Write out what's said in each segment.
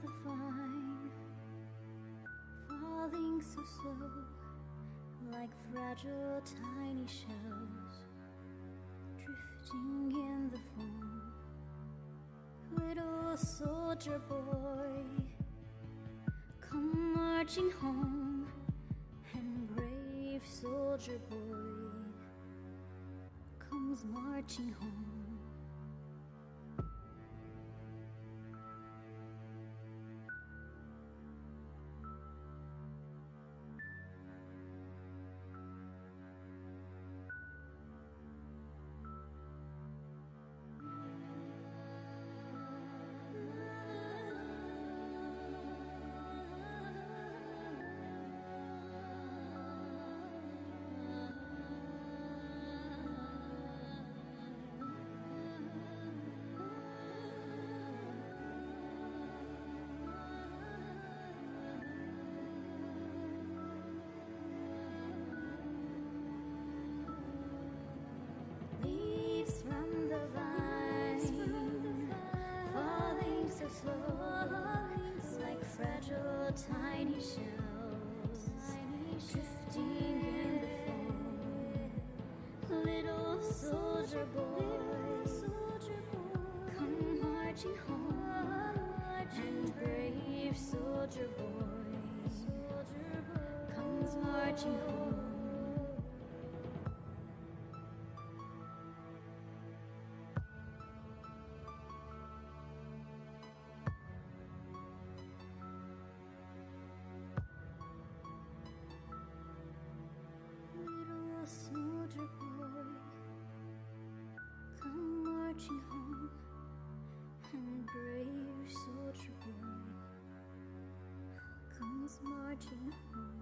the vine, falling so slow, like fragile tiny shells, drifting in the foam. Little soldier boy, come marching home, and brave soldier boy comes marching home. Leaves from the vine, falling so slow, like fragile tiny shells, drifting in the foam. Little soldier boy, come marching home, and brave soldier boy comes marching home. Little soldier boy, come marching home, and brave soldier boy comes marching home.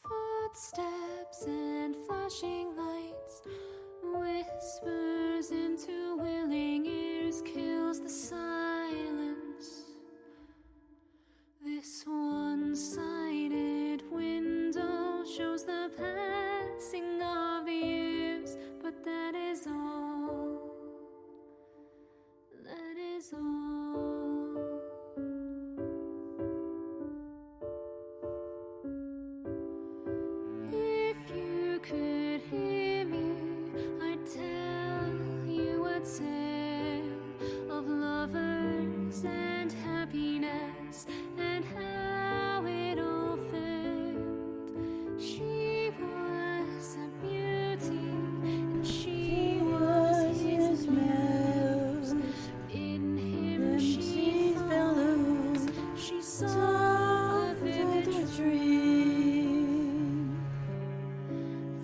Footsteps and flashing lights, whispers into willing ears, kills the silence. This one-sided window shows the passing of the years, but that is all. That is all. If you could hear me, I'd tell you a tale of lovers and happiness, and how it all failed. She was a beauty, and she was his muse. In him she fell loose. She saw a vivid dream.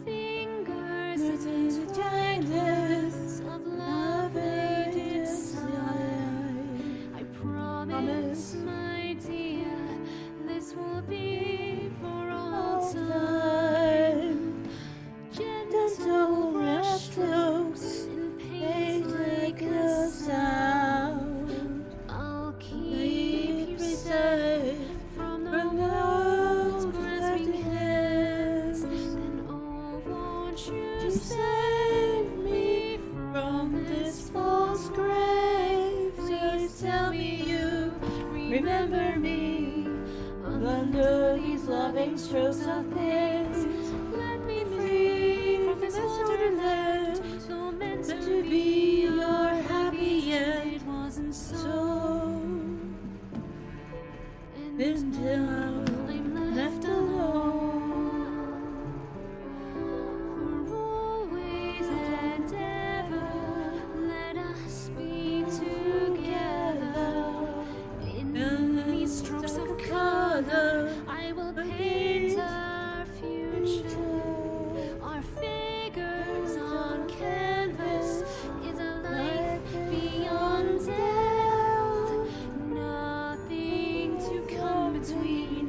Fingers into tangles of love faded sigh. I promise, my dear, this will be for all time. Gentle brush strokes in paint like a sound. I'll keep you safe from the world's grasping hands. Then oh, won't you save me from this false grave? Please tell me you remember me under these loving strokes of pain. Let me free from this wonderland, so meant to be your happy end. It wasn't so until I'm left alone. For always and ever, let us be together. In these strokes of color, I will paint our future. Our figures on canvas is a life beyond death. Nothing to come between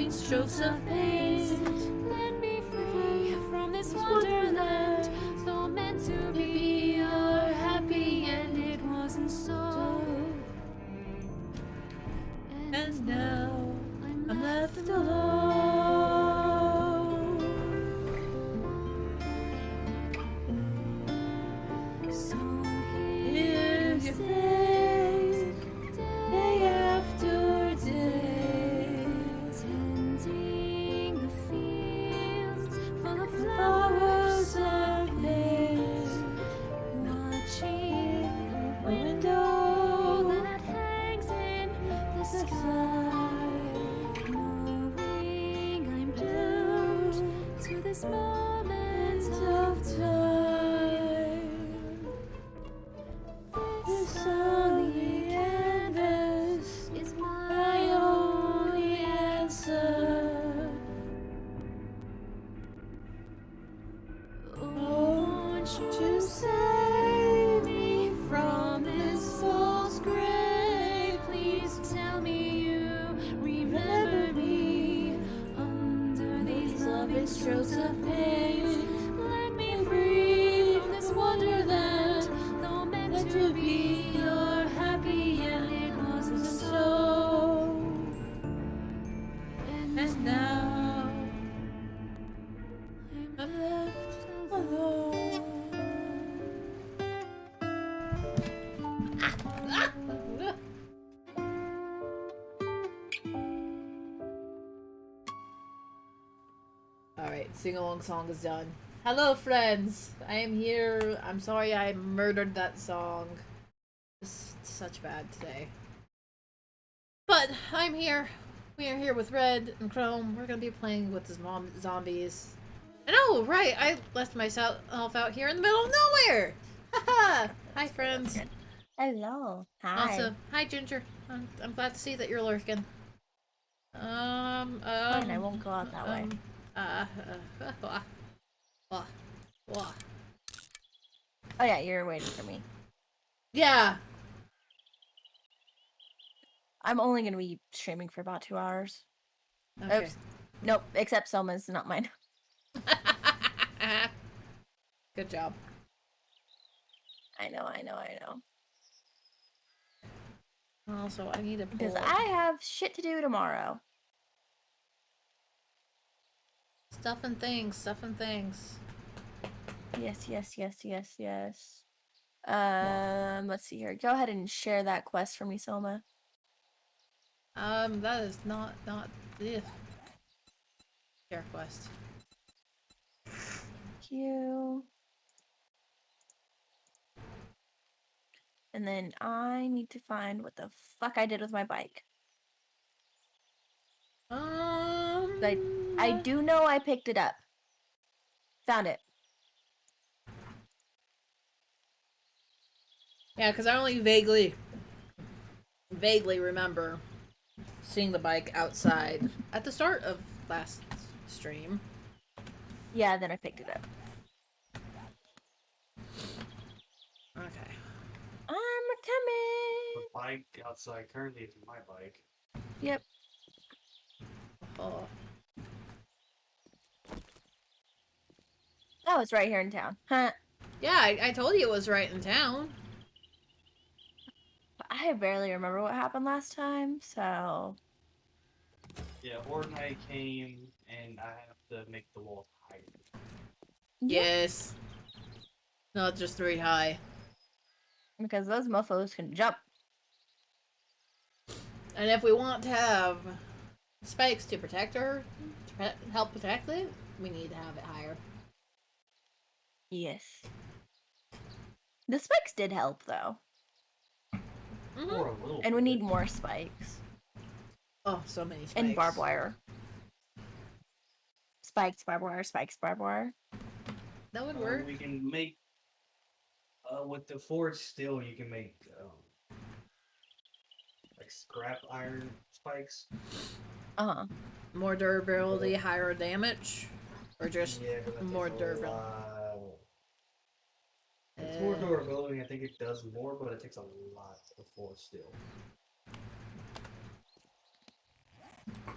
loving strokes of pain. Let me free from this wonderland. Though meant to be your happy end, it wasn't so. And now I'm left alone. So here you stay, day after day, tending the fields full of flowers of May, watching a window that hangs in the sky, knowing I'm doomed to this moment of time. This lonely canvas is my only answer. Oh, won't you save me from this false grave? Please tell me you remember me under these loving strokes of pain. Let me free from this wonderland, though meant to be your happy end, it wasn't so. And now I'm left alone. Alright, sing along song is done. Hello, friends! I am here. I'm sorry I murdered that song. It's such bad today. But I'm here. We are here with Red and Chrome. We're gonna be playing with the zombies. And oh, right! I left myself out here in the middle of nowhere! Haha! Hi, friends. Hello. Hi. Also, hi, Ginger. I'm glad to see that you're lurking. Fine, I won't go out that way. Wah. Oh yeah, you're waiting for me. Yeah. I'm only gonna be streaming for about 2 hours. Okay. Oops. Nope, except Selma's, not mine. Good job. I know. Also, I need to pull. Because I have shit to do tomorrow. Stuff and things. Yes. Let's see here. Go ahead and share that quest for me, Selma. That is not the share quest. Thank you. And then I need to find what the fuck I did with my bike. I do know I picked it up. Found it. Yeah, because I only vaguely remember seeing the bike outside at the start of last stream. Yeah, then I picked it up. Okay. I'm coming. The bike outside currently is my bike. Yep. Oh. Oh, it's right here in town. Huh. Yeah, I told you it was right in town. I barely remember what happened last time, so... Yeah, Fortnite came and I have to make the wall higher. Yep. Yes. Not just 3 high. Because those mofos can jump. And if we want to have spikes to protect her, to help protect it, we need to have it higher. Yes. The spikes did help, though. Mm-hmm. Or a little And we bit. need more spikes. Oh, so many spikes. And barbed wire. Spikes, barbed wire, spikes, barbed wire. That would work. We can make with the forged steel. You can make like scrap iron spikes. More durability, higher damage, or just Yeah, but that more takes a durable. lot. It's more durability. I think it does more, but it takes a lot of forged steel.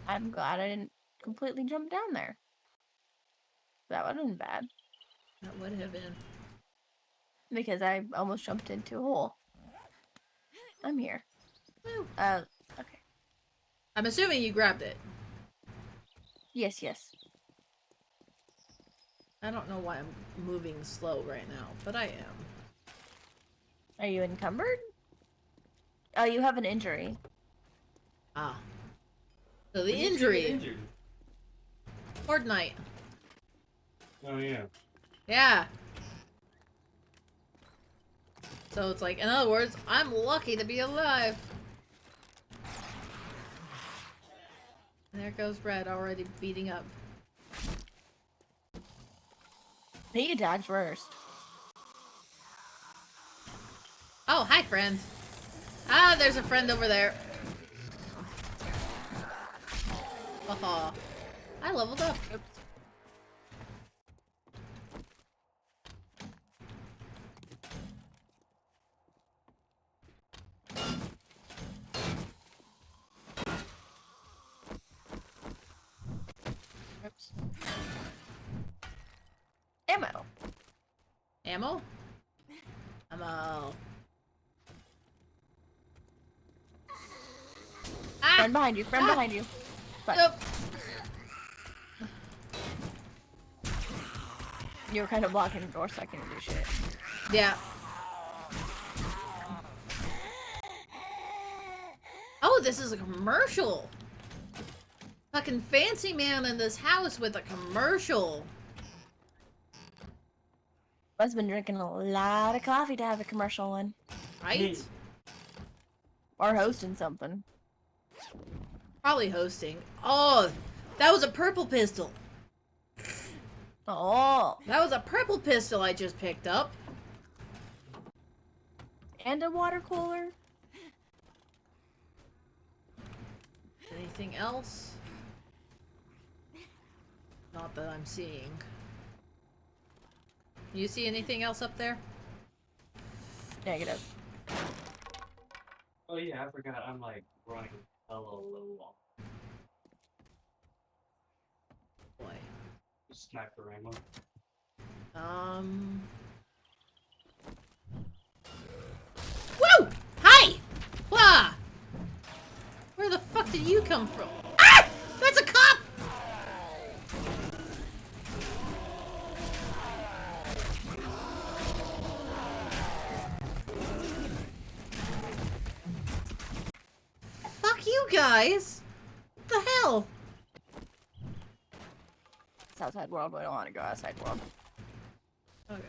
I'm glad I didn't completely jumped down there. That would have been bad. That would have been. Because I almost jumped into a hole. I'm here. Woo. Okay. I'm assuming you grabbed it. Yes, yes. I don't know why I'm moving slow right now, but I am. Are you encumbered? Oh, you have an injury. Ah. So the When did you get injury. injured? Fortnite. Oh yeah. Yeah. So it's like, in other words, I'm lucky to be alive. And there goes Red already beating up. He can dodge first. Oh, hi, friend. Ah, there's a friend over there. Haha. I leveled up. Oops. Oops. Ammo. Ammo? Ammo. Ah! Friend behind you. Friend Ah! behind you. Fuck. Nope. You were kind of blocking the door so I couldn't do shit. Yeah. Oh, this is a commercial. Fucking fancy man in this house with a commercial. I've been drinking a lot of coffee to have a commercial one. Right? Or hosting something. Probably hosting. Oh, that was a purple pistol. Oh. That was a purple pistol I just picked up. And a water cooler. Anything else? Not that I'm seeing. You see anything else up there? Negative. Oh yeah, I forgot. I'm like running hella low on Boy. sniper ammo. Woo! Hi! Wah! Where the fuck did you come from? Ah! That's a cop! Fuck you guys! What the hell? It's outside world, but I don't want to go outside world. Okay.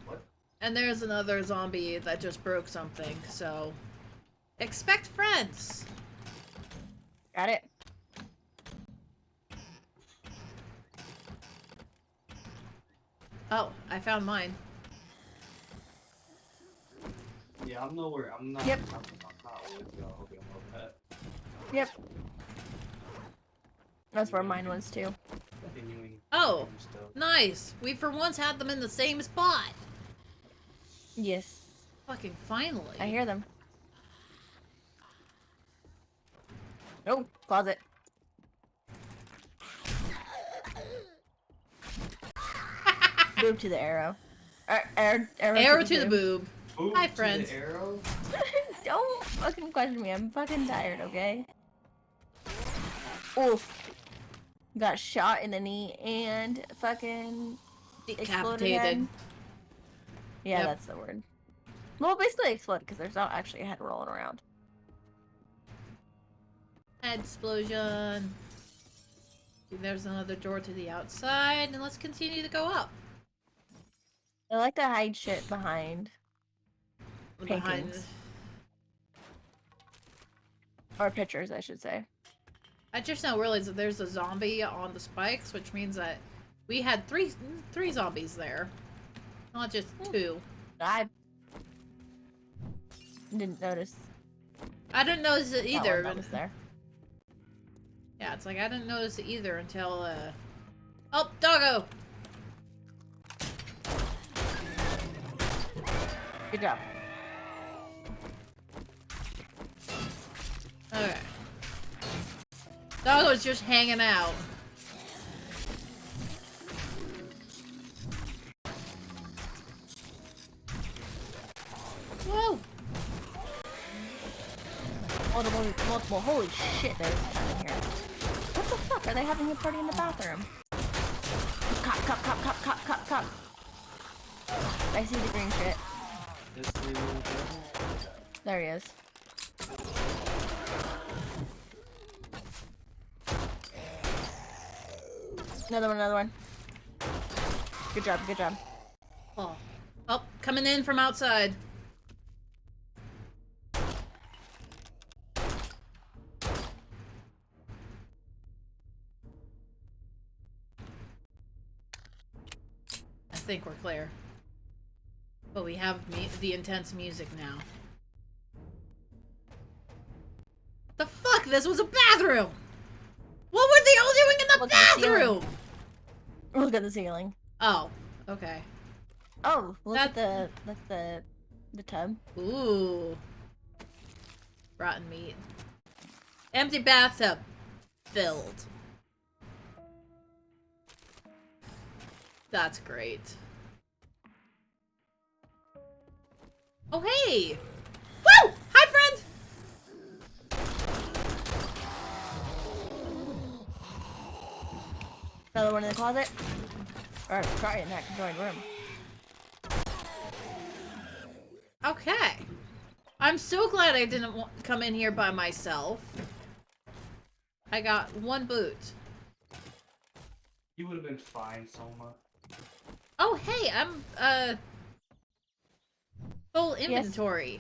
What? And there's another zombie that just broke something, so... Expect friends! Got it. Oh, I found mine. Yeah, I'm nowhere. I'm not. Yep. I'm not with you. I'll be on that. Yep. That's where mine was too. Continuing. Oh, Stuff. nice! We for once had them in the same spot! Yes. Fucking finally. I hear them. Oh, closet. Move to the arrow. Arrow to the boob. Boop Hi, to friend. the arrow. Don't fucking question me. I'm fucking tired, okay? Oof. Got shot in the knee and fucking exploded Decapitated. head. Yeah, Yep. that's the word. Well, basically exploded because there's not actually a head rolling around. Explosion. There's another door to the outside, and let's continue to go up. I like to hide shit behind. Behind. Paintings. Or pictures, I should say. I just now realized that there's a zombie on the spikes, which means that we had three zombies there, not just two. I didn't notice I didn't notice it that either. one that was there. Yeah, it's like I didn't notice it either until oh, doggo. Good job. Okay. Doggo's just hanging out. multiple. Holy shit, there's a ton in here. What the fuck? Are they having a party in the bathroom? Cop. I see the green shit. This is really good. There he is. Another one. Good job. Oh. Oh, coming in from outside. I think we're clear. But we have the intense music now. The fuck? This was a bathroom! What were they all doing in the Look at the ceiling. bathroom? Look at the ceiling. Oh, okay. Oh, look at the tub. Ooh. Rotten meat. Empty bathtub. Filled. That's great. Oh, hey! Woo! Hi, friend! Another one in the closet. Or sorry, in that conjoined room. Okay. I'm so glad I didn't come in here by myself. I got one boot. You would have been fine, Soma. Oh, hey, I'm, full inventory.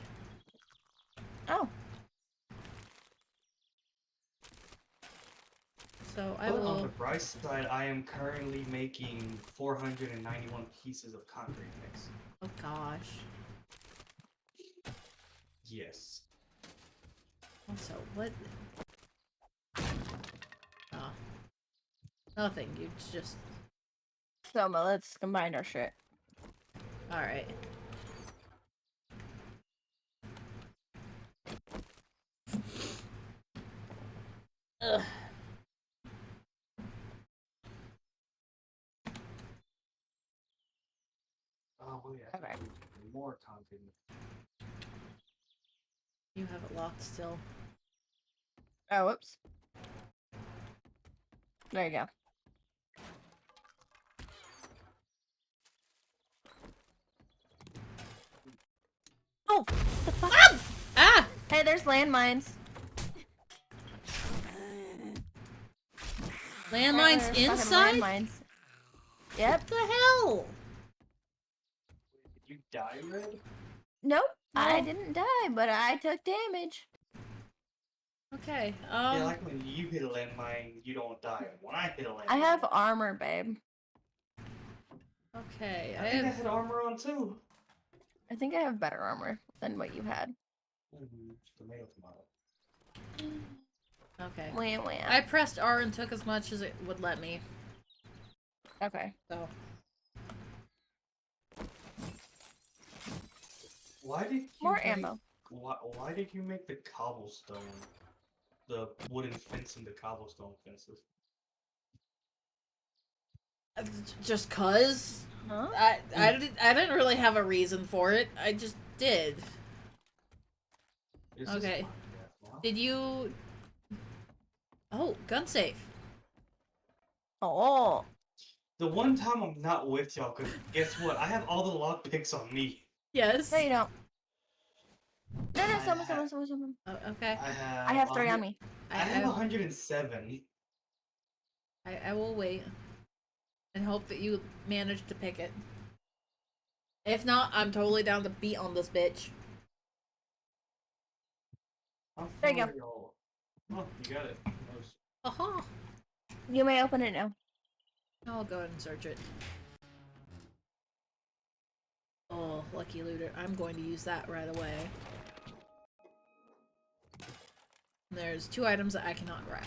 Oh. So I But on the will... bright side, I am currently making 491 pieces of concrete mix. Oh, gosh. Yes. Also, what? Oh. Nothing, you just... Soma, let's combine our shit. Alright. Ugh. Oh, wait, I Okay. need more concrete. You have it locked still. Oh, whoops. There you go. Oh, the fuck? Ah! Hey, there's landmines. Landmines There's fucking inside? Landmines. Yep. What the hell? Did you die, Red? Nope. I No. didn't die, but I took damage. Okay, Yeah, like when you hit a landmine, you don't die. When I hit a landmine... I have armor, babe. Okay, I think I had armor on, too. I think I have better armor than what you had. Tomato. Okay. Wham wham. I pressed R and took as much as it would let me. Okay. So. Why did you More make, ammo. Why did you make the cobblestone, the wooden fence and the cobblestone fences? Just cuz? Huh? I didn't really have a reason for it. I just did. Is this Okay. Minecraft now? Did you... Oh, gun safe. Oh. The one time I'm not with y'all, cause guess what? I have all the lockpicks on me. Yes. No, you don't. No, I someone. Oh, okay. I have 3 on me. I have 107. I will wait. And hope that you manage to pick it. If not, I'm totally down to beat on this bitch. How There you far go. are y'all? Oh, you got it. Nice. Aha! You may open it now. I'll go ahead and search it. Oh, lucky looter. I'm going to use that right away. There's 2 items that I cannot grab.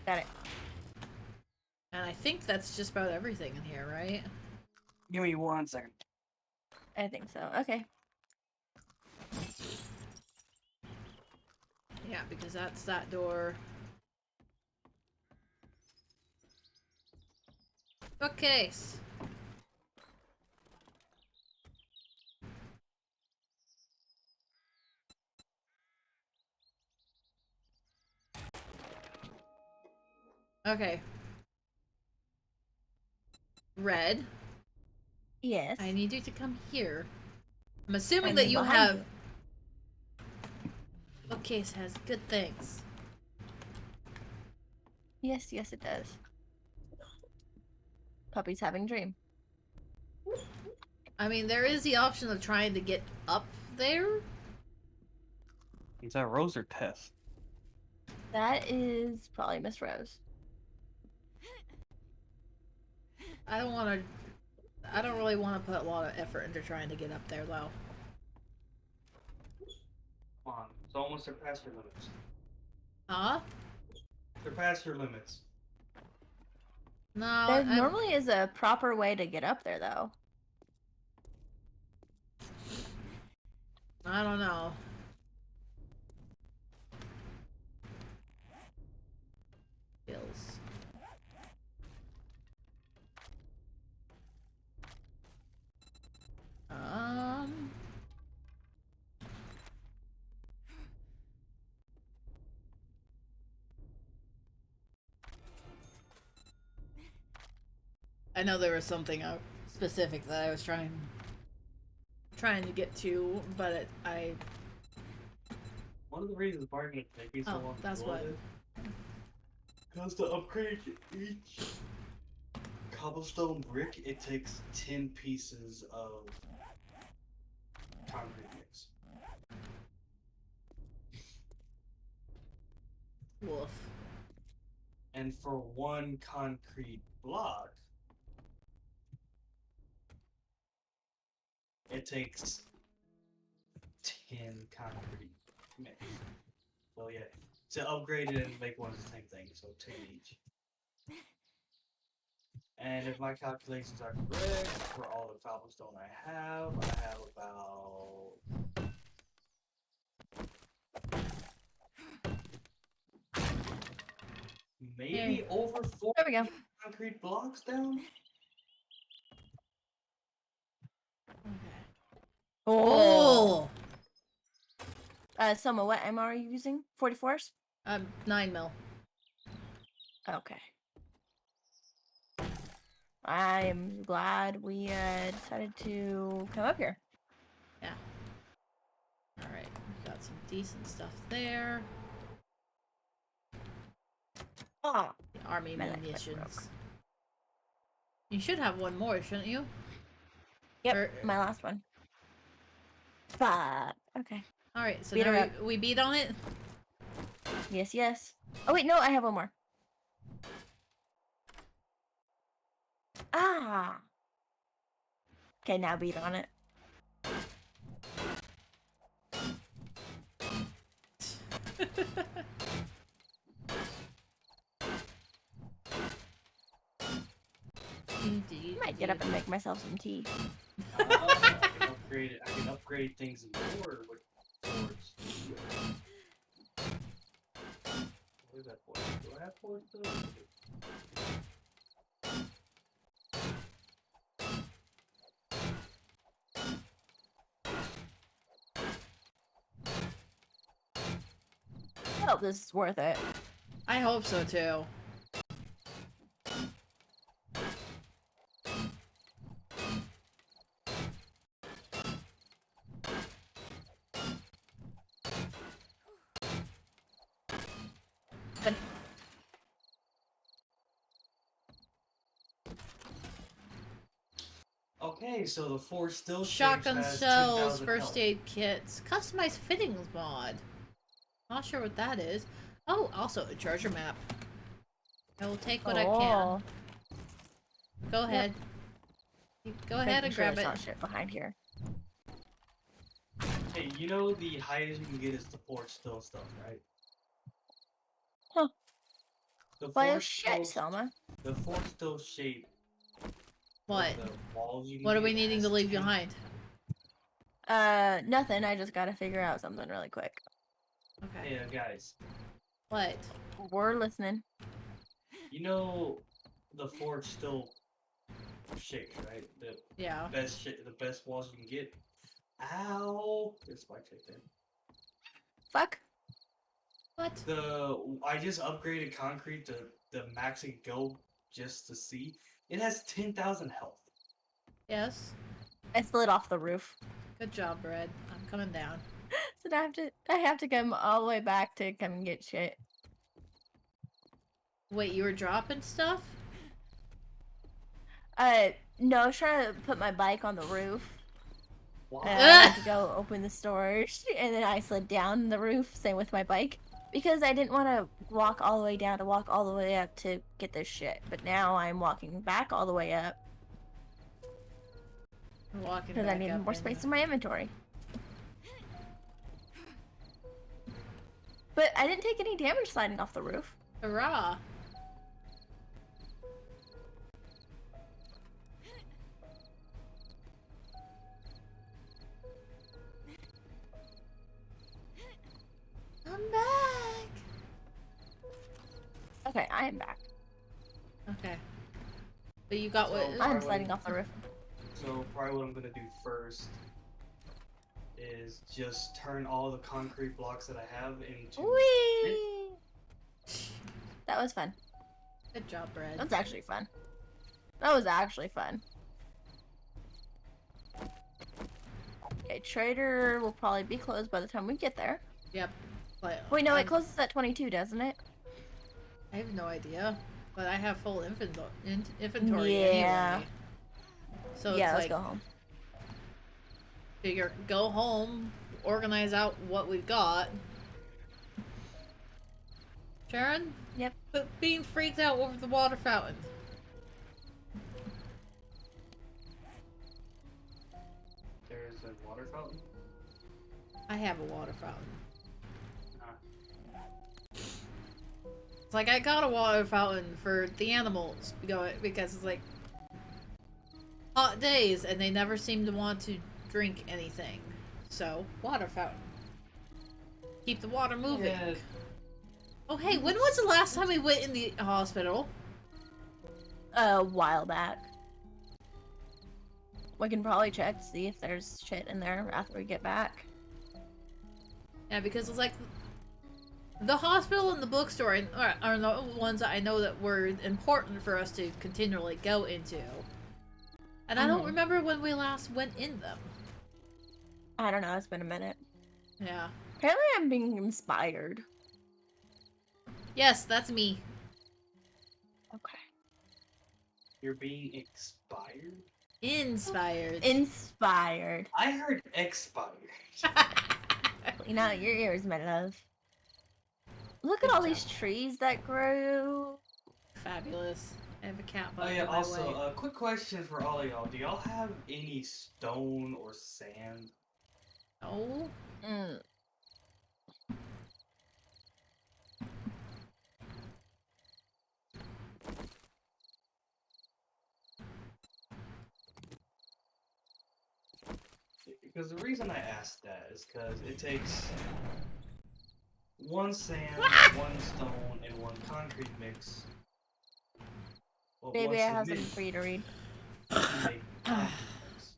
Got it. And I think that's just about everything in here, right? Give me 1 second. I think so. Okay. Yeah, because that's that door. Bookcase! Okay. Red, Yes. I need you to come here. I'm assuming I'm that you behind have... you. Bookcase has good things. Yes, yes, it does. Puppy's having a dream. I mean, there is the option of trying to get up there. Is that Rose or Tess? That is probably Miss Rose. I don't want to... I don't really want to put a lot of effort into trying to get up there, though. Come on, it's almost surpassed your limits. Huh? Surpass your limits. No, There normally is a proper way to get up there, though. I don't know. Skills. I know there was something specific that I was trying to get to, but One of the reasons why it's taking so Oh, long that's to what- load it, because to upgrade each cobblestone brick, it takes 10 pieces of concrete mix. Woof. And for one concrete block, it takes 10 concrete mix. So yeah, to upgrade it and make one is the same thing, so 10 each. And if my calculations are correct, for all the cobblestone I have about maybe over 4 There we go. concrete blocks down. Okay. Oh. Oh! Soma, what ammo are you using? 44s? 9 mil. Okay. I am glad we decided to come up here. Yeah. Alright, we got some decent stuff there. Ah. The army My life munitions. broke. You should have one more, shouldn't you? Yep, Or- my last one. Fuck. Okay. Alright, so Beat her now up. we beat on it? Yes, yes. Oh wait, no, I have one more. Ah. Okay, now beat on it. I might get up and make myself some tea. I can upgrade things more with forge. What is that for? Do I have forge still? I hope this is worth it. I hope so too. Good. Okay, so the forge still Shotgun has shells, 10,000 first health. aid kits, customized fittings mod. Not sure what that is. Oh, also a treasure map. I will take what I can. Go ahead. Go ahead and grab there's it. not shit behind here. Hey, you know the highest you can get is the forge still stuff, right? Huh. The Why oh forge shit, still, Selma? the forge still shape. What? The walls you can What are we get needing to has leave 10 behind? Nothing. I just gotta figure out something really quick. Okay. Hey, guys, What? We're listening. you know the forge still shapes, right? The Yeah. the best walls you can get. Ow! There's spikes right there. Fuck. What? I just upgraded concrete to the max it can go just to see. It has 10,000 health. Yes. I slid off the roof. Good job, Bread. I'm coming down. So I have to come all the way back to come and get shit. Wait, you were dropping stuff? No, I was trying to put my bike on the roof. Why? And I went to go open the storage, and then I slid down the roof, same with my bike. Because I didn't want to walk all the way down to walk all the way up to get this shit. But now I'm walking back all the way up Walking because I back need up more in- space in my inventory. But I didn't take any damage sliding off the roof. Hurrah! I'm back! Okay, I am back. Okay. But you got what? So- I'm sliding off the roof. So probably what I'm gonna do first is just turn all the concrete blocks that I have into. Whee! That was fun. Good job, Bread. That was actually fun. That was actually fun. Okay, Trader will probably be closed by the time we get there. Yep. But Wait, no, it closes at 22, doesn't it? I have no idea. But I have full inventory Yeah. anyway. So Yeah, it's let's like, go home. figure, go home, organize out what we've got. Sharon? Yep. But being freaked out over the water fountain. There's a water fountain. I have a water fountain. Ah. It's like I got a water fountain for the animals because it's like hot days and they never seem to want to drink anything. So, water fountain. Keep the water moving. Yeah. Oh hey, when was the last time we went in the hospital? A while back. We can probably check to see if there's shit in there after we get back. Yeah, because it's like the hospital and the bookstore are the ones that I know that were important for us to continually go into. And I don't Mhm. remember when we last went in them. I don't know, it's been a minute. Yeah. Apparently I'm being inspired. Yes, that's me. Okay. You're being expired? Inspired. Inspired. I heard expired. Clean out your ears, my love. Look at all these trees that grew. Fabulous. I have a cat Oh bug yeah, in my also, way. quick question for all of y'all. Do y'all have any stone or sand? No. Mm. Because the reason I asked that is because it takes one sand, one stone, and one concrete mix. Well, Baby, one I have cement something for you to read. to make concrete mix.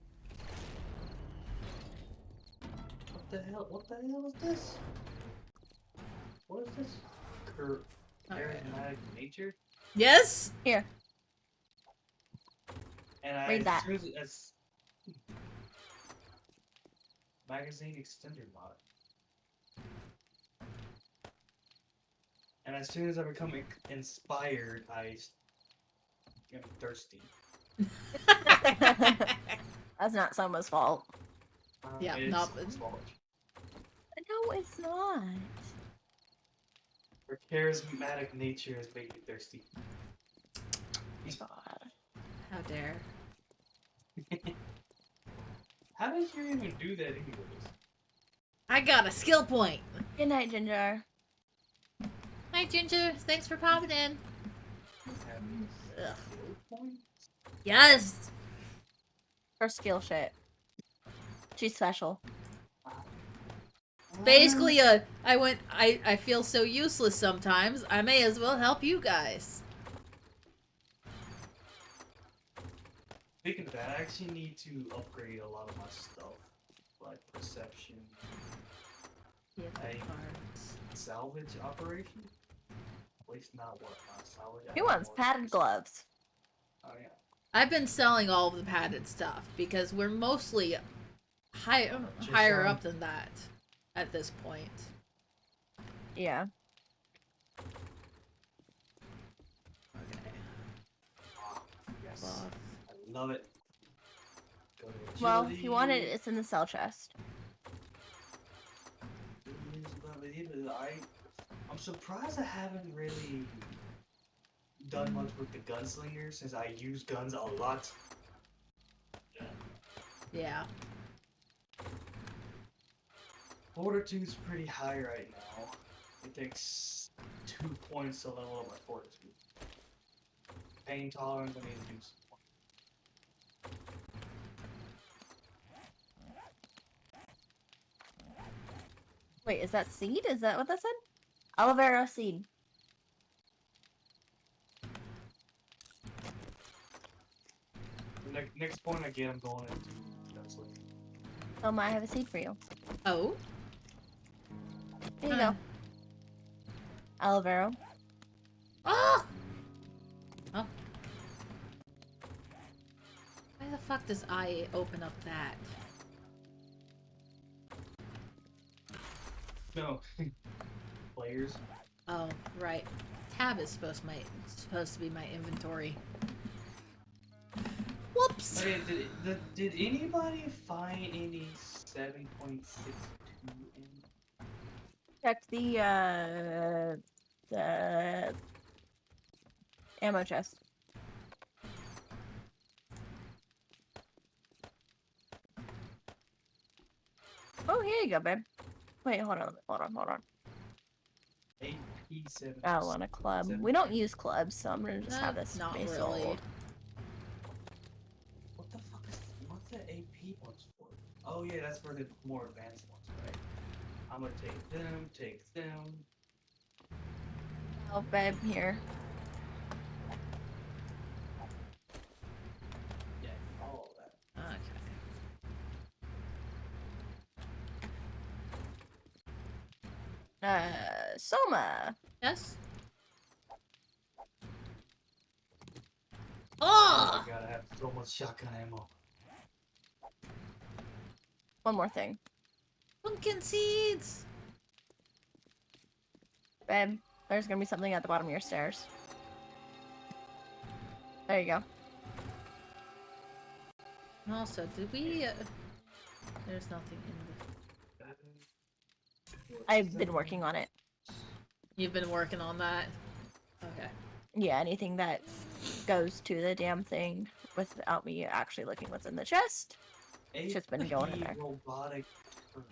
What the hell? What the hell is this? What is this? Charismatic nature? Yes? Here. And I Read that. choose it as magazine extender mod. And as soon as I become inspired, I am thirsty. That's not Soma's fault. Yeah, It's no, Soma's fault. No, it's not. Her charismatic nature has made me thirsty. God. How dare. How did you even do that anyways? I got a skill point. Good night, Ginger. Hi, Ginger. Thanks for popping in. Ugh. Yes. Her skill shit. She's special. Basically, I feel so useless sometimes, I may as well help you guys. Speaking of that, I actually need to upgrade a lot of my stuff, like perception. Yeah, I- cards. salvage operation? At least not what, not salvage. I He don't know wants what padded it is. gloves. Oh yeah. I've been selling all of the padded stuff because we're mostly higher up than that at this point. Yeah. Okay. Yes. Well, I love it. Go to Well, if agility. you want it, it's in the cell chest. I'm surprised I haven't really done much with the gunslinger since I use guns a lot. yeah. Fortitude's pretty high right now. It takes 2 points to level up my fortitude. Pain tolerance, I need to do some more. Wait, is that seed? Is that what that said? Aloe vera seed. The next point I get, I'm going into gunslinger. Selma, I have a seed for you. Oh. Here you Huh. go. Aloe vera. Oh! Oh. Why the fuck does I open up that? No. Players. Oh, right. Tab is supposed to be my inventory. Whoops. Okay, did anybody find any 7.62 in? Check the ammo chest. Oh, here you go, babe. Wait, hold on. AP7. I want a club. We don't use clubs, so I'm gonna just have this Not be really. sold. What the fuck is what's the AP ones for? Oh yeah, that's for the more advanced ones, right? I'm gonna take them. Oh, babe, here. Yeah, all of that. Okay. Soma. Yes? Oh Oh! my god, I have so much shotgun ammo. One more thing. Pumpkin seeds! Babe, there's gonna be something at the bottom of your stairs. There you go. Also, did we... there's nothing in I've been working on it. You've been working on that? Okay. Yeah, anything that goes to the damn thing without me actually looking what's in the chest. It's just been going in there. Robotic turret.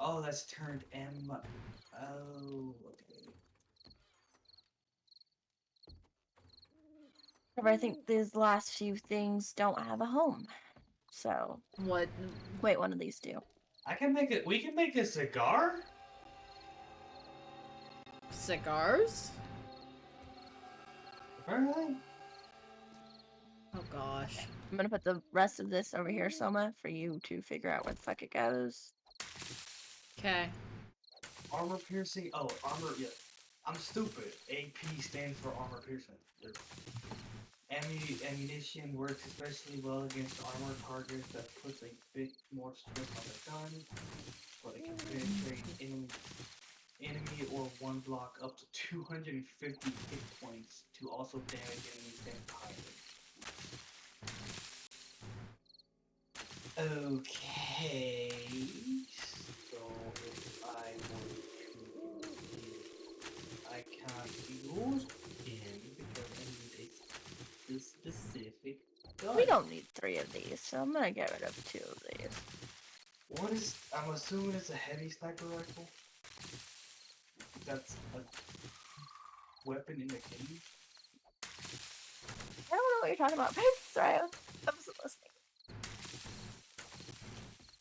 Oh, that's turned M. Oh, okay. However, I think these last few things don't have a home. So, What? wait, one of these do. I can make it. We can make a cigar. Cigars? Apparently. Oh gosh. I'm gonna put the rest of this over here, Soma, for you to figure out where the fuck it goes. Okay. Armor piercing. Oh, armor. Yeah. I'm stupid. AP stands for armor piercing. Ammunition works especially well against armor targets that puts a bit more stress on the gun, but it can penetrate enemy or one block up to 250 hit points to also damage enemies that higher. Okay, so if I want to, I can't use in because I need a specific gun. We don't need 3 of these, so I'm gonna get rid of 2 of these. What is? I'm assuming it's a heavy sniper rifle. That's a weapon in the game. I don't know what you're talking about, babe. Sorry, I wasn't listening.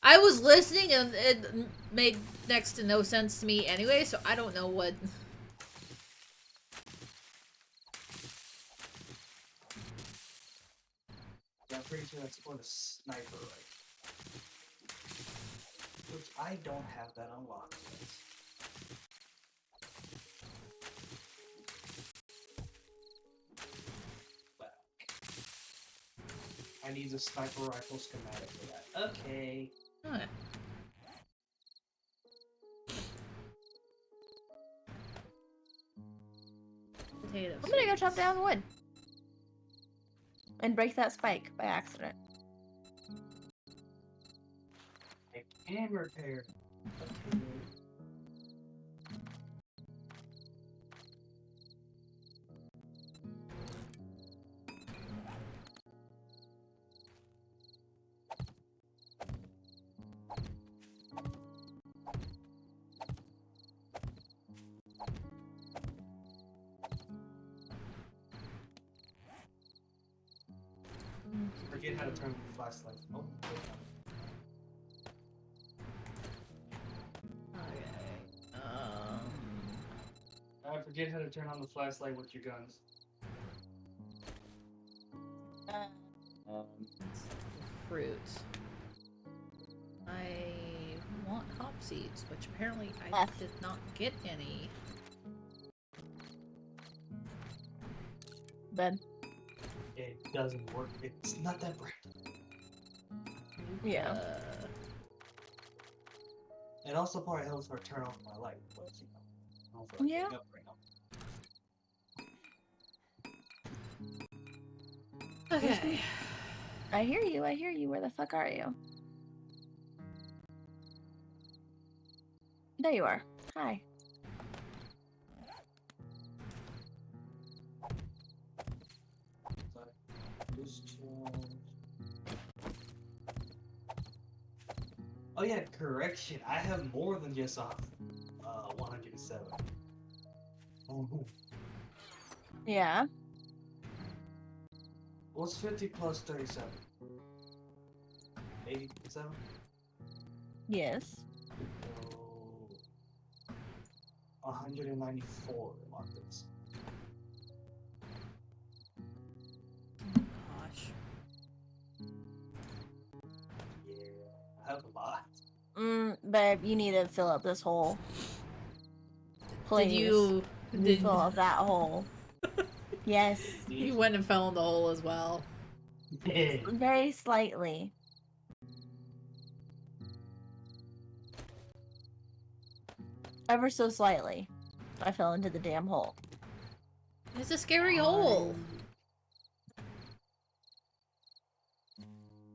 I was listening and it made next to no sense to me anyway, so I don't know what... Yeah, I'm pretty sure that's for the sniper rifle. which I don't have that unlocked yet. Well, I need a sniper rifle schematic for that. Okay. Oh, potatoes. I'm gonna go chop down wood. And break that spike by accident. I can repair. Okay. Forget how to turn the flashlight. Oh, Okay. I forget how to turn on the flashlight with your guns. Fruit. I want hop seeds, which apparently I F. did not get any. Ben. It doesn't work. It's not that bright. Yeah. It also probably helps her turn off my light. But, you know, I don't feel like Yeah. getting up right now. Okay. I hear you, I hear you. Where the fuck are you? There you are. Hi. So, discharge. Oh yeah, correction. I have more than just 107. Oh, no. Yeah. What's 50 plus 37? 87? Yes. So 194 on this. Gosh. Yeah, I have a lot. Babe, you need to fill up this hole. Please. Did you? Did fill up that hole? Yes. you went and fell in the hole as well? Very slightly. Ever so slightly. I fell into the damn hole. It's a scary hole.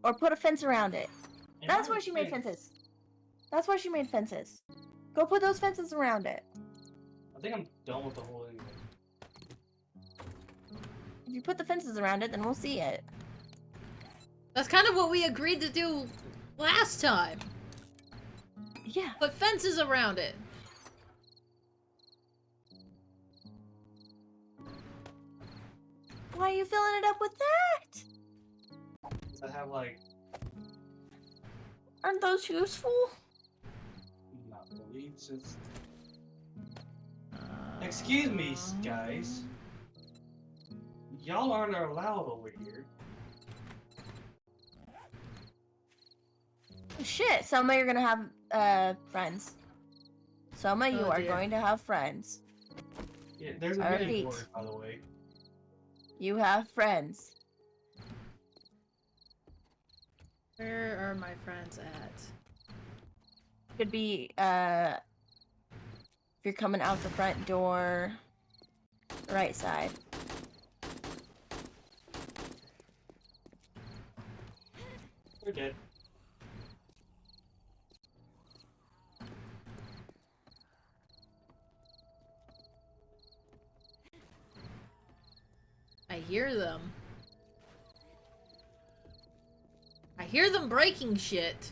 Or put a fence around it. And That's I why she made think- fences. That's why she made fences. Go put those fences around it. I think I'm done with the whole anyway. If you put the fences around it, then we'll see it. That's kind of what we agreed to do last time. Yeah. Put fences around it. Why are you filling it up with that? I have like Aren't those useful? not really since. Excuse me, guys. Y'all aren't allowed over here. Shit, Selma, you're gonna have friends. Selma, you Oh, are dear. going to have friends. Yeah, there's a I mini repeat. board, by the way. You have friends. Where are my friends at? Could be if you're coming out the front door, right side. They're dead. I hear them. I hear them breaking shit.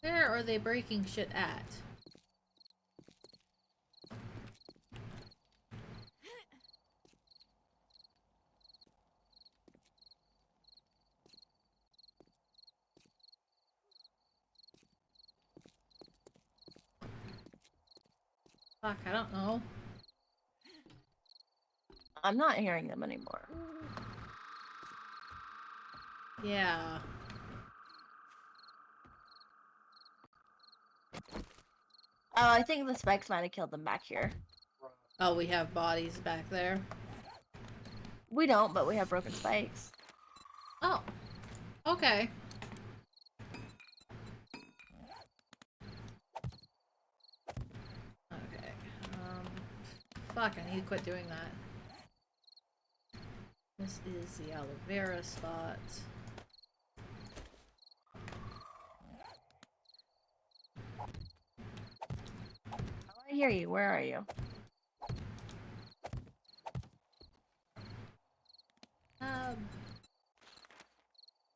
Where are they breaking shit at? Fuck, I don't know. I'm not hearing them anymore. Yeah. Oh, I think the spikes might have killed them back here. Oh, we have bodies back there. We don't, but we have broken spikes. Oh. Okay. Okay. Fuck, I need to quit doing that. This is the aloe vera spot. Oh, I hear you. Where are you?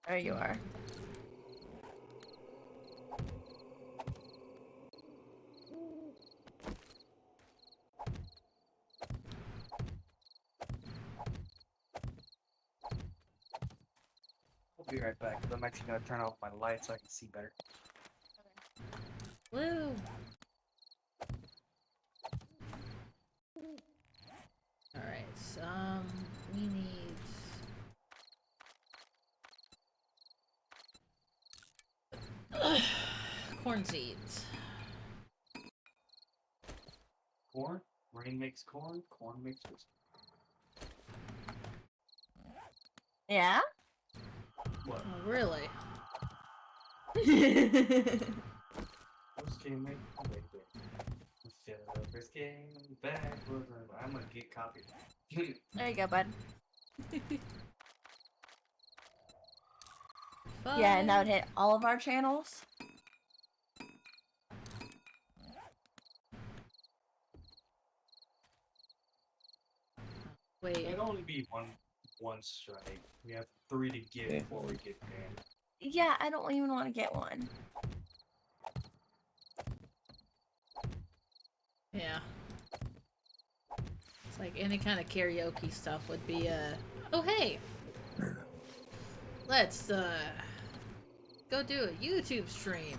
There you are. I'll be right back, because I'm actually going to turn off my light so I can see better. Woo! Alright, we need... corn seeds. Corn? Rain makes corn, corn makes whiskey. Yeah? What? Oh, really? Whiskey make... Oh, wait. Fill up this game back. I'm going to get copied. There you go, bud. Fun. Yeah, and that would hit all of our channels. Wait. It'd only be one strike. We have 3 to get before we get banned. Yeah, I don't even want to get one. Yeah. It's like any kind of karaoke stuff would be oh hey! Let's go do a YouTube stream.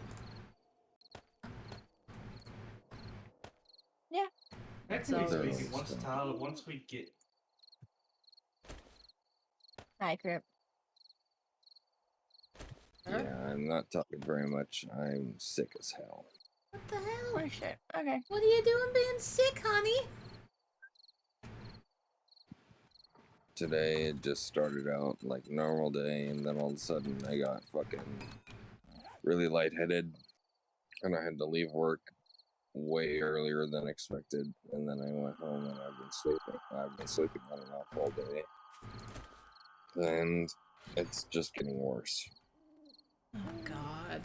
Yeah. Technically So- speaking, once we get... Hi, Crip. Huh? Yeah, I'm not talking very much. I'm sick as hell. What the hell? Oh, shit. Okay. What are you doing being sick, honey? Today it just started out like normal day, and then all of a sudden I got fucking really lightheaded, and I had to leave work way earlier than expected. And then I went home and I've been sleeping. I've been sleeping on and off all day, and it's just getting worse. Oh god.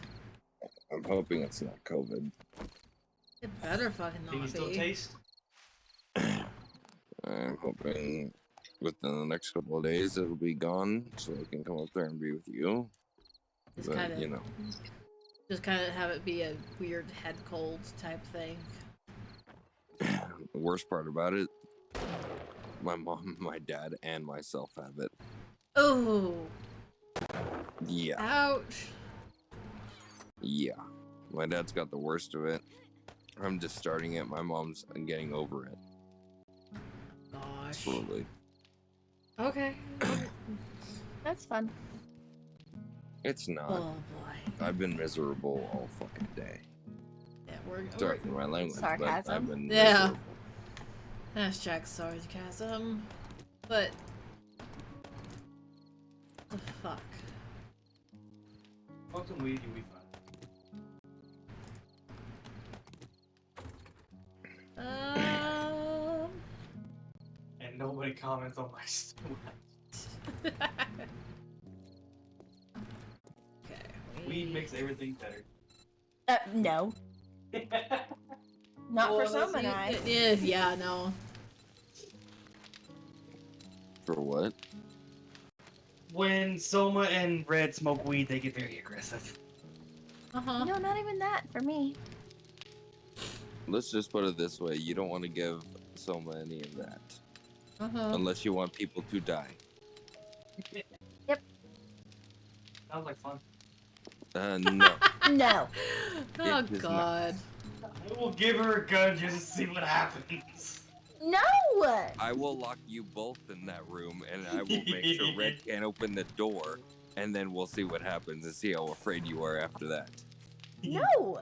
I'm hoping it's not COVID. It better fucking Can you not still be. taste? I'm hoping within the next couple of days it'll be gone, so I can come up there and be with you. Just But kind of, you know, just kind of have it be a weird head cold type thing. the worst part about it, my mom, my dad, and myself have it. Oh, Yeah, ouch. yeah. My dad's got the worst of it. I'm just starting it. My mom's getting over it Gosh. slowly. Okay. That's fun. It's not. Oh boy. I've been miserable all fucking day. Yeah, we're Sorry for my language, but Sarcasm? I've been Yeah. miserable. Hashtag sarcasm. But the fuck. Smoke some weed, you'll be fine. And nobody comments on my stuff. Okay. Weed makes everything better. No. Not for Well, some and I. Yeah, no. For what? When Soma and Red smoke weed, they get very aggressive. Uh-huh. No, not even that for me. Let's just put it this way: you don't want to give Soma any of that, Uh-huh. unless you want people to die. Sounds like fun. No. No. Oh It is not. god. I will give her a gun just to see what happens. No! I will lock you both in that room, and I will make sure Red can't open the door, and then we'll see what happens and see how afraid you are after that. No!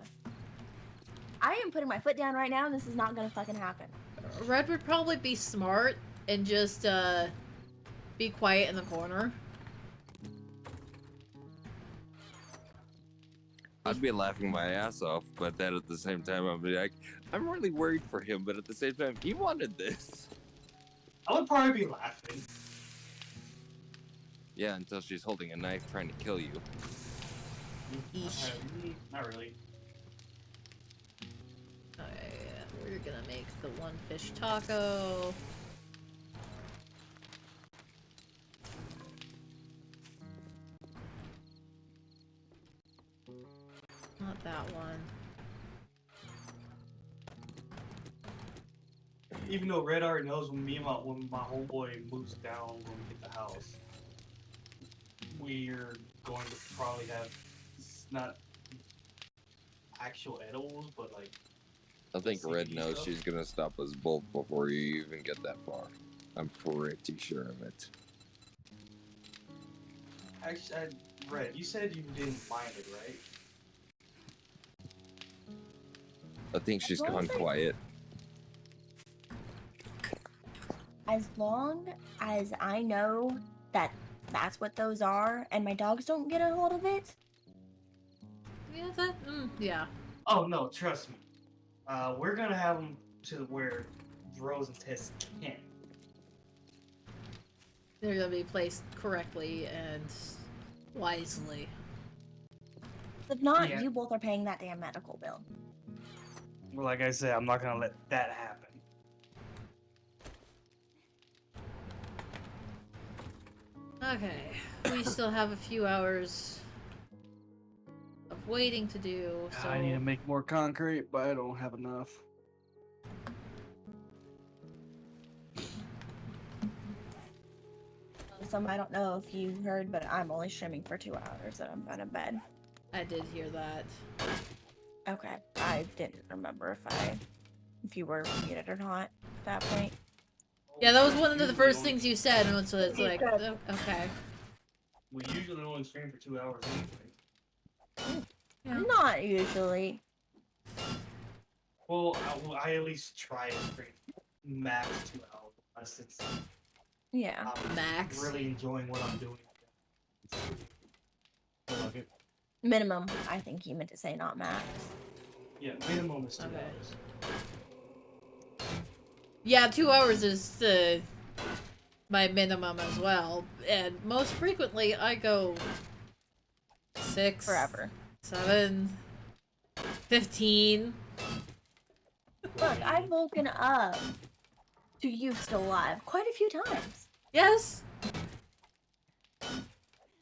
I am putting my foot down right now, and this is not gonna fucking happen. Red would probably be smart and just be quiet in the corner. I'd be laughing my ass off, but then at the same time, I'd be like, I'm really worried for him, but at the same time, he wanted this. I would probably be laughing. Yeah, until she's holding a knife trying to kill you. Eesh. Not really. Okay, we're gonna make the one fish taco. Not that one. Even though Red already knows when when my homeboy moves down when we get the house, we're going to probably have not actual edibles, but like. I think Red CBD knows stuff. she's gonna stop us both before you even get that far. I'm pretty sure of it. Actually, Red, you said you didn't mind it, right? I think she's As long gone as I- quiet. As long as I know that that's what those are, and my dogs don't get a hold of it, Yeah, that. Yeah. Oh no, trust me. We're gonna have them to where Rose and Tess can't. They're gonna be placed correctly and wisely. if not, Yeah. you both are paying that damn medical bill. Well, like I said, I'm not gonna let that happen. Okay, we still have a few hours of waiting to do, so... I need to make more concrete, but I don't have enough. So I don't know if you heard, but I'm only streaming for 2 hours and I'm going to bed. I did hear that. Okay, I didn't remember if you were muted or not at that point. Yeah, that was one of the first things you said, and so it's like, oh, okay. We usually only stream for 2 hours anyway. Yeah. Not usually. Well, I at least try to stream max 2 hours, unless it's Yeah. I'm Max. really enjoying what I'm doing. I love it. Minimum. I think he meant to say not max. Yeah, minimum is 2 Okay. hours. Yeah, 2 hours is my minimum as well, and most frequently I go 6, Forever. 7, 15. Look, I've woken up to you still alive quite a few times. Yes,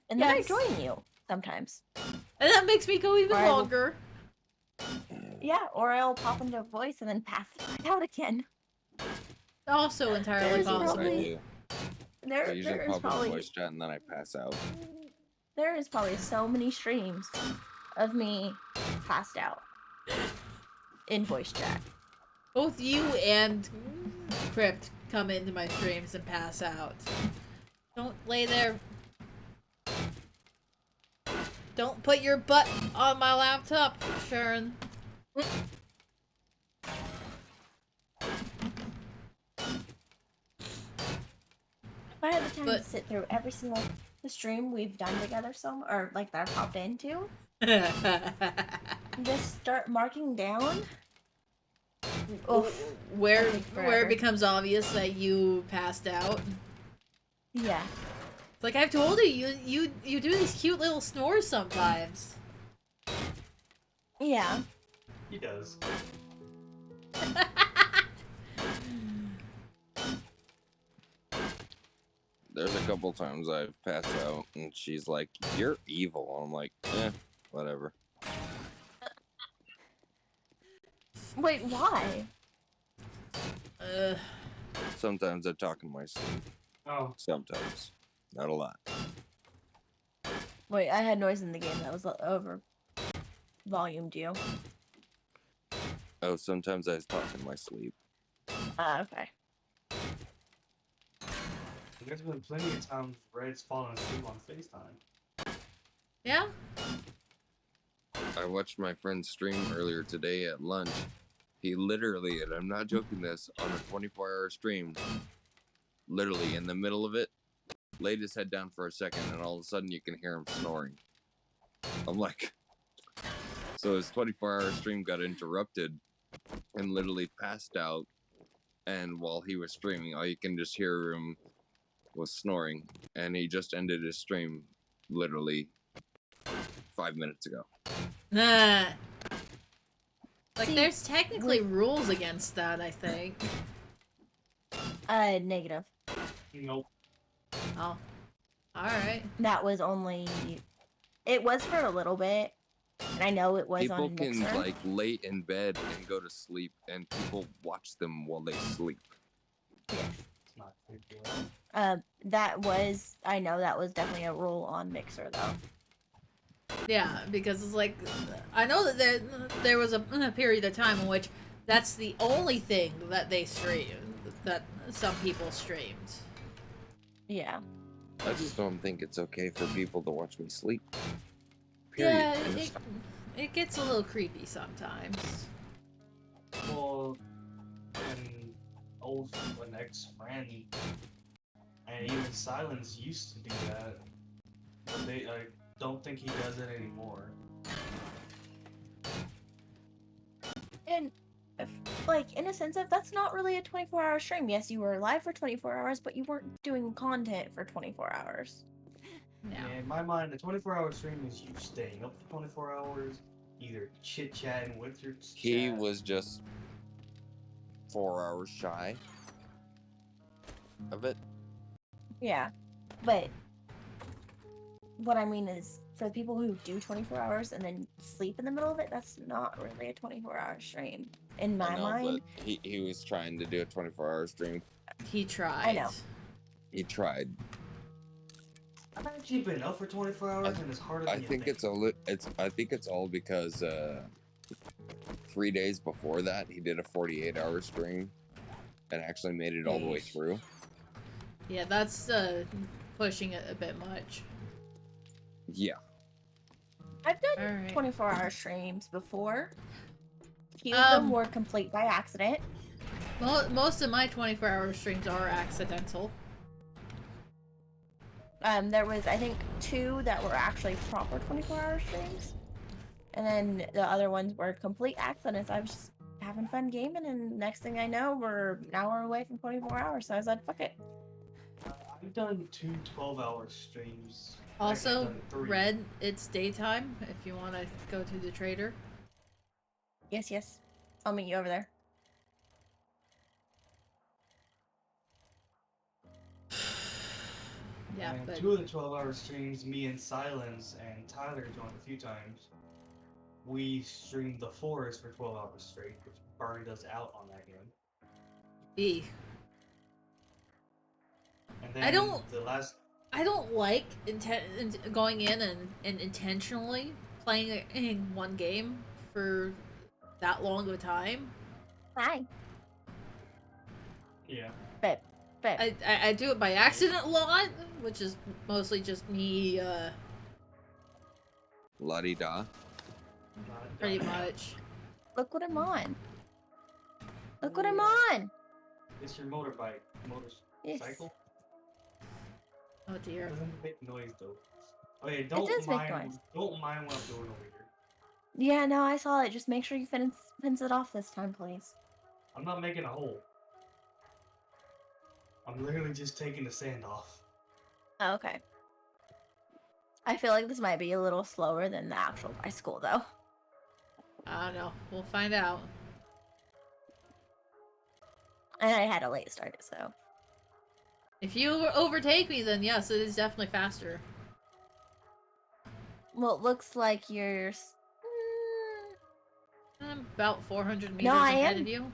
And then I Yes. join you sometimes. and that makes me go even Or I will- longer. Yeah, or I'll pop into a voice and then pass it back out again. Also entirely There's That's what possible. I probably- do. I There usually is pop in probably voice chat and then I pass out. there is probably so many streams of me passed out in voice chat. Both you and Crypt come into my streams and pass out. Don't lay there. Don't put your butt on my laptop, Sharon. If I had the time But- to sit through every single stream we've done together, or like that I popped into, just start marking down. Oof. where That'd take where forever. it becomes obvious that you passed out. Yeah. It's like I've told you, you do these cute little snores sometimes. Yeah. He does. There's a couple times I've passed out and she's like, "You're evil." I'm like, whatever. Wait, why? Sometimes I talk in my sleep. Oh, Sometimes. Not a lot. Wait, I had noise in the game that was over volumed you. Oh, sometimes I talk in my sleep. Okay. There's been plenty of times Red's fallen asleep on FaceTime. Yeah? I watched my friend's stream earlier today at lunch. He literally, and I'm not joking this, on a 24-hour stream, literally in the middle of it, laid his head down for a second, and all of a sudden you can hear him snoring. I'm like, so his 24-hour stream got interrupted and literally passed out. And while he was streaming, all you can just hear him was snoring. And he just ended his stream literally 5 minutes ago. Nah. Like, See, there's technically rules against that, I think. Negative. Nope. Oh. Alright. That was only. It was for a little bit, and I know it was People on can Mixer. like lay in bed and go to sleep, and people watch them while they sleep. Yes. It's not a big deal. That was. I know that was definitely a rule on Mixer though. Yeah, because it's like, I know that there was a period of time in which that's the only thing that they streamed, that some people streamed. Yeah. I just don't think it's okay for people to watch me sleep. Period. Yeah, End of it, story. it gets a little creepy sometimes. Well, an ex-friend, and even Silence used to do that. But I don't think he does it anymore. And like in a sense of that's not really a 24-hour stream. Yes, you were live for 24 hours, but you weren't doing content for 24 hours. Yeah. And in my mind, a 24-hour stream is you staying up for 24 hours, either chit-chatting with your He chat. was just 4 hours shy of it. Yeah. But what I mean is for the people who do 24 hours and then sleep in the middle of it, that's not really a 24-hour stream. In my I know, mind, but he was trying to do a 24-hour stream. He tried. I know. He tried. I've actually been up for 24 hours, and it's harder than I you think I think it's all because 3 days before that he did a 48-hour stream and actually made it all the way Yeesh. through. Yeah, that's pushing it a bit much. Yeah. I've done Alright. 24-hour streams before. A few of them were complete by accident. Most of my 24-hour streams are accidental. There was, I think, 2 that were actually proper 24-hour streams. And then the other ones were complete accidents. I was just having fun gaming, and next thing I know, we're an hour away from 24 hours. So I said, fuck it. I've done 2 12-hour streams. Actually, I've Also, done 3. Red, it's daytime if you want to go to the trader. Yes, yes. I'll meet you over there. Yeah, And but 2 of the 12-hour streams, me and Silence and Tyler joined a few times. We streamed The Forest for 12 hours straight, which burned us out on that game. E. And then I don't- the last I don't like going in and intentionally playing in one game for that long of a time. Hi. yeah. Babe. I do it by accident a lot, which is mostly just me, La-di-da. pretty much. Look what I'm on. Look what I'm on. It's your motorbike. Yes. Motorcycle? Oh It dear. doesn't make noise though. Oh yeah, don't does make mind noise. don't mind what I'm doing over here. Yeah, no, I saw it. Just make sure you fence it off this time, please. I'm not making a hole. I'm literally just taking the sand off. Oh, okay. I feel like this might be a little slower than the actual bicycle, though. I don't know. We'll find out. And I had a late start, so. If you overtake me, then yes, it is definitely faster. Well, it looks like you're. I'm about 400 meters No, I ahead am- of you.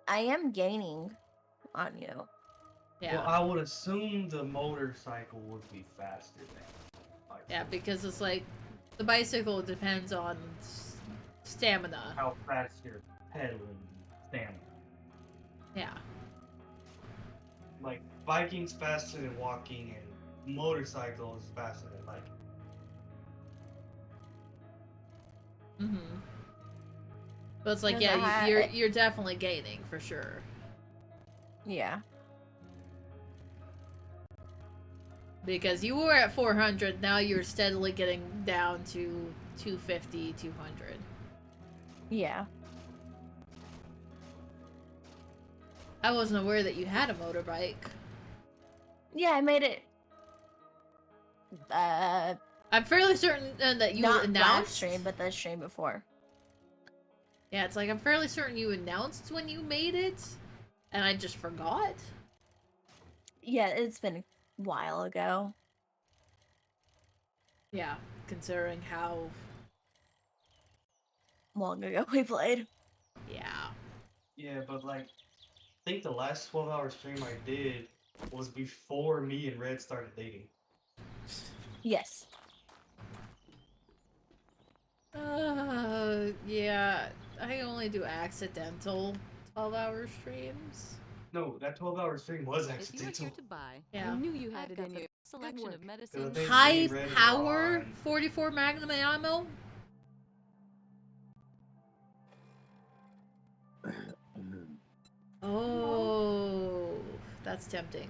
I am gaining on you. Yeah. Well, I would assume the motorcycle would be faster than bicycle. Yeah, because it's like the bicycle depends on stamina. How fast your pedaling stamina. Yeah. Like biking's faster than walking, and motorcycle is faster than biking. Mm-hmm. But it's like, Because I yeah, had- you're definitely gaining for sure. Yeah. Because you were at 400, now you're steadily getting down to 250, 200. Yeah. I wasn't aware that you had a motorbike. Yeah, I made it. I'm fairly certain that you Not announced. last stream, but the stream before. Yeah, it's like I'm fairly certain you announced when you made it, and I just forgot. Yeah, it's been a while ago. Yeah, considering how. Long ago we played. Yeah. Yeah, but like, I think the last 12-hour stream I did was before me and Red started dating. Yes. Yeah. I only do accidental 12-hour streams. No, that 12-hour stream was If you are accidental. here to buy, Yeah. I knew you had I've it got in the you. Selection work. of medicine. think High me and Red were power on- 44 Magnum ammo? Oh, that's tempting.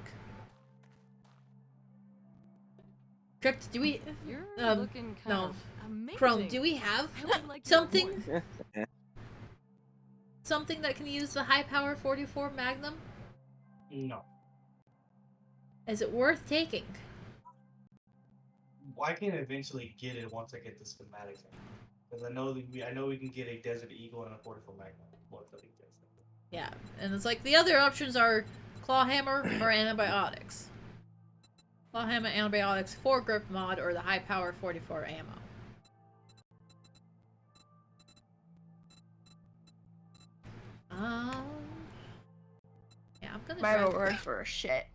Crypt, do we... You're Um, looking kind no. of amazing. Chrome, do we have I would like to know something? more. Something that can use the high power 44 Magnum? No. Is it worth taking? I can eventually get it once I get the schematics in. Because I know we can get a Desert Eagle and a 44 Magnum. Once I get this. Yeah, and it's like the other options are claw hammer or antibiotics. Claw hammer, antibiotics, 4 grip mod, or the high power 44 ammo. Yeah, I'm gonna My try. rewards were shit.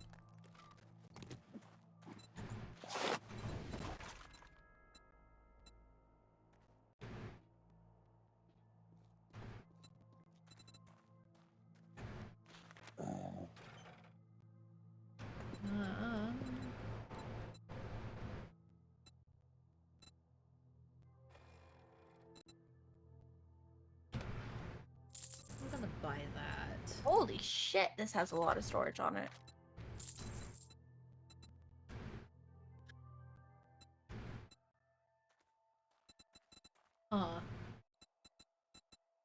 I'm gonna buy that. Holy shit, this has a lot of storage on it.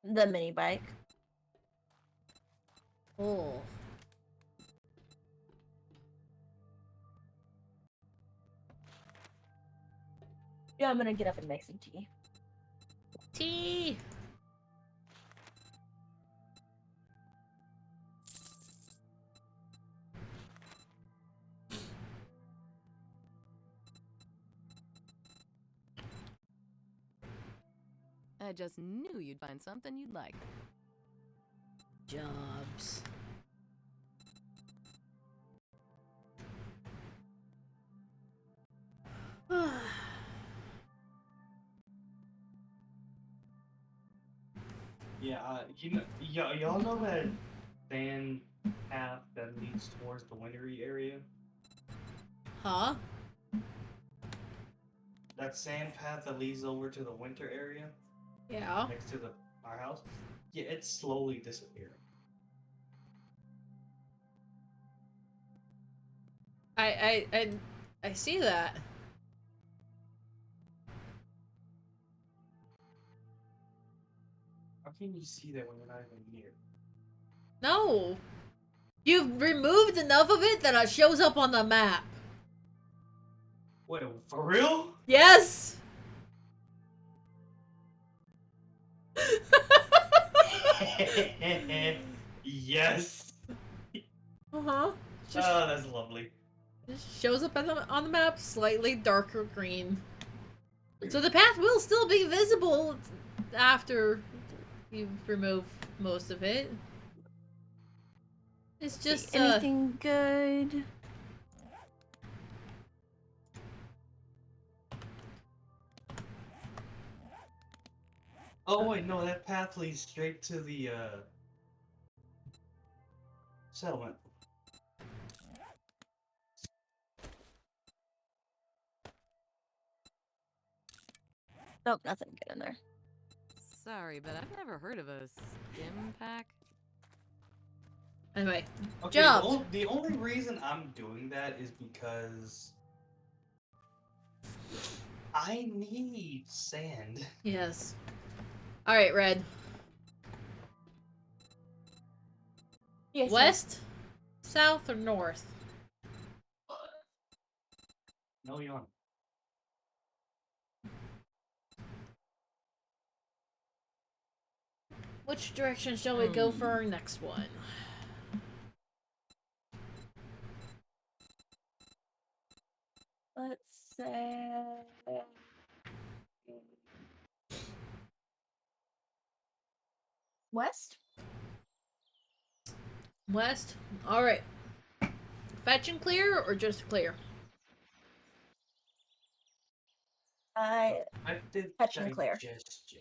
The mini bike. Oh. Yeah, I'm gonna get up and make some tea. Tea! I just knew you'd find something you'd like. Jobs. Yeah, y'all know that sand path that leads towards the wintery area? Huh? That sand path that leads over to the winter area Yeah. next to our house? Yeah, it's slowly disappearing. I see that. How can you see that when you're not even near? No. You've removed enough of it that it shows up on the map. Wait, for real? Yes! Yes. Uh-huh. Just Oh, that's lovely. just shows up on the map, slightly darker green. So the path will still be visible after you remove most of it. It's just, anything good? Oh wait, no, that path leads straight to the settlement. Nope, nothing good in there. Sorry, but I've never heard of a stim pack. Anyway, Okay, jobs. the only reason I'm doing that is because I need sand. Yes. All right, Red. Yes. West, south, or north? No yawn. Which direction shall we go for our next one? Let's say west. West? Alright. Fetch and clear or just clear? I did Fetch and clear. digestion.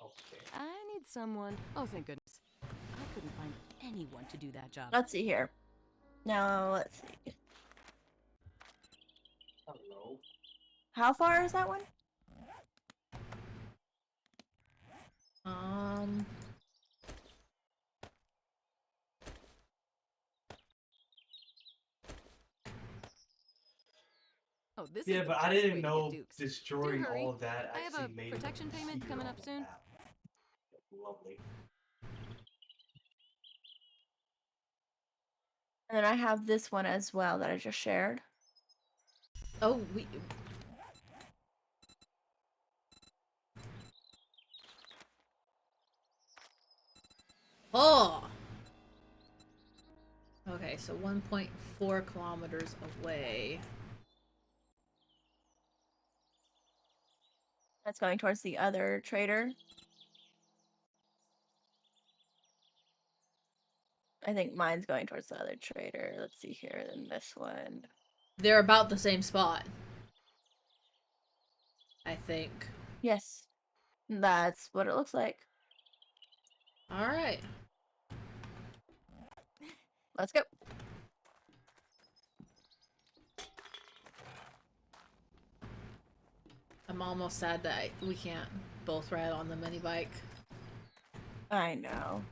Okay. I need someone. Oh, thank goodness. I couldn't find anyone to do that job. Let's see here. Now, let's see. Hello. How far is that one? Oh, this Yeah, is the but I best way didn't to get know dukes. destroying Do hurry. all of that I have actually a made protection it payment coming up easier soon. on the map. Lovely. And then I have this one as well that I just shared. Oh, we... Oh! Okay, so 1.4 kilometers away. That's going towards the other trader. I think mine's going towards the other trader. Let's see here. Then this one. They're about the same spot. I think. Yes. That's what it looks like. Alright. Let's go. I'm almost sad that we can't both ride on the mini bike. I know.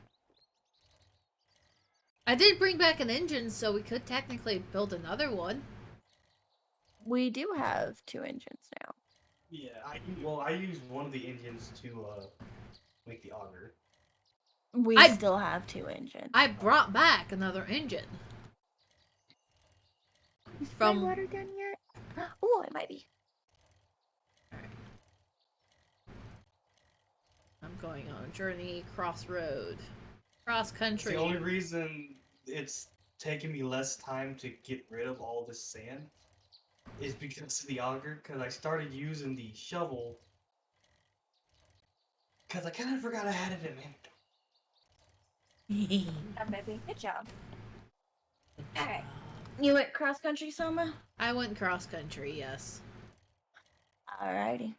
I did bring back an engine, so we could technically build another one. We do have 2 engines now. Yeah, I used one of the engines to make the auger. We I- still have 2 engines. I brought back another engine. From... my water done yet? Oh, it might be. I'm going on a journey, crossroad, cross The country. only reason it's taking me less time to get rid of all this sand is because of the auger, because I started using the shovel because I kind of forgot I had it in it. Baby, good job. Alright. You went cross country, Soma? I went cross country, yes. Alrighty.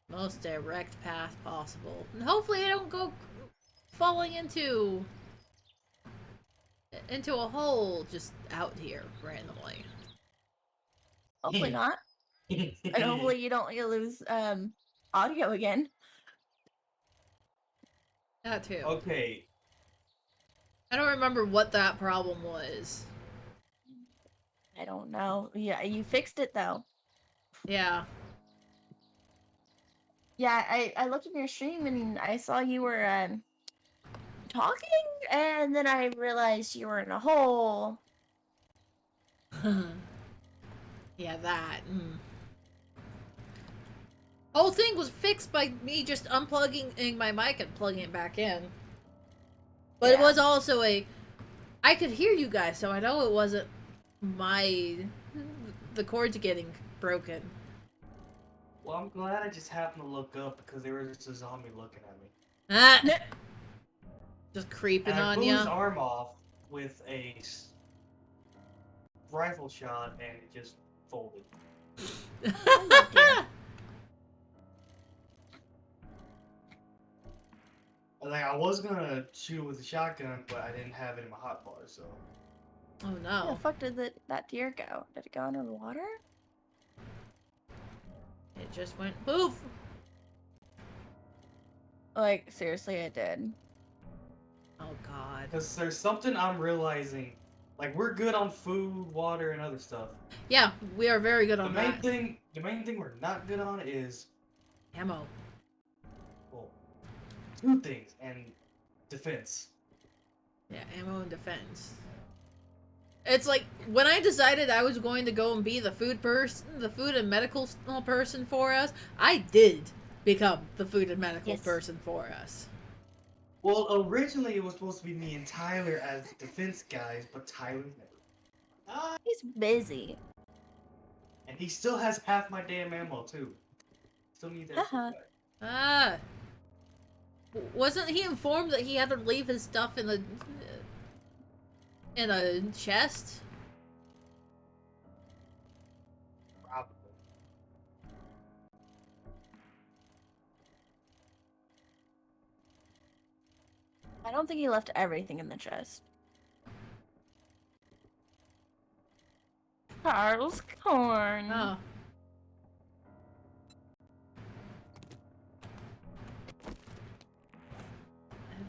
Most direct path possible. And hopefully I don't go falling into a hole just out here randomly. Hopefully not. And hopefully you don't lose audio again. That too. Okay, I don't remember what that problem was. I don't know. Yeah, you fixed it though. Yeah. Yeah, I looked in your stream and I saw you were talking, and then I realized you were in a hole. Yeah, that. Whole thing was fixed by me just unplugging my mic and plugging it back in. But it Yeah. was also I could hear you guys, so I know it wasn't the cords getting broken. well, I'm glad I just happened to look up because there was just a zombie looking at me. Ah! Just creeping And I on blew his ya. arm off with a rifle shot, and it just folded. Oh, dear. Like I was gonna shoot with a shotgun, but I didn't have it in my hotbar, so. Oh Where the no. fuck did that deer go? Did it go under the water? It just went poof. Like, seriously, it did. Oh god. Because there's something I'm realizing. Like we're good on food, water, and other stuff. Yeah, we are very good The on main that. thing we're not good on is Ammo. well, two things and defense. Yeah, ammo and defense. It's like when I decided I was going to go and be the food and medical person for us, I did become the food and medical Yes. person for us. Well, originally it was supposed to be me and Tyler as defense guys, but Tyler never. He's busy. And he still has half my damn ammo too. Still need that. Haha. shit back. Ah. Wasn't he informed that he had to leave his stuff in a chest? Probably. I don't think he left everything in the chest. Carl's corn. Oh.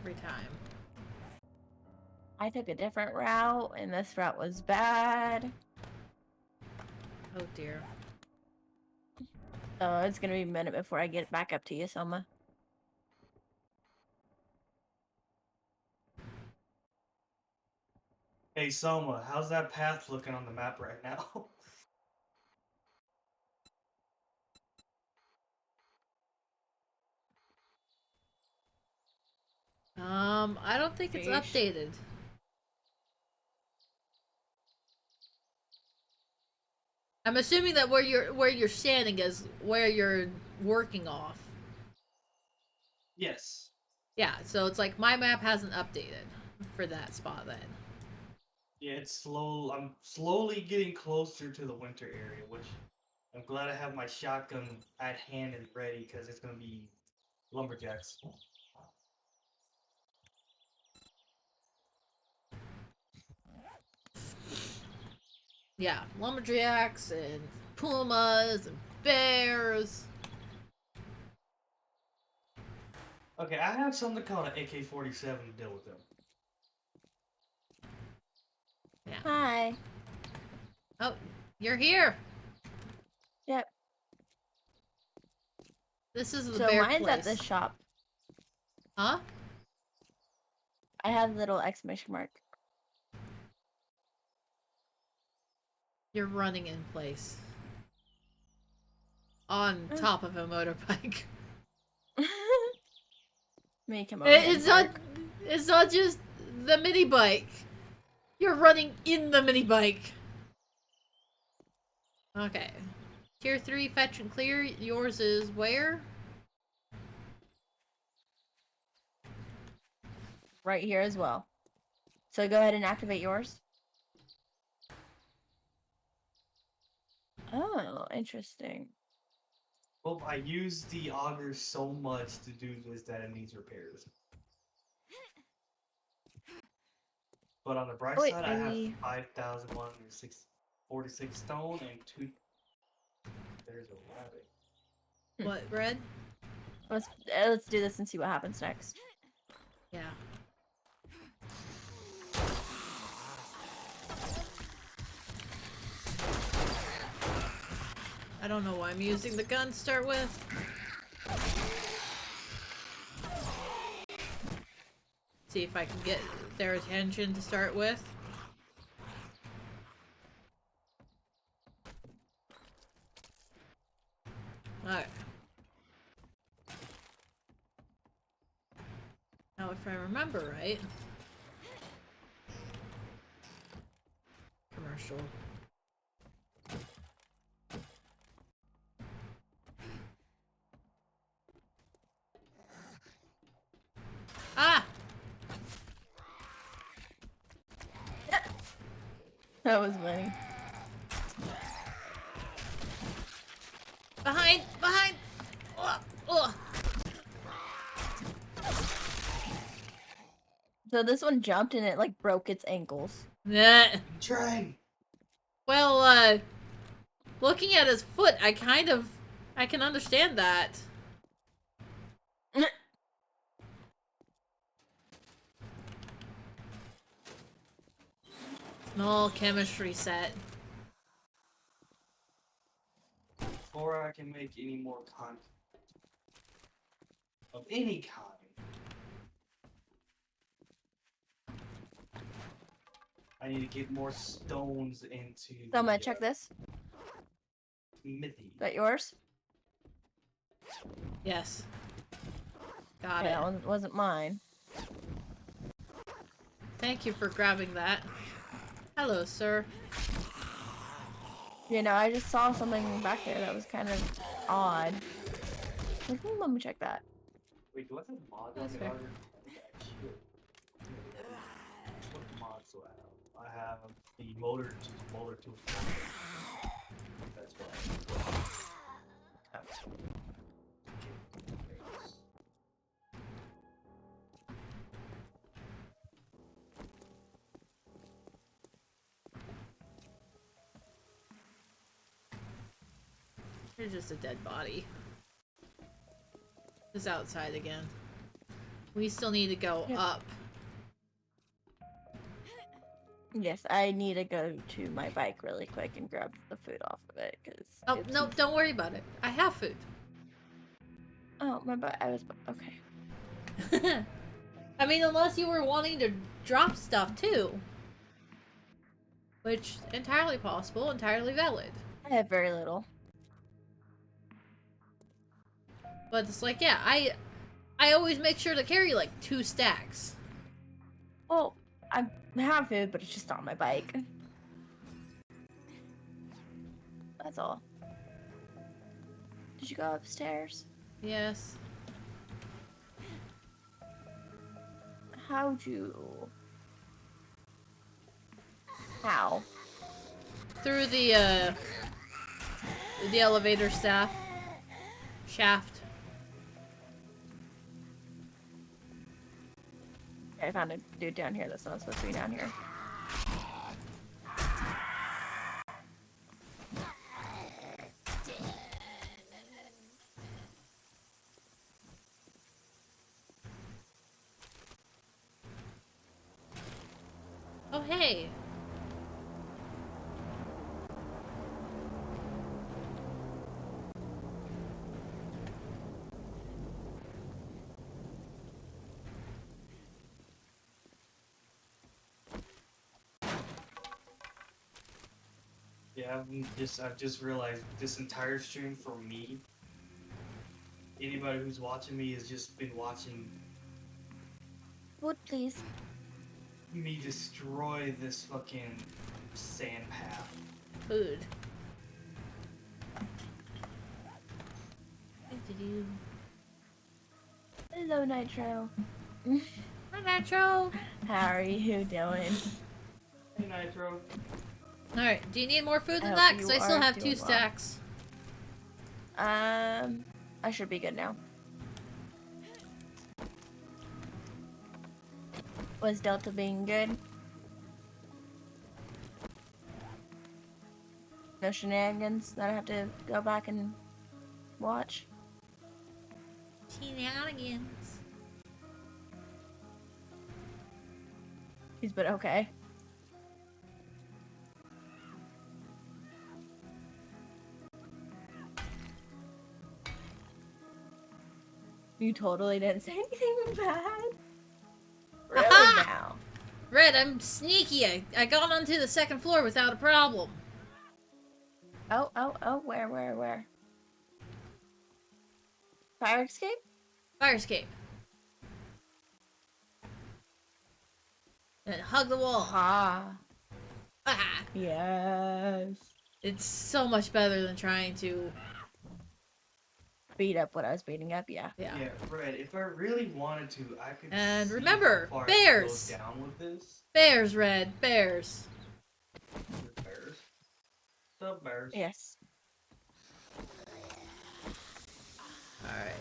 Every time. I took a different route, and this route was bad. Oh dear. So it's gonna be a minute before I get back up to you, Soma. Hey Soma, how's that path looking on the map right now? I don't think it's Sheesh. updated. I'm assuming that where you're standing is where you're working off. Yes. Yeah, so it's like my map hasn't updated for that spot then. Yeah, it's slow. I'm slowly getting closer to the winter area, which I'm glad I have my shotgun at hand and ready because it's gonna be lumberjacks. Yeah, lumberjacks and pumas and bears. Okay, I have something called an AK-47 to deal with them. Yeah. Hi. Oh, you're here. Yep. This is the So bear mine's place. at this shop. Huh? I have a little exclamation mark. You're running in place. On top of a motorbike. Make him over here and It's not. park. It's not just the mini bike. You're running in the mini bike. Okay. Tier 3, fetch and clear. Yours is where? Right here as well. So go ahead and activate yours. Oh, interesting. Well, I use the auger so much to do this that it needs repairs. But on the bright Oh, wait, side, I have maybe- 5,146 stone and 2. There's a rabbit. What, Red? Let's do this and see what happens next. Yeah. I don't know why I'm using the gun to start with. See if I can get their attention to start with. Okay. Now if I remember right. Commercial. Ah! That was funny. Behind! Behind! Ugh, ugh. So this one jumped and it like broke its ankles. Nah. Try. Well, looking at his foot, I can understand that. Small chemistry set. Before I can make any more content of any kind, I need to get more stones into So I'm gonna the check this. smithy. Is that yours? Yes. Got Okay, it. that one wasn't mine. Thank you for grabbing that. Hello, sir. You know, I just saw something back there that was kind of odd. Like, let me check that. Wait, do I have mods on That's the fair. garden? I think I should. What mods do I have? I have the motor tool. That's right. You're just a dead body. It's outside again. We still need to go Yep. up. Yes, I need to go to my bike really quick and grab the food off of it, because... Oh, no, don't worry about it. I have food. Oh, my butt, I was... Okay. I mean, unless you were wanting to drop stuff too. Which, entirely possible, entirely valid. I have very little. But it's like, yeah, I always make sure to carry like 2 stacks. Well, I have food, but it's just on my bike. That's all. Did you go upstairs? Yes. How'd you... How? Through the elevator shaft. I found a dude down here that's not supposed to be down here. Oh, hey. Yeah, I've just realized this entire stream for me. Anybody who's watching me has just been watching Wood, please. me destroy this fucking sand path. Food. Hello, Nitro. Hi, Nitro. How are you doing? Hey, Nitro. Alright, do you need more food than I that? hope Because you I still are have 2 doing well. stacks. I should be good now. Was Delta being good? No shenanigans that I have to go back and watch? Shenanigans. He's been okay. You totally didn't say anything bad. Really Aha! now? Red, I'm sneaky. I got onto the 2nd floor without a problem. Oh, where? Fire escape? Fire escape. And hug the wall. Ah, Ah! yes. It's so much better than trying to... Beat up what I was beating up, yeah. Yeah. Yeah, Red, if I really wanted to, I could And see remember, how far bears! I could go down with this. Bears, Red. Bears. The bears. The bears. Yes. Alright.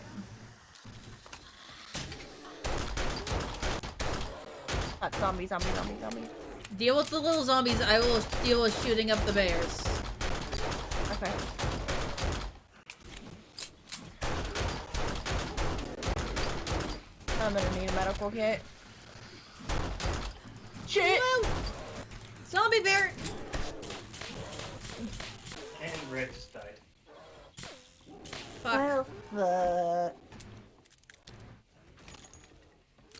Fuck, zombie, zombie, zombie, zombie. Deal with the little zombies. I will deal with shooting up the bears. Okay. I'm gonna need a medical kit. Shit! Whoa! Zombie bear! And Red just died. Fuck. Well,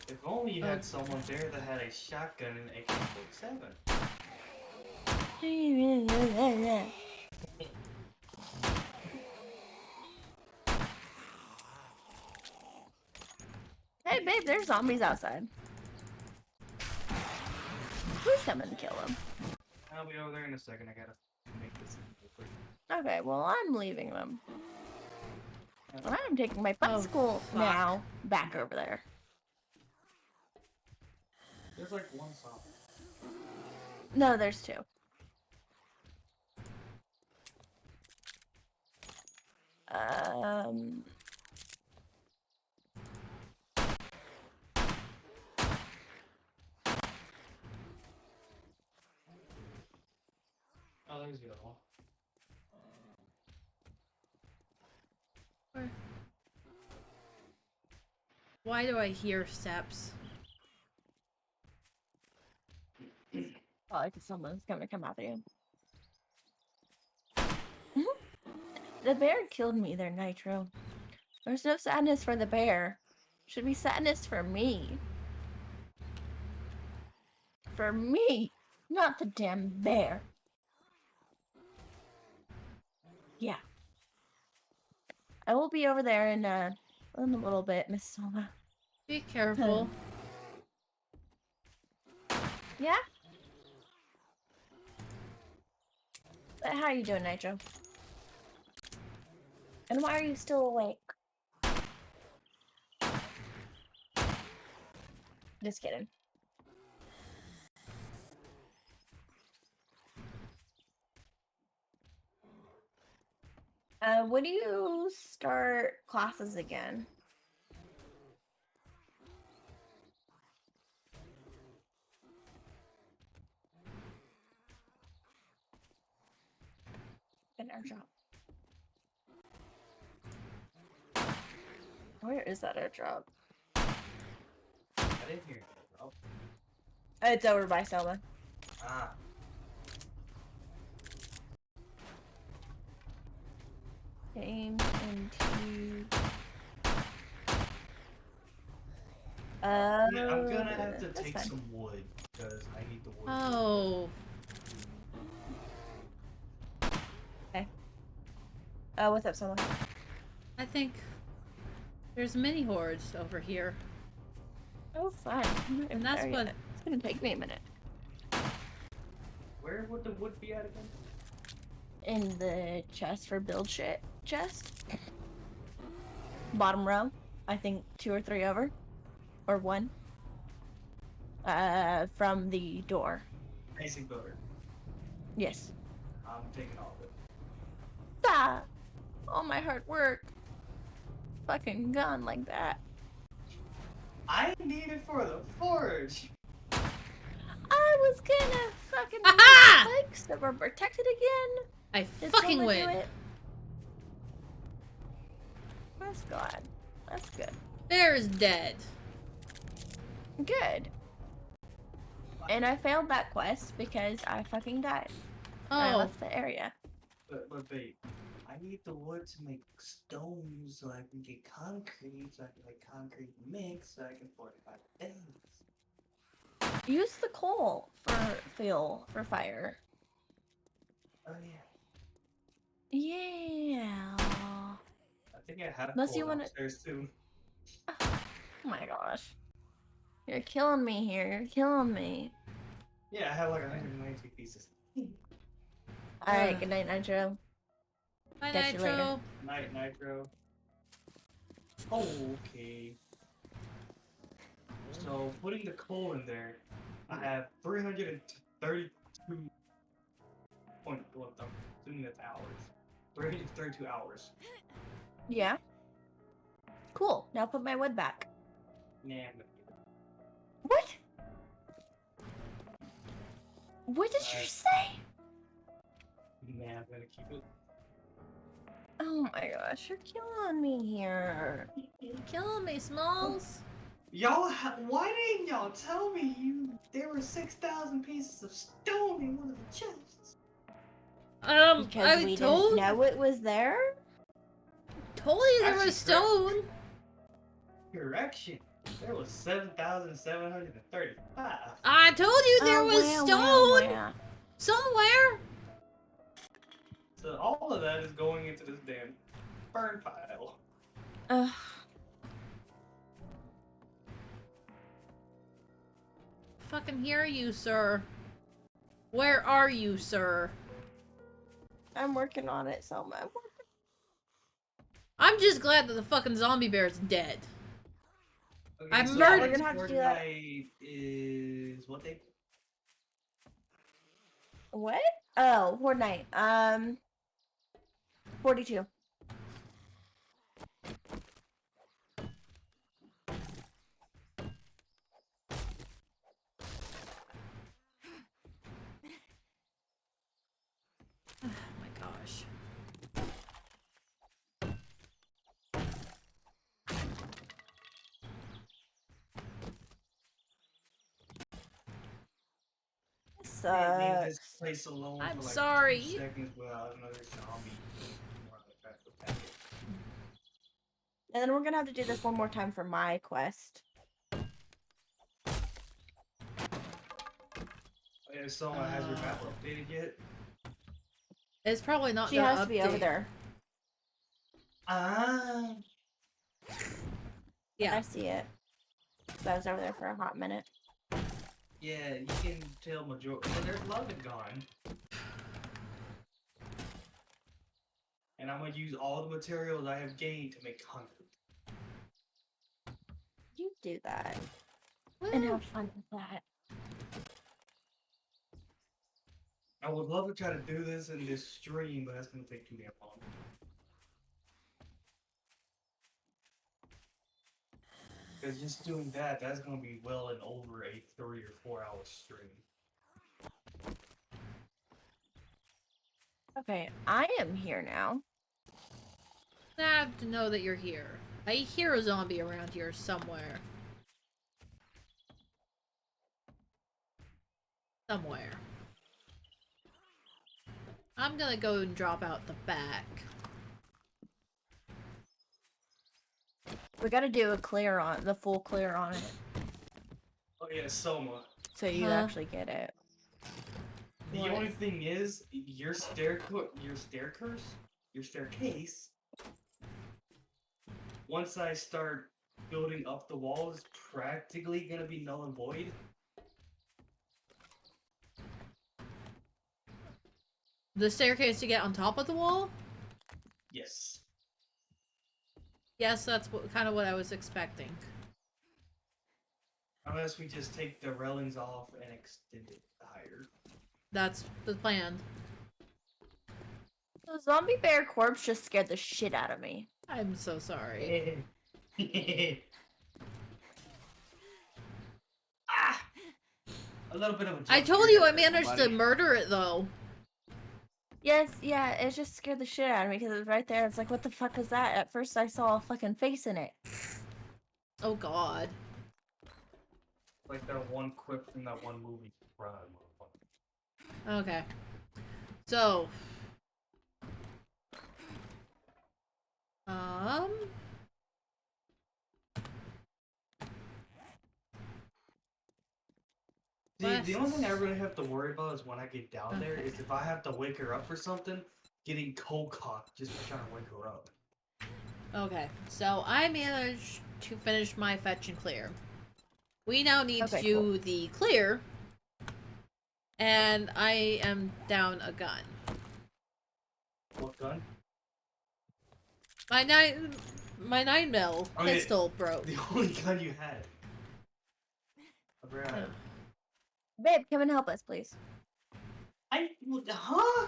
If only you had someone there that had a shotgun and AK-47. Hey, babe, there's zombies outside. Who's coming to kill them? I'll be over there in a second. I gotta make this real quick. Okay, well, I'm leaving them. I'm taking my Oh, bicycle fuck. now back over there. There's like one song. No, there's two. Um, Oh, there's the other one. Why do I hear steps? probably because someone's gonna come after you. The bear killed me there, Nitro. There's no sadness for the bear. Should be sadness for me. For me, not the damn bear. Yeah. I will be over there in a little bit, Miss Soma. Be careful. Yeah? But how are you doing, Nitro? And why are you still awake? Just kidding. When do you start classes again? An airdrop. Where is that airdrop? I didn't hear it, bro. It's over by Soma. Ah. Came into. Yeah, I'm gonna have to that's take fine. some wood because I need the wood. Oh. What's up, Soma? I think there's mini hordes over here. Oh, fine. And that's what... It's gonna take me a minute. Where would the wood be at again? In the chest for build shit chest. Bottom row. I think 2 or 3 over. Or 1. From the door. Basic builder. Yes. I'm taking all of it. Ah! All my hard work. Fucking gone like that. I need it for the forge. I was gonna fucking Aha! make spikes that were protected again. I Did fucking Soma do win. it? That's good. That's good. Bear is dead. Good. And I failed that quest because I fucking died. I Oh. left the area. But babe, I need the wood to make stones so I can get concrete, so I can make concrete mix, so I can fortify things. Use the coal for fuel for fire. Oh yeah. Yeah. I think I have Unless coal you wanna- downstairs too. Oh my gosh. You're killing me here. You're killing me. Yeah, I have like 192 pieces. Alright, Ugh. good night, Nitro. Bye, Catch you later. Nitro. Night Nitro. Oh, okay. So putting the coal in there, I have 332 point what the assuming that's hours. 332 hours. Yeah. Cool. Now put my wood back. Nah, I'm gonna keep it. What? What did you say? Nah, I'm gonna keep it. Oh my gosh, you're killing me here. Killing me, Smalls. Y'all, why didn't y'all tell me there were 6,000 pieces of stone in one of the chests? Because we didn't know it was there? Told you there Actually, was stone. Correction. There was 7,735. I told you there Oh, was stone somewhere. So all of that is going into this damn burn pile. Ugh. Fucking hear you, sir. Where are you, sir? I'm working on it, Selma. I'm just glad that the fucking zombie bear's dead. Okay, I so murdered- We're gonna have to do that. Fortnite is what day? What? Oh, Fortnite. 42. Oh my gosh. Leave this Sucks. place alone I'm for like sorry. 2 seconds without another zombie. And then we're gonna have to do this one more time for my quest. Okay, so has your map updated yet? It's probably not She gonna has to be over update. there. Ah. Yeah. I see it. So I was over there for a hot minute. Yeah, you can tell majority. Well, there's London gone. And I'm gonna use all the materials I have gained to make concrete. You do that. And have fun with that. I would love to try to do this in this stream, but that's gonna take too damn long. Because just doing that, that's gonna be well and over a 3 or 4 hour stream. Okay, I am here now. Sad to know that you're here. I hear a zombie around here somewhere. Somewhere. I'm gonna go and drop out the back. We gotta do a clear on the full clear on it. Oh yeah, Soma. So you Huh? actually get it. The What? only thing is, your staircase. Once I start building up the wall, is practically gonna be null and void. The staircase to get on top of the wall? Yes. Yes, that's kind of what I was expecting. Unless we just take the railings off and extend it higher. That's the plan. The zombie bear corpse just scared the shit out of me. I'm so sorry. Ah! A little bit of a I jump told scare you I there, managed to buddy. murder it though. Yes, yeah, it just scared the shit out of me because it was right there. It's like, what the fuck was that? At first I saw a fucking face in it. Oh god. Like that one quip from that one movie. Run, motherfucker. Okay. So. The only thing I really have to worry about is when I get down there is if I have to wake her up for something, getting cold cocked just for trying to wake her up. Okay, so I managed to finish my fetch and clear. We now need to Okay, do cool. the clear. And I am down a gun. What gun? My 9mm Oh, yeah. pistol broke. The only gun you had. I forgot. Babe, come and help us, please. Huh?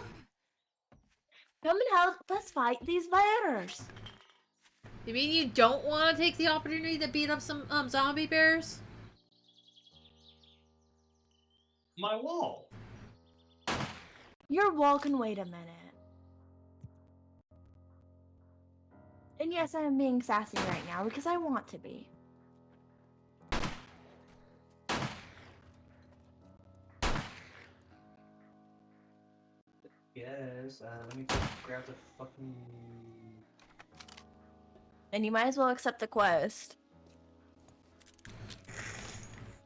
Come and help us fight these bears. You mean you don't want to take the opportunity to beat up some zombie bears? My wall. You're welcome. Wait a minute. And yes, I am being sassy right now because I want to be. Yes, let me grab the fucking. And you might as well accept the quest.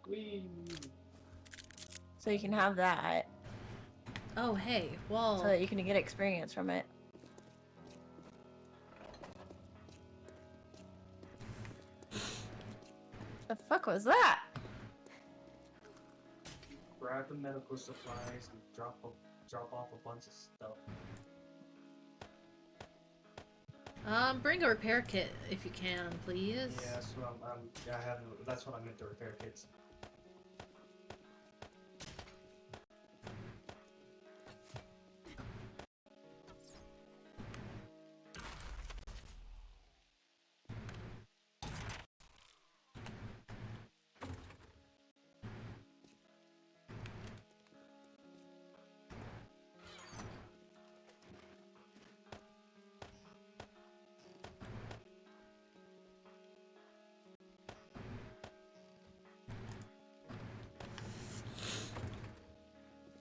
Whee! So you can have that. Oh, hey, well. So that you can get experience from it. The fuck was that? Grab the medical supplies and drop off a bunch of stuff. Bring a repair kit if you can, please. Yeah, that's what that's what I meant, the repair kits.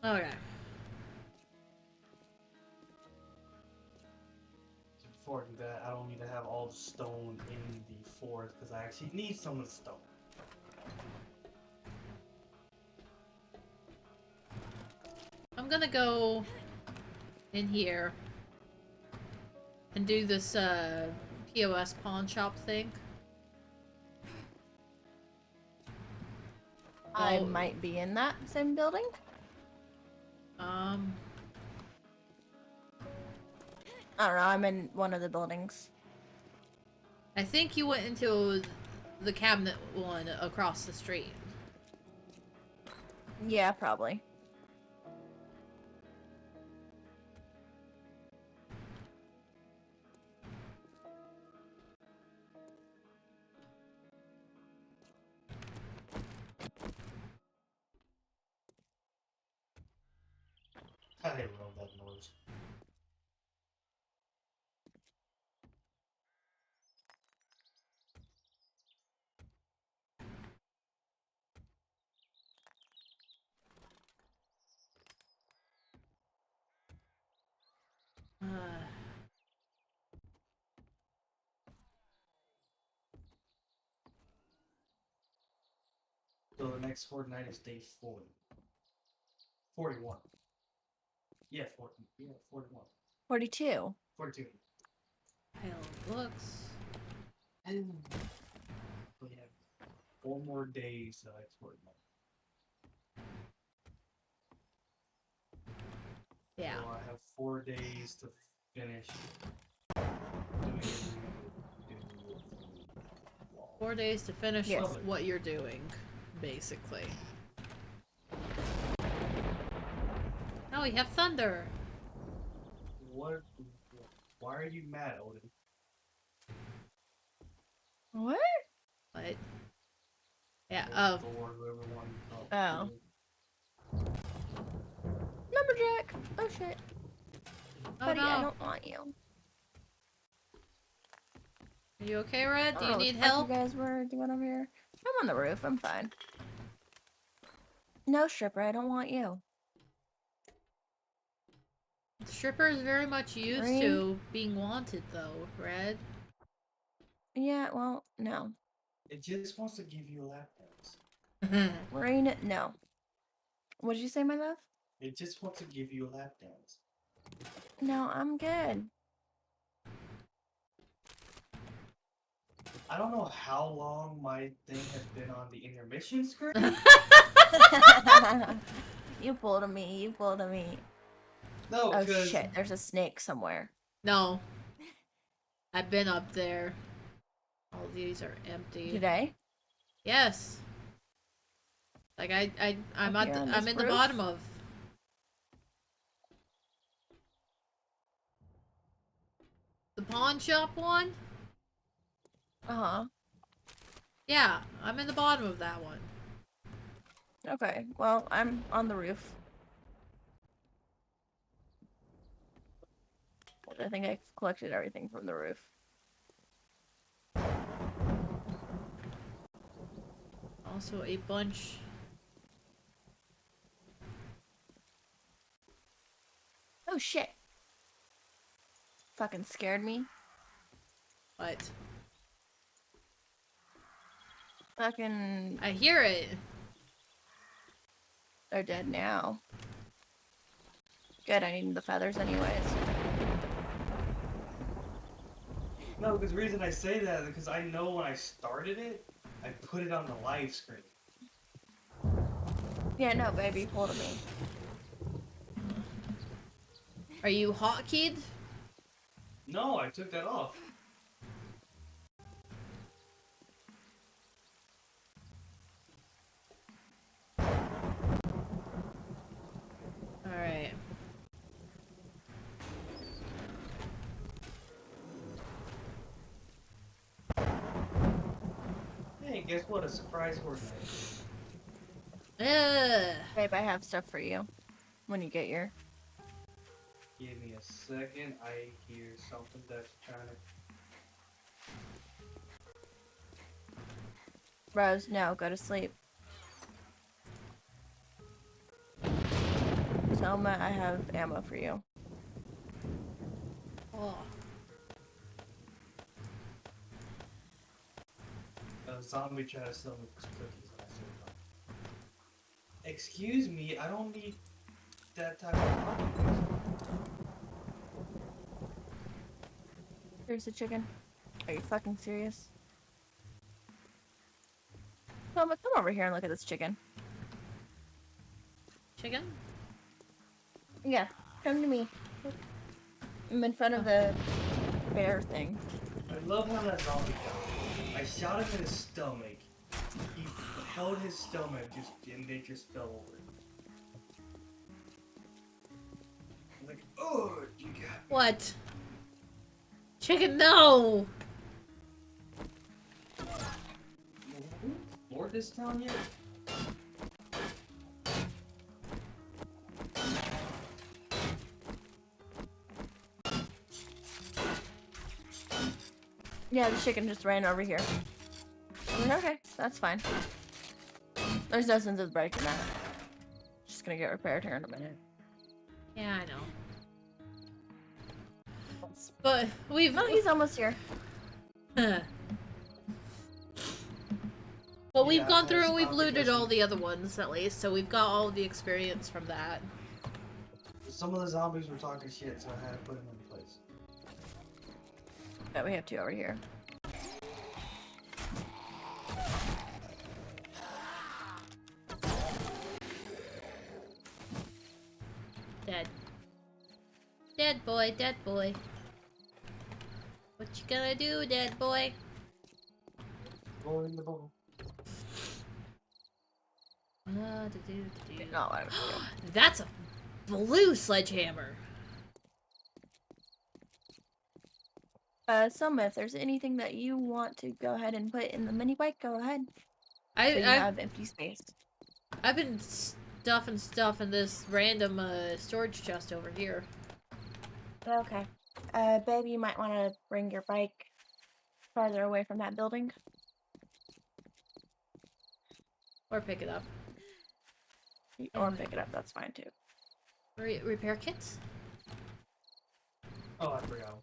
Okay. Before I do that, I don't need to have all the stone in the forest because I actually need some of the stone. I'm gonna go in here and do this POS pawn shop thing. I Well, might be in that same building. I don't know, I'm in one of the buildings. I think you went into the cabinet one across the street. Yeah, probably. I love that noise. So the next fortnight is day 40. 41. Yeah, 40. Yeah, 41. 42. 42. Pile of books. We have 4 more days till next fortnight. Yeah. So I have 4 days to finish doing do 4 days to finish Yes. what you're doing, basically. Oh, we have thunder. What? Why are you mad, Odin? What? What? Yeah, Or Thor, whoever wanted to call Oh. Thor. Lumberjack! Oh shit. Oh Buddy, I no. don't want you. Are you okay, Red? I Do don't you know what need the fuck help? you guys were doing over here. I'm on the roof, I'm fine. No, stripper, I don't want you. Stripper is very much used Green? to being wanted, though, Red. Yeah, well, no. It just wants to give you a lap dance. Rain, no. What did you say, my love? It just wants to give you a lap dance. No, I'm good. I don't know how long my thing has been on the intermission screen. You pulled a me, you pulled a me. No, Oh because shit, there's a snake somewhere. No. I've been up there. All these are empty. Today? Yes. Like I'm Up here on this I'm in the roof? bottom of. The pawn shop one? Uh-huh. Yeah, I'm in the bottom of that one. Okay, well, I'm on the roof. it. I think I collected everything from the roof. Also a bunch. Oh shit. Fucking scared me. What? Fucking, I hear it. they're dead now. Good, I need the feathers anyways. No, because the reason I say that is because I know when I started it, I put it on the live screen. Yeah, no, baby, hold of me. Are you hotkeyed? No, I took that off. Alright. Hey, guess what? A surprise Fortnite. Ugh. Babe, I have stuff for you. When you get your... Give me a second. I hear something that's trying to. Rose, no, go to sleep. Selma, I have ammo for you. Oh. A zombie trying to sell me cookies and I said no. Excuse me, I don't need that type of cookies. Here's the chicken. Are you fucking serious? Selma, come over here and look at this chicken. Chicken? Yeah, come to me. I'm in front of the bear thing. I love how that zombie died. I shot him in his stomach. He held his stomach and they just fell over. I'm like, oh, you got me. What? Chicken, no! Lord this town yet? Yeah, the chicken just ran over here. I'm like, okay, that's fine. There's no sense of breaking that. Just gonna get repaired here in a minute. Yeah, I know. But we've... Oh, he's almost here. But we've Yeah, gone through that's and we've not looted because all the other ones at least, so we've got all the experience from that. some of the zombies were talking shit, so I had to put them in place. Yeah, we have two over here. Dead. Dead boy, dead boy. What you gonna do, dead boy? Go in the bowl. Not what I was doing. That's a blue sledgehammer. Selma, if there's anything that you want to go ahead and put in the mini bike, go ahead. So you I've have empty space. been stuffing stuff in this random storage chest over here. Okay. Babe, you might want to bring your bike farther away from that building. Or pick it up. Or pick it up, that's fine too. Repair kits? Oh, I forgot.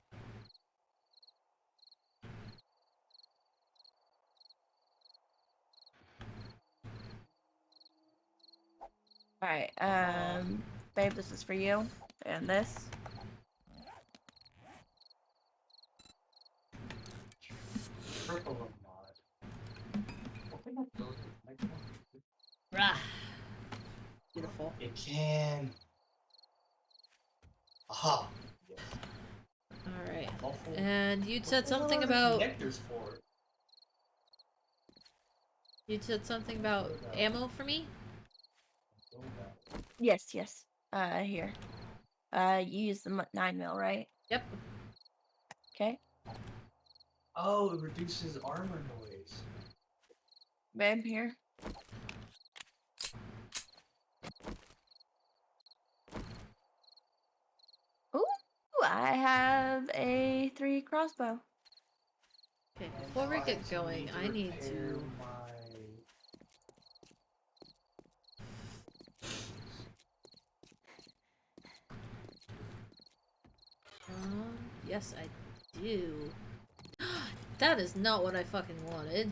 Alright, babe, this is for you. And this. Purple mod. Open that door. Rah. Beautiful. It can. Aha. Yes. Alright. Awful. And you'd said What the hell something are the about... connectors for? You'd said something about ammo for me? Yes, yes. Here. You use the 9mm, right? Yep. Okay. Oh, it reduces armor noise. Babe, here. Ooh, I have a 3 crossbow. Okay, And before we now get actually going, I need repair to. my. Yes, I do. That is not what I fucking wanted.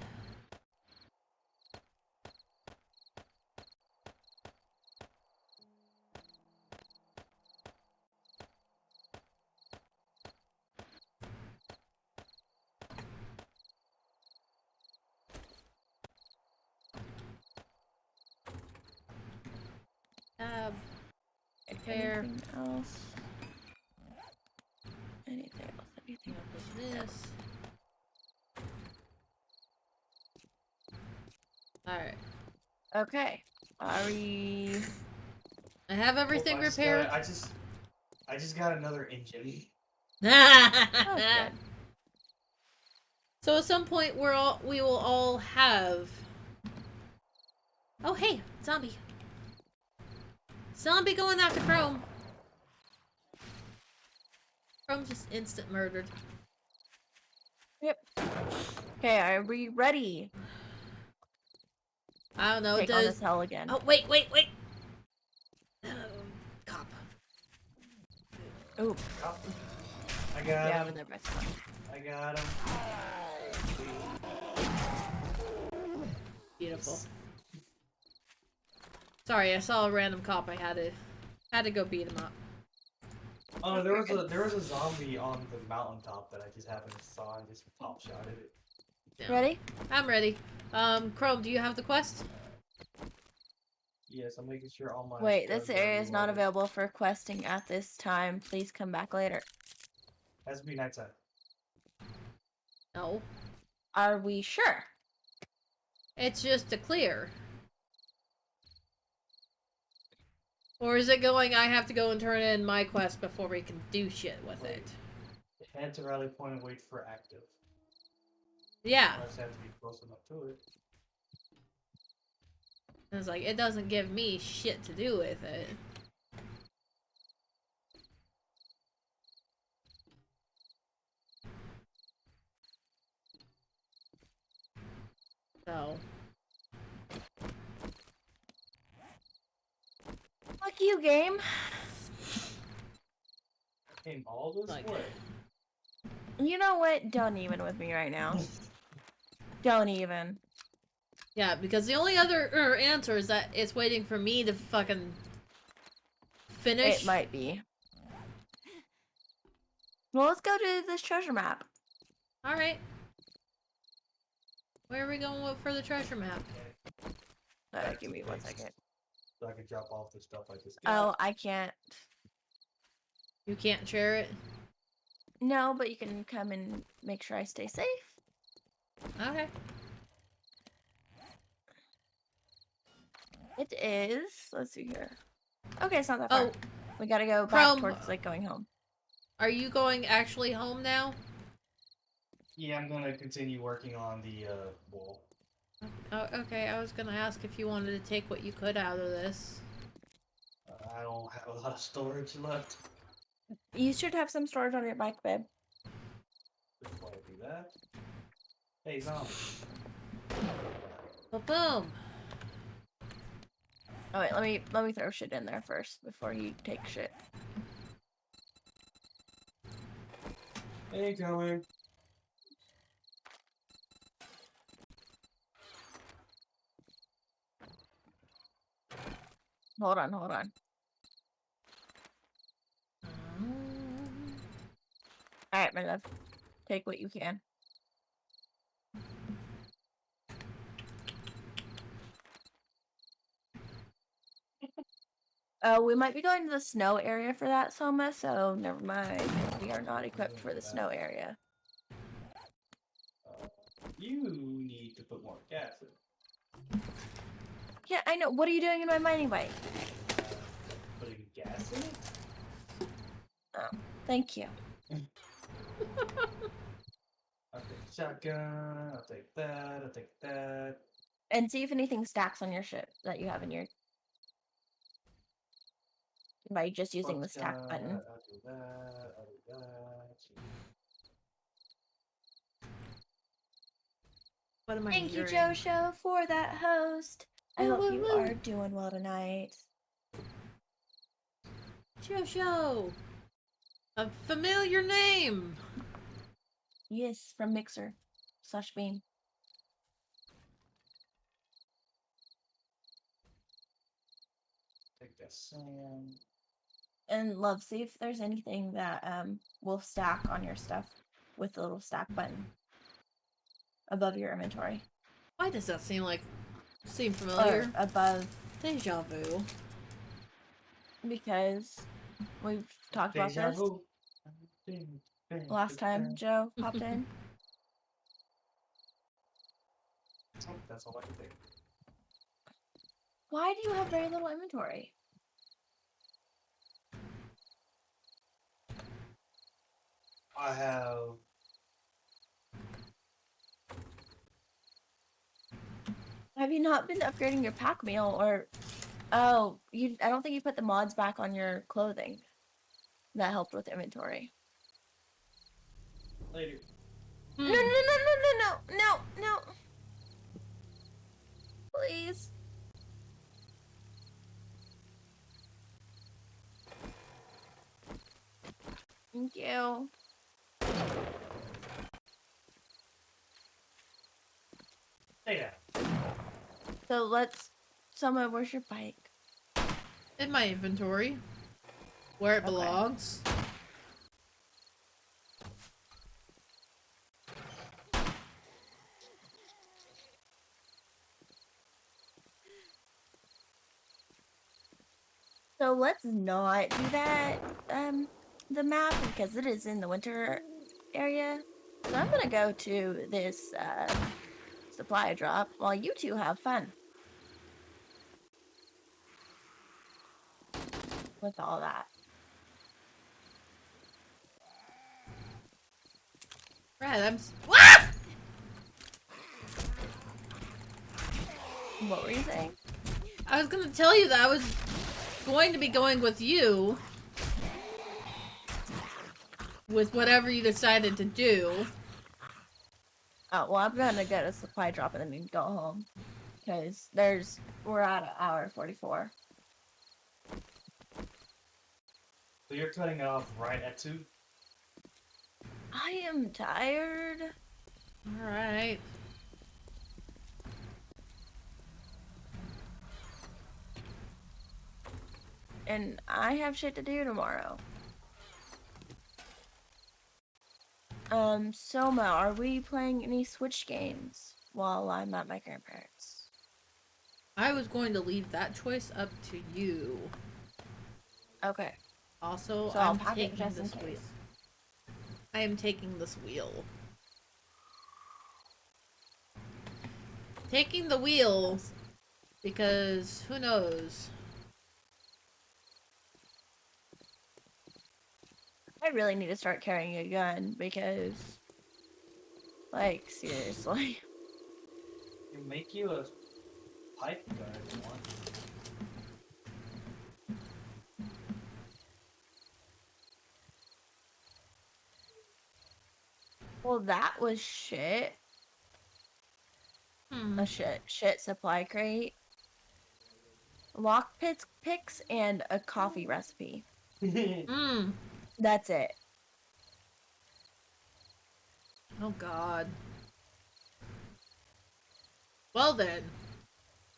Tab. Repair. Anything else? Anything else? Anything Open else? this. Alright. Okay. Are we... I have everything repaired. I just got another engine. Oh, good. So at some point we will all have. Oh hey, zombie. Zombie going after Chrome. Chrome just instant murdered. Yep. Okay, are we ready? I don't know. Take on this hell again. Oh wait. Cop. Ooh. I got Yeah, him. over there by someone. I got him. Beautiful. Sorry, I saw a random cop. I had to go beat him up. Oh, there was a zombie on the mountaintop that I just happened to saw and just pop shot at it. Yeah. Ready? I'm ready. Chrome, do you have the quest? Yes, I'm making sure all my. Wait, this guns are area is not reloaded. available for questing at this time. Please come back later. Has to be nighttime. No. Are we sure? It's just to clear. Or is it going, I have to go and turn in my quest before we can do shit with Wait. it? Head to rally point and wait for active. Yeah. I just have to be close enough to it. It's like, it doesn't give me shit to do with it. So. Fuck you, game. Came all this Like- way. You know what? Don't even with me right now. Don't even. Yeah, because the only other answer is that it's waiting for me to fucking finish. It might be. Well, let's go to this treasure map. Alright. Where are we going with for the treasure map? Back Give to me one base. second. So I can drop off the stuff I just Oh, got. I can't. You can't share it? No, but you can come and make sure I stay safe. Okay. It is. Let's see here. Okay, it's not that far. Oh, We gotta go back Chrome. towards like going home. Are you going actually home now? Yeah, I'm gonna continue working on the wall. Oh, okay, I was gonna ask if you wanted to take what you could out of this. I don't have a lot of storage left. You should have some storage on your bike, babe. Before I do that. Hey, zombie. Well, boom. Oh wait, let me throw shit in there first before you take shit. Hey, going. Hold on, hold on. Alright, my love. Take what you can. We might be going to the snow area for that, Soma, so never mind. We are not equipped for the snow area. You need to put more gas in. Yeah, I know. What are you doing in my mining bike? Putting gas in it? Oh, thank you. I'll take shotgun, I'll take that, I'll take that. And see if anything stacks on your shit that you have in your... by just using the stack button. I'll do that. I'll do that. What am I Thank you, hearing? Jojo, for that host. I Woo, hope woo, you woo. are doing well tonight. Jojo! A familiar name! Yes, from Mixer / Beam. Take that sand. And love, see if there's anything that will stack on your stuff with the little stack button above your inventory Why does that seem or familiar? above, Deja vu. because we've talked about Deja this vu. last time Joe popped in. Oh, that's all I can think. Why do you have very little inventory? I have. Have you not been upgrading your pack meal, or oh, I don't think you put the mods back on your clothing. That helped with inventory. Later. No, no, no, no, no, no, no, no. Please. Thank you. Say that. So let's. Summer, where's your bike? In my inventory. Where it Okay. belongs. So let's not do that, the map, because it is in the winter area. So I'm gonna go to this, supply drop while you two have fun. With all that. Right, Ah! What were you saying? I was gonna tell you that I was going to be going with you. With whatever you decided to do. Oh, well, I'm gonna get a supply drop and then go home. Because we're at an hour 44. So you're cutting off right at 2? I am tired. Alright. And I have shit to do tomorrow. Soma, are we playing any Switch games while I'm at my grandparents'? I was going to leave that choice up to you. Okay. Also, So I'll I'm pack it taking just in this wheel. case. I am taking this wheel. Taking the wheel because who knows? I really need to start carrying a gun because, like, seriously. You make you a pipe gun if you want. Well, that was shit. A shit supply crate. Lock picks and a coffee recipe. That's it. Oh god. Well then.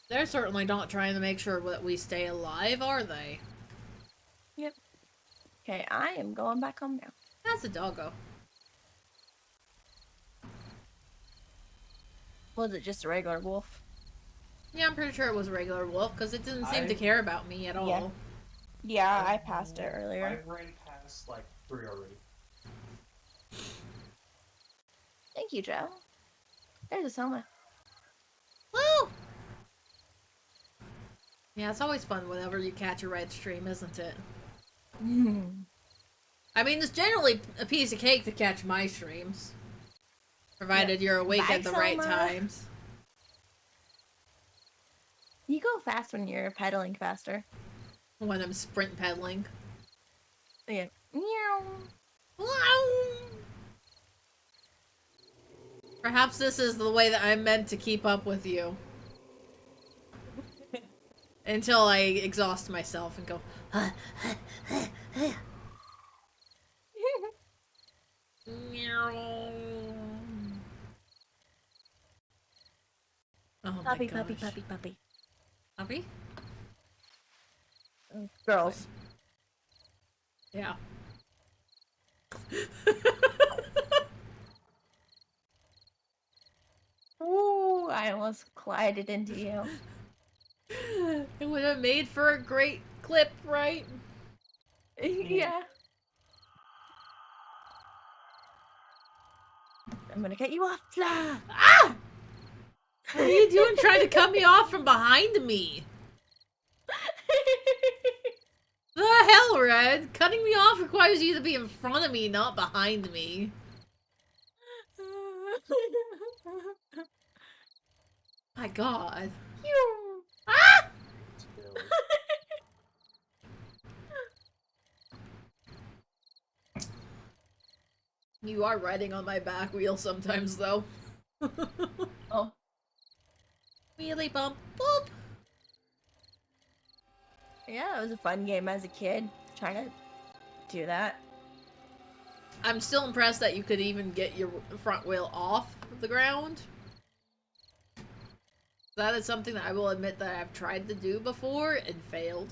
They're certainly not trying to make sure that we stay alive, are they? Yep. Okay, I am going back home now. How's the doggo? Was it just a regular wolf? Yeah, I'm pretty sure it was a regular wolf, because it didn't seem to care about me at all. Yeah, I passed it earlier. I ran past like 3 already. Thank you, Joe. There's a Soma. Woo! Yeah, it's always fun whenever you catch a red stream, isn't it? I mean, it's generally a piece of cake to catch my streams. Provided you're awake Bye, at the right Selma. times. You go fast when you're pedaling faster. When I'm sprint pedaling. Yeah. Meow. Perhaps this is the way that I'm meant to keep up with you. Until I exhaust myself and go, oh my Puppy, gosh. puppy, puppy, puppy. Puppy? Girls. Yeah. Ooh, I almost collided into you. It would have made for a great clip, right? Yeah. I'm gonna cut you off. Blah. Ah! What are you doing trying to cut me off from behind me? The hell, Red? Cutting me off requires you to be in front of me, not behind me. My god. Ah! You are riding on my back wheel sometimes, though. Oh. Wheelie bump boop. Yeah, it was a fun game as a kid. Trying to do that. I'm still impressed that you could even get your front wheel off the ground. That is something that I will admit that I've tried to do before and failed.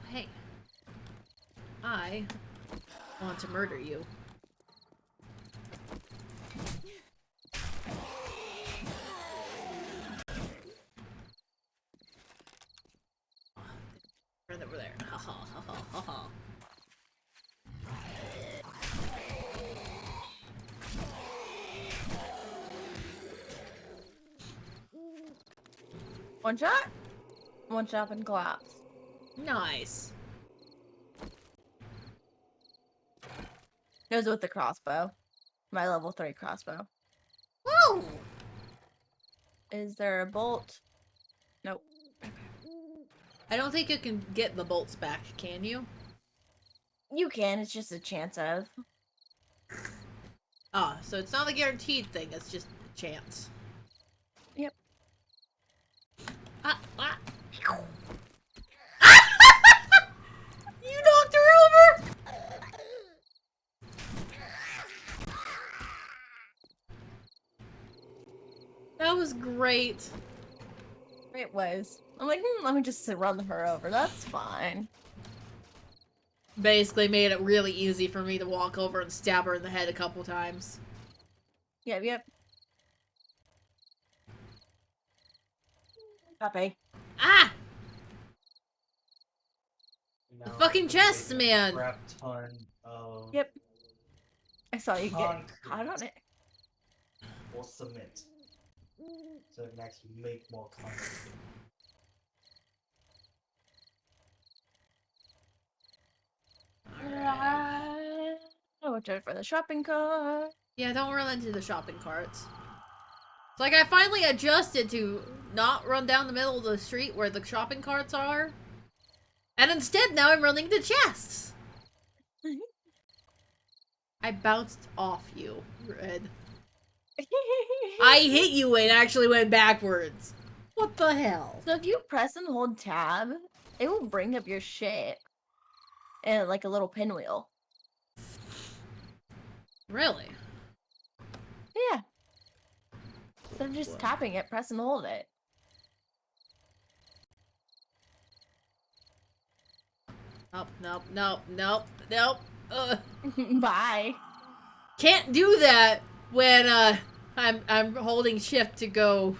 Hey. I want to murder you. Right over there. Ha ha ha ha ha ha. One shot? One shot and collapse. Nice. Goes with the crossbow. My level 3 crossbow. Woo! Is there a bolt? Nope. I don't think you can get the bolts back, can you? You can, it's just a chance of. Ah, so it's not a guaranteed thing, it's just a chance. Yep. Ah, ah. You knocked her over! That was great. It was. I'm like, let me just run her over. That's fine. Basically made it really easy for me to walk over and stab her in the head a couple times. Yep, yep. Puppy. Ah! Now The fucking chests, man! Crap ton of Yep. I saw you get concrete caught on it. or cement. So it can actually make more concrete. Watch out for the shopping cart. Yeah, don't run into the shopping carts. It's like I finally adjusted to not run down the middle of the street where the shopping carts are. And instead now I'm running the chests. I bounced off you, Red. I hit you and actually went backwards. What the hell? So if you press and hold tab, it will bring up your shit. And like a little pinwheel. Really? Yeah. Instead of just tapping it, press and hold it. Nope, nope, nope, nope, nope. Bye. Can't do that when I'm holding shift to go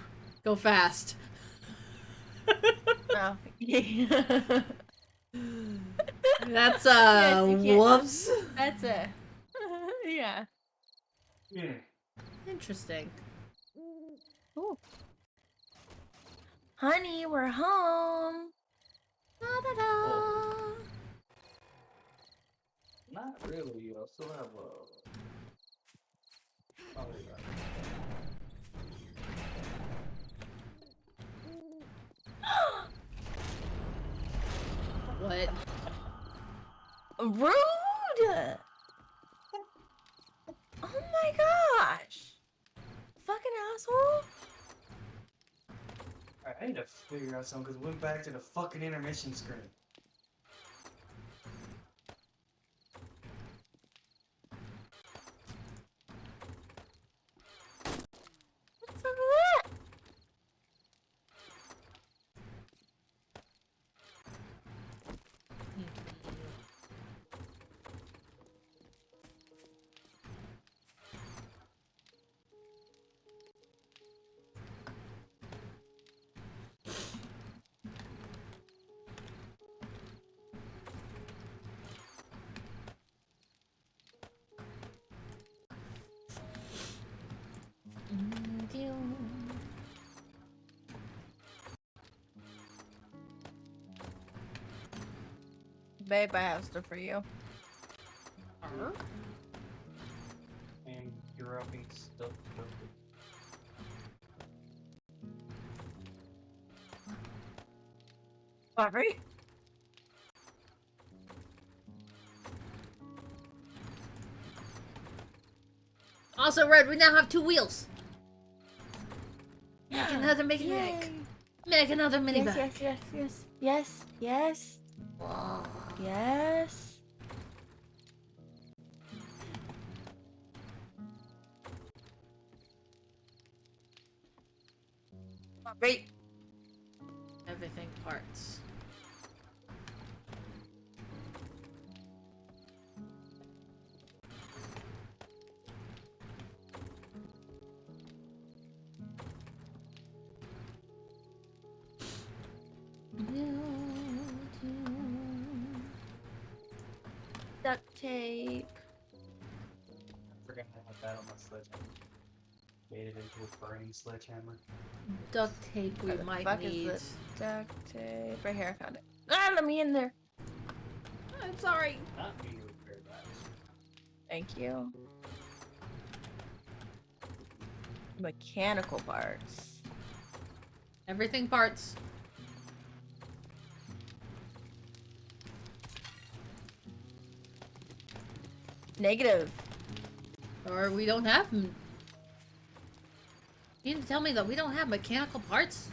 fast. Oh. That's Yes, you can. whoops. That's it. Yeah. Yeah. Interesting. Ooh. Honey, we're home. Da-da-da. Not really. I still have a. Oh, What? Rude! Oh my gosh! Fucking asshole! Alright, I need to figure out something because we went back to the fucking intermission screen. What's up with that? Babe, I have stuff for you. And you're upping stuff. Alright. Also, Red, we now have 2 wheels. Make another Mickey Yay. Mac. Make another mini Yes, bike. yes. Whoa. Yes. Alright. Everything parts. Duct tape. I forgot I had that on my sledgehammer. Made it into a burning sledgehammer. Duct tape we Where the might fuck need. is the duct tape? Right here, I found it. Ah, let me in there. I'm sorry. Not me to repair that. Thank you. Mechanical parts. Everything parts. Negative. Or we don't have them. You need to tell me that we don't have mechanical parts?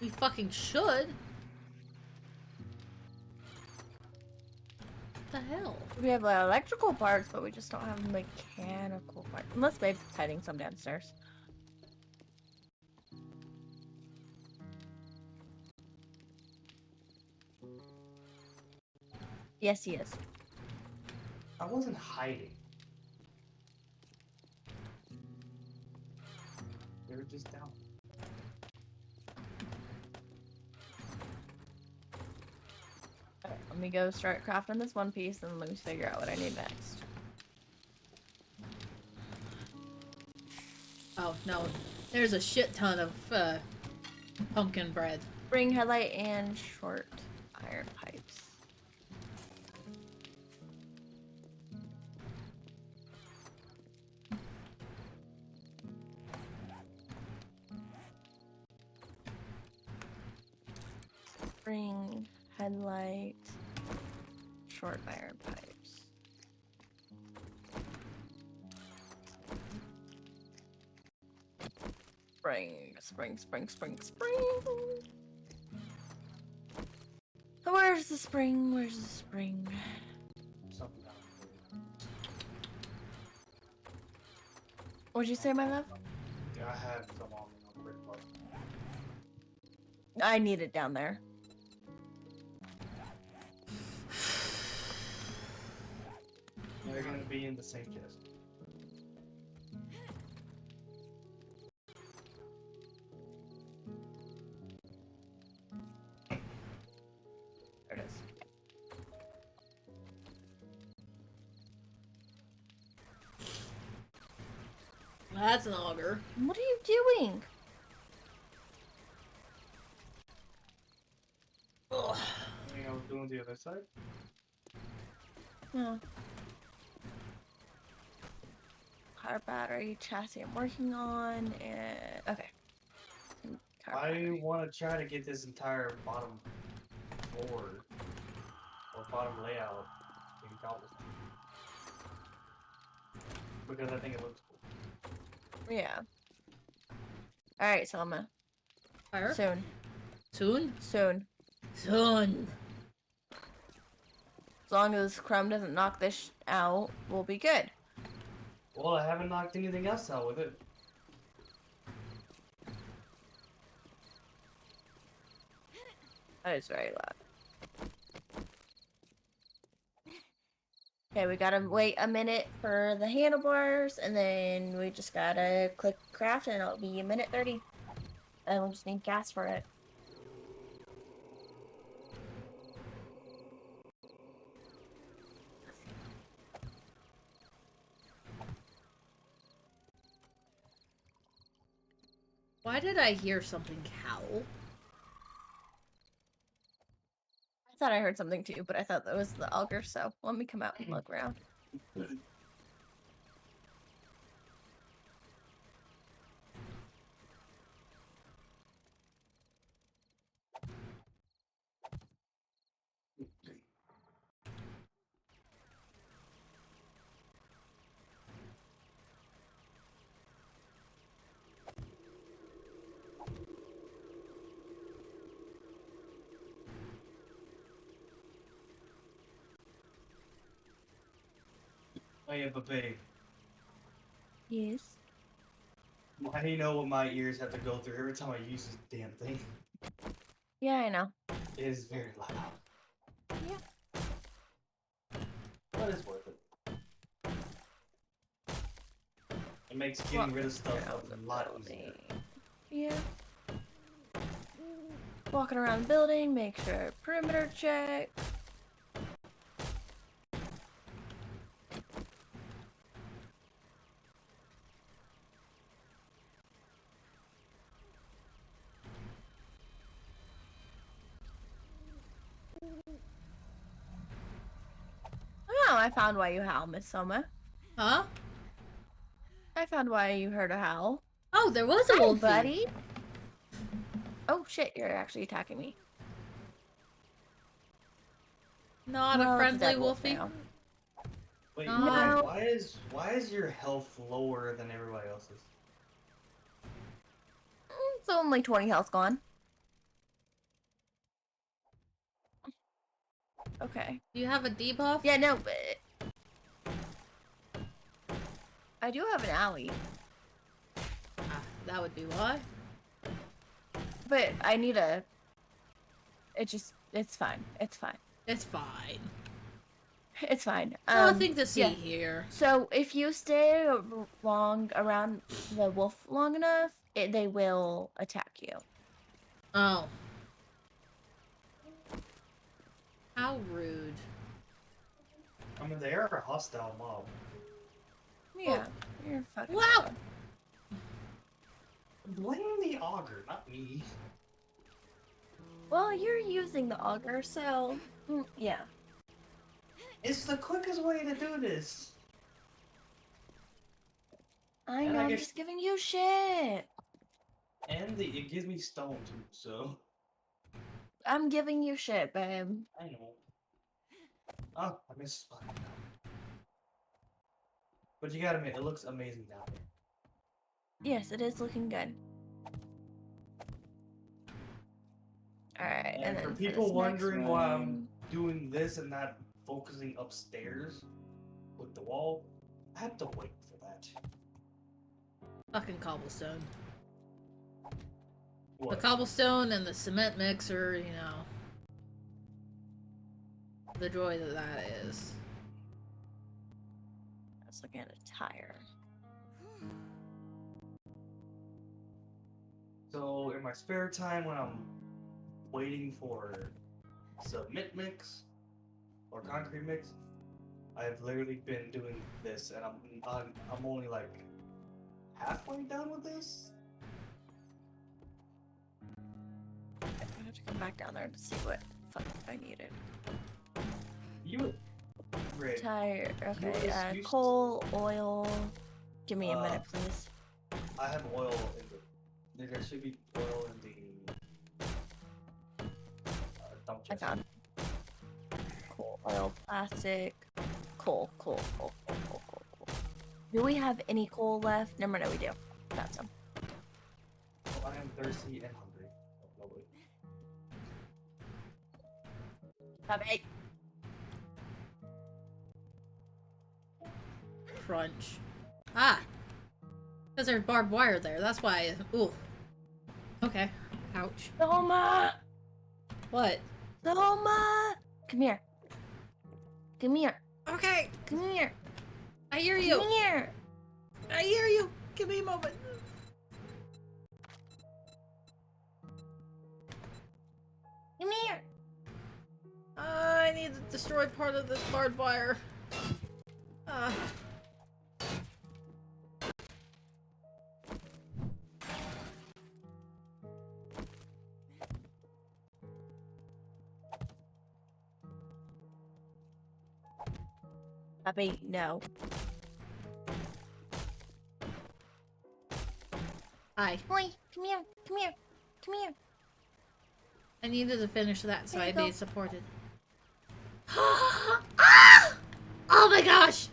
We fucking should. What the hell? We have electrical parts, but we just don't have mechanical parts. Unless Babe's hiding some downstairs. Yes, he is. I wasn't hiding. They were just down. Alright, let me go start crafting this one piece and let me figure out what I need next. Oh, no. There's a shit ton of, pumpkin bread. Spring headlight and short iron pipes. Spring headlight, short iron pipes. Spring. Where's the spring? Where's the spring? Something down there. What'd you say, my love? Yeah, I had some on me on brick part. I need it down there. They're gonna be in the same chest. There it is. That's an auger. What are you doing? Ugh. You know, doing the other side. No. car battery, chassis I'm working on, and okay. Car I battery. want to try to get this entire bottom floor or bottom layout in cobblestone because I think it looks cool. Yeah. Alright, Selma. Fire? Soon. Soon? Soon. Soon. As long as Crumb doesn't knock this out, we'll be good. Well, I haven't knocked anything else out with it. That is very loud. Okay, we gotta wait a minute for the handlebars, and then we just gotta click craft, and it'll be a minute 30. And we'll just need gas for it. Why did I hear something howl? I thought I heard something too, but I thought that was the auger, so let me come out and look around. Oh yeah, but babe, Yes. why do you know what my ears have to go through every time I use this damn thing? Yeah, I know. It is very loud. Yeah. But it's worth it. It makes getting rid of stuff a lot easier. Yeah. Walking around the building, make sure perimeter check. Oh, I found why you howl, Miss Soma. Huh? I found why you heard a howl. Oh, there was a Hi, wolfie. buddy. Oh shit, you're actually attacking me. Not Well, a it's friendly dead wolf wolfie. now. Wait, No. why is your health lower than everybody else's? It's only 20 health gone. Okay. Do you have a debuff? Yeah, no, but I do have an alley, Ah, that would be why. but I need a. It's fine. It's fine. It's fine. It's fine. Nothing to see yeah. here. So if you stay long around the wolf long enough, they will attack you. Oh. How rude. I mean, they are a hostile mob. Yeah, you're fucking. Wow. Blame the auger, not me. Well, you're using the auger, so yeah. It's the quickest way to do this. I And know. I I'm guess- just giving you shit. And it gives me stone too, so I'm giving you shit, babe. I know. Oh, I missed a spot. But you gotta admit, it looks amazing down there. Yes, it is looking good. Alright, And for then people this next wondering why I'm one- doing this and not focusing upstairs with the wall, I have to wait for that. Fucking cobblestone. The What? cobblestone and the cement mixer, you know. The joy that that is. I was looking at a tire. So in my spare time when I'm waiting for cement mix or concrete mix, I've literally been doing this, and I'm only like halfway done with this. I'm gonna have to come back down there to see what fuck I needed. You, Red, Tire. Okay. excuse- Coal, oil, Give me a minute, please. I have oil in the. There should be oil in the dump I chest. found coal, oil, plastic, coal. Do we have any coal left? No, we do. Got some. Oh, I am thirsty and hungry. Oh, no, wait. Puppy. Crunch. Ah! Because there's barbed wire there. That's why. Ooh. Okay. Ouch. Soma! What? Soma! Come here. Come here. Okay. Come here. I hear you. Come here. I hear you. Give me a moment. Come here. I need to destroy part of this barbed wire. Puppy, no. Hi. Boy, come here. Come here. Come here. I needed to finish that so There you I'd go. be supported. Ah! Oh my gosh!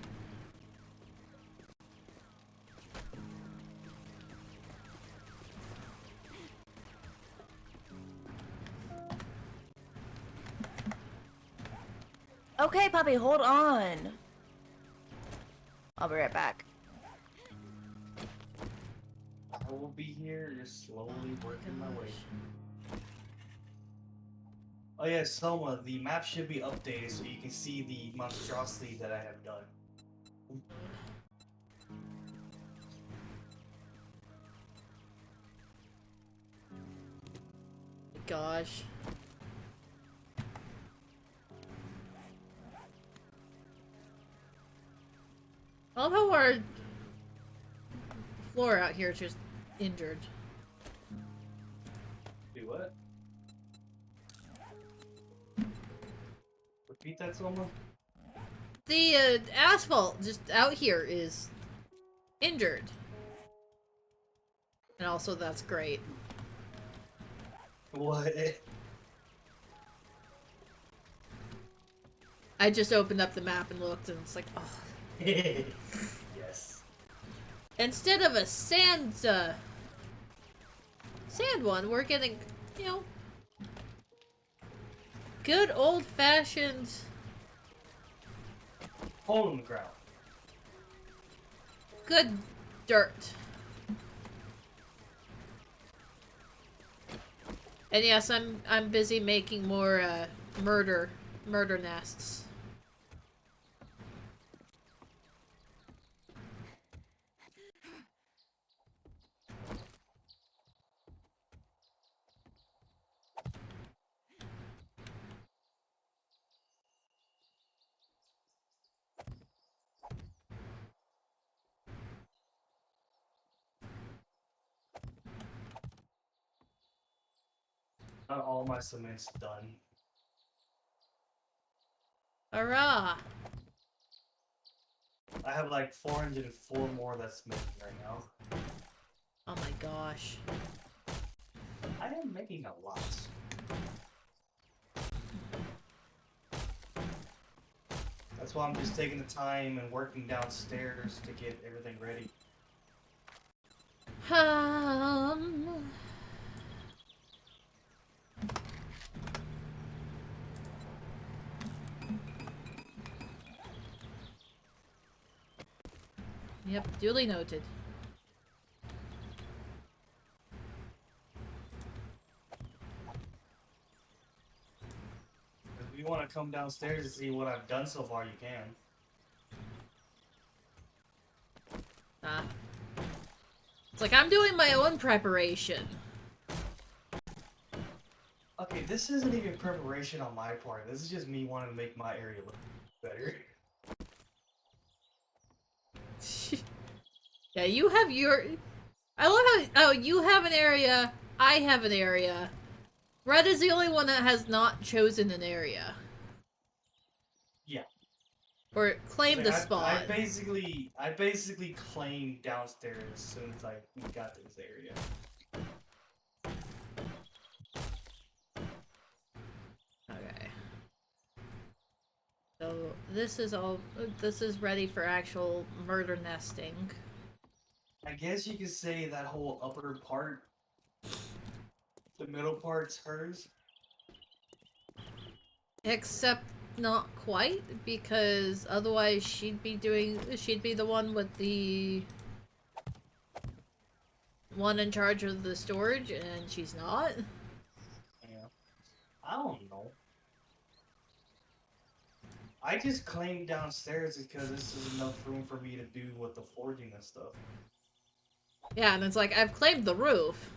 Okay, puppy, hold on. I'll be right back. I will be here, just slowly working my way. Oh yeah, Soma, the map should be updated so you can see the monstrosity that I have done. Gosh. I love how our floor out here is just injured. Do what? Repeat that, Soma? The asphalt just out here is injured. And also that's great. What? I just opened up the map and looked and it's like, oh. Yes. Instead of a sand one, we're getting, you know, good old-fashioned Hole in the ground. good dirt. And yes, I'm busy making more murder nests. Not all my cement's done. Hurrah! I have like 404 more that's making right now. Oh my gosh. I am making a lot. That's why I'm just taking the time and working downstairs to get everything ready. Yep, duly noted. If you want to come downstairs and see what I've done so far, you can. It's like I'm doing my own preparation. Okay, this isn't even preparation on my part. This is just me wanting to make my area look better. Yeah, you have your... I love how... Oh, you have an area, I have an area. Red is the only one that has not chosen an area. Yeah. Or claim the I spot. basically claimed downstairs as soon as we got to this area. Okay. So this is all. This is ready for actual murder nesting. I guess you could say that whole upper part, the middle part's hers. Except not quite, because otherwise she'd be the one with the one in charge of the storage, and she's not. Yeah. I don't know. I just claimed downstairs because this is enough room for me to do with the forging and stuff. Yeah, and it's like, I've claimed the roof.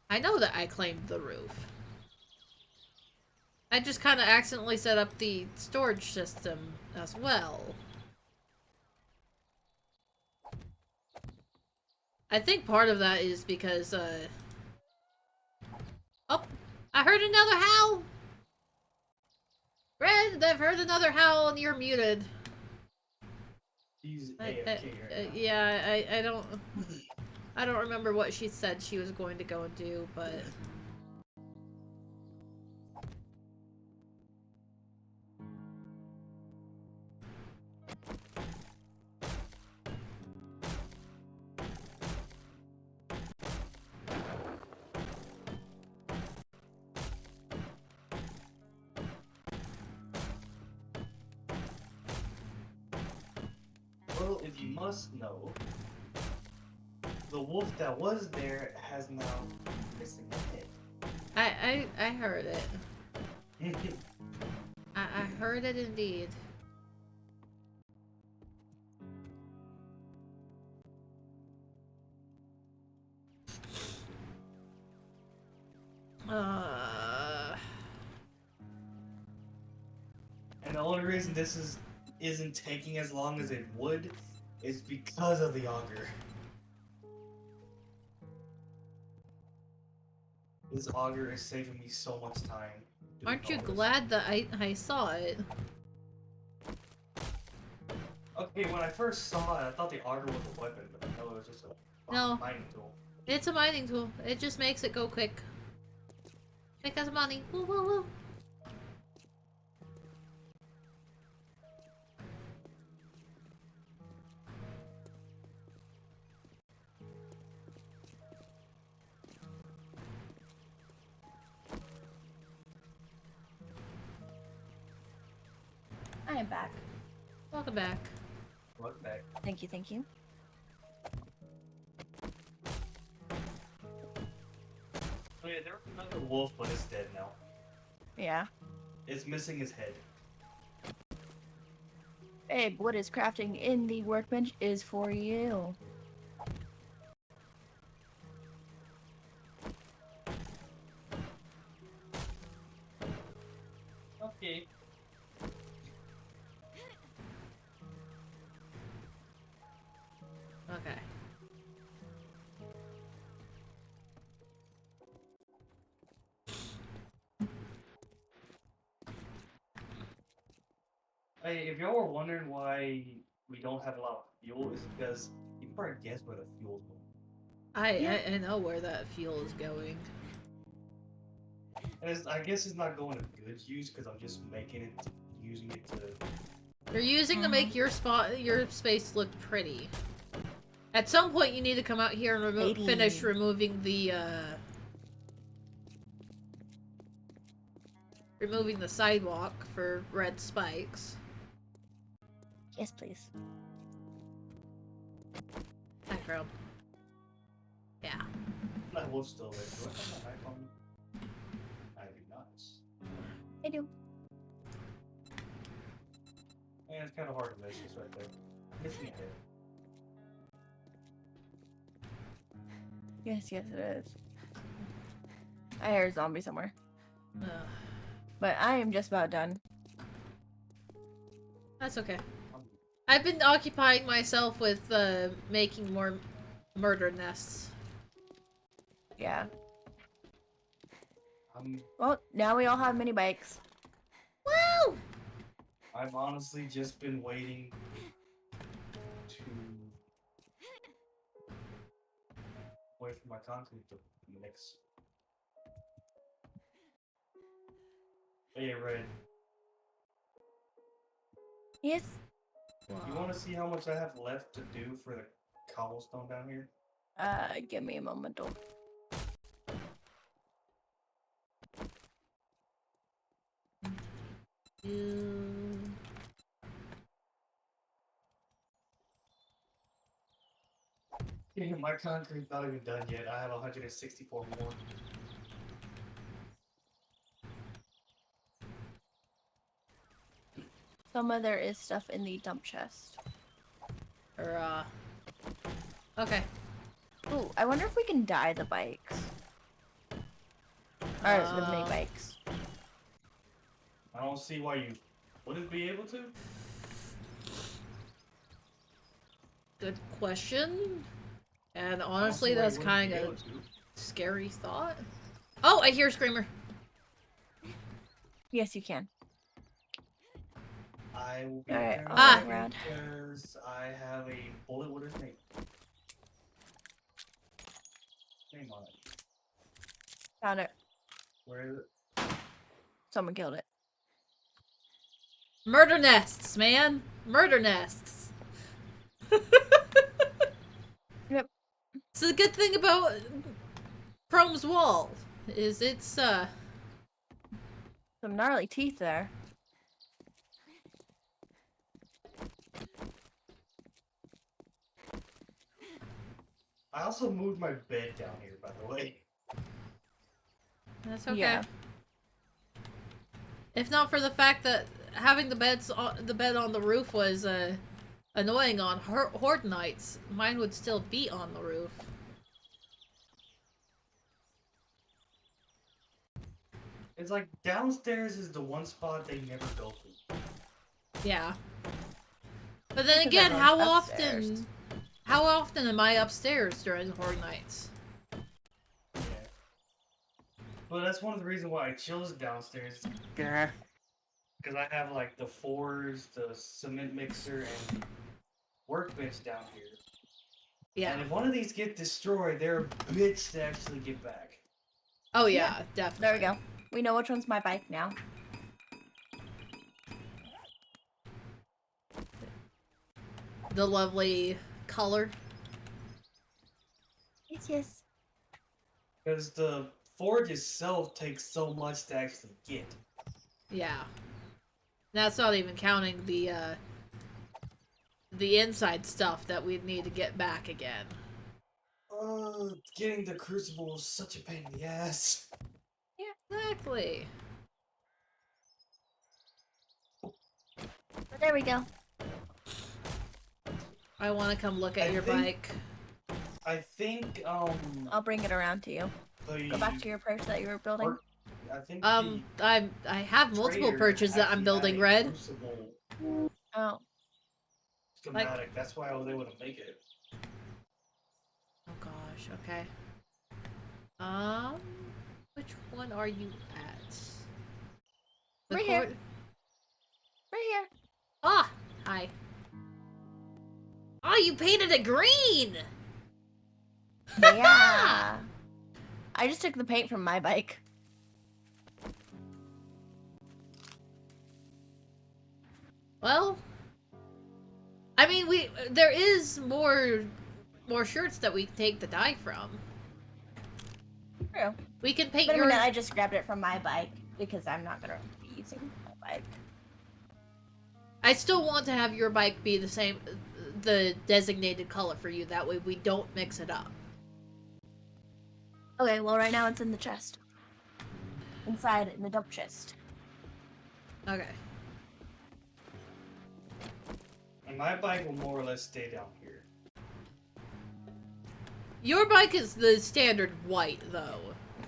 I know that I claimed the roof. I just kind of accidentally set up the storage system as well. I think part of that is because, oh, I heard another howl! Red, I've heard another howl and you're muted. He's AFK right now. Yeah, I don't remember what she said she was going to go and do, but... Well, if you must know, the wolf that was there has now missing a head. I heard it. I heard it indeed. And the only reason isn't taking as long as it would is because of the auger. This auger is saving me so much time. doing Aren't you all this. glad that I saw it? Okay, when I first saw it, I thought the auger was a weapon, but no, it was just a No. mining tool. It's a mining tool. It just makes it go quick. Quick as money. Woo woo woo. I am back. Welcome back. Look back. Thank you, thank you. Oh yeah, there was another wolf, but it's dead now. Yeah. It's missing his head. Babe, what is crafting in the workbench is for you. Okay. Okay. Hey, if y'all were wondering why we don't have a lot of fuel, it's because you can probably guess where the fuel's going. I know where that fuel is going. And I guess it's not going to good use because I'm just using it to. You're using to make your space look pretty. At some point, you need to come out here and Maybe. finish removing the sidewalk for red spikes. Yes, please. Hi, Crow. Yeah. That wolf's still there. Do I have my iPhone? I do not. I do. And it's kind of hard to miss this right there. Missing a head. Yes, yes, it is. I hear a zombie somewhere. Ugh. But I am just about done. That's okay. I've been occupying myself with making more murder nests. Yeah. Well, now we all have mini bikes. Woo! I've honestly just been waiting to wait for my concrete to mix. Hey, Red, Yes. you want to see how much I have left to do for the cobblestone down here? Give me a moment. Yeah, my concrete's not even done yet. I have 164 more. There is stuff in the dump chest. Okay. Ooh, I wonder if we can dye the bikes. Or the mini bikes. I don't see why you wouldn't be able to. Good question. And I don't honestly, see why you that's wouldn't kind be of able to. scary thought. Oh, I hear a screamer. Yes, you can. I will be Alright, turning I'll back go around. because I have a bullet with his name on it. Found it. Where is it? Someone killed it. Murder nests, man. Murder nests. Yep. So the good thing about Chrome's wall is it's Some gnarly teeth there. I also moved my bed down here, by the way. That's okay. Yeah. If not for the fact that having the bed on the roof was annoying on Horde nights, mine would still be on the roof. It's like downstairs is the one spot they never go to. Yeah. But then Because again, everyone's upstairs. how often am I upstairs during Horde nights? Yeah. But that's one of the reasons why I chose downstairs. Because I have like the forge, the cement mixer, and workbench down here. Yeah. And if one of these get destroyed, they're a bitch to actually get back. Oh yeah, definitely. There we go. We know which one's my bike now. The lovely color. Yes, yes. Because the forge itself takes so much to actually get. Yeah. That's not even counting the inside stuff that we'd need to get back again. Getting the crucible is such a pain in the ass. Yeah, exactly. But there we go. I want to come look at I your think- bike. I think, I'll bring it around to you. Go back to your perch that you were building. I think I have multiple trader perches that I'm actually building, had a Red. crucible Oh. schematic. That's why I was able to make it. Oh gosh, okay. Which one are you at? The Right here. Right here. Ah, hi. Oh, you painted it green! Yeah. I just took the paint from my bike. Well, I mean, there is more shirts that we can take the dye from. True. We can paint But I your. mean, I just grabbed it from my bike because I'm not gonna be using my bike. I still want to have your bike be the designated color for you. That way we don't mix it up. Okay, well right now it's in the chest. Inside in the dump chest. Okay. And my bike will more or less stay down here. Your bike is the standard white, though.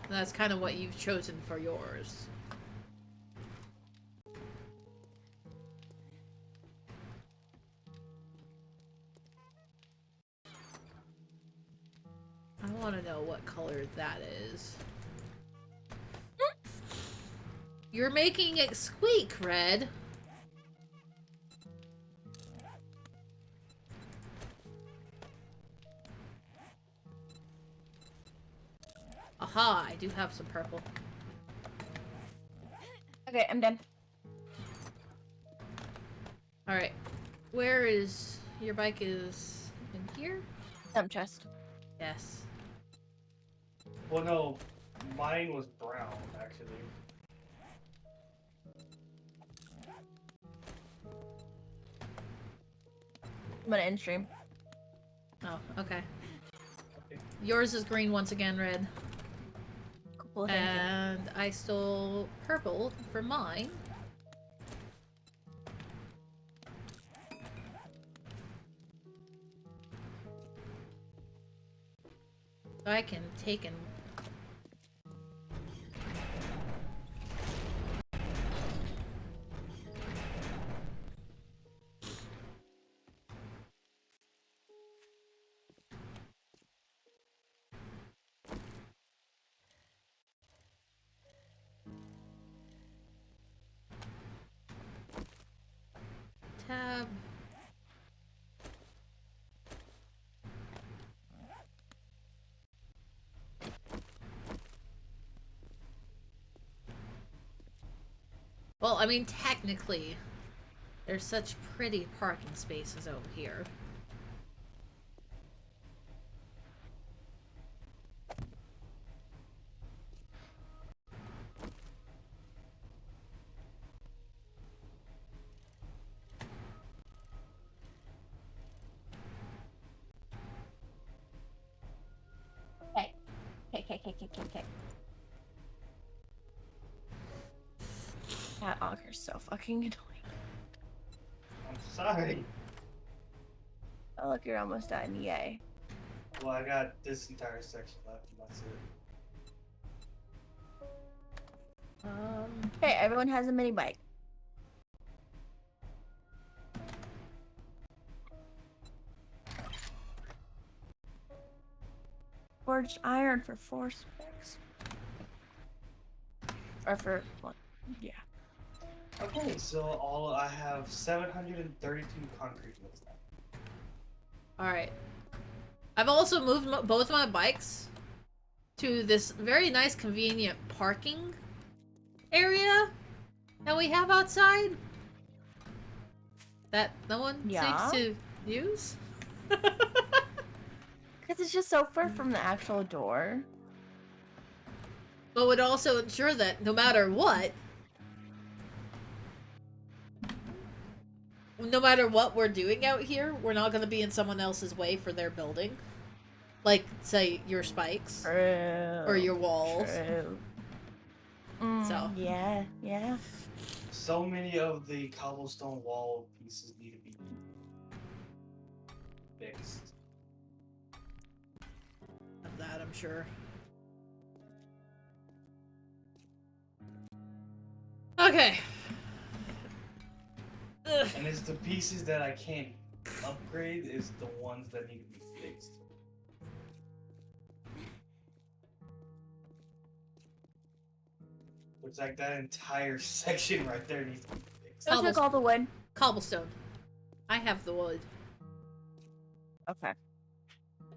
That's kind of what you've chosen for yours. I want to know what color that is. You're making it squeak, Red. Aha, I do have some purple. Okay, I'm done. Alright. Where is... Your bike is... in here? Dump chest. Yes. Well, no, mine was brown actually. I'm gonna end stream. Oh, okay. Okay. Yours is green once again, Red. Cool, thank you. And I stole purple for mine. So I can take and... Tab. Well, I mean, technically, there's such pretty parking spaces over here. Okay. That auger's so fucking annoying. I'm sorry. Oh look, you're almost done. Yay. Well, I got this entire section left, and that's it. Hey, everyone has a mini bike. Forged iron for 4 specs. Or for one. Yeah. Okay, so I have 732 concrete mix now. Alright. I've also moved both my bikes to this very nice, convenient parking area that we have outside. That no one Yeah. seems to use. Because it's just so far from the actual door. But would also ensure that no matter what we're doing out here, we're not going to be in someone else's way for their building. Like, say, your spikes. True. Or your walls. True. So. Yeah. So many of the cobblestone wall pieces need to be fixed. Of that, I'm sure. Okay. Ugh. And it's the pieces that I can't upgrade is the ones that need to be fixed. It's like that entire section right there needs to be fixed. Who took all the wood? Cobblestone. I have the wood. Okay.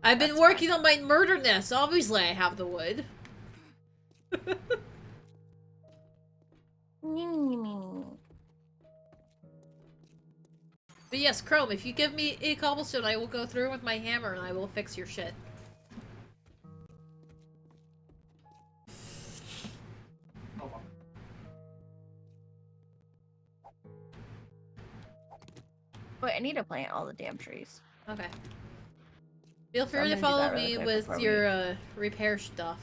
I've been That's working on my murder nest. Obviously, I have the wood. But yes, Chrome, if you give me a cobblestone, I will go through with my hammer and I will fix your shit. Hold on. Wait, I need to plant all the damn trees. Okay. Feel So I'm free to gonna do follow that really me quick with before your repair stuff.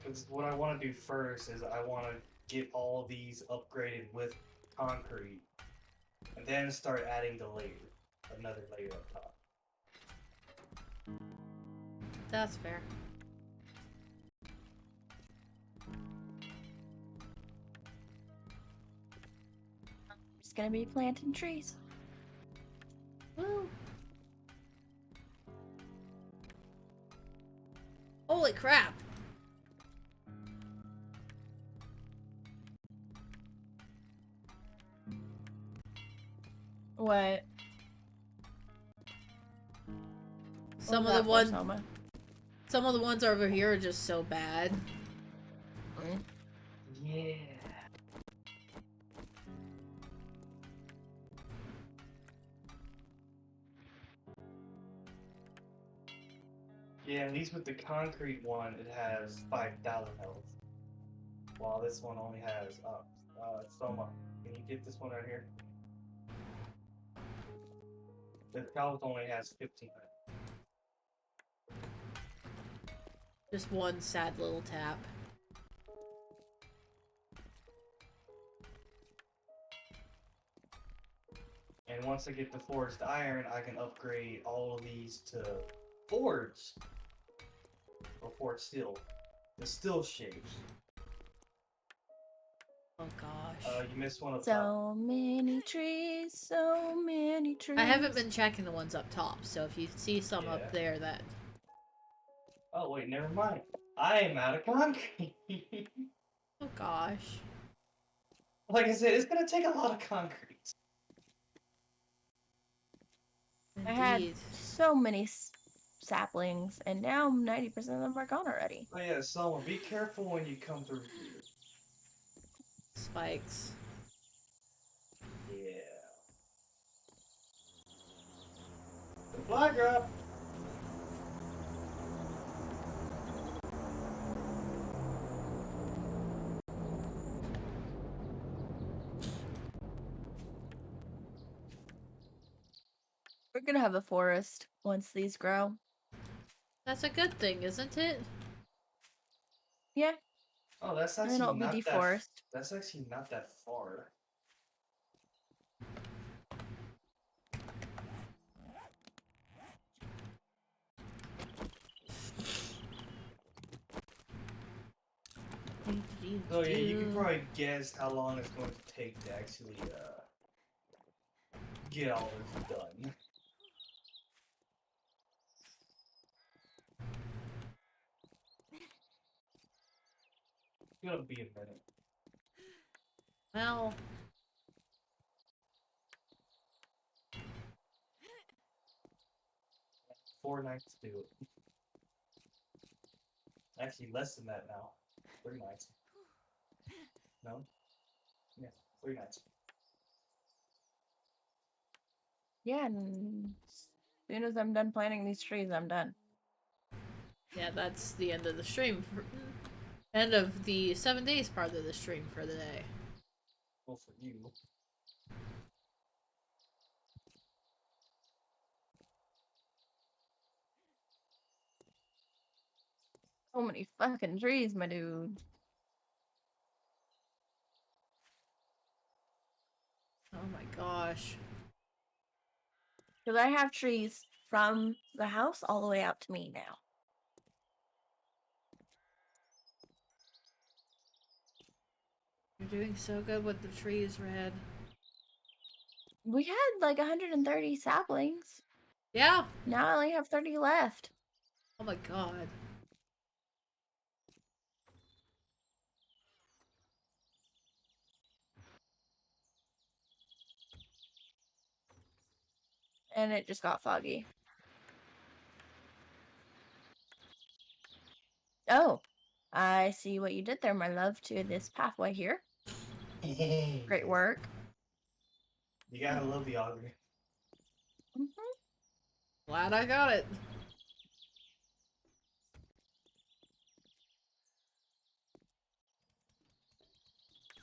Because what I want to do first is I want to get all these upgraded with concrete. then start adding the layer, another layer up top. That's fair. Just gonna be planting trees. Woo. Holy crap! What? Some What of was the that for, one, Selma? some of the ones over here are just so bad. Yeah. Yeah, at least with the concrete one, it has 5,000 health. While this one only has, Soma, can you get this one right here? The health only has 15. Just one sad little tap. And once I get the forged iron, I can upgrade all of these to forged. Or forged steel. The steel shapes. Oh gosh. You missed one up top. So many trees, so many trees. I haven't been checking the ones up top, so if you see some Yeah. up there that... Oh wait, never mind. I am out of concrete. Oh gosh. Like I said, it's gonna take a lot of concrete. I had Indeed. so many saplings, and now 90% of them are gone already. Oh yeah, Selma, be careful when you come through here. Spikes. Yeah. The flag drop. We're gonna have a forest once these grow. That's a good thing, isn't it? Yeah, Oh, that's and then actually it'll be not that. deforest. That's actually not that far. Oh yeah, you can probably guess how long it's going to take to actually get all this done. It's gonna be a minute. Well, 4 nights to do it. Actually, less than that now. 3 nights. No? Yeah, 3 nights. Yeah, and as soon as I'm done planting these trees, I'm done. yeah, that's the end of the stream. End of the 7 days part of the stream for the day. Well, for you. So many fucking trees, my dude. Oh my gosh. Because I have trees from the house all the way out to me now. You're doing so good with the trees, Red. We had like 130 saplings. Yeah. Now I only have 30 left. Oh my god. And it just got foggy. Oh, I see what you did there, my love, to this pathway here. Great work. You gotta love the auger. Glad I got it.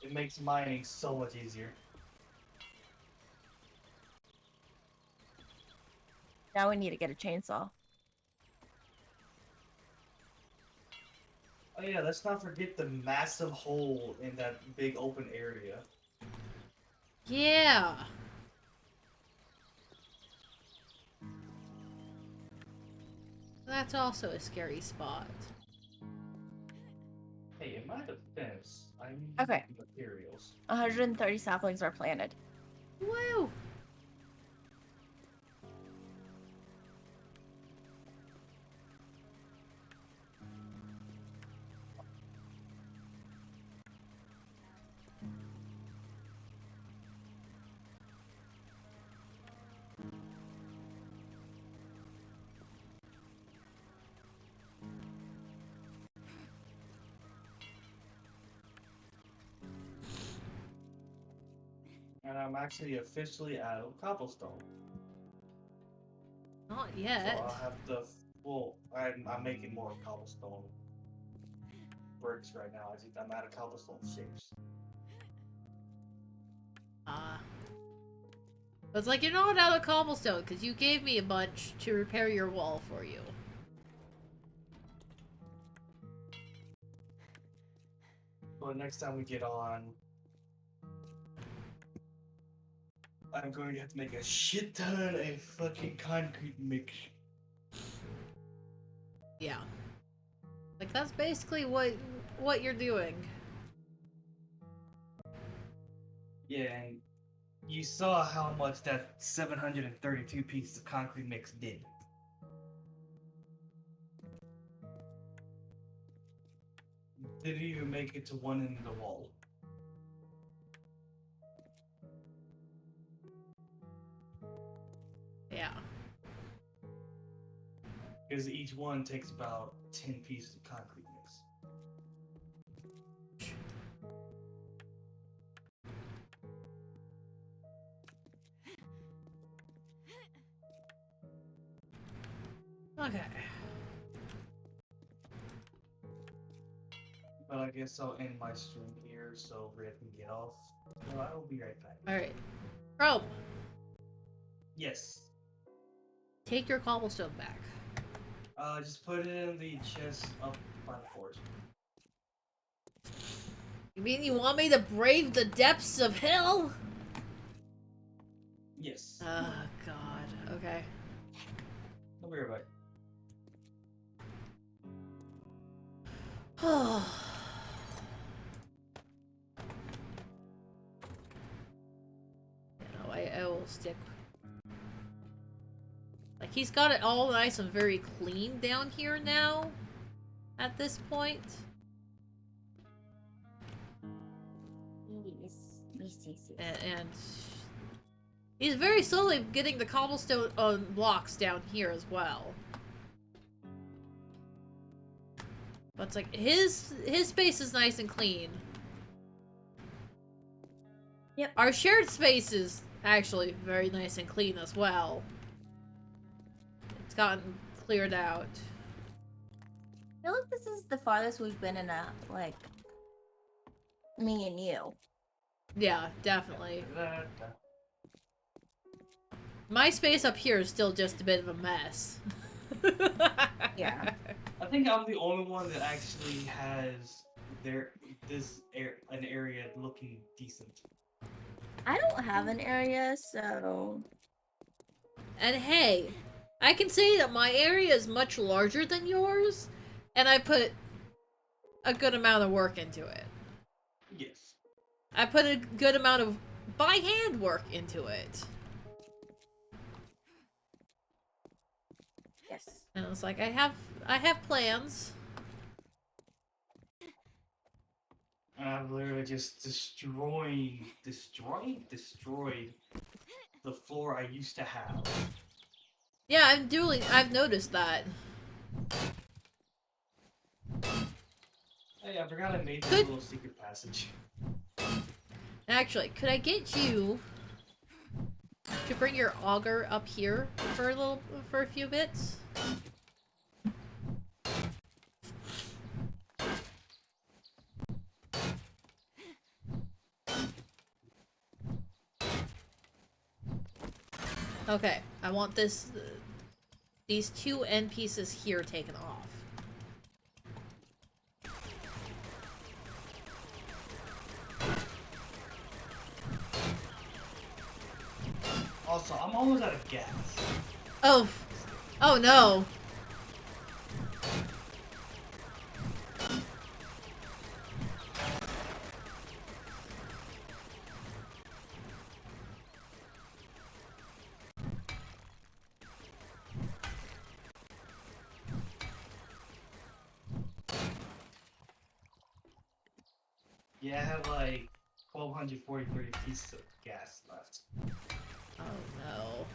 It makes mining so much easier. Now we need to get a chainsaw. Oh yeah, let's not forget the massive hole in that big open area. Yeah. That's also a scary spot. Hey, in my defense, I need Okay. materials. 130 saplings are planted. Woo! And I'm actually officially out of cobblestone. Not So yet. I'll have to. Well, I'm making more cobblestone bricks right now. I'm out of cobblestone shapes. Ah. It's like you're not out of cobblestone because you gave me a bunch to repair your wall for you. But next time we get on, I'm going to have to make a shit ton of fucking concrete mix. Yeah. Like that's basically what you're doing. Yeah, and you saw how much that 732 pieces of concrete mix did. Didn't even make it to one end of the wall. Yeah. Because each one takes about 10 pieces of concrete mix. Okay. But I guess I'll end my stream here so Red can get off. So I will be right back. Alright. Bro, Yes. take your cobblestone back. Just put it in the chest up by the forge. You mean you want me to brave the depths of hell? Yes. Oh, God. Okay. I'll be right back. You know, I will stick. Like, he's got it all nice and very clean down here now. At this point. And he's very slowly getting the cobblestone blocks down here as well. But it's like his space is nice and clean. Yep. Our shared space is actually very nice and clean as well. It's gotten cleared out. I feel like this is the farthest we've been in a, like, me and you. Yeah, definitely. My space up here is still just a bit of a mess. Yeah. I think I'm the only one that actually has an area looking decent. I don't have an area, so... And hey, I can say that my area is much larger than yours, and I put a good amount of work into it. Yes. I put a good amount of by hand work into it. Yes. And it's like I have plans. And I've literally just destroyed the floor I used to have. Yeah, I've noticed that. Hey, I forgot I made this Good. little secret passage. Actually, could I get you to bring your auger up here for a few bits? Okay, I want these two end pieces here taken off. Also, I'm almost out of gas. Oh, oh no. Yeah, I have like 1,243 pieces of gas left. Oh no.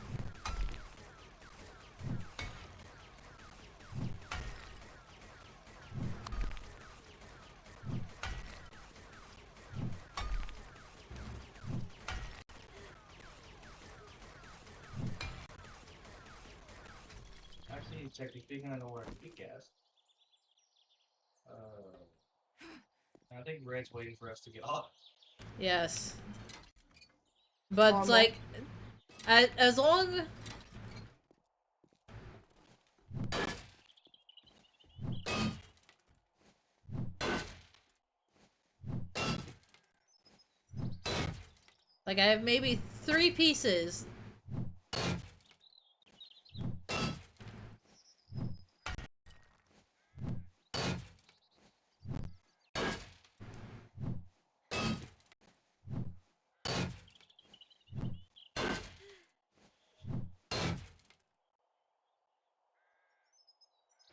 Actually, technically, I know where to get gas. I think Red's waiting for us to get off. Yes. But Normal. like, as long. Like, I have maybe 3 pieces.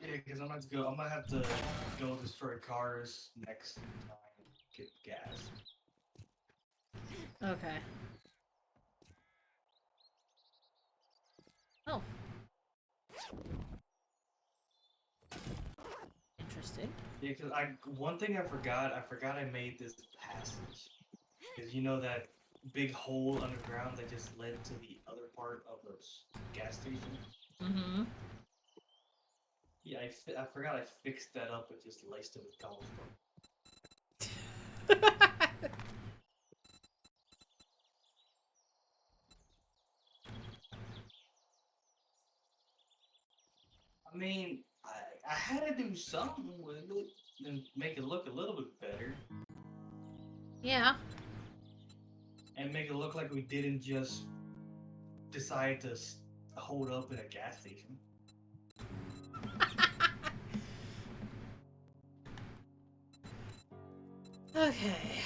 Yeah, because I'm gonna have to go destroy cars next time and get gas. Okay. Oh. Interesting. Yeah, because one thing I forgot I made this passage. Because you know that big hole underground that just led to the other part of the gas station? Mm-hmm. Yeah, I forgot I fixed that up and just laced it with cobblestone. I mean, I had to do something with it and make it look a little bit better. Yeah. And make it look like we didn't just decide to hold up in a gas station. Okay.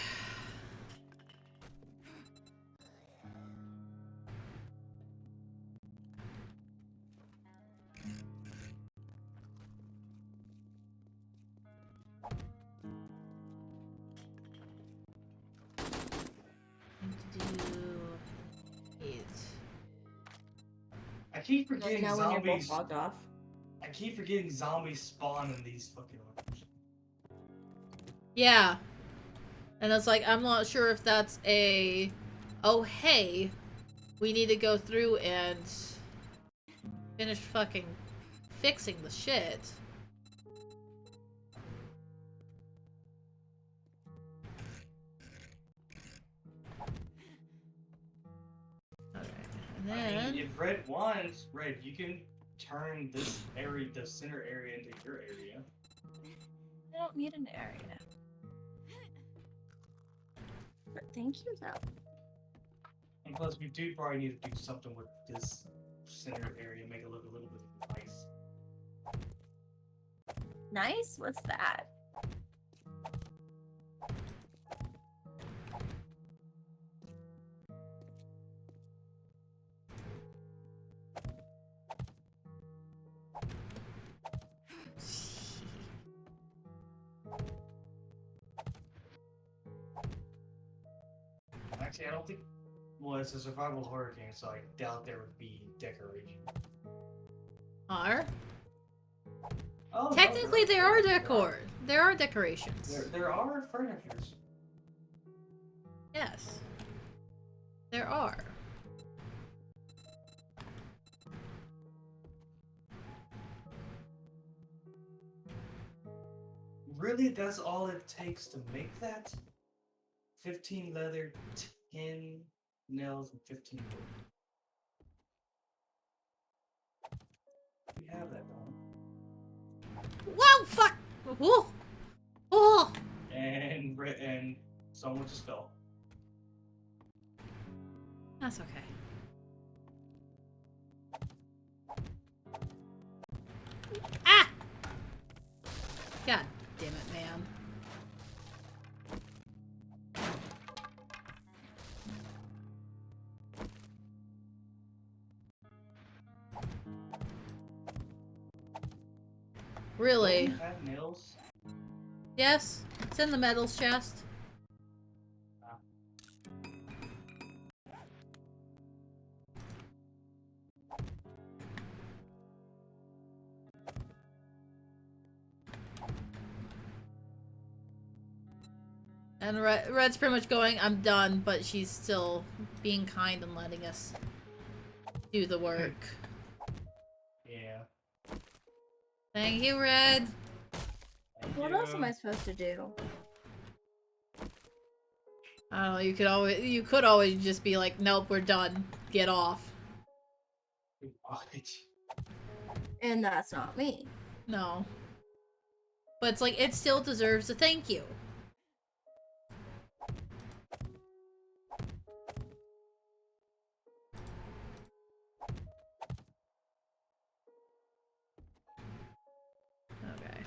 Need to do it. I keep Let me forgetting know when you're both zombies. logged off. I keep forgetting zombies spawn in these fucking rooms. Yeah. And it's like, I'm not sure if that's a, oh hey, we need to go through and finish fucking fixing the shit. Okay. And I then, mean, if Red wants, Red, you can turn this area, the center area, into your area. I don't need an area. But thank you, though. And plus, we do probably need to do something with this center area, make it look a little bit nice. Nice? What's that? Actually, I don't think. Well, it's a survival horror game, so I doubt there would be decoration. are. Oh, no, Technically, there are decor. There are decorations. There are furnitures. Yes. There are. Really, that's all it takes to make that? 15 leather, 10 nails, and 15 wood. We have that, don't Whoa, fuck! Whoa! Oh! we? And someone just fell. That's okay. Ah! God damn it, man. Really? Do we have nails? Yes? It's in the metals chest. And Red's pretty much going, I'm done, but she's still being kind and letting us do the work. Yeah. Thank you, Red. Thank What you. else am I supposed to do? I don't know, you could always just be like, nope, we're done. Get off. What? And that's not me. No. But it's like, it still deserves a thank you. Okay.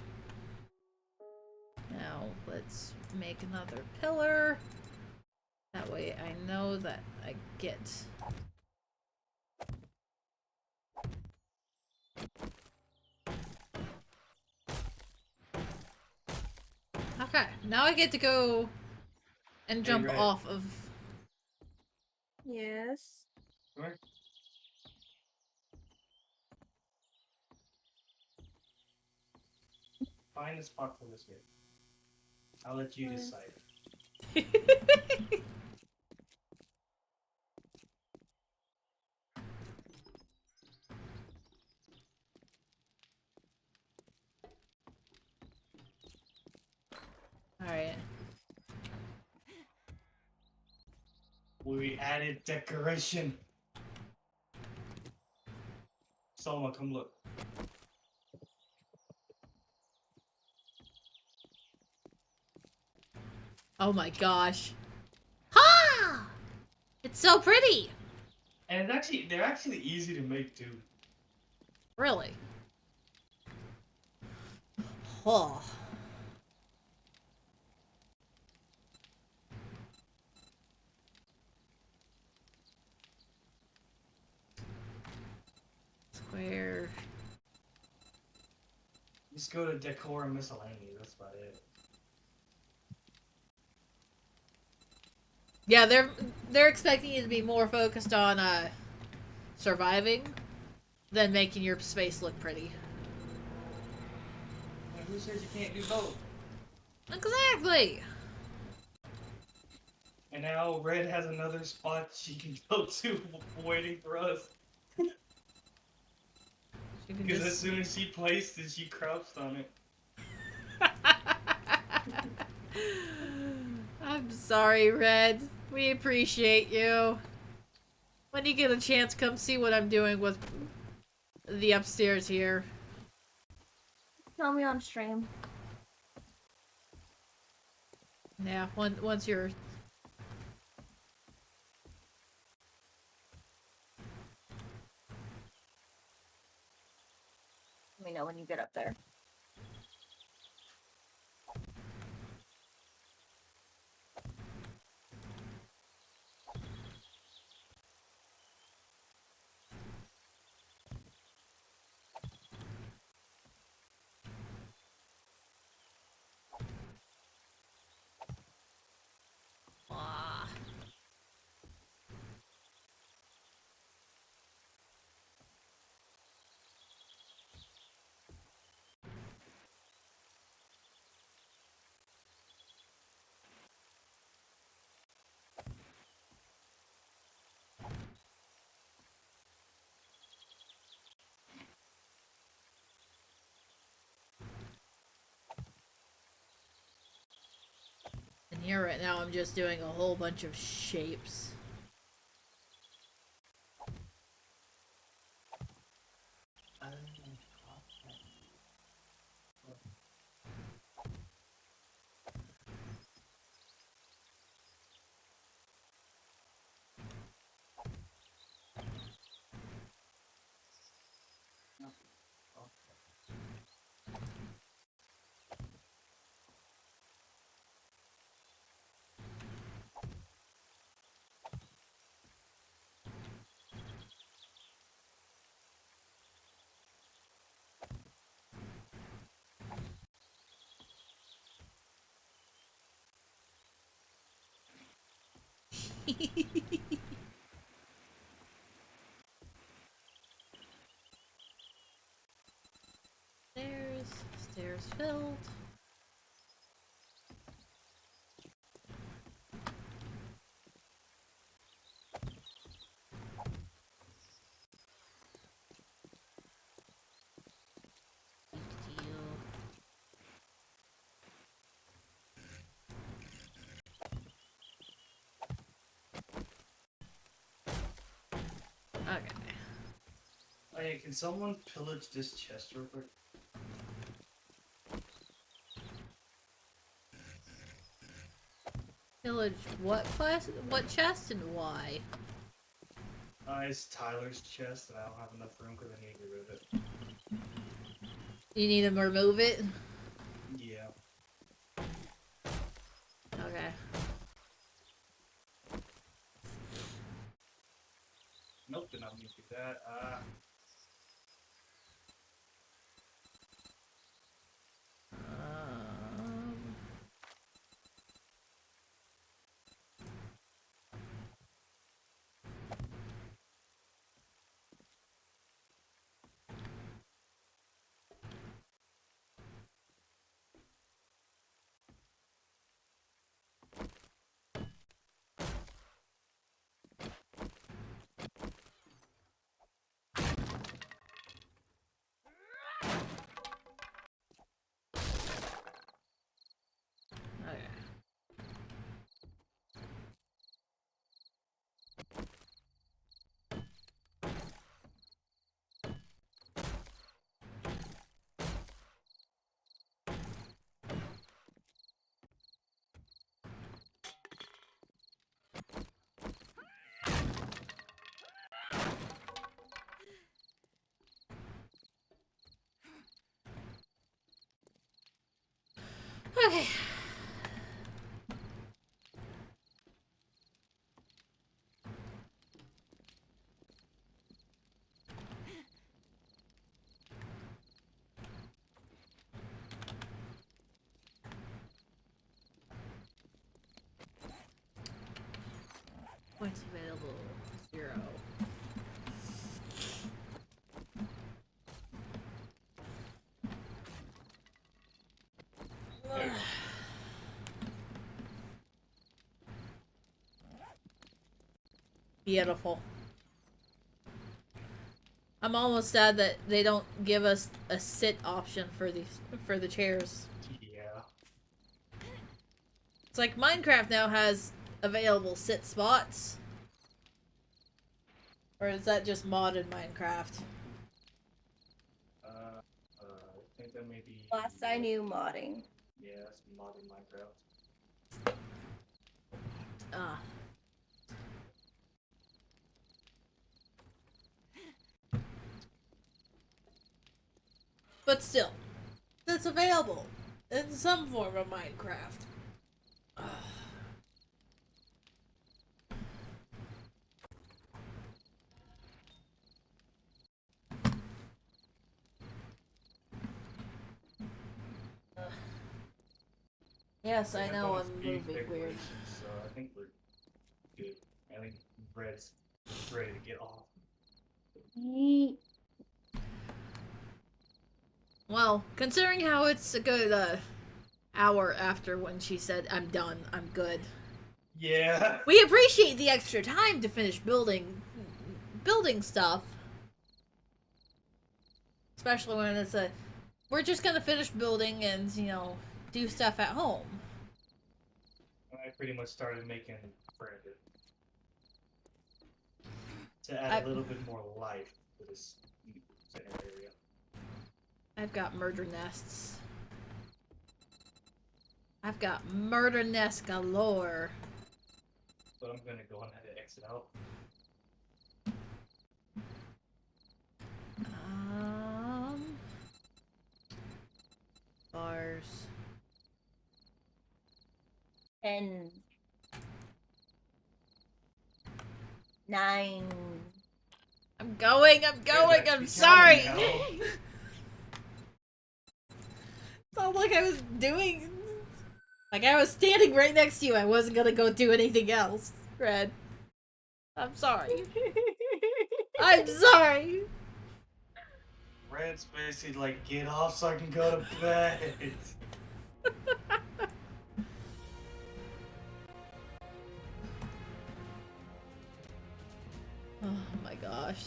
Now, let's make another pillar. That way I know that I get... Okay, now I get to go and jump Red. off of... Yes. Come here. Find a spot for this kid. I'll let you Where? decide. Alright. We added decoration. Selma, come look. Oh my gosh. Ha! It's so pretty! And they're actually easy to make too. Really? Oh. Square. Just go to decor and miscellaneous. That's about it. Yeah, they're expecting you to be more focused on surviving than making your space look pretty. And who says you can't do both? Exactly. And now Red has another spot she can go to waiting for us. You can Because as just... soon as she placed it, she crouched on it. I'm sorry, Red. We appreciate you. When you get a chance, come see what I'm doing with the upstairs here. Tell me on stream. Yeah, once you're... Let me know when you get up there. Ah. And here right now I'm just doing a whole bunch of shapes. Stairs filled. Hey, can someone pillage this chest real quick? Pillage what class? What chest and why? It's Tyler's chest, and I don't have enough room because I need to get rid of it. You need to remove it? Yeah. Okay. Nope, did not mean to do that. Um, okay. Okay. Points available. 0. There you go. Beautiful. I'm almost sad that they don't give us a sit option for the chairs. Yeah. It's like Minecraft now has available sit spots. Or is that just modded Minecraft? I think that may be. Last I knew, modding. Yeah, it's modded Minecraft. Ah. But still, that's available in some form of Minecraft. Yes, I know I'm moving weird. So I think we're good. I think Red's ready to get off. Yeet. Well, considering how it's a good hour after when she said, I'm done, I'm good. Yeah. We appreciate the extra time to finish building stuff. Especially when it's we're just gonna finish building and, do stuff at home. I pretty much started making furniture to add a little bit more life to this center area. I've got murder nests. I've got murder nest galore. But I'm gonna go ahead and exit out. Bars. 10. 9. I'm going, I'm Actually I'm sorry! counting now. It's not like I was doing... Like I was standing right next to you, I wasn't gonna go do anything else, Red. I'm sorry. I'm sorry! Red's basically like, get off so I can go to bed. Oh my gosh.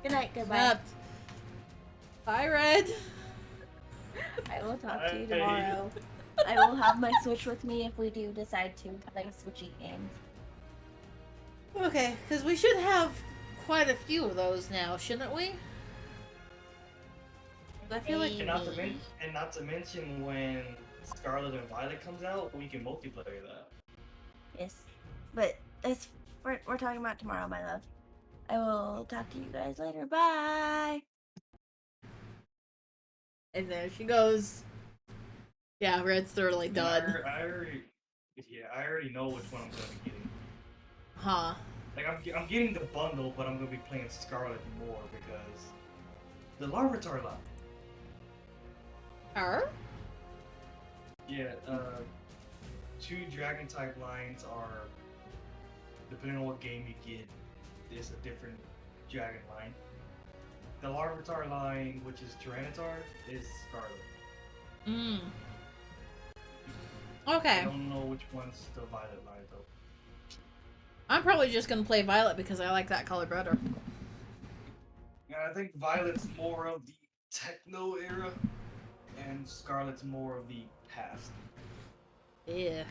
Good night, goodbye. Snapped. Bye, Red. I will talk to you Bye. tomorrow. I will have my Switch with me if we do decide to play Switchy games. Okay, because we should have quite a few of those now, shouldn't we? I feel like And not to mention when Scarlet and Violet comes out, we can multiplayer that. Yes. But that's we're talking about tomorrow, my love. I will talk to you guys later. Bye. And there she goes. Yeah, Red's thoroughly done. I already know which one I'm gonna be getting. Huh. Like I'm getting the bundle, but I'm gonna be playing Scarlet more because the Larvitar line. Her? Yeah, 2 Dragon type lines are, depending on what game you get, there's a different Dragon line. The Larvitar line, which is Tyranitar, is Scarlet. Mm. I Okay. don't know which one's the Violet line though. I'm probably just gonna play Violet because I like that color better. Yeah, I think Violet's more of the techno era, and Scarlet's more of the past. Yeah.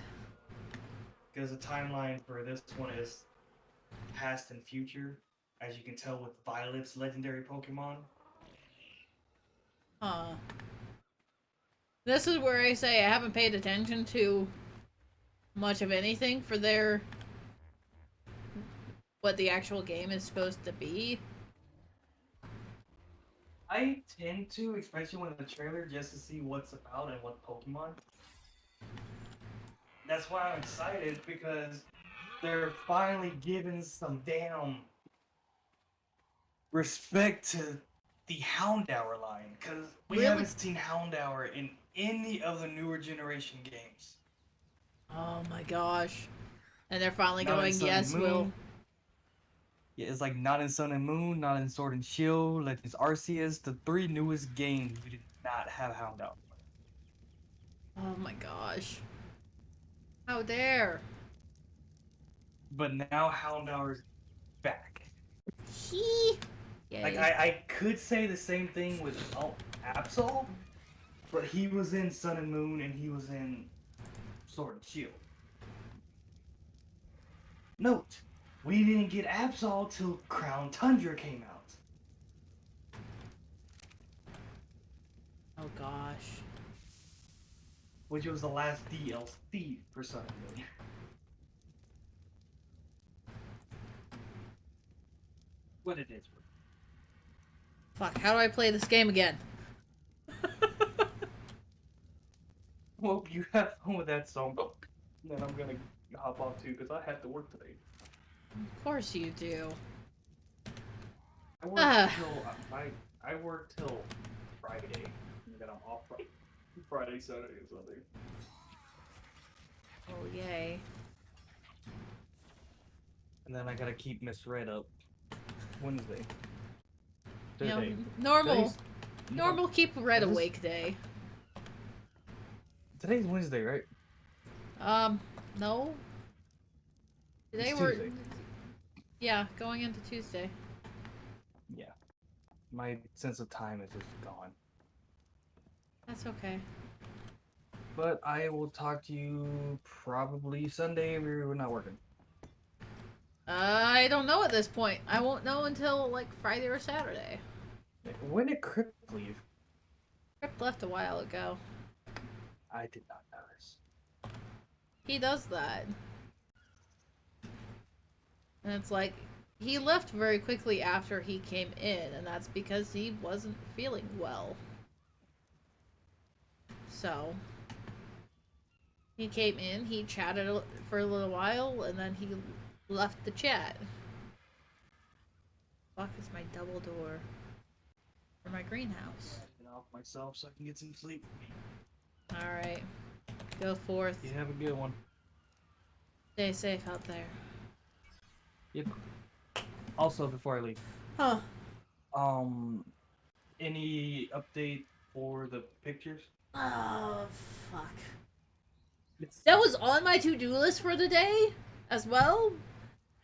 Because the timeline for this one is past and future, as you can tell with Violet's legendary Pokemon. Huh. This is where I say I haven't paid attention to much of anything for their what the actual game is supposed to be. I tend to, especially when the trailer, just to see what's about and what Pokemon. That's why I'm excited, because they're finally giving some damn respect to the Houndour line, because we Really? haven't seen Houndour in any of the newer generation games. Oh my gosh. And they're finally Not in going, Sun and yes, we'll... Moon. Yeah, it's like not in Sun and Moon, not in Sword and Shield, Legends Arceus, the 3 newest games we did not have Houndour. Oh my gosh. How dare. But now Houndour's back. He. Yay. Like, I could say the same thing with Absol, but he was in Sun and Moon and he was in Sword and Shield. Note, we didn't get Absol till Crown Tundra came out. Oh gosh. Which was the last DLC for Sun and Moon. What it is. Fuck, how do I play this game again? Well, you have fun with that song. And then I'm gonna hop off too, because I have to work today. Of course you do. I work I work till Friday, and then I'm off Friday, Saturday, and Sunday. Oh yay. And then I gotta keep Miss Red up Wednesday. You know, Thursday. normal Today's- keep Red Is this- awake day. Today's Wednesday, right? No. Today It's we're... Tuesday. Yeah, going into Tuesday. Yeah. My sense of time is just gone. That's okay. But I will talk to you probably Sunday if we're not working. I don't know at this point. I won't know until, like, Friday or Saturday. When did Crypt leave? Rip left a while ago. I did not notice. He does that. And it's like, he left very quickly after he came in, and that's because he wasn't feeling well. So, he came in, he chatted for a little while, and then he left the chat. Fuck is my double door for my greenhouse. Get off myself so I can get some sleep. Alright. Go forth. You have a good one. Stay safe out there. Yep. Also, before I leave, Huh. any update for the pictures? Oh, fuck. It's That was on my to-do list for the day as well.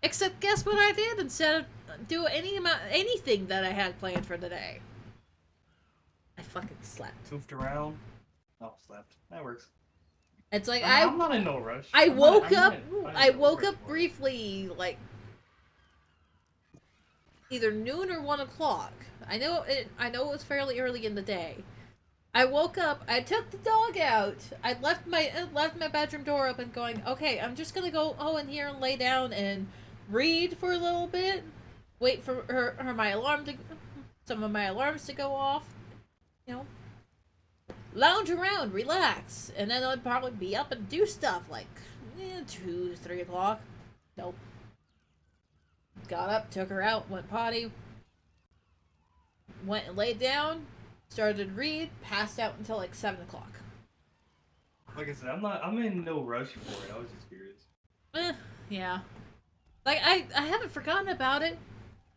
Except guess what I did instead of do anything that I had planned for the day? I fucking slept. moved around. Oh, slept. That works. It's like I'm not in no rush. I I'm not- woke I'm up not in I no woke rush up for it. briefly like either noon or 1 o'clock. I know it was fairly early in the day. I woke up. I took the dog out. I left my bedroom door open, going, okay, I'm just gonna go in here and lay down and read for a little bit. Wait for my alarm to some of my alarms to go off. You know, lounge around, relax, and then I'd probably be up and do stuff like 2, 3 o'clock. Nope. Got up, took her out, went potty, went and laid down, started to read, passed out until like 7 o'clock. Like I said, I'm in no rush for it. I was just curious. Yeah. Like I haven't forgotten about it,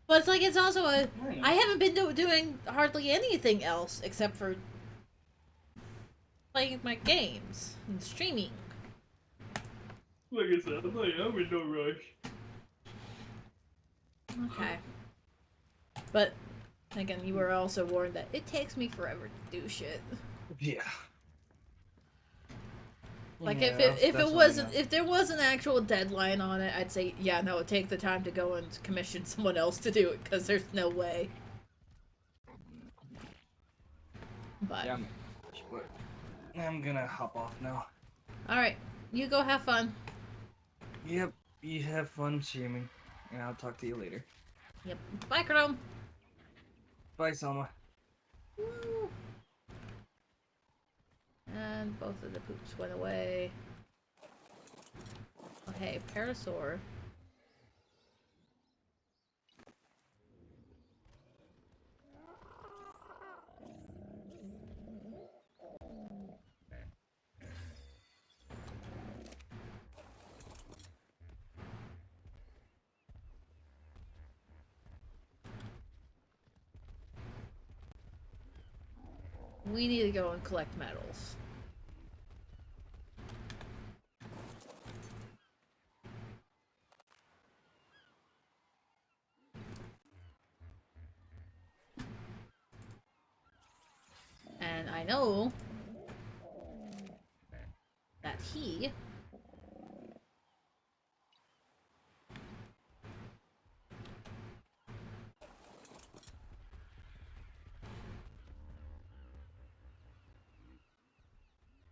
but it's like it's also I haven't been doing hardly anything else except for playing my games and streaming. Like I said, I'm in no rush. Okay. But again, you were also warned that it takes me forever to do shit. Yeah. Like Yeah, if there was an actual deadline on it, I'd say yeah, no, take the time to go and commission someone else to do it because there's no way. But yeah, I'm gonna hop off now. all right, you go have fun. Yep, you have fun streaming, and I'll talk to you later. Yep. Bye, Chrome. Bye, Selma. Woo. And both of the poops went away. Okay, Parasaur. We need to go and collect medals. And I know that he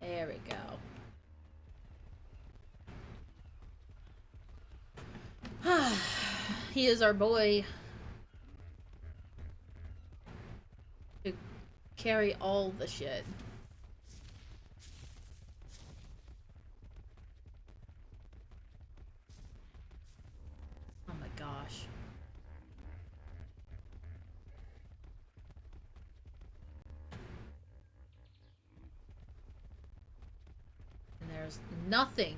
there we go. He is our boy to carry all the shit. Oh my gosh. And there's nothing.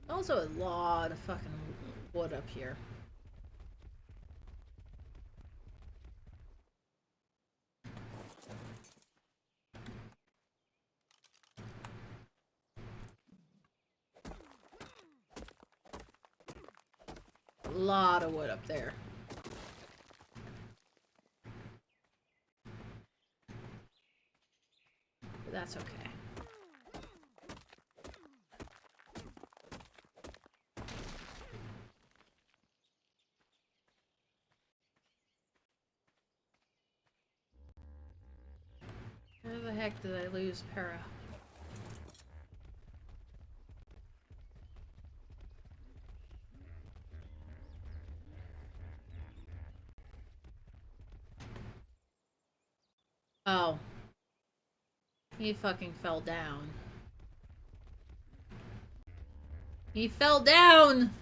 Also a lot of fucking wood up here. A lot of wood up there. But that's okay. Where the heck did I lose Para? Oh. He fucking fell down. He fell down!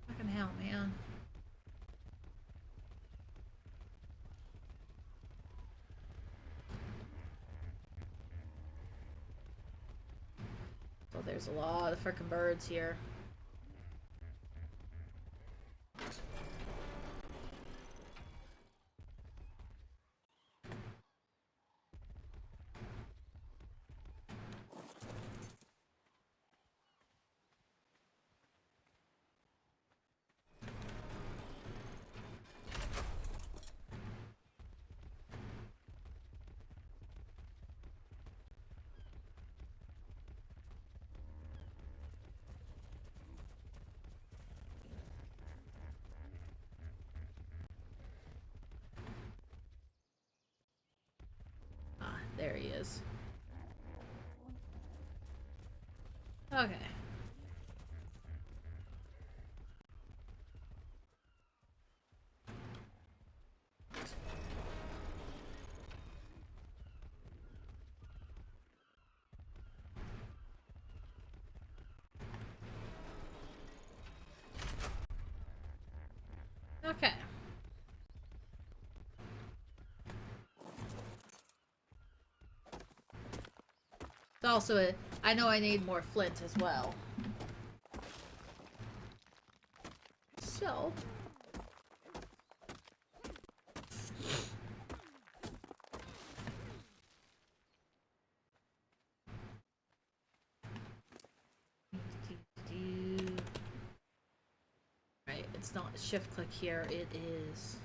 Fucking hell, man. So there's a lot of frickin' birds here. There he is. Okay. Okay. It's also I know I need more flint as well. So. Right, it's not shift click here, it is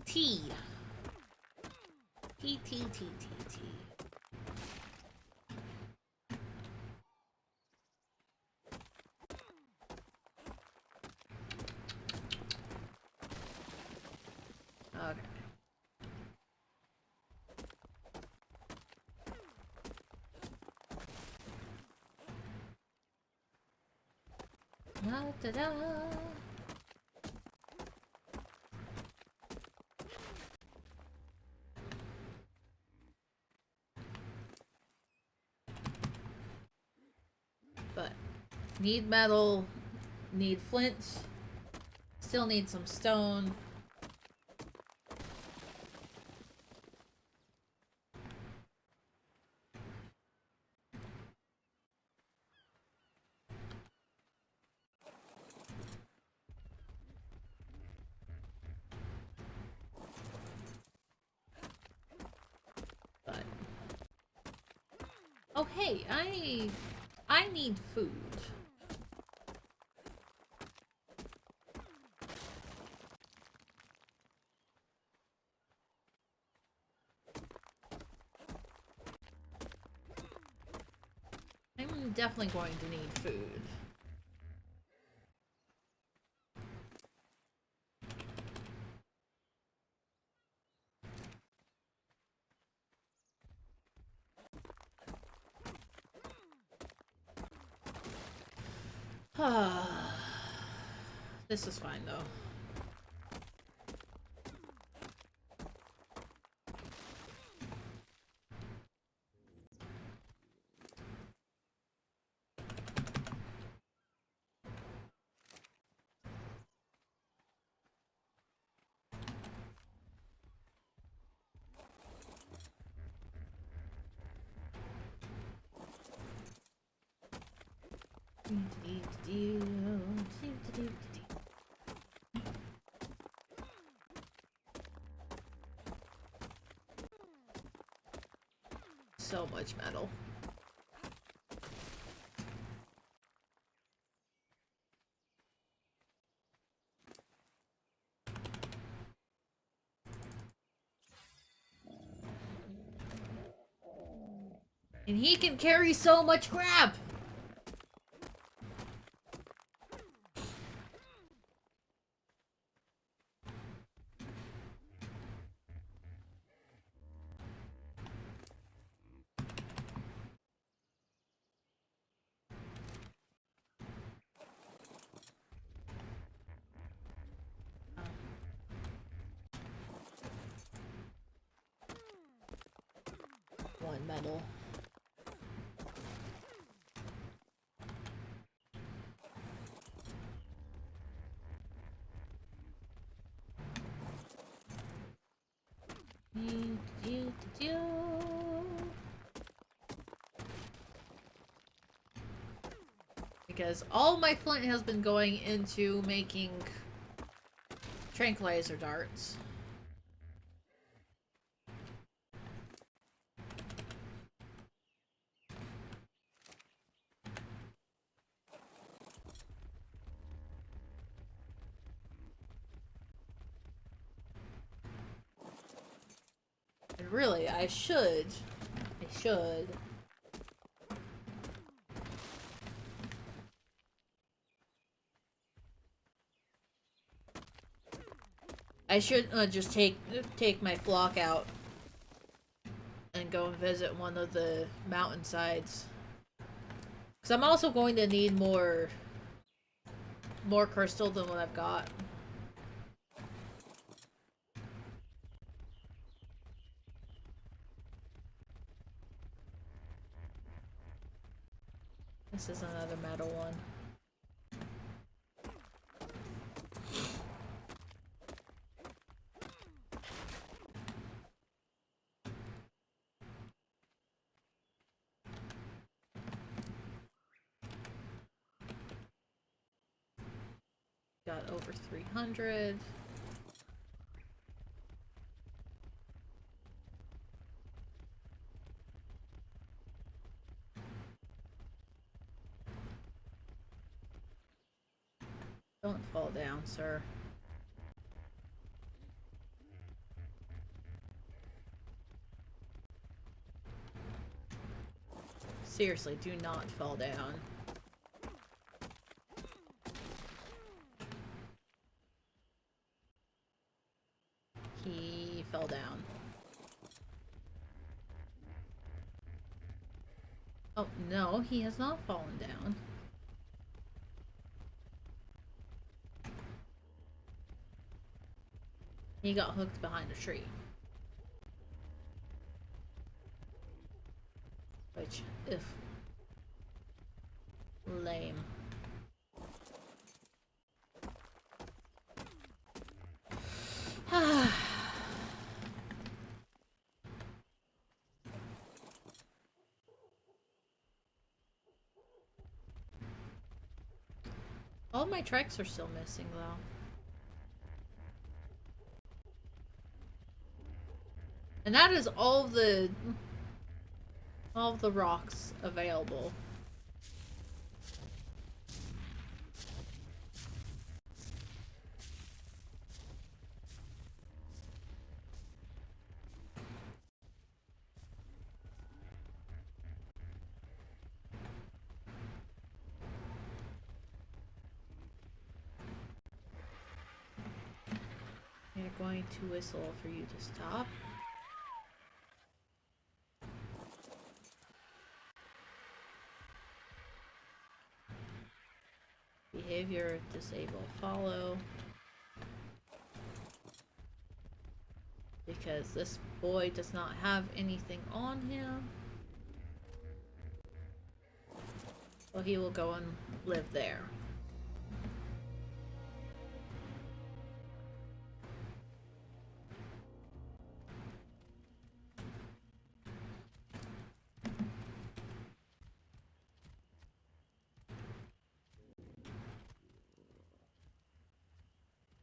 T. T, T, T, T, T. Okay. Da, da, da. But need metal, need flint, still need some stone. But oh hey, I need food. I'm definitely going to need food. This is fine though. So much metal. And he can carry so much crap! One metal. Because all my flint has been going into making tranquilizer darts. And really, I should I should just take my flock out and go and visit one of the mountainsides. Because I'm also going to need more crystal than what I've got. This is another metal one. Got over 300. Don't fall down, sir. Seriously, do not fall down. He fell down. Oh, no, he has not fallen down. He got hooked behind a tree. Which, if lame. All my tracks are still missing, though. And that is all of the rocks available. We're going to whistle for you to stop. Behavior, disable, follow. Because this boy does not have anything on him. So he will go and live there.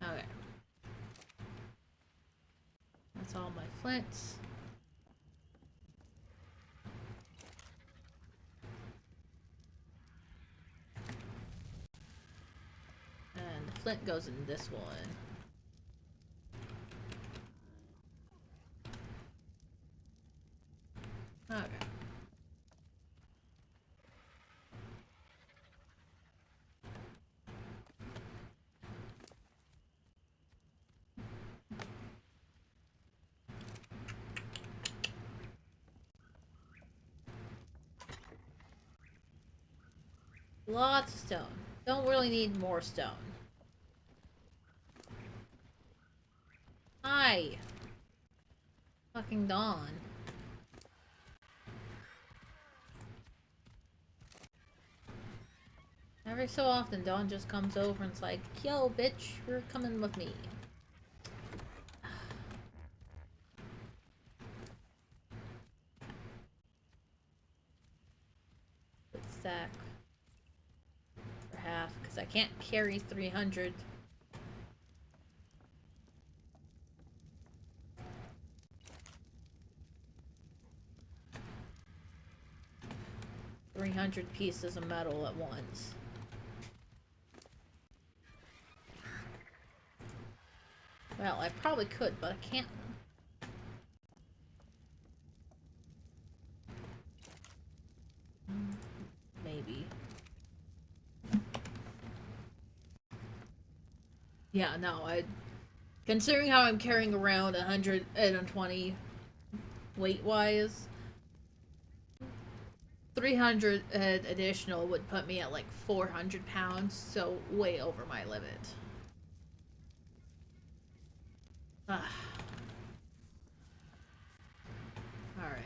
Okay. That's all my flints. And the flint goes in this one. Okay. Lots of stone. Don't really need more stone. Hi! Fucking Dawn. Every so often, Dawn just comes over and it's like, yo, bitch, you're coming with me. Let's stack for half, because I can't carry 300. $300 pieces of metal at once. Well, I probably could, but I can't. Maybe. Yeah, no, Considering how I'm carrying around 120 weight-wise, 300 additional would put me at like 400 pounds, so way over my limit. Ah. Alright.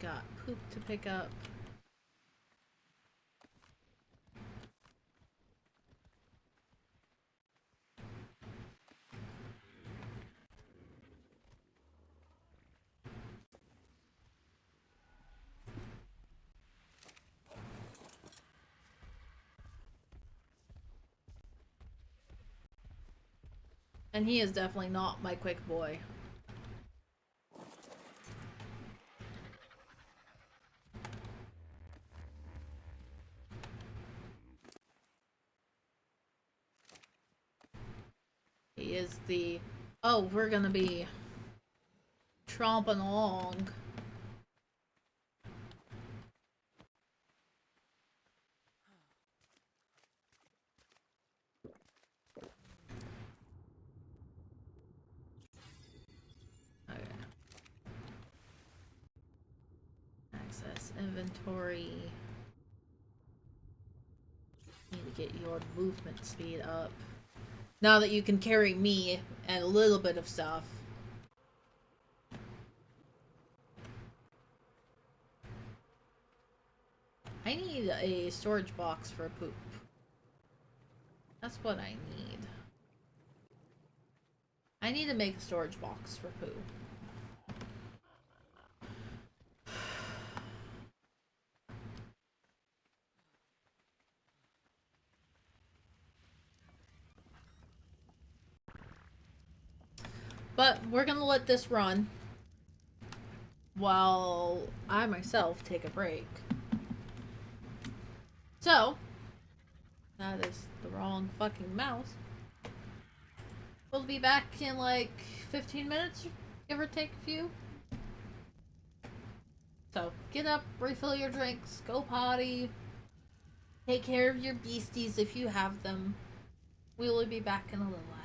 Got poop to pick up. And he is definitely not my quick boy. He is the... Oh, we're gonna be tromping along. Okay. Access inventory. Need to get your movement speed up. Now that you can carry me and a little bit of stuff. I need a storage box for poop. That's what I need. I need to make a storage box for poo. But we're gonna let this run while I myself take a break. So, that is the wrong fucking mouse. We'll be back in like 15 minutes, give or take a few. So, get up, refill your drinks, go potty, take care of your beasties if you have them. We will be back in a little while.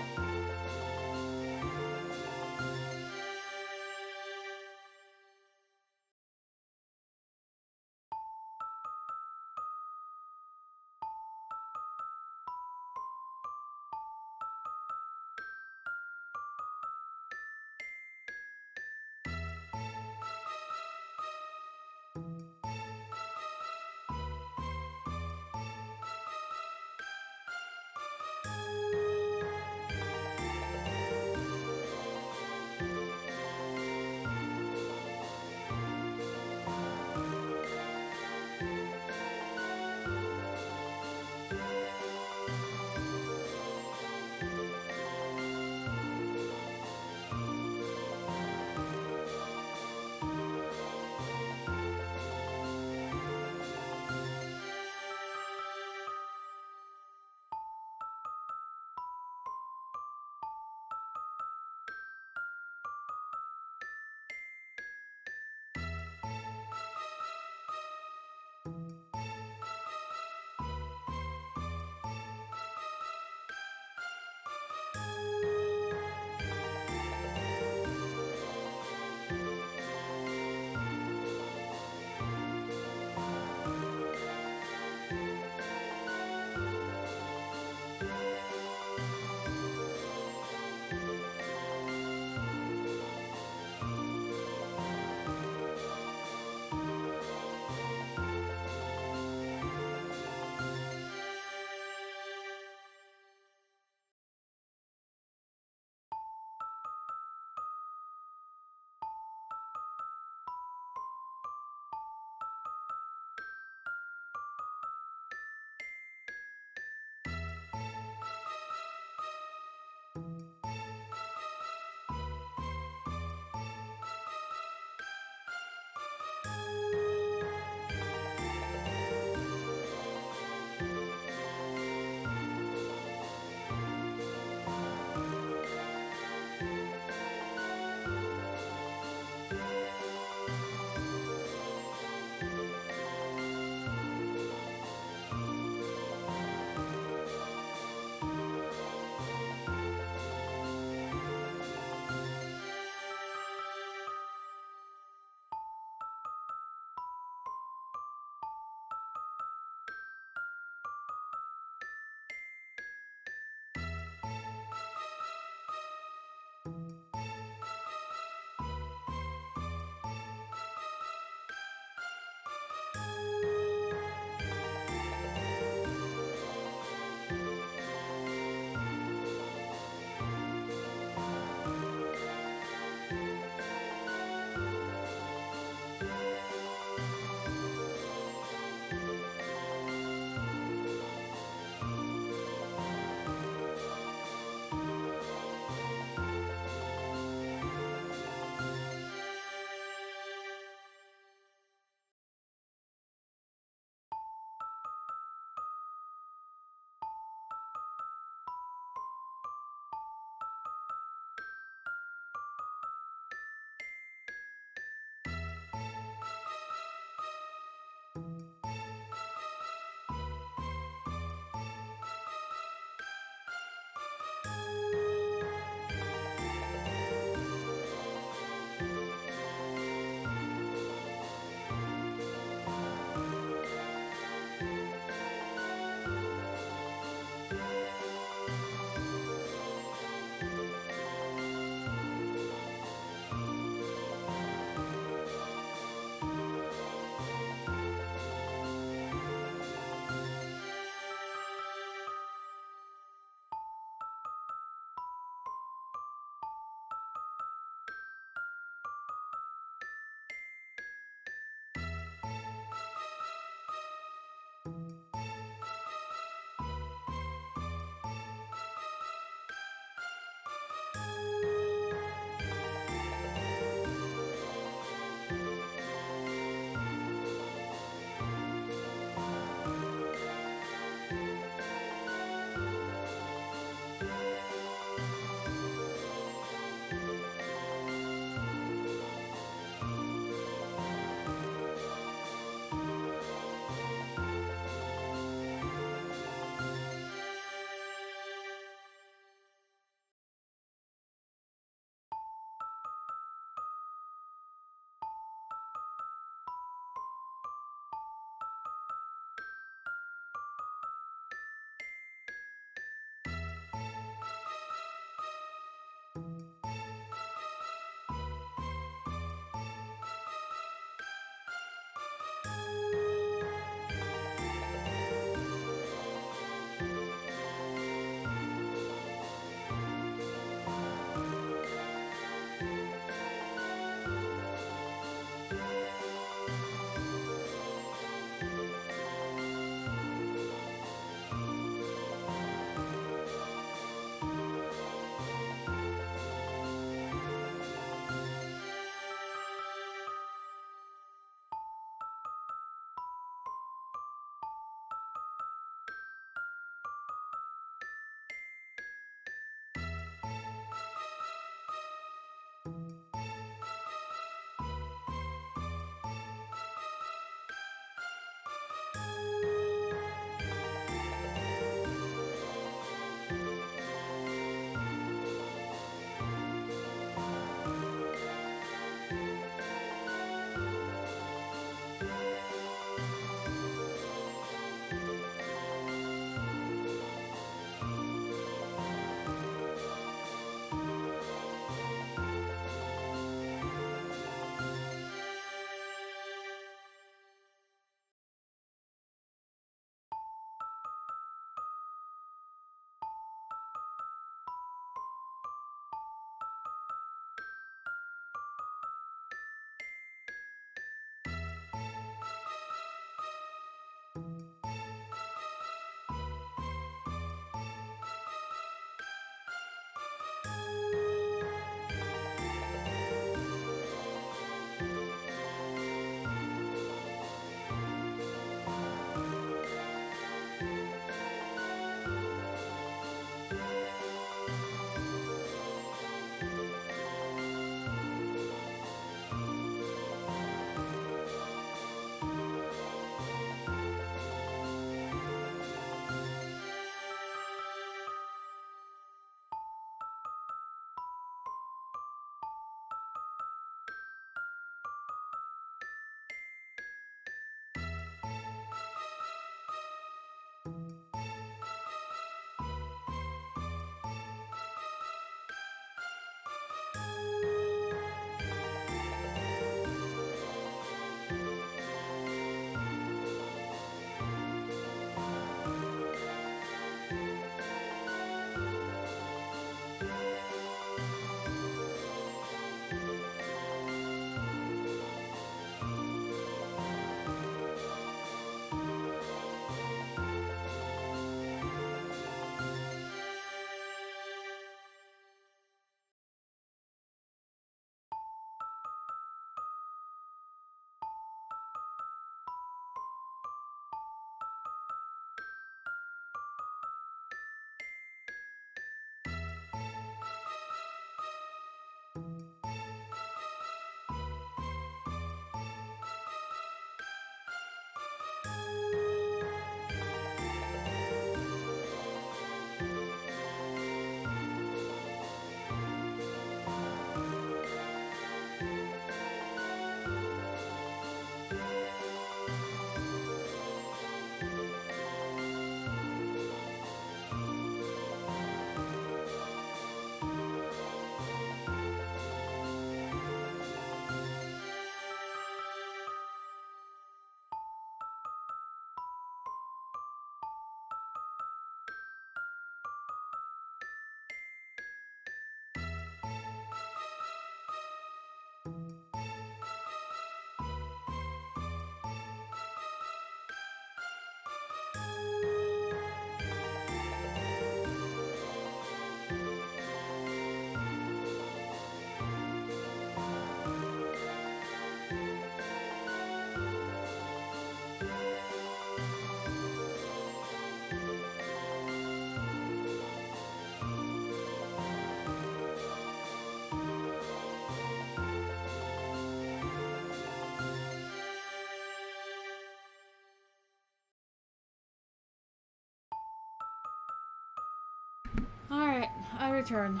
I return.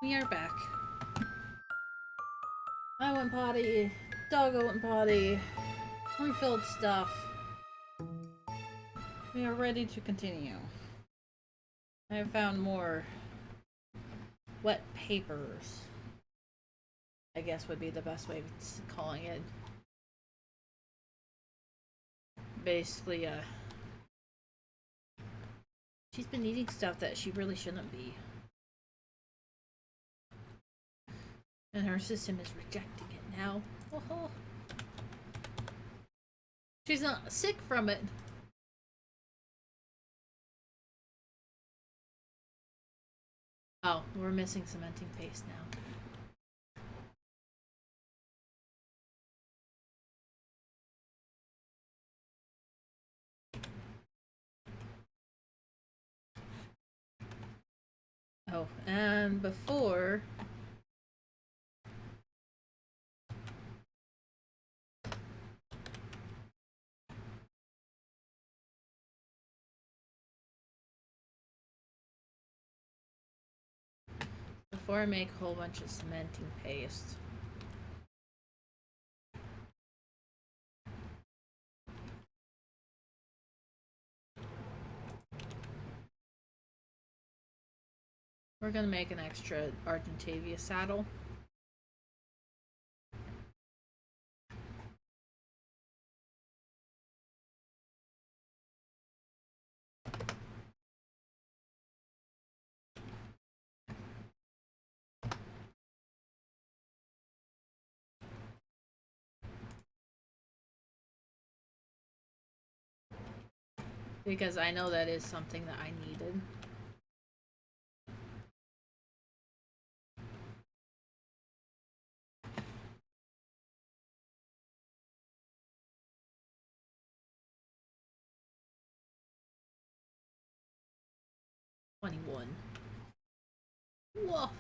We are back. I went potty. Doggo went potty. Refilled stuff. We are ready to continue. I have found more wet papers. I guess would be the best way of calling it. Basically, she's been eating stuff that she really shouldn't be. And her system is rejecting it now. Oh. She's not sick from it. Oh, we're missing cementing paste now. Oh, and before I make a whole bunch of cementing paste, we're gonna make an extra Argentavia saddle. Because I know that is something that I needed. $21. Woof.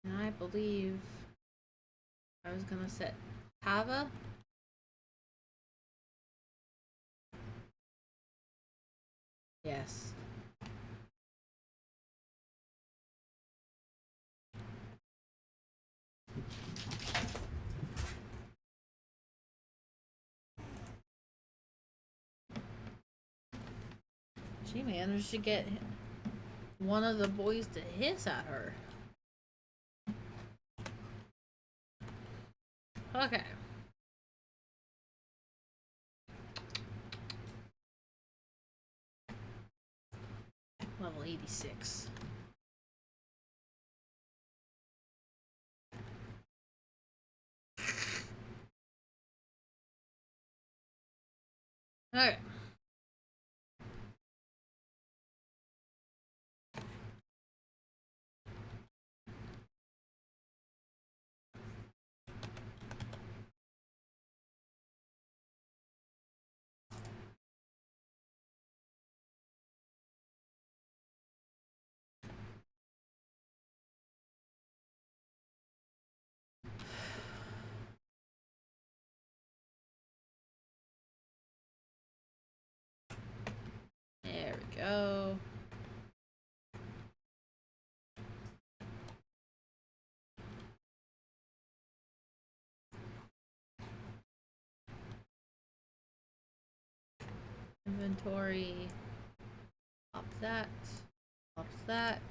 And I believe I was gonna set Hava. Yes. She managed to get one of the boys to hiss at her. Okay. Level 86. Okay. There we go. Inventory. Pop that. Pop that.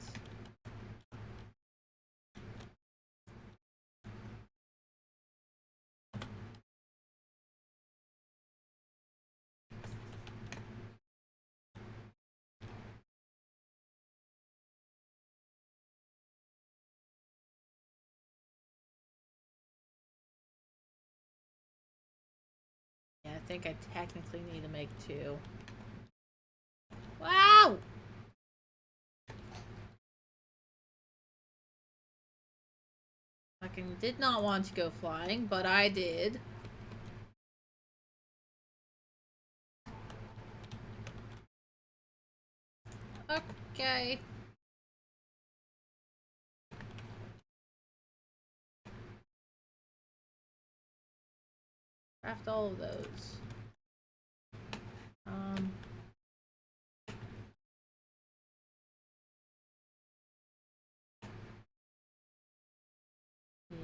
Yeah, I think I technically need to make 2. Wow! Fucking did not want to go flying, but I did. Okay. Craft all of those.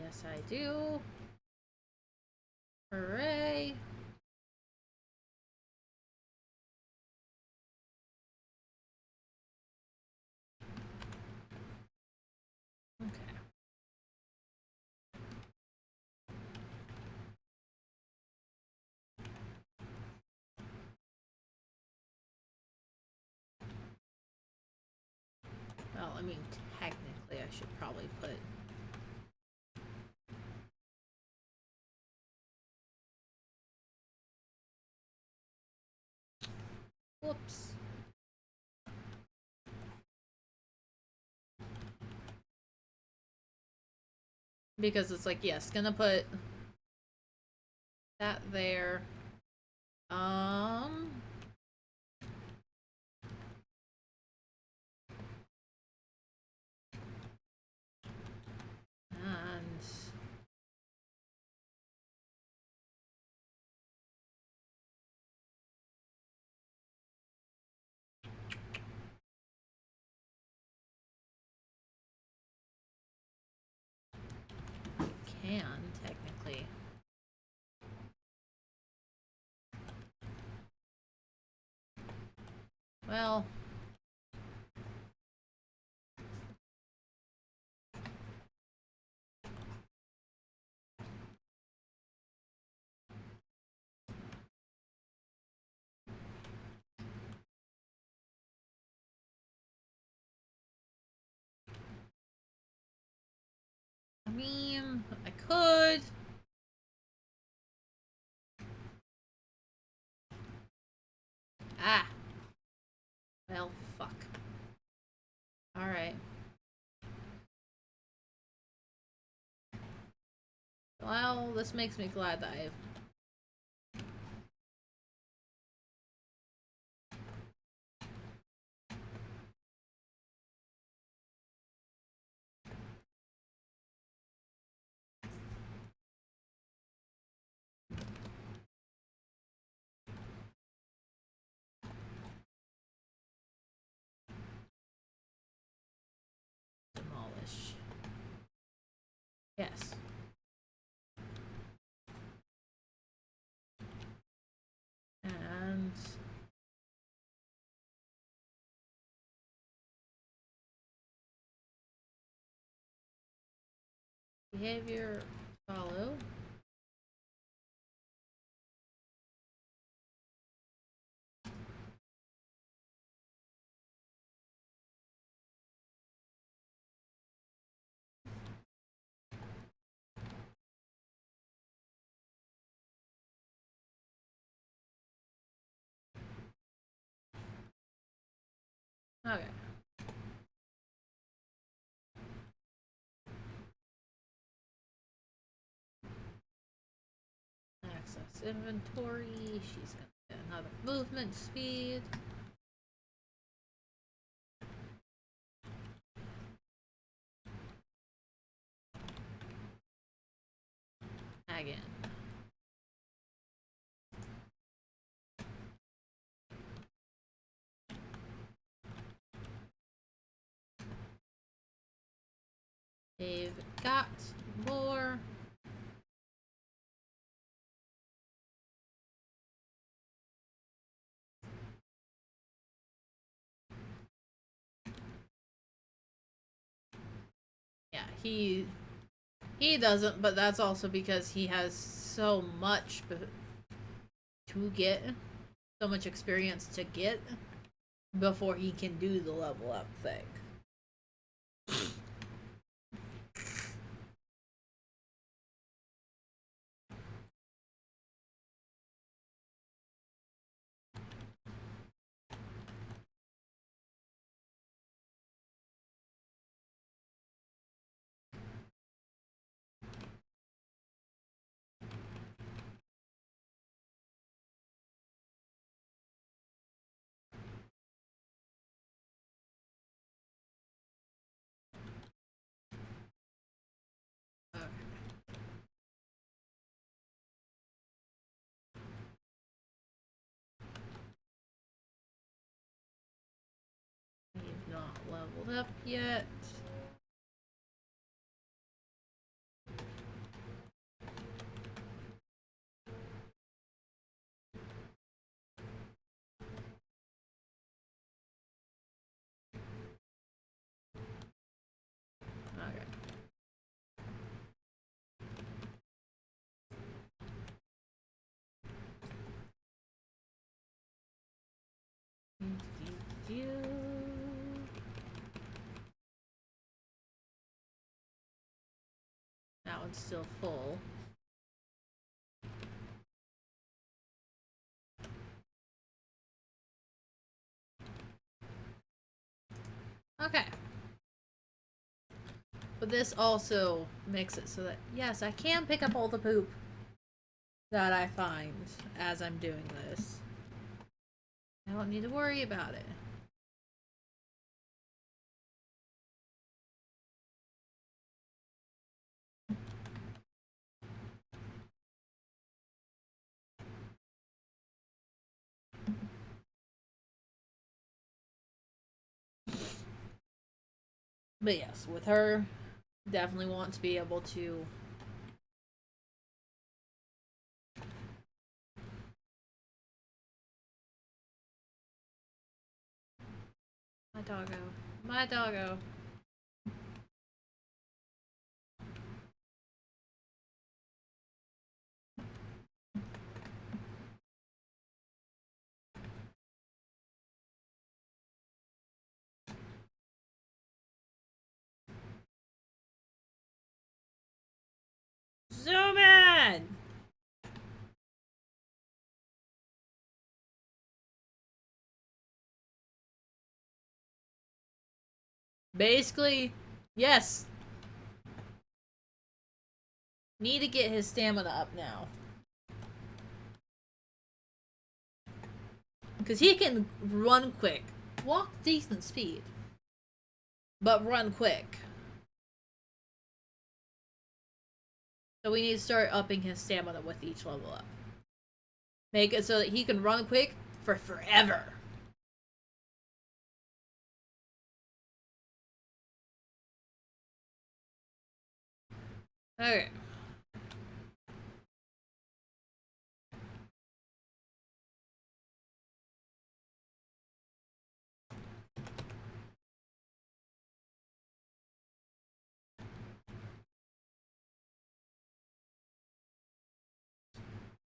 Yes, I do. Hooray. Okay. Well, I mean, technically, I should probably put... Whoops. Because it's like, yes, gonna put that there. And can technically. Well, I mean, I could. Ah. Well, fuck. Alright. Well, this makes me glad that I've... Demolish. Yes. And... behavior follow. Okay. Access inventory. She's gonna get another movement speed. Again. They've got more. Yeah, he doesn't, but that's also because he has so much to get, so much experience to get before he can do the level up thing. leveled up yet. Okay. That one's still full. Okay. But this also makes it so that, yes, I can pick up all the poop that I find as I'm doing this. I don't need to worry about it. But yes, with her, definitely want to be able to my doggo. My doggo. Zoom in! Basically, yes. Need to get his stamina up now. Because he can run quick. Walk decent speed. But run quick. So we need to start upping his stamina with each level up. Make it so that he can run quick for forever. Okay.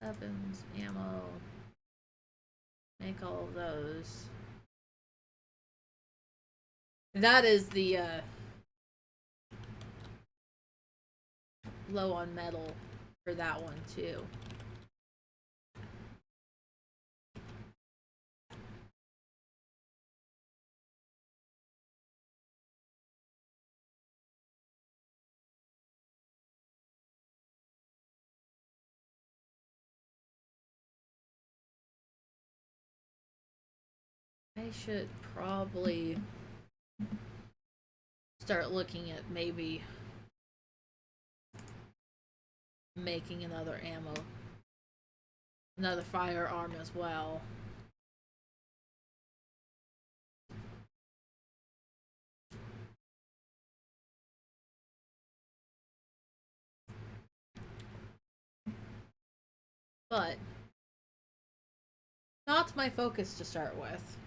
Weapons, ammo. Make all of those. That is the low on metal for that one too. I should probably start looking at maybe making another ammo, another firearm as well. But not my focus to start with.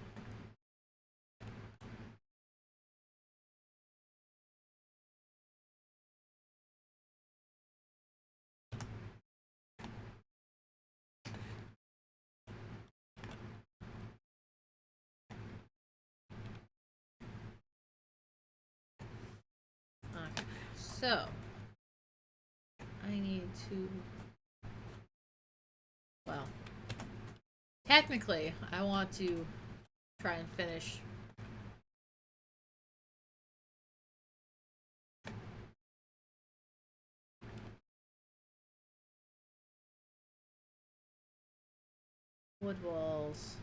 Okay, so I need to. Well, technically, I want to try and finish wood walls.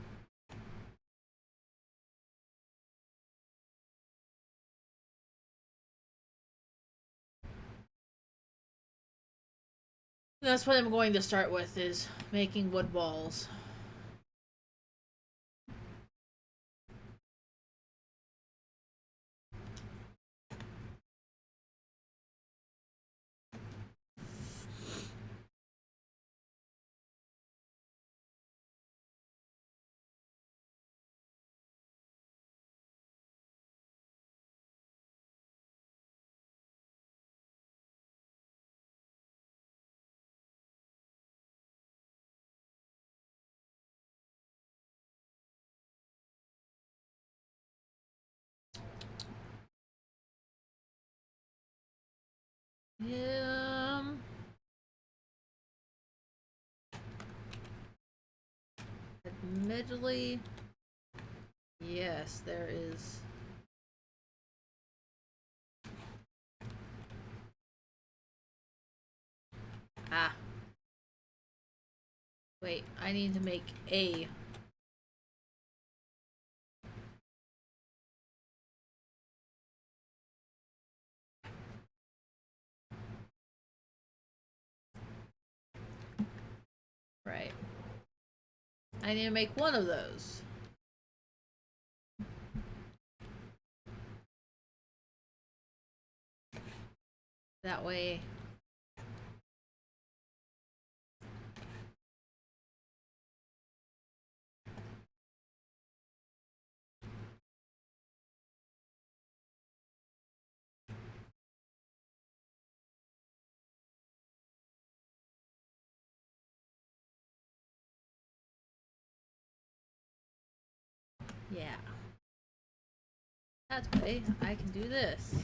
That's what I'm going to start with, is making wood walls. Admittedly, yes, there is. Ah. Wait, I need to make a. Right. I need to make one of those. That way. Yeah. That way, I can do this.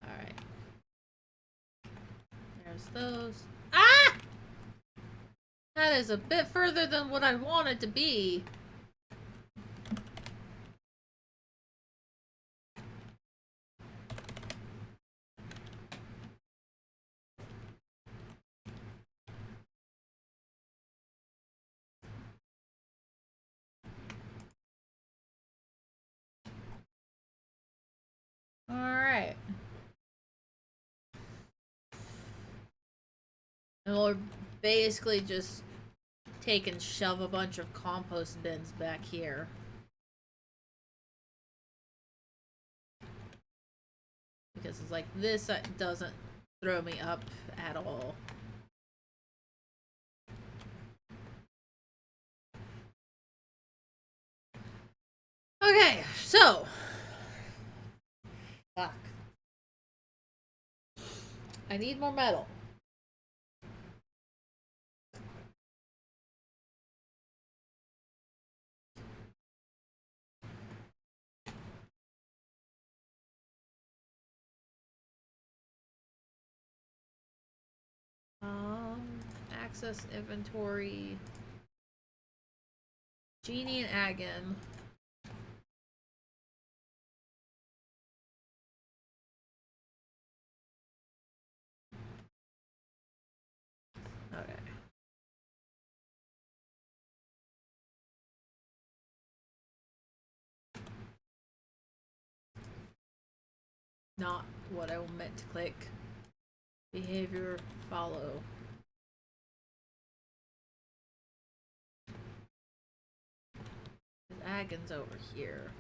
Alright. There's those. Ah! That is a bit further than what I wanted to be. Alright. And we'll basically just take and shove a bunch of compost bins back here. Because it's like this doesn't throw me up at all. Okay, so. Fuck. I need more metal. Access inventory. Genie and Agon. Okay. Not what I meant to click. Behavior, follow. Agon's over here.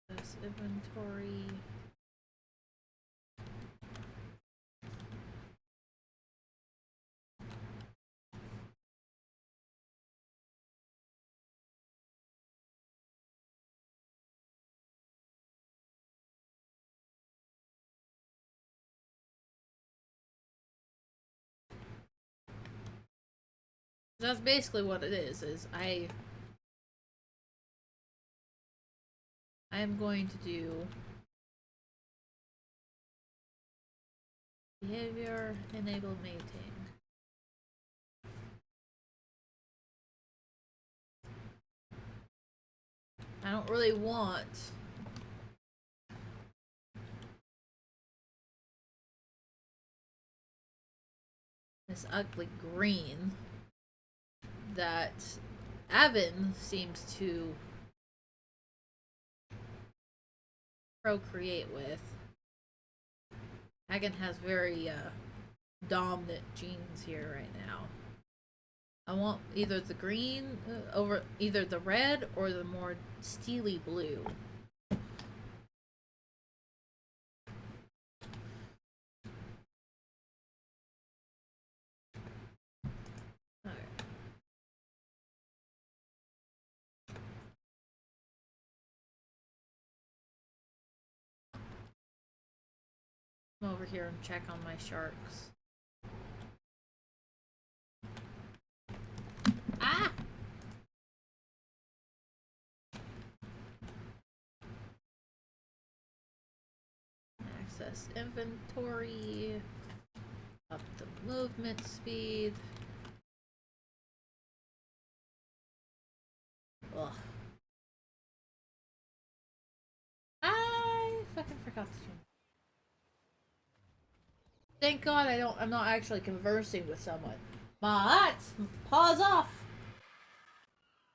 This inventory. That's basically what it is I am going to do behavior, enable mating. I don't really want this ugly green that Avon seems to procreate with. Hagen has very dominant genes here right now. I want either the green over either the red or the more steely blue. Alright. Come over here and check on my sharks. Ah! Access inventory. Up the movement speed. Ugh. I fucking forgot to do. Thank God I'm not actually conversing with someone. But paws off.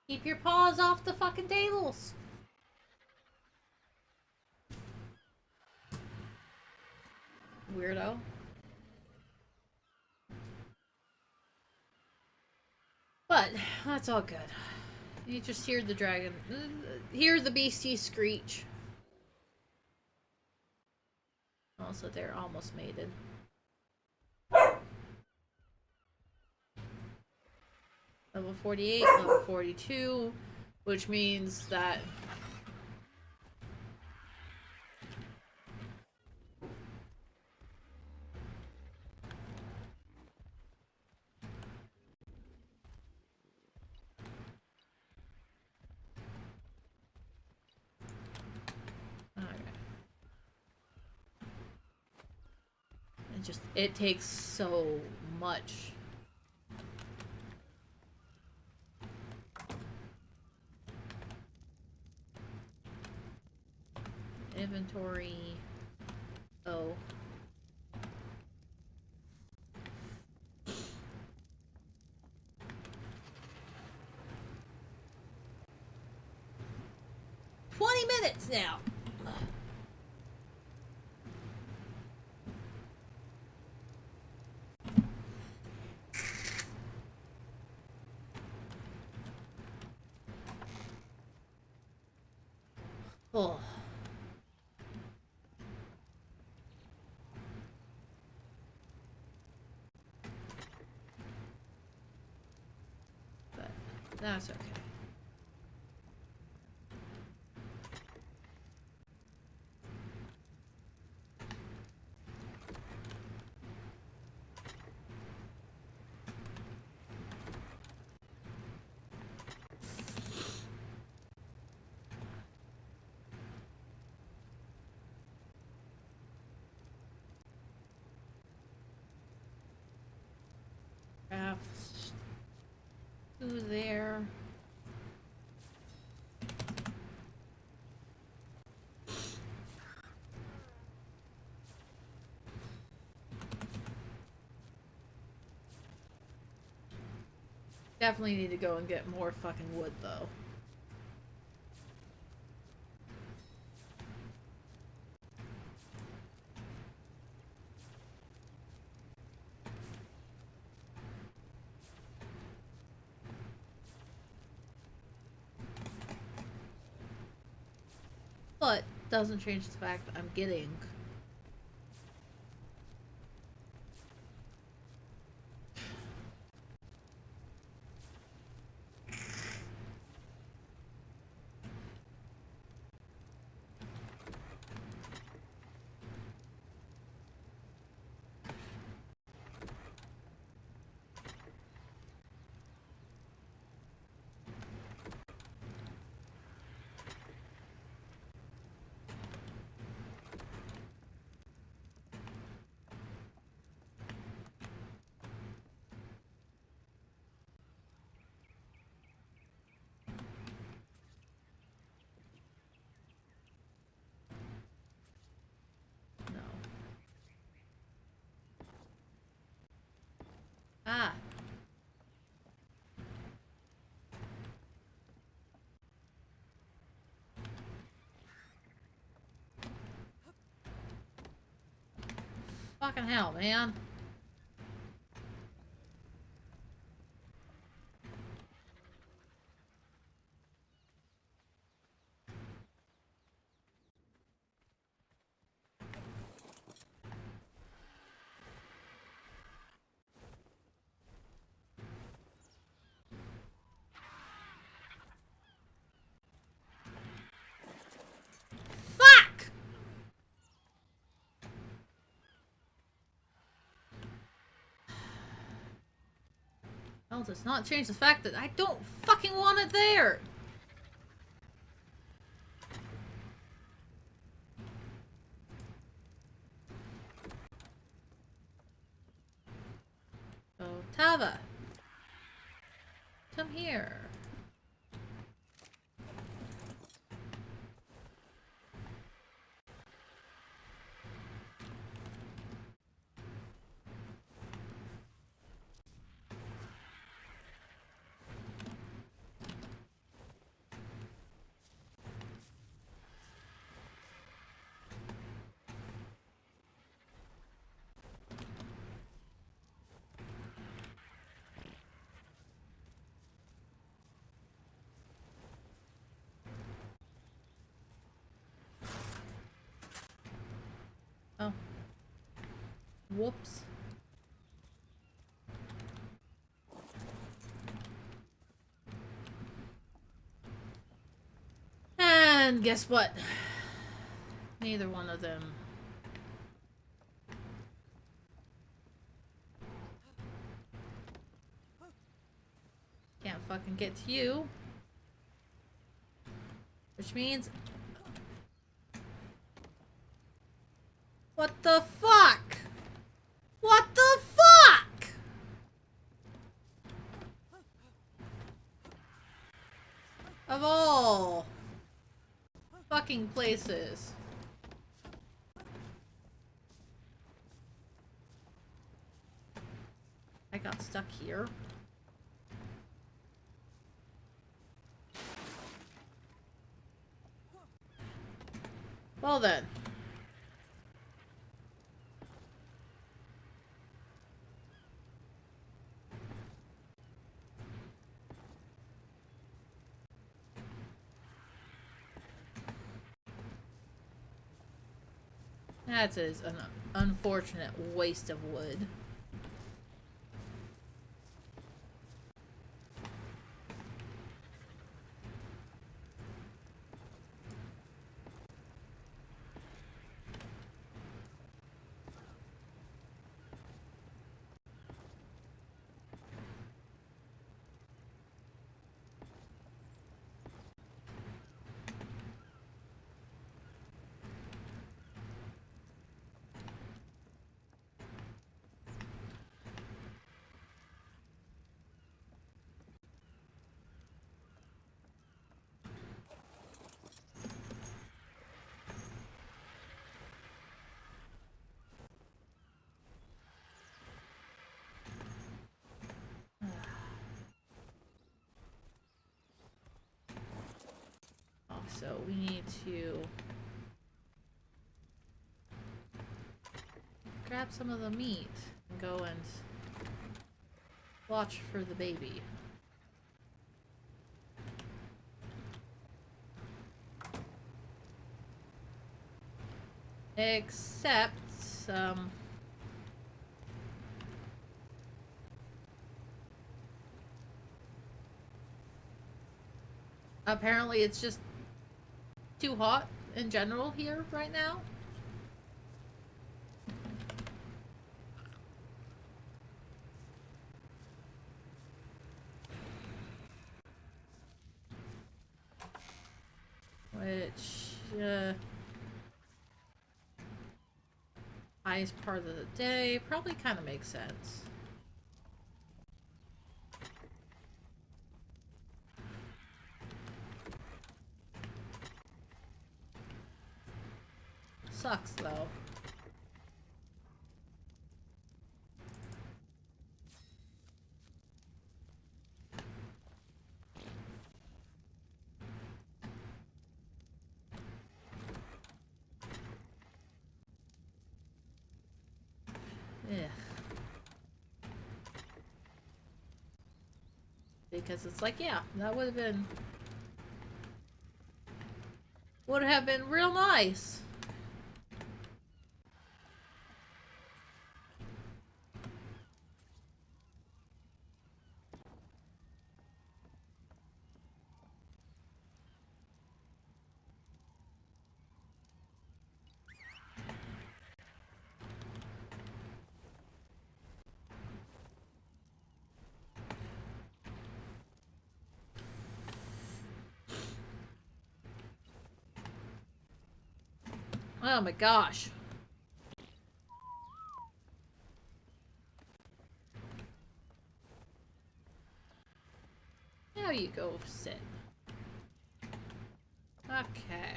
Keep your paws off the fucking tables. Weirdo. But that's all good. You just hear the dragon. Hear the beastie screech. Also, they're almost mated. Level 48, level 42, which means that it takes so much. Inventory. Oh. $20 now. Oh. But that's okay. Crafts. Who there? Definitely need to go and get more fucking wood, though. But doesn't change the fact that I'm getting Ah. Fucking hell, man. Fuck! Well, does not change the fact that I don't fucking want it there. So, Tava. Come here. Oh. Whoops. And guess what? Neither one of them. Can't fucking get to you. Which means... What the fuck? What the fuck? Of all fucking places. I got stuck here. Well then. That is an unfortunate waste of wood. So we need to grab some of the meat and go and watch for the baby. Except, apparently it's just too hot in general here right now. Which, highest part of the day probably kind of makes sense. Sucks though. Ugh. Because it's like, yeah, that would have been real nice. Oh my gosh. Now you go sit. Okay.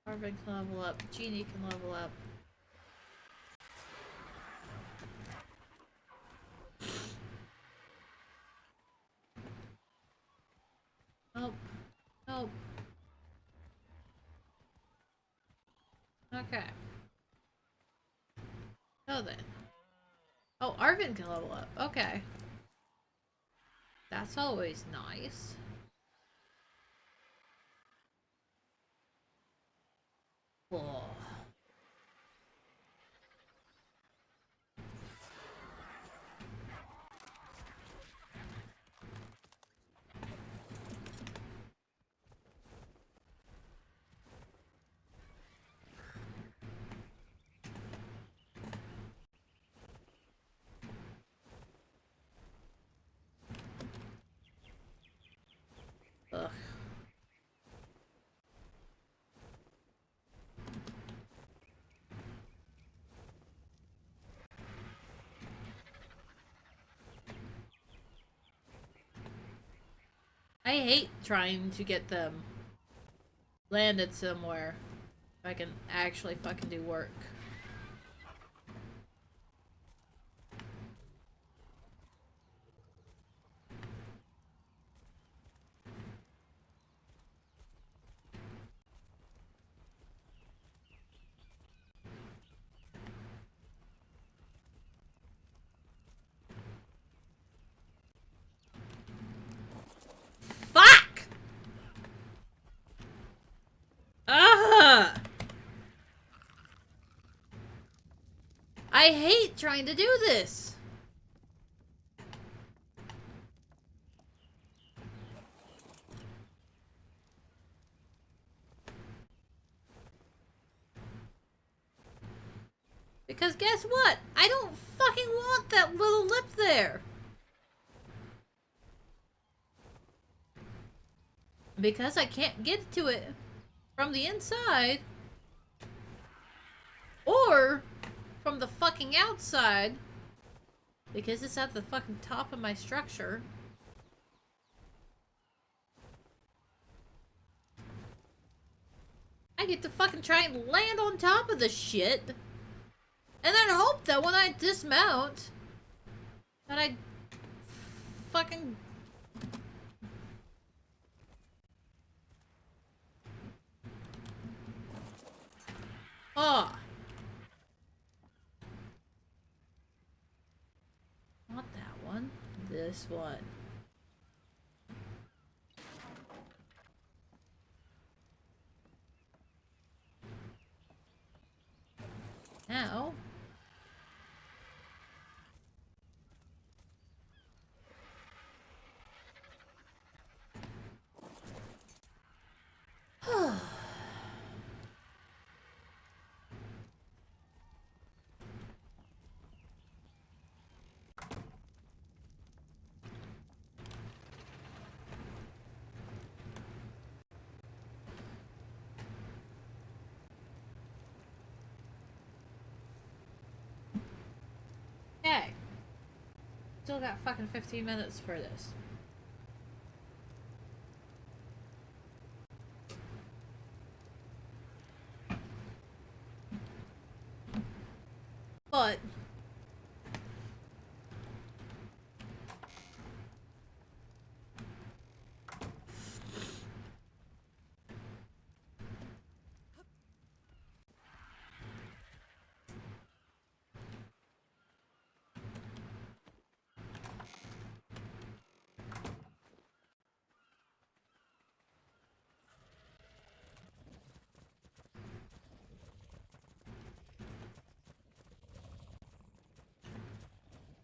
Arvin can level up. Genie can level up. Nope. Nope. Okay. So then. Oh, Arvin can level up. Okay. That's always nice. Oh. Ugh. I hate trying to get them landed somewhere if I can actually fucking do work. Fuck! Ugh! I hate trying to do this! Because guess what? I don't fucking want that little lip there! Because I can't get to it from the inside. Or from the fucking outside. Because it's at the fucking top of my structure. I get to fucking try and land on top of the shit. And then hope that when I dismount, that I fucking... Oh. Not that one. This one. Now... Okay. Still got fucking 15 minutes for this. But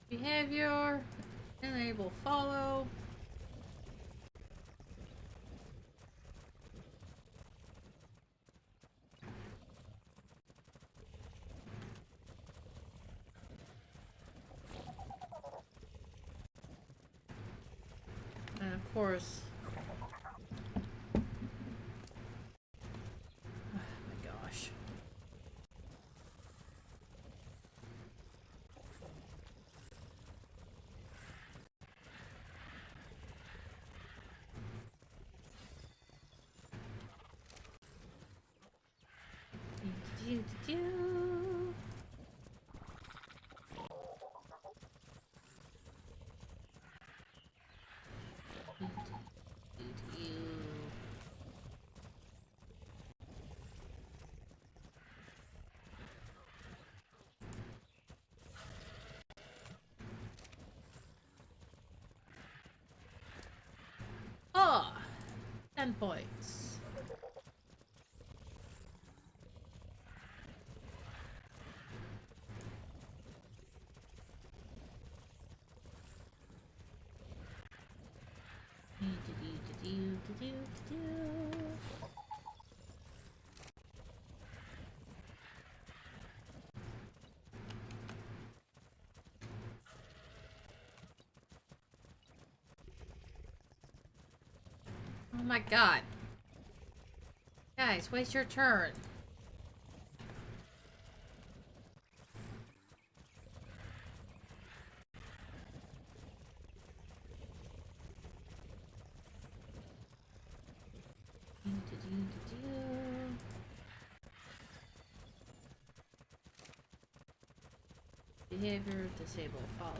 Behavior. Enable follow. And of course. Oh my gosh. Do. Ah, 10 points. Oh my god. Guys, waste your turn. Behavior, disable, follow.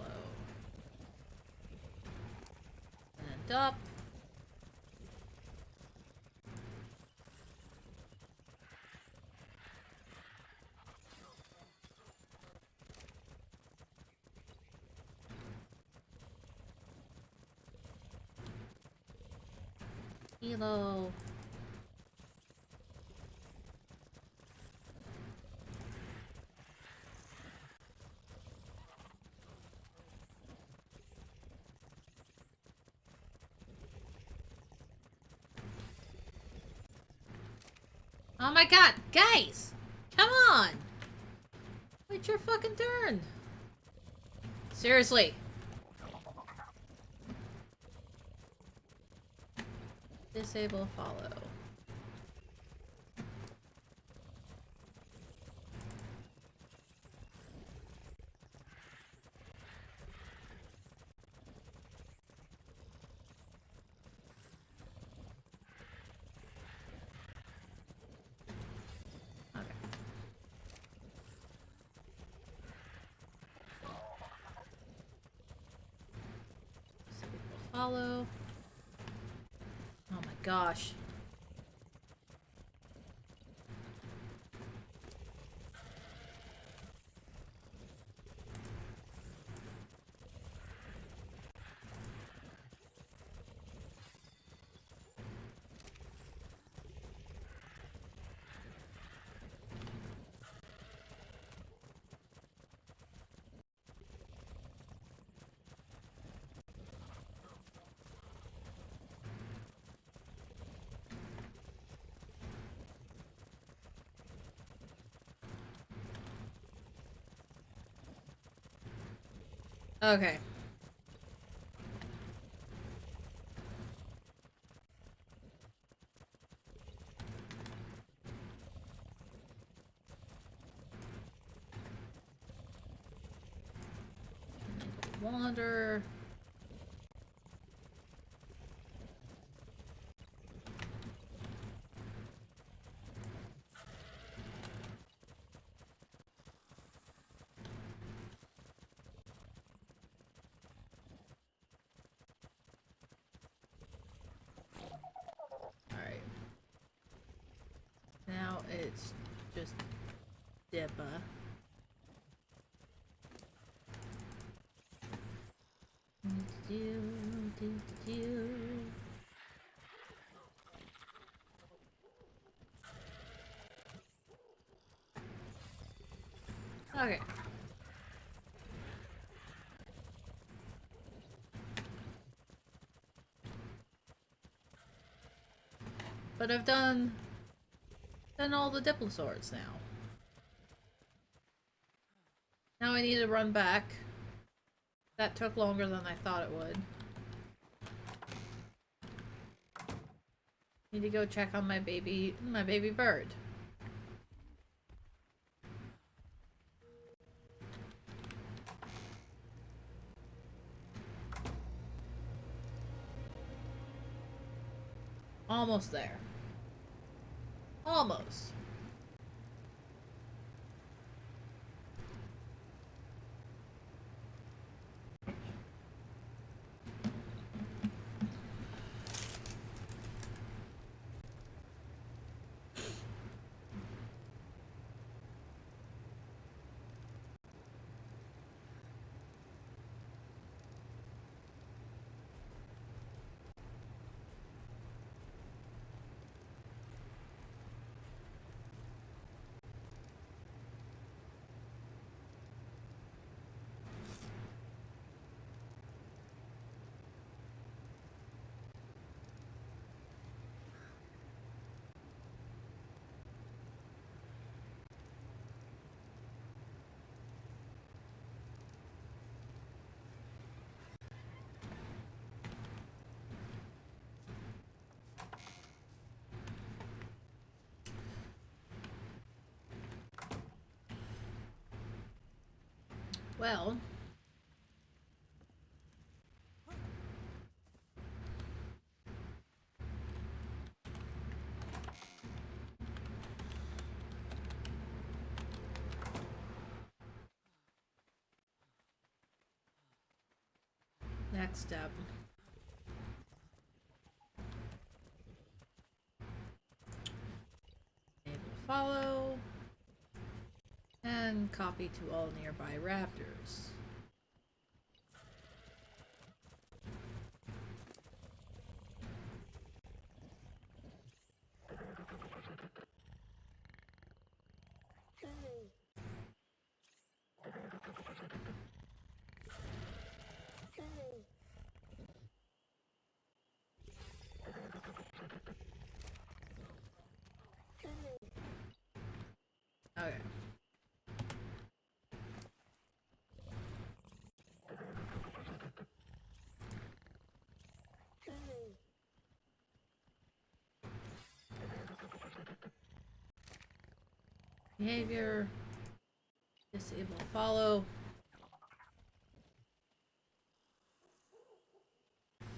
And then dump. Elo. Oh my god, guys! Come on! Wait your fucking turn! Seriously. Disable, follow. Okay. Disable, follow. Oh my gosh. Okay. Wander. Alright. Now it's just Dippa. Do. Okay. But I've done all the Diplosaurs now. Now I need to run back. That took longer than I thought it would. Need to go check on my baby bird. Almost there. Almost. Well, next step. Enable follow. And copy to all nearby raptors. Okay. Behavior. Disable follow.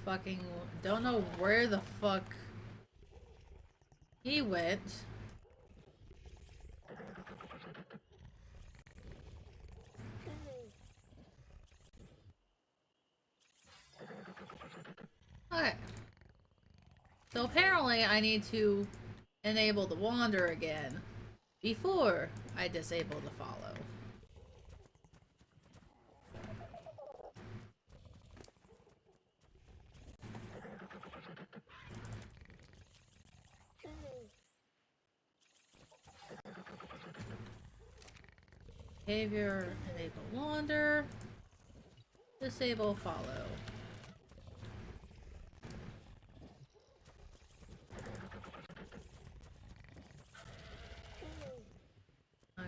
Fucking don't know where the fuck he went. Okay. So apparently I need to enable the wander again before I disable the follow. Behavior, enable wander, disable follow. Okay.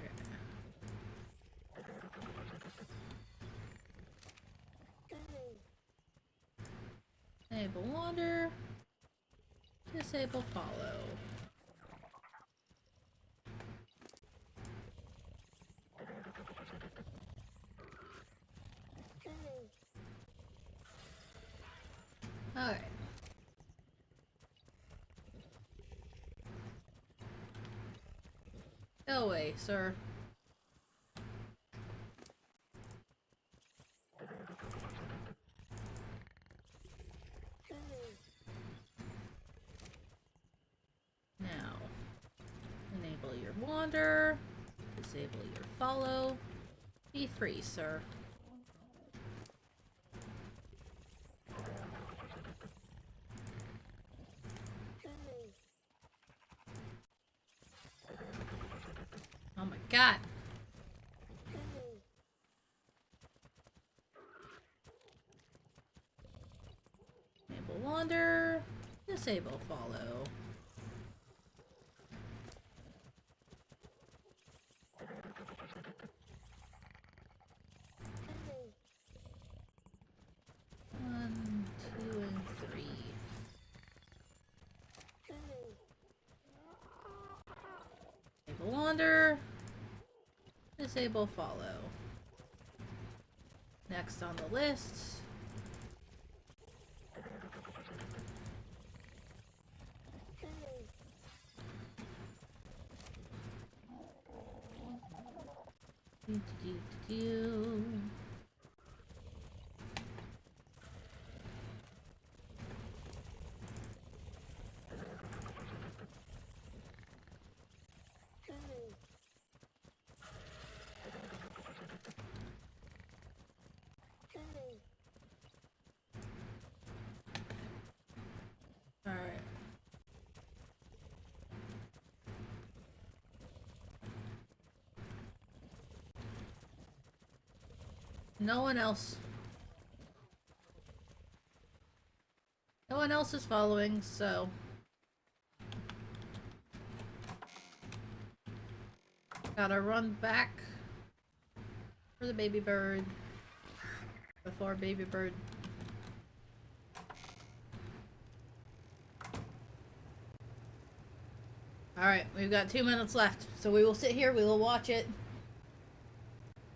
Enable wander, disable follow. Alright. Go away, sir. Now, enable your wander, disable your follow. Be free, sir. Oh my god. Enable wander, disable follow. calendar. Disable follow. Next on the list. Do, do, do, do. All right. No one else. No one else is following, so. Gotta run back for the baby bird before baby bird. Alright, we've got 2 minutes left, so we will sit here, we will watch it.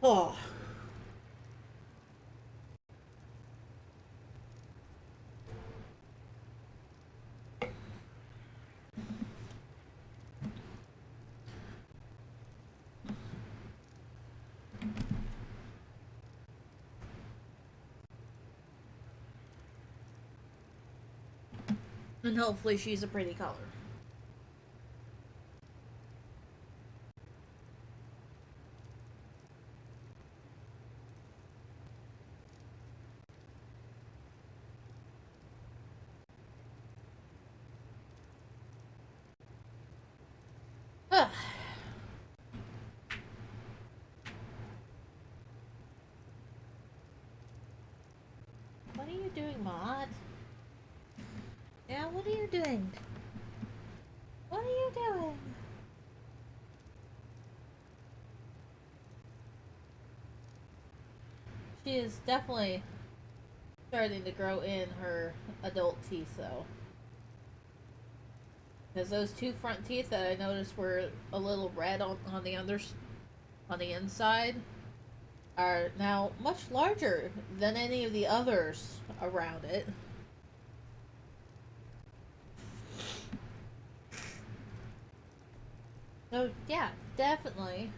Oh. And hopefully she's a pretty color. Ah. What are you doing, Maud? Yeah, what are you doing? What are you doing? She is definitely starting to grow in her adult teeth, though. Because those two front teeth that I noticed were a little red on the inside are now much larger than any of the others around it. So yeah, definitely.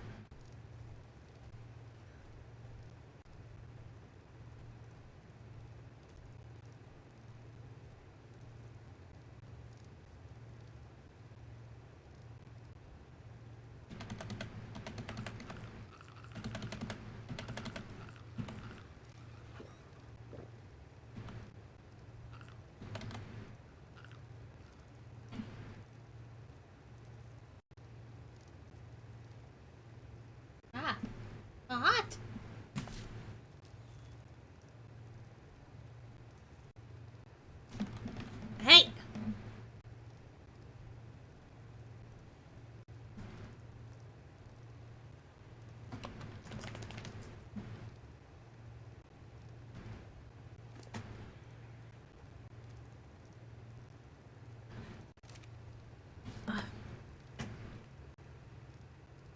Ah, hot. Hey.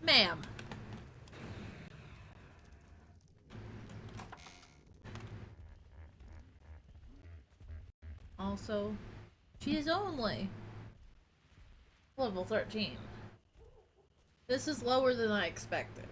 Ma'am. Also, she is only level 13. This is lower than I expected.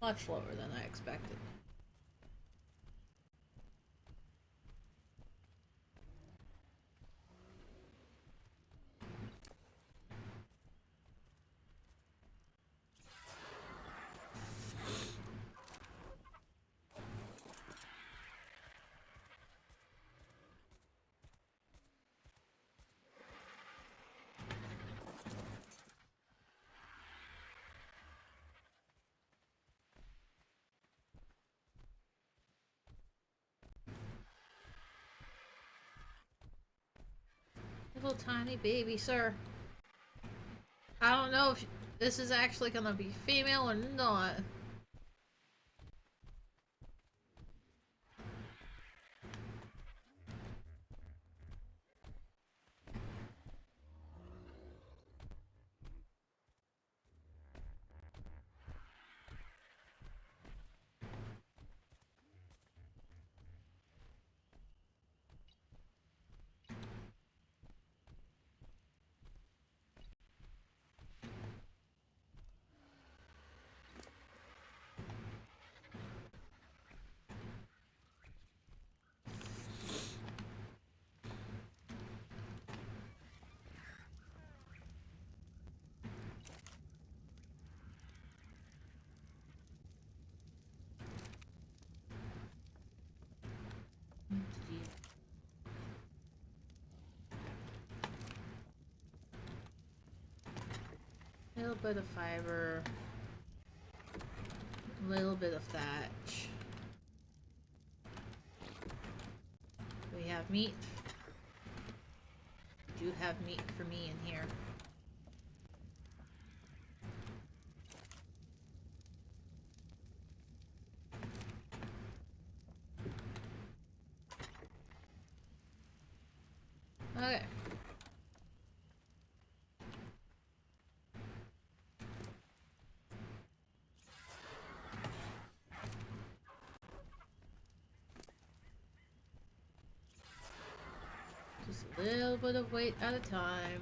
Much lower than I expected. Little tiny baby, sir. I don't know if this is actually gonna be female or not. A little bit of fiber. A little bit of thatch. We have meat. We do have meat for me in here. Okay. Just a little bit of weight at a time.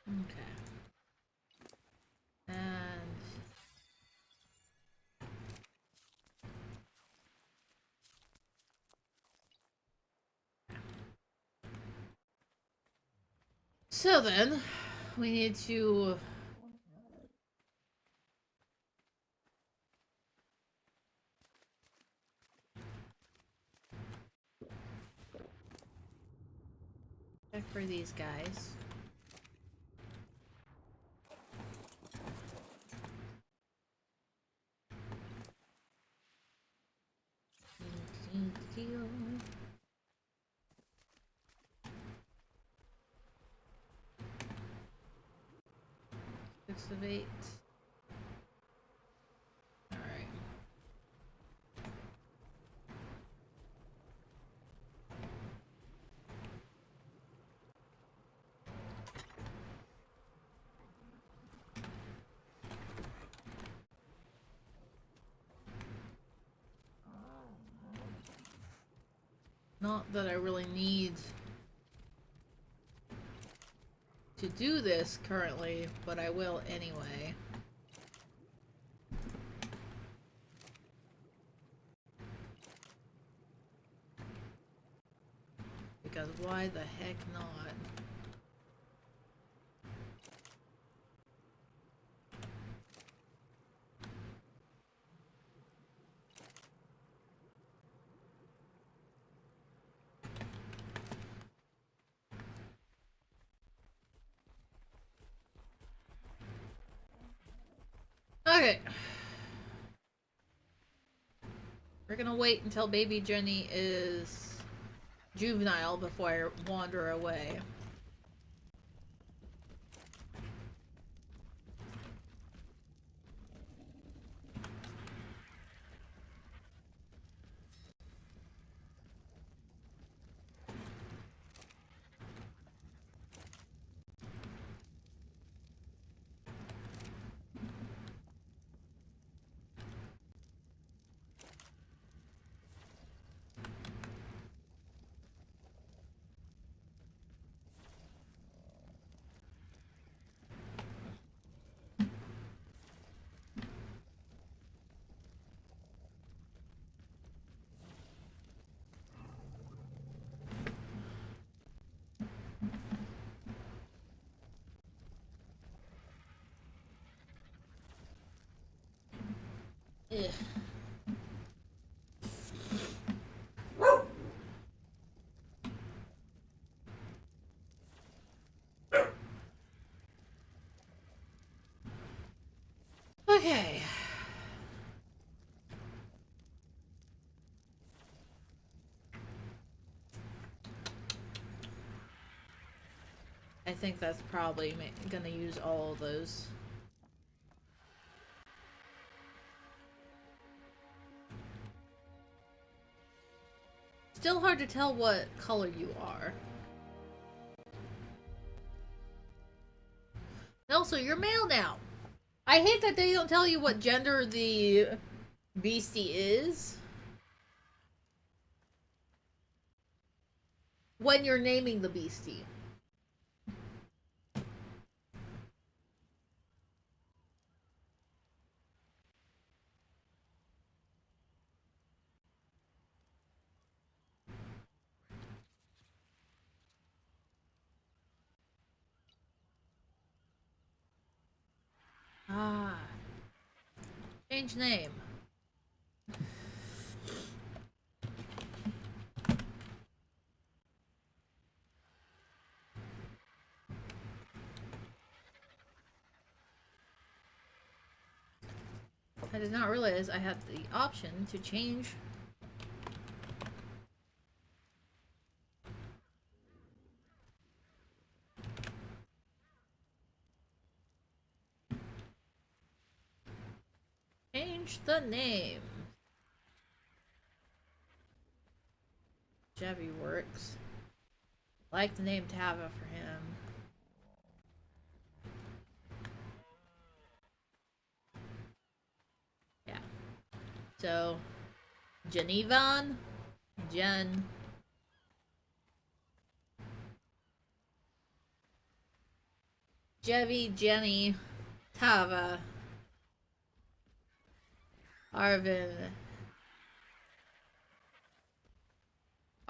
Okay. And so then, we need to check for these guys. Six of 8. Alright. Not that I really need to do this currently, but I will anyway. Because why the heck not? Okay. We're gonna wait until baby Jenny is juvenile before I wander away. Okay. I think that's probably gonna use all of those. Still hard to tell what color you are. Also, you're male now. I hate that they don't tell you what gender the beastie is when you're naming the beastie. Ah. Change name. I did not realize I had the option to change. Change the name. Chevy works. Like the name Tava for him. Yeah. So, Genevan, Jen, Jevi, Jenny, Tava, Arvin,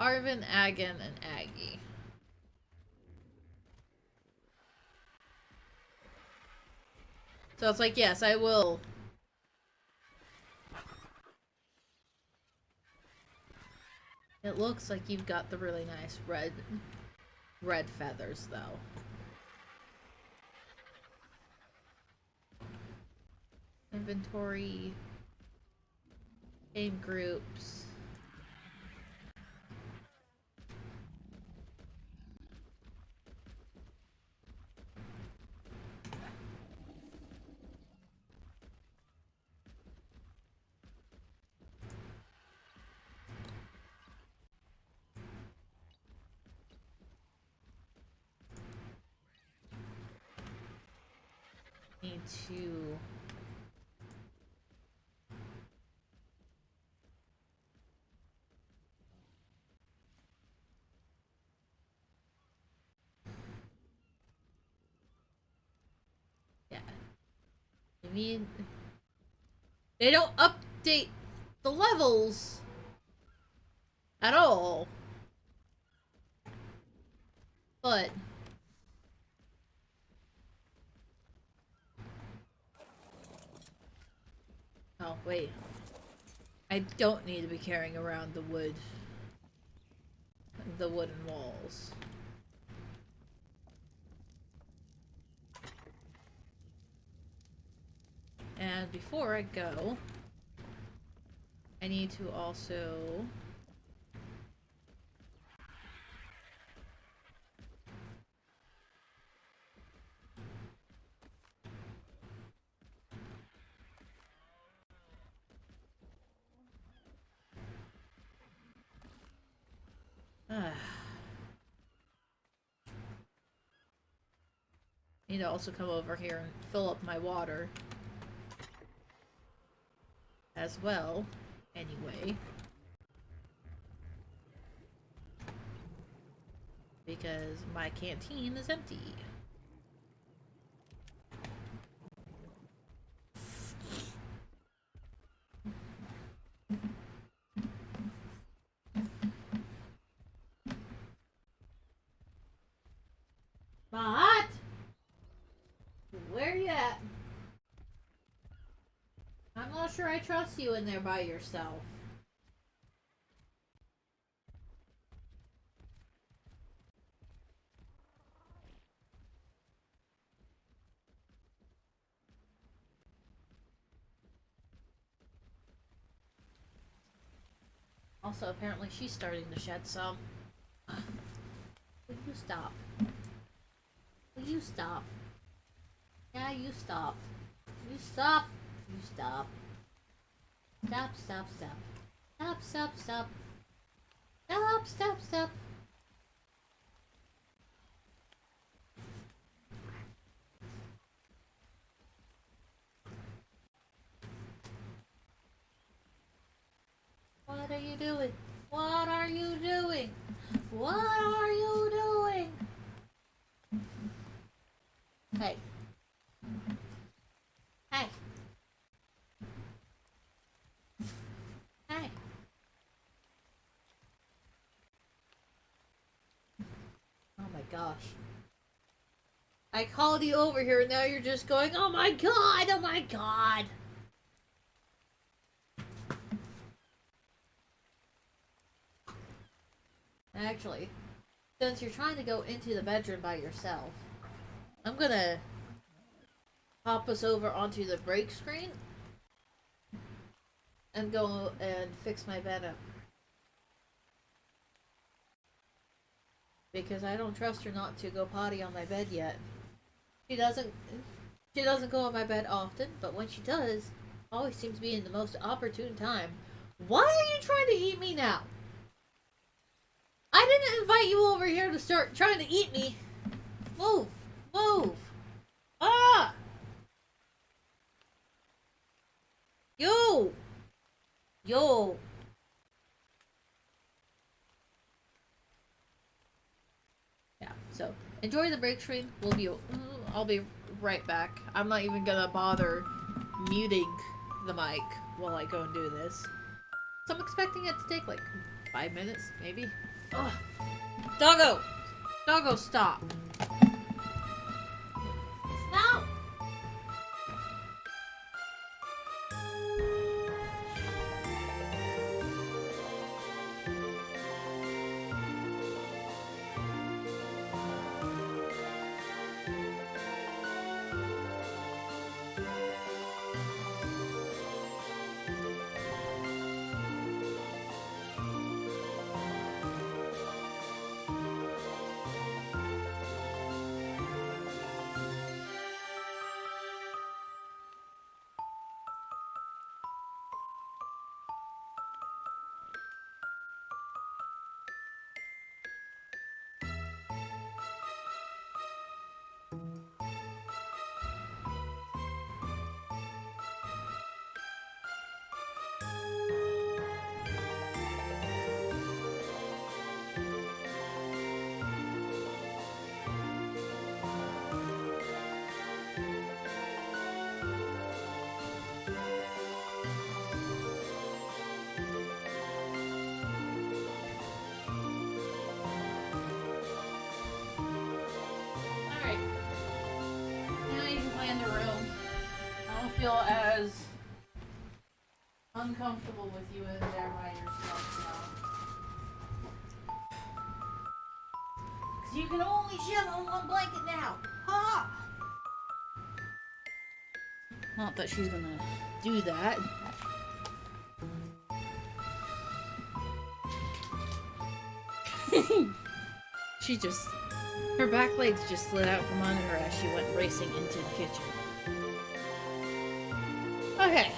Agan, and Aggie. So it's like, yes, I will. It looks like you've got the really nice red feathers, though. Inventory. Game groups. Need to... Yeah. I mean... They don't update the levels at all. But... Oh, wait. I don't need to be carrying around the wooden walls. And before I go, I need to also... need to also come over here and fill up my water as well, anyway. Because my canteen is empty. Mahat! Where you at? I'm not sure I trust you in there by yourself. Also, apparently she's starting to shed some. Will you stop? Will you stop? Yeah, you stop. You stop. You stop. Stop, stop, stop. Stop, stop, stop. Stop, stop, stop. What are you doing? What are you doing? What are you doing? Hey. Hey. Hey. Oh my gosh. I called you over here and now you're just going, oh my god, oh my god. Actually, since you're trying to go into the bedroom by yourself, I'm gonna hop us over onto the break screen and go and fix my bed up. Because I don't trust her not to go potty on my bed yet. She doesn't go on my bed often, but when she does, always seems to be in the most opportune time. Why are you trying to eat me now? I didn't invite you over here to start trying to eat me. Move. Move. Ah! Yo! Yo! Yeah, so enjoy the break screen. I'll be right back. I'm not even gonna bother muting the mic while I go and do this. So I'm expecting it to take like 5 minutes, maybe. Ugh. Doggo! Doggo, stop! Stop! Alright. Now you can play in the room. I don't feel as uncomfortable with you in there by yourself now. Because you can only shit on one blanket now. Ha! Not that she's gonna do that. Her back legs just slid out from under her as she went racing into the kitchen. Okay,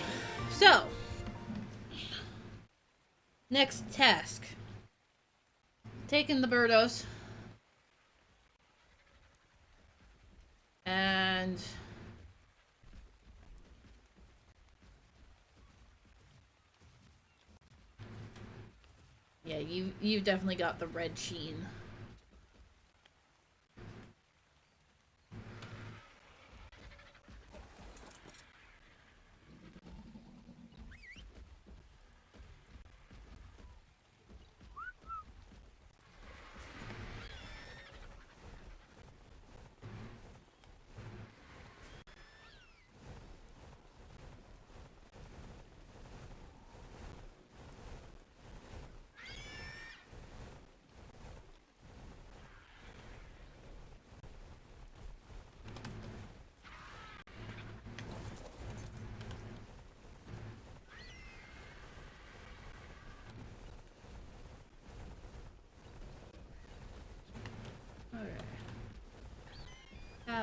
so next task. Taking the birdos and yeah, you've definitely got the red sheen.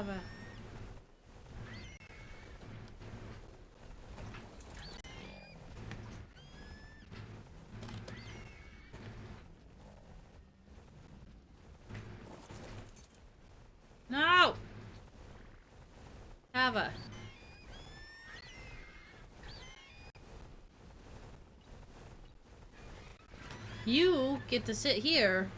Have a. No! Have a. You get to sit here.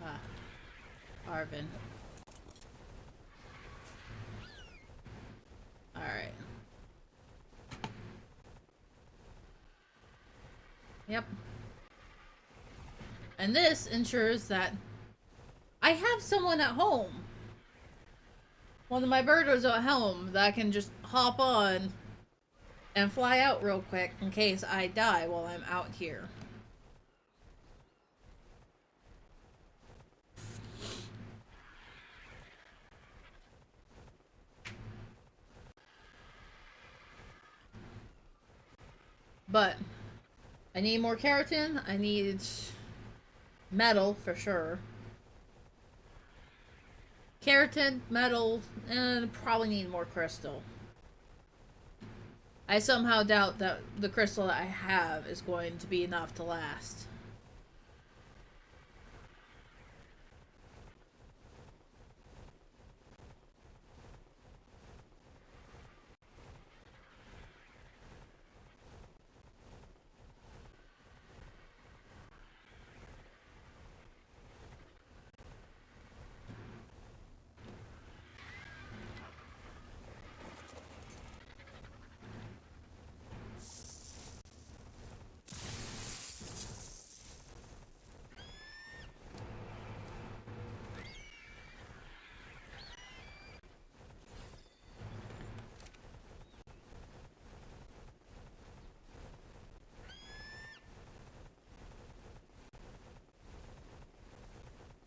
Ah, Arvin. Alright. Yep. And this ensures that I have someone at home. One of my birders at home that I can just hop on and fly out real quick in case I die while I'm out here. But I need more keratin. I need metal for sure. Keratin, metal, and probably need more crystal. I somehow doubt that the crystal that I have is going to be enough to last.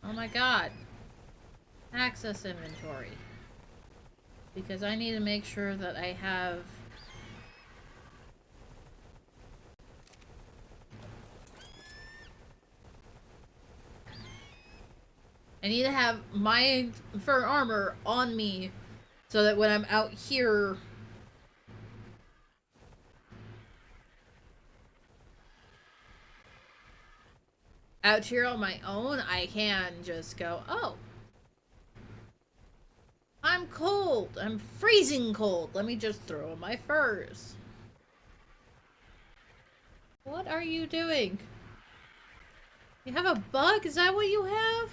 Oh my god. Access inventory. Because I need to make sure that I have... I need to have my fur armor on me so that when I'm out here... out here on my own, I can just go, oh, I'm cold. I'm freezing cold. Let me just throw on my furs. What are you doing? You have a bug? Is that what you have?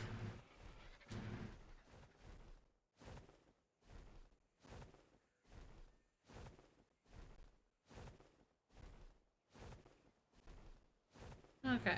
Okay.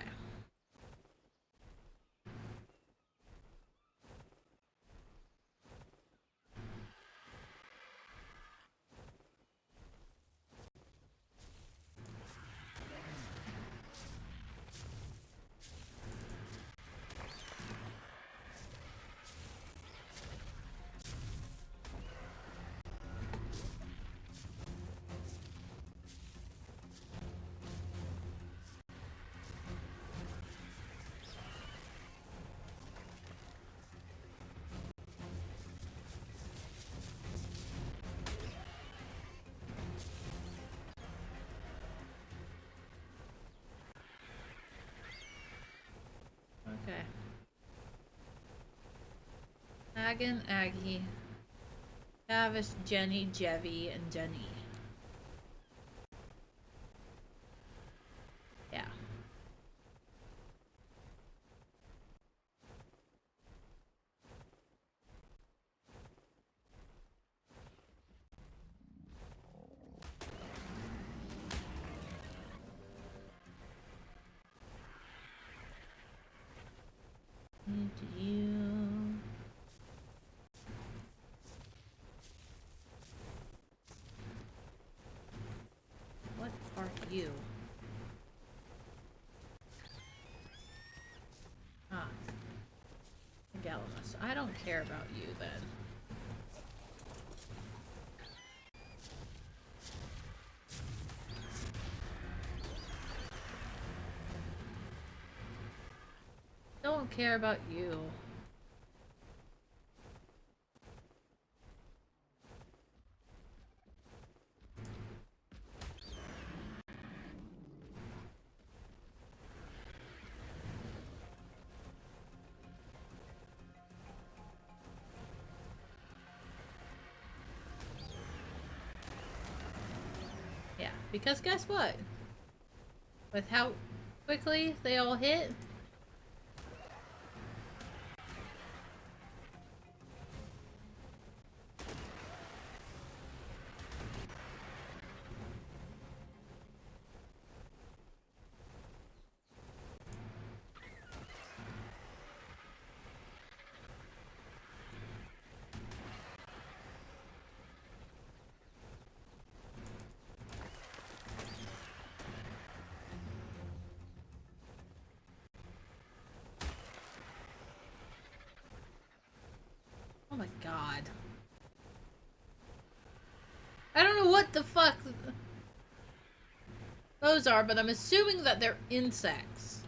Okay. Hagen, Aggie, Tavish, Jenny, Jevy, and Jenny. Yeah. Need you. Calamus. I don't care about you then. Don't care about you. Yeah, because guess what? With how quickly they all hit, oh my god. I don't know what the fuck those are, but I'm assuming that they're insects.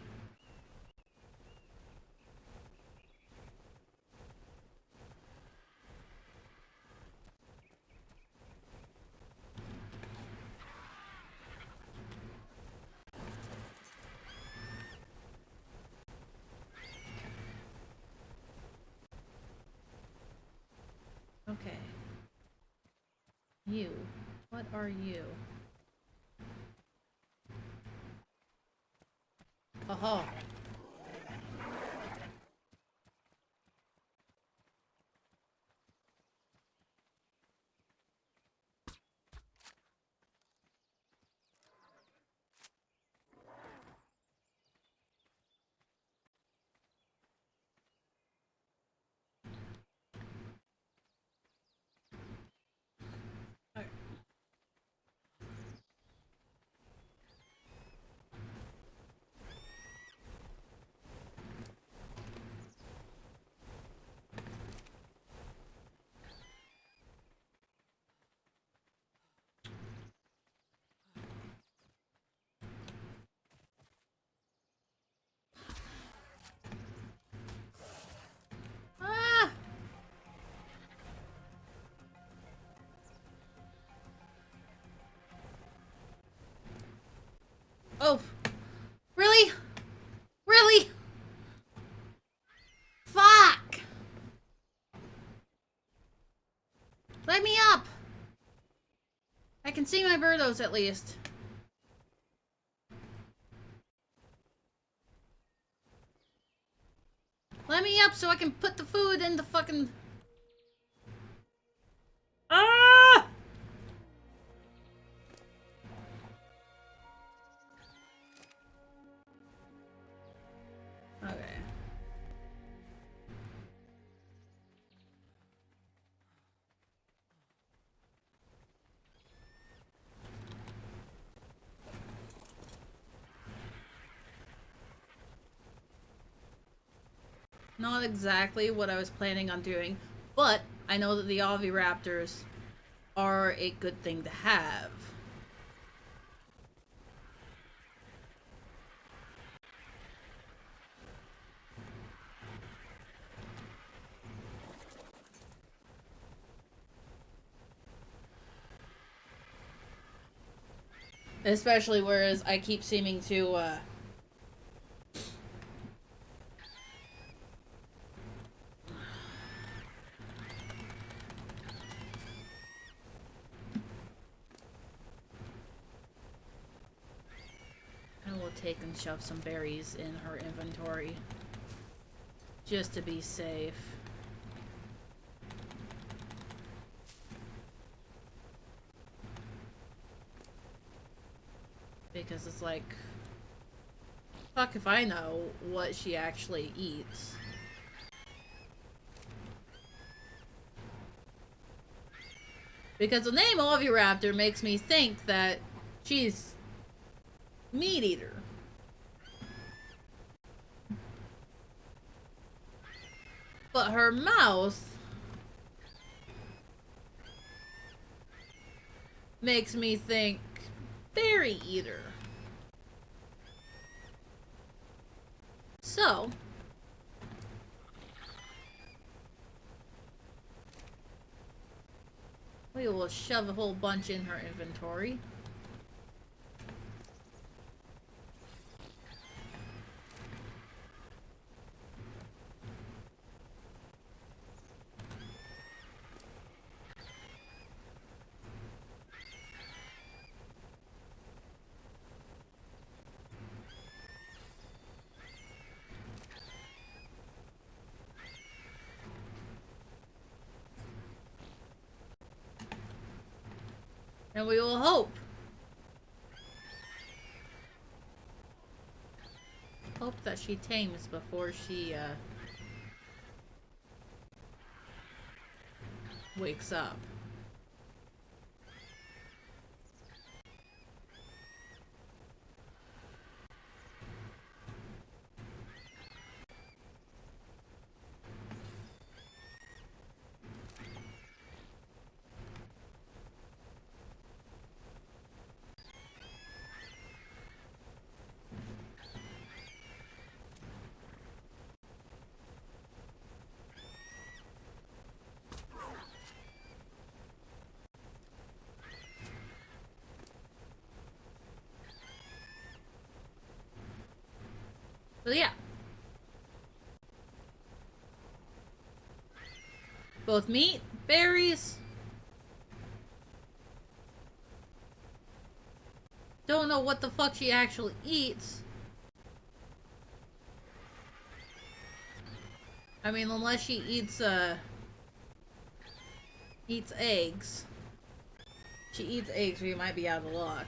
Okay. You. What are you? Oh. Ah! Oh. Really? Really? Fuck! Let me up! I can see my birdos at least. Let me up so I can put the food in the fucking... Ah! Okay. Not exactly what I was planning on doing, but I know that the Oviraptors are a good thing to have. Especially whereas I keep seeming to, I will take and shove some berries in her inventory. Just to be safe. Because it's like... Fuck if I know what she actually eats. Because the name Oviraptor makes me think that she's... meat eater. But her mouth makes me think berry eater. So, we will shove a whole bunch in her inventory. And we will hope that she tames before she wakes up. So yeah. Both meat, berries. Don't know what the fuck she actually eats. I mean, unless she eats eggs. She eats eggs, we might be out of luck.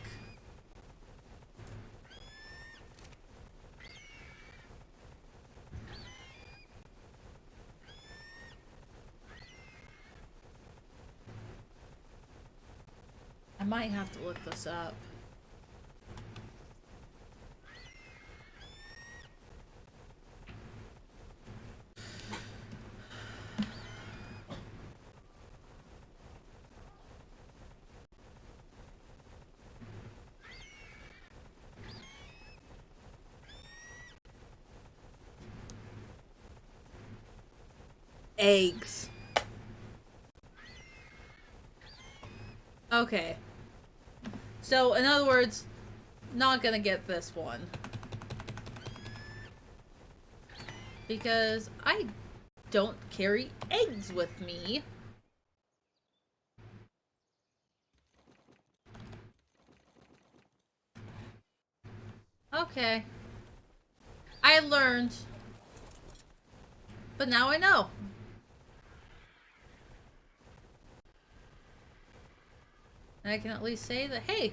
I might have to look this up. Eggs. Okay. So, in other words, not gonna get this one. Because I don't carry eggs with me. Okay. I learned. But now I know. And I can at least say that, hey,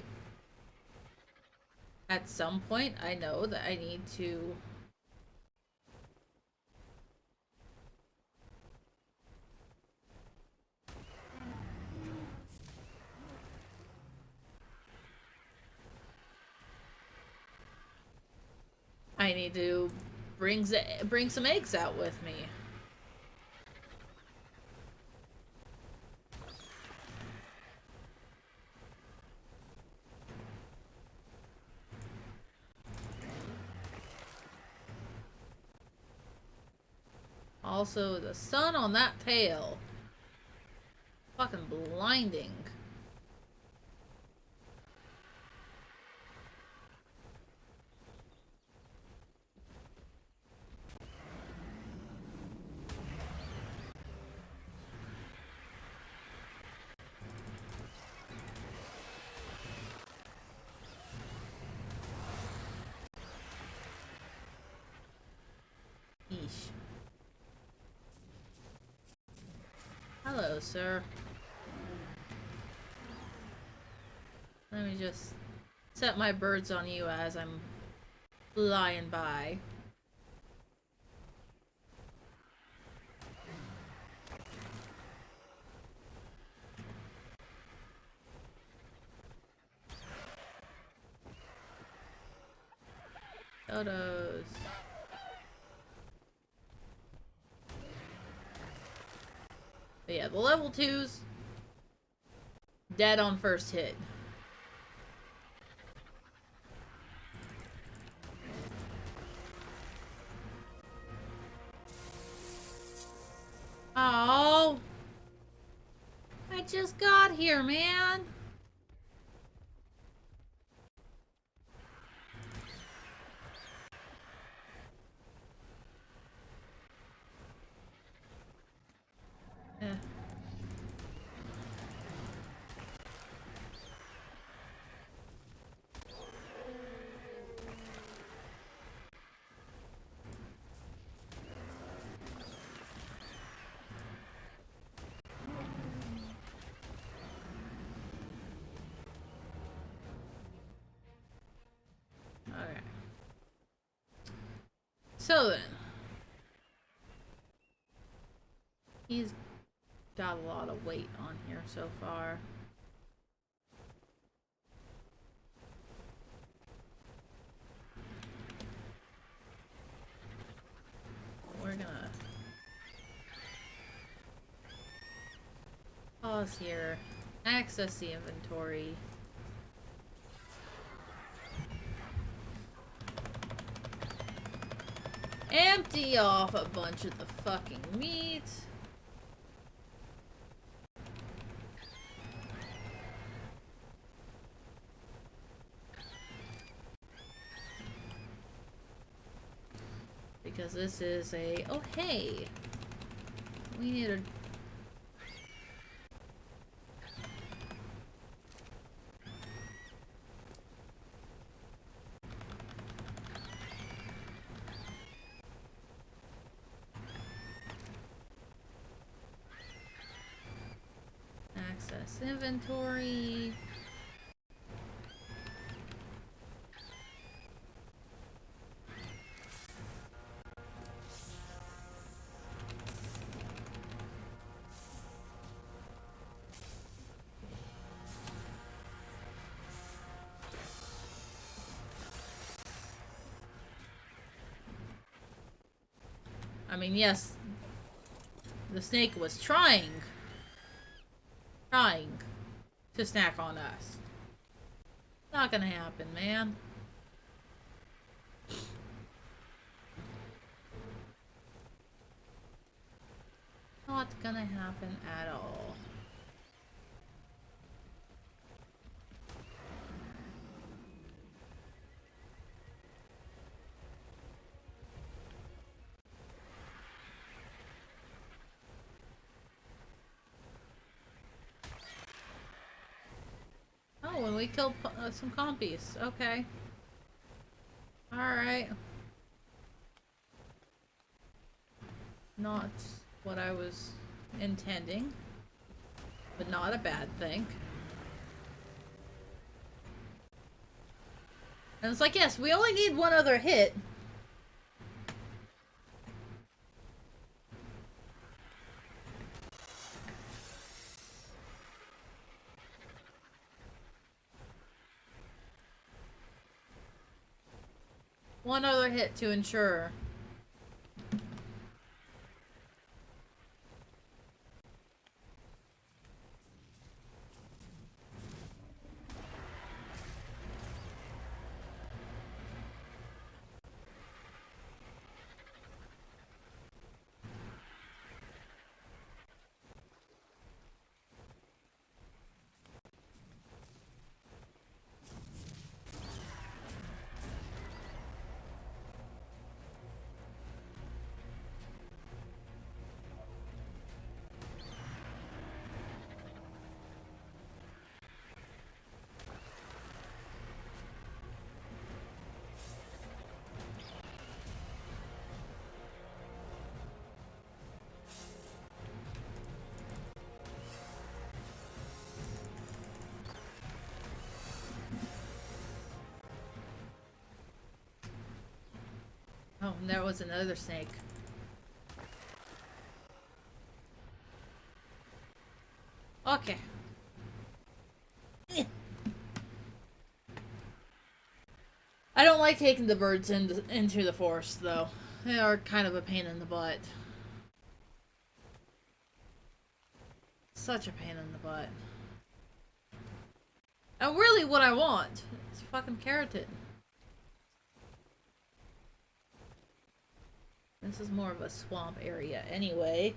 at some point I know that I need to bring some eggs out with me. Also, the sun on that tail. Fucking blinding. Yeesh. Hello, sir. Let me just set my birds on you as I'm flying by. Dodos. But yeah, the level 2s, dead on first hit. Oh, I just got here, man. Eh. Okay. So then, he's got a lot of weight on here so far. We're gonna pause here, access the inventory. Empty off a bunch of the fucking meat. Because this is a... Oh, hey! We need a... Access inventory. I mean, yes, the snake was trying to snack on us. Not gonna happen, man. Not gonna happen at all. Oh, and we killed some compies. Okay. Alright. Not what I was intending, but not a bad thing. And it's like, yes, we only need one other hit. One other hit to ensure. Oh, and there was another snake. Okay. I don't like taking the birds into the forest, though. They are kind of a pain in the butt. Such a pain in the butt. And really what I want is fucking keratin. This is more of a swamp area anyway.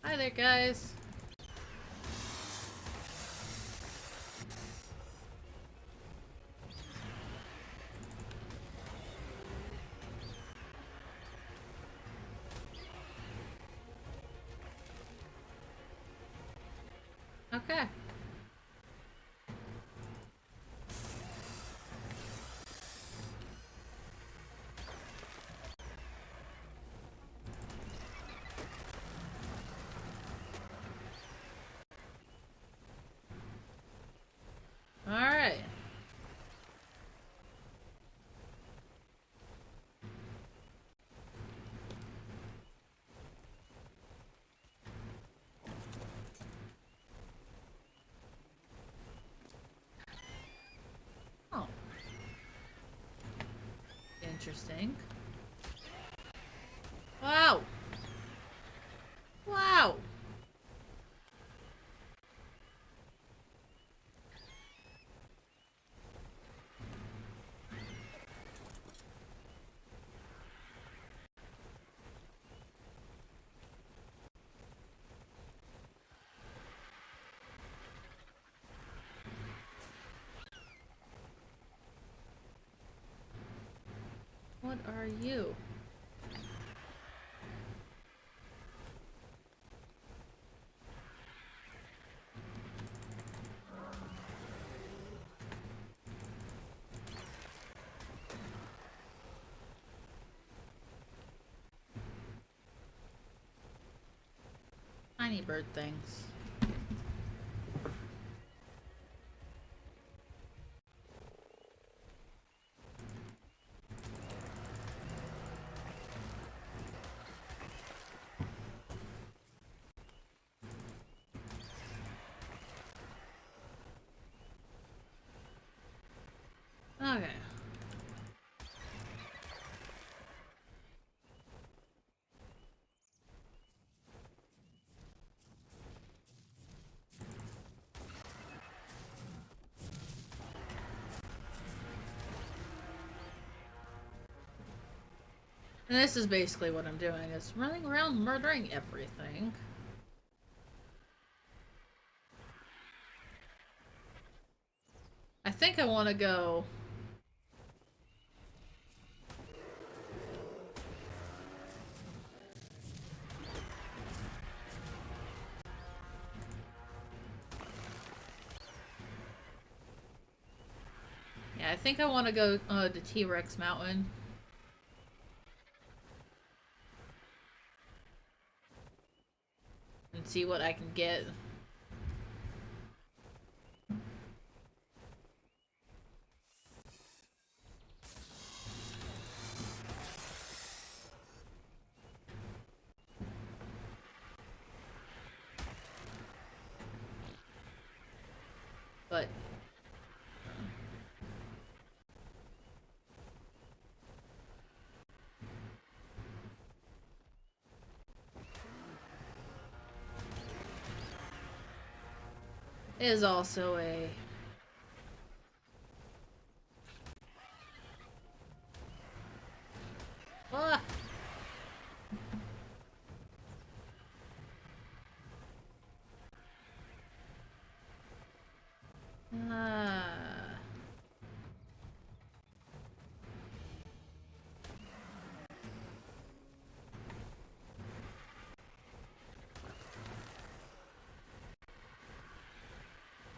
Hi there, guys. Okay. Alright. Oh. Interesting. Wow. Wow. What are you? Tiny bird things. Okay. And this is basically what I'm doing, is running around murdering everything. I think I want to go... Yeah, I think I want to go to T-Rex Mountain. And see what I can get. But... is also a... Ah! Ah...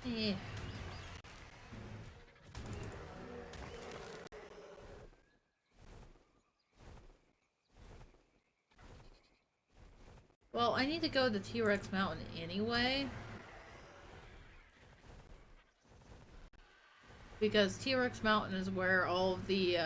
Eh. Well, I need to go to T-Rex Mountain anyway. Because T-Rex Mountain is where all of the,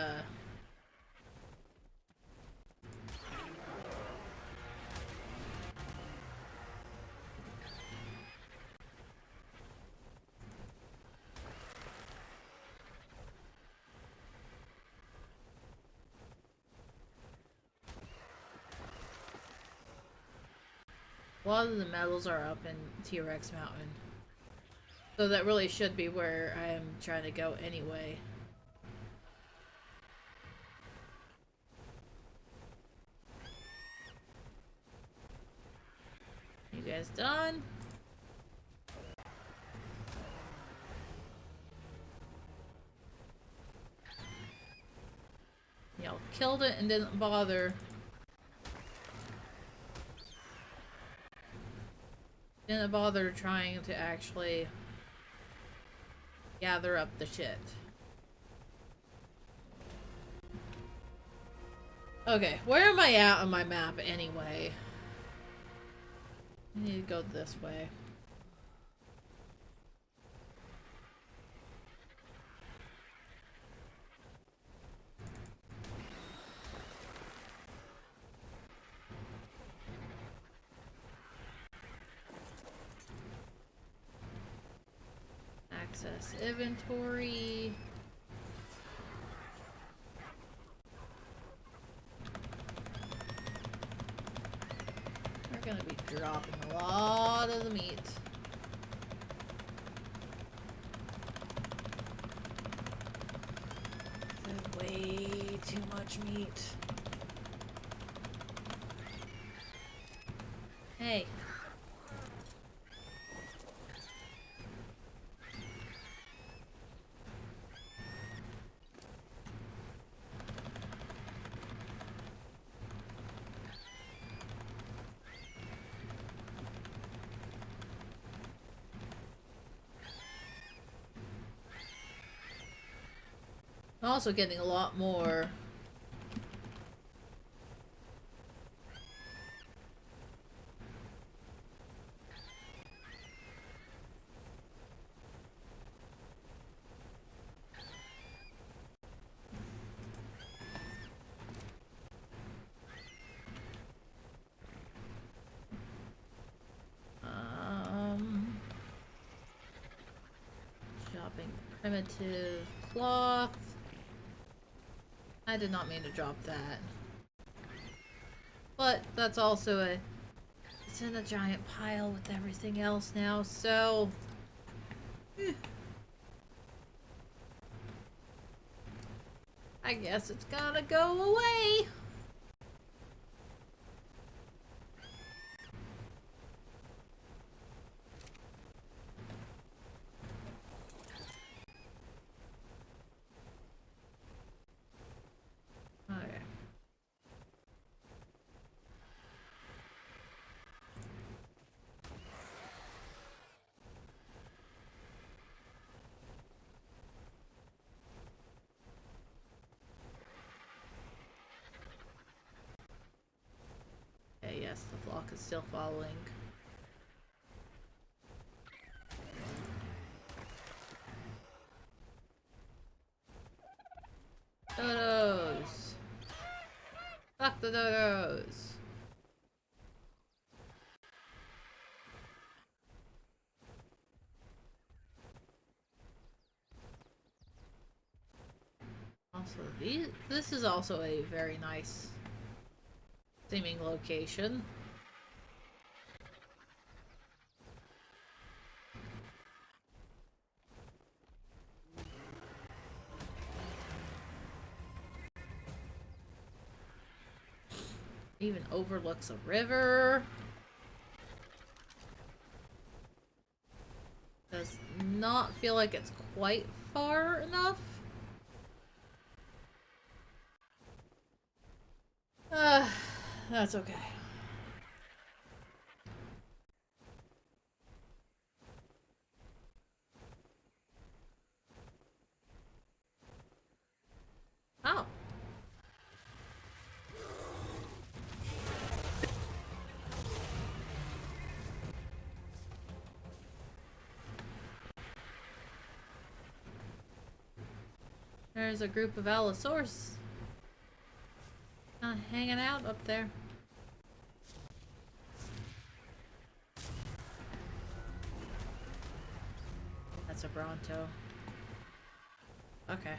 A lot of the medals are up in T-Rex Mountain. So that really should be where I am trying to go anyway. You guys done? Y'all killed it and didn't bother. Didn't bother trying to actually gather up the shit. Okay, where am I at on my map anyway? I need to go this way. Access inventory. We're gonna be dropping a lot of the meat. There's way too much meat. Hey. I'm also getting a lot more. Shopping primitive cloth. I did not mean to drop that. But that's also a... It's in a giant pile with everything else now, so... I guess it's gotta go away. Okay. Okay, yes, the flock is still following. Dodos! Fuck the dodos! Also, this is also a very nice seeming location. Even overlooks a river. Does not feel like it's quite far enough. That's okay. Oh. There's a group of Allosaurus hanging out up there. That's a Bronto. Okay.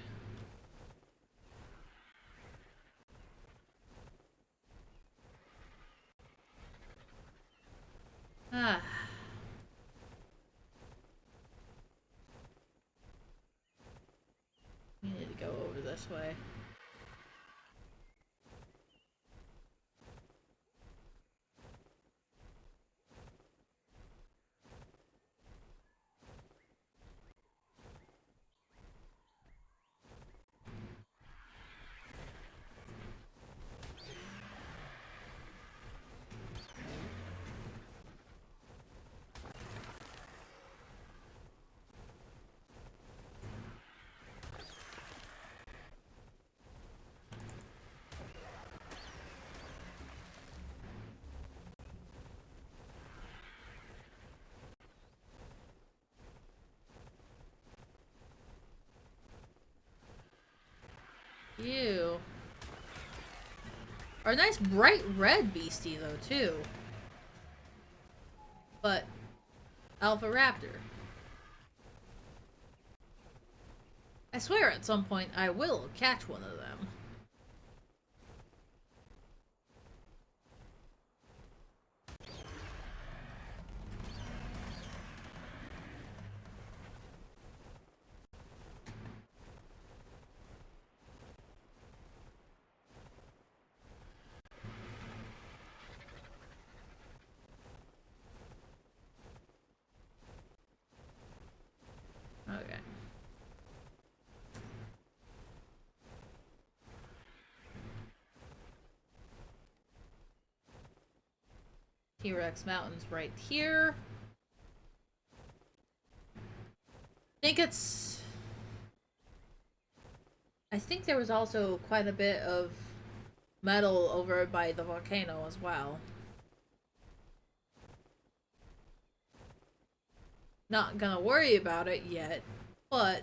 this way. Ew. Or a nice bright red beastie though too. But Alpha Raptor. I swear at some point I will catch one of them. Okay. T-Rex Mountain's right here. I think there was also quite a bit of metal over by the volcano as well. Not gonna worry about it yet, but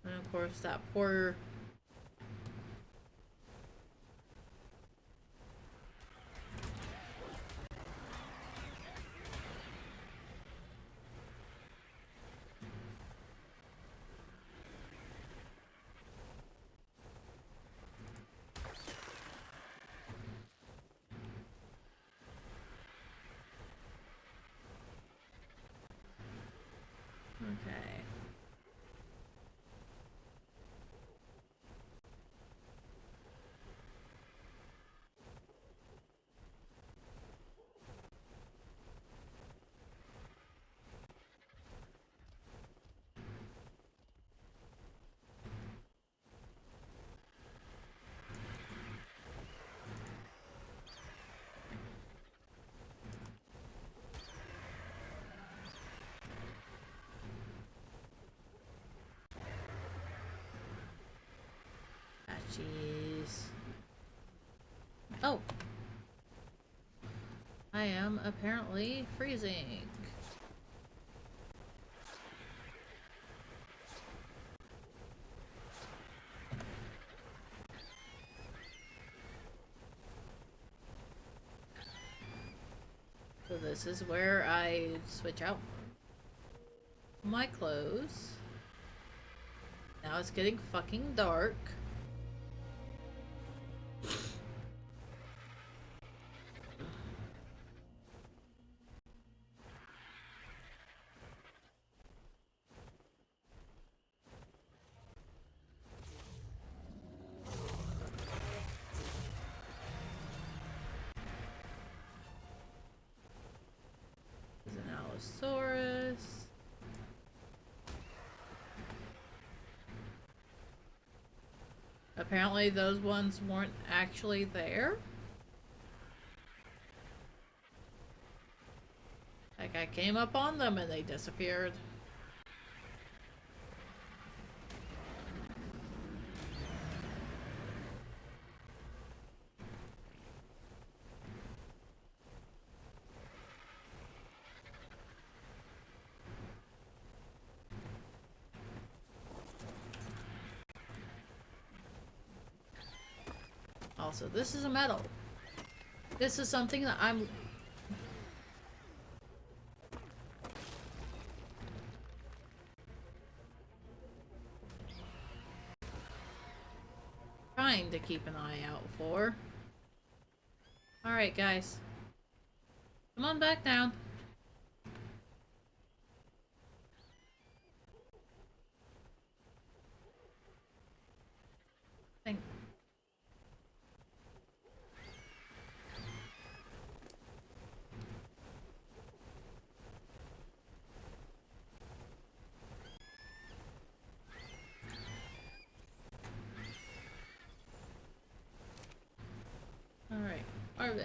and of course that poor okay. Ah, jeez. Oh. I am apparently freezing. So this is where I switch out my clothes. Now it's getting fucking dark. There's an Allosaurus. Apparently those ones weren't actually there. Like I came up on them and they disappeared. Also, this is a metal. This is something that I'm... trying to keep an eye out for. Alright, guys. Come on back down. Thank Alright, Arvin.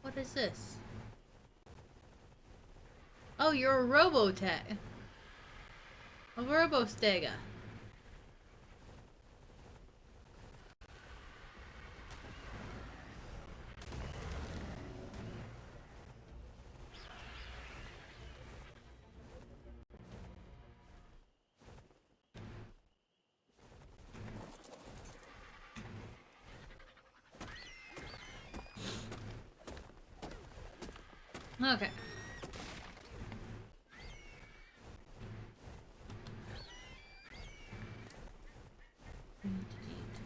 What is this? Oh, you're a Robotech. A Robostega. Okay.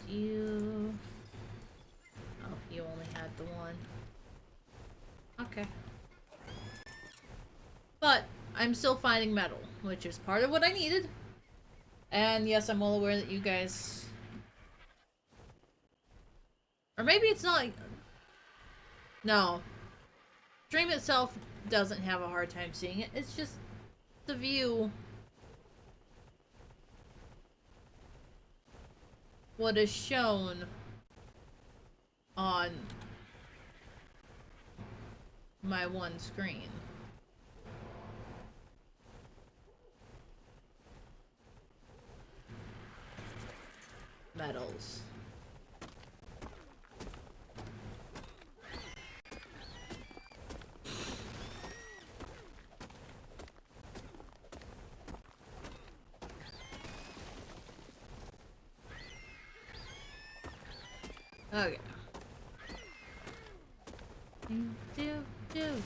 You. Oh, you only had the one. Okay. But I'm still finding metal, which is part of what I needed. And yes, I'm well aware that you guys... Or maybe it's not... No. Stream itself doesn't have a hard time seeing it. It's just the view. What is shown on my one screen. Metals. Okay. Do.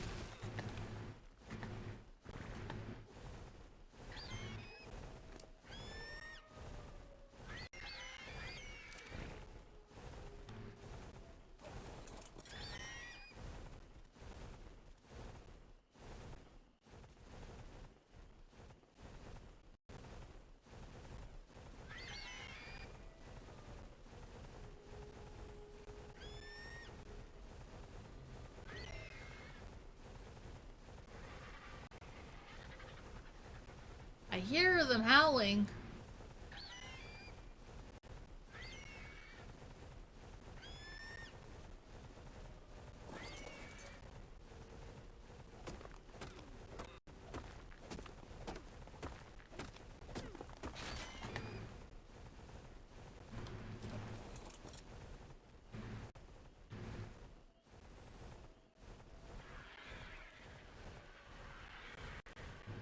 I hear them howling.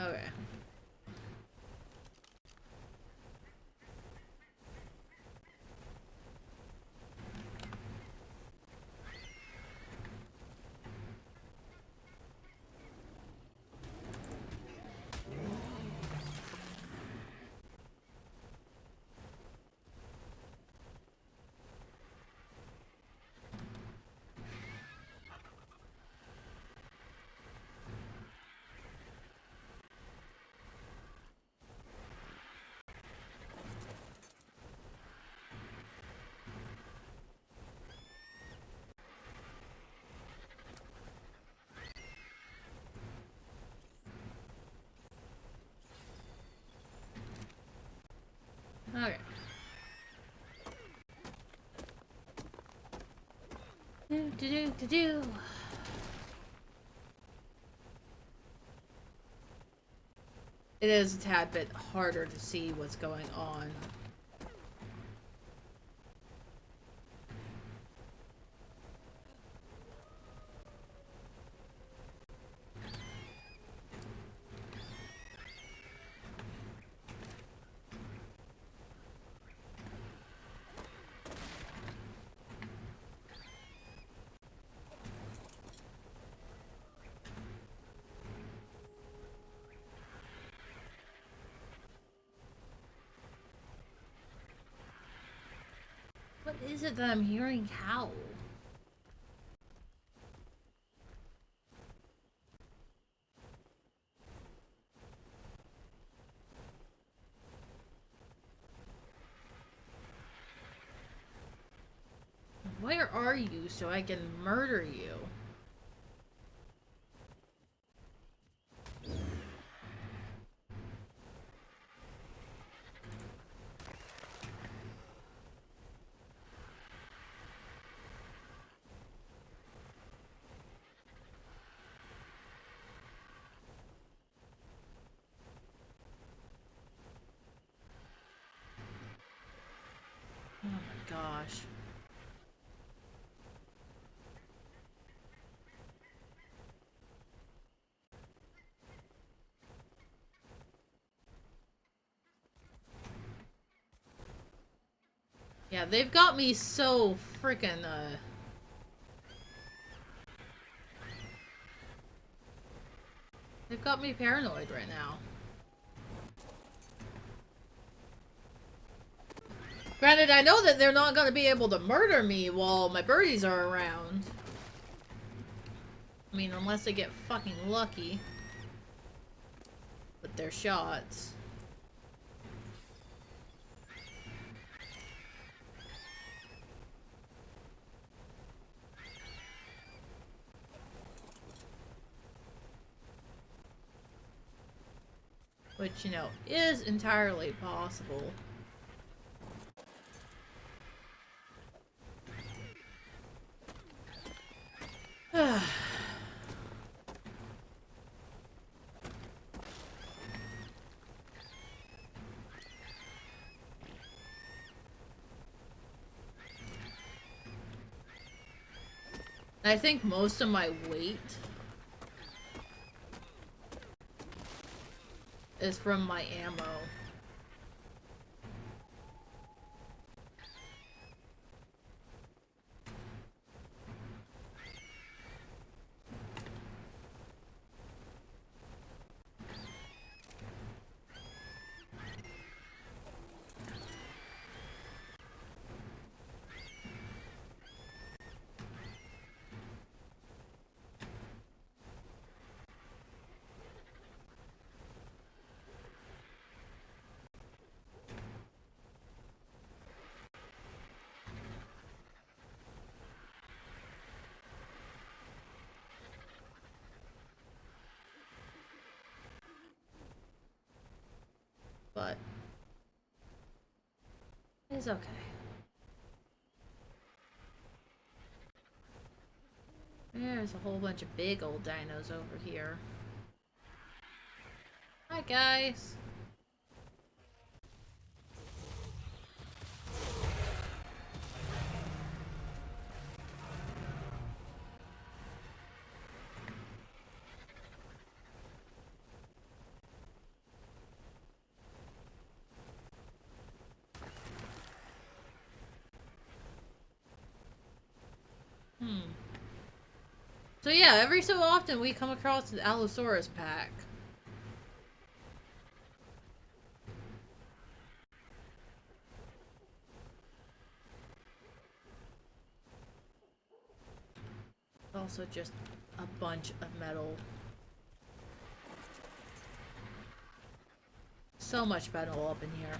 Okay. Okay. Do. It is a tad bit harder to see what's going on. is it that I'm hearing howl? Where are you so I can murder you? Oh my gosh. Yeah, they've got me so freaking, they've got me paranoid right now. Granted, I know that they're not gonna be able to murder me while my birdies are around. I mean, unless they get fucking lucky with their shots. Which, you know, is entirely possible. I think most of my weight is from my ammo. But it's okay. There's a whole bunch of big old dinos over here. Hi, guys. So yeah, every so often we come across an Allosaurus pack. Also just a bunch of metal. So much metal up in here.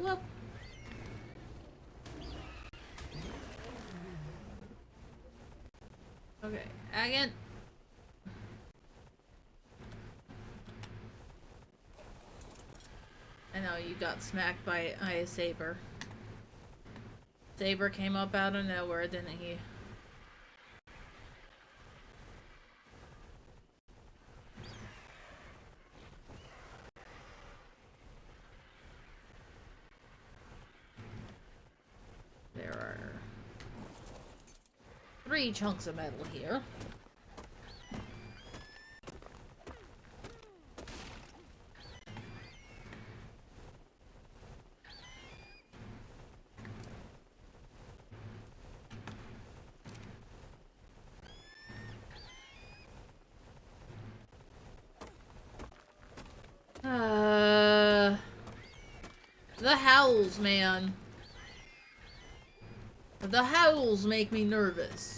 Whoop. Okay, again. I know you got smacked by a saber. Saber came up out of nowhere, didn't he? 3 chunks of metal here. The howls, man. The howls make me nervous.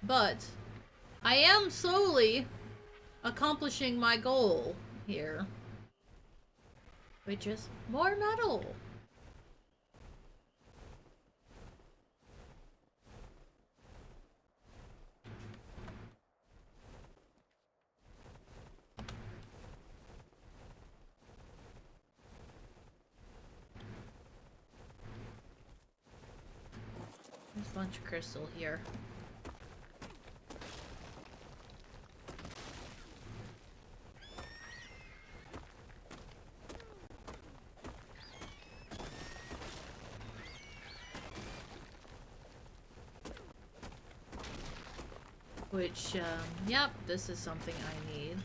But I am slowly accomplishing my goal here, which is more metal. There's a bunch of crystal here. Which, yep, this is something I need.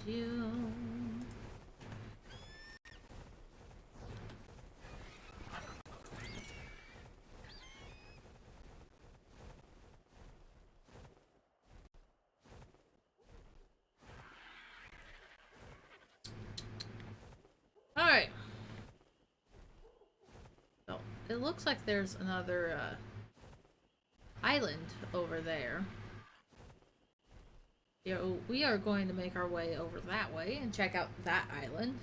Do. Alright. So, it looks like there's another, island over there. We are going to make our way over that way and check out that island.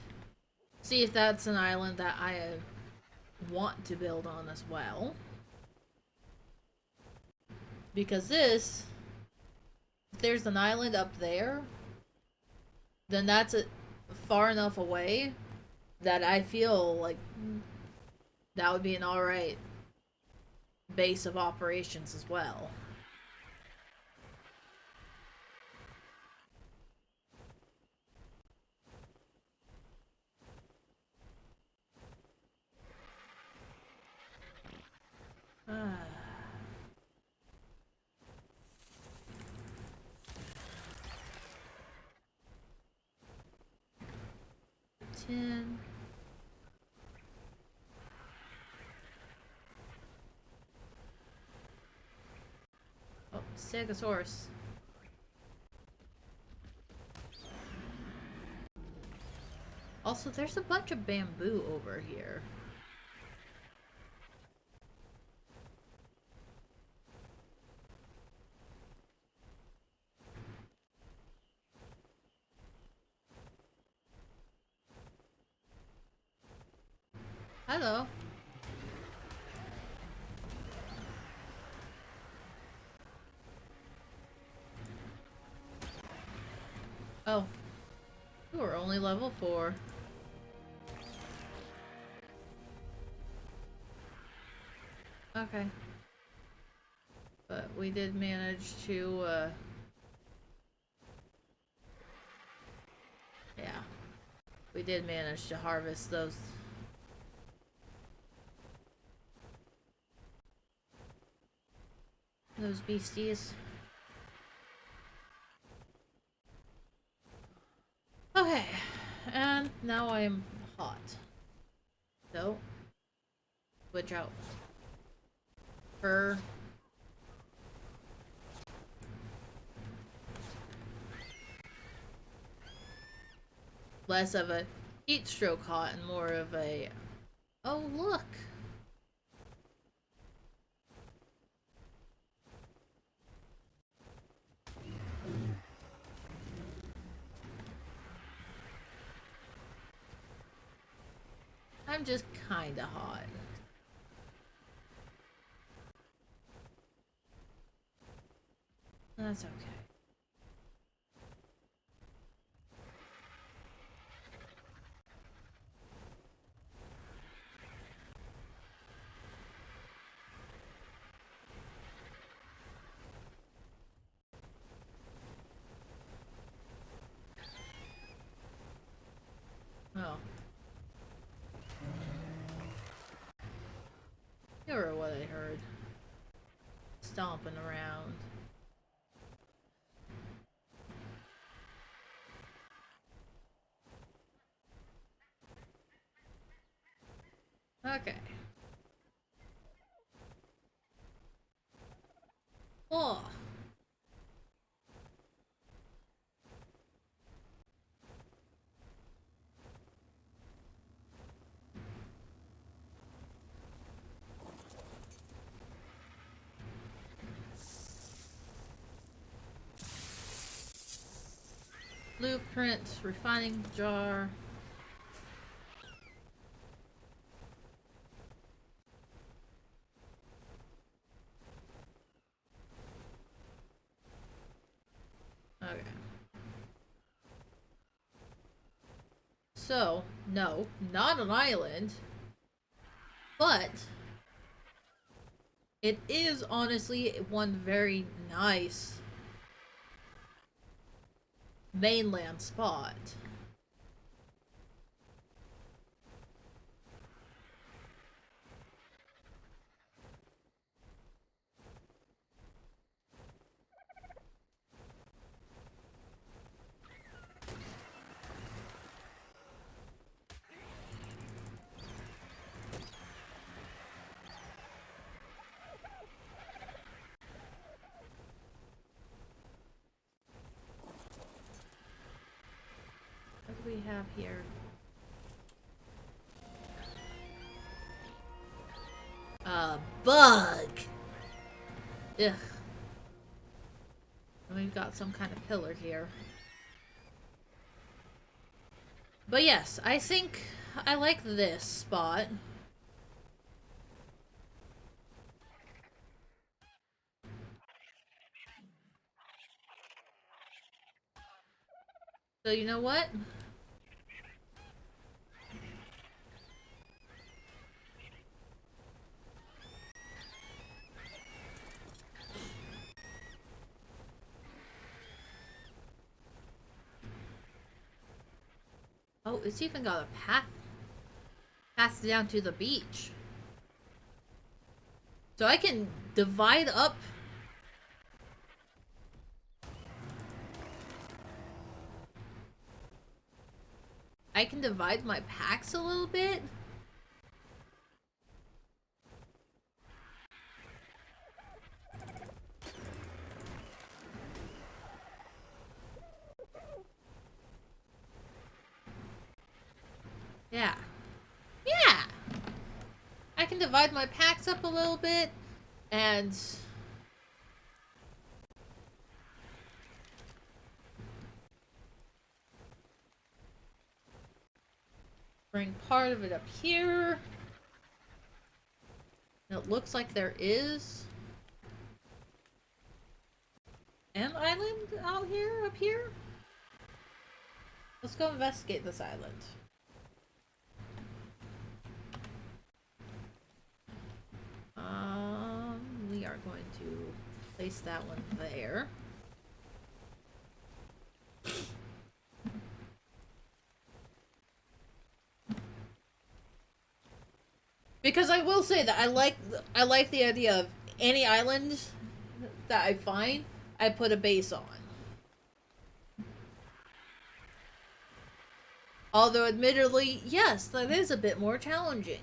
See if that's an island that I want to build on as well. Because if there's an island up there, then that's far enough away that I feel like that would be an alright base of operations as well. Ah. Tin. Oh, Stegosaurus. Also, there's a bunch of bamboo over here. Hello. Oh. You were only level 4. Okay. But we did manage to, yeah. We did manage to harvest those. Those beasties. Okay. And now I'm hot. So, switch out. Fur. Less of a heat stroke hot and more of a, oh look. I'm just kinda hot. That's okay. Oh. You heard what I heard. Stomping around. Okay. Oh. Blueprint, refining jar. Okay. So, no, not an island, but it is honestly one very nice mainland spot. What do we have here? A bug! Ugh. And we've got some kind of pillar here. But yes, I think I like this spot. So you know what? Oh, it's even got a path down to the beach. So I can divide up. I can divide my packs a little bit. Yeah. Yeah! I can divide my packs up a little bit and bring part of it up here. And it looks like there is an island out here, up here. Let's go investigate this island. We are going to place that one there. Because I will say that I like the idea of any island that I find, I put a base on. Although admittedly, yes, that is a bit more challenging.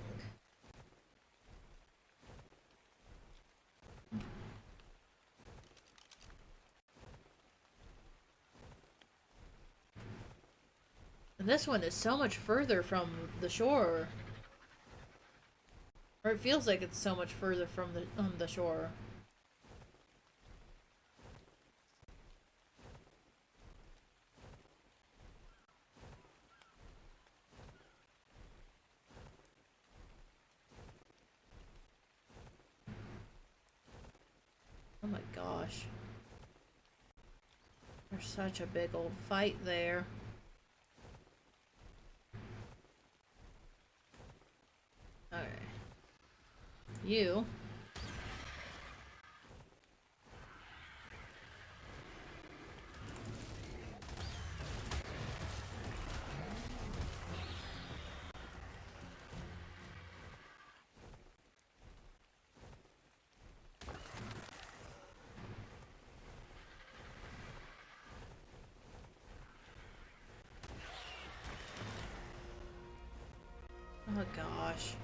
And this one is so much further from the shore. Or it feels like it's so much further from the shore. gosh. There's such a big old fight there. Okay. You. Oh gosh.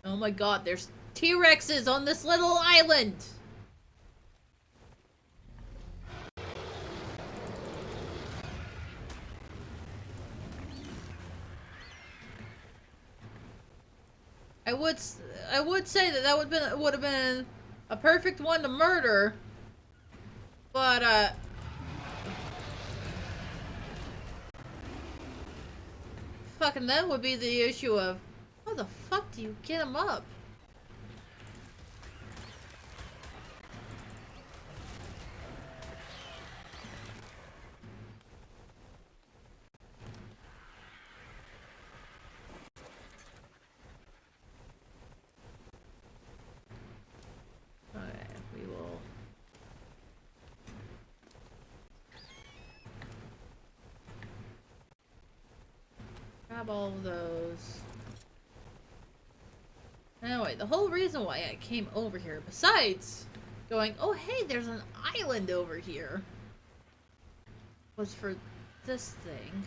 Oh my god, there's T-Rexes on this little island! I would say that would have been a perfect one to murder, but fucking then would be the issue of how the fuck do you get him up? Okay, we will. Grab all of those. Anyway, the whole reason why I came over here, besides going, oh hey, there's an island over here, was for this thing.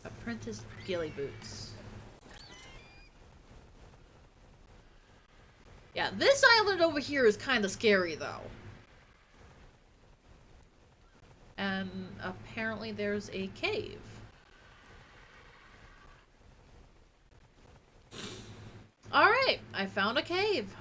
Apprentice ghillie boots. Yeah, this island over here is kind of scary, though. And apparently there's a cave. Alright, I found a cave.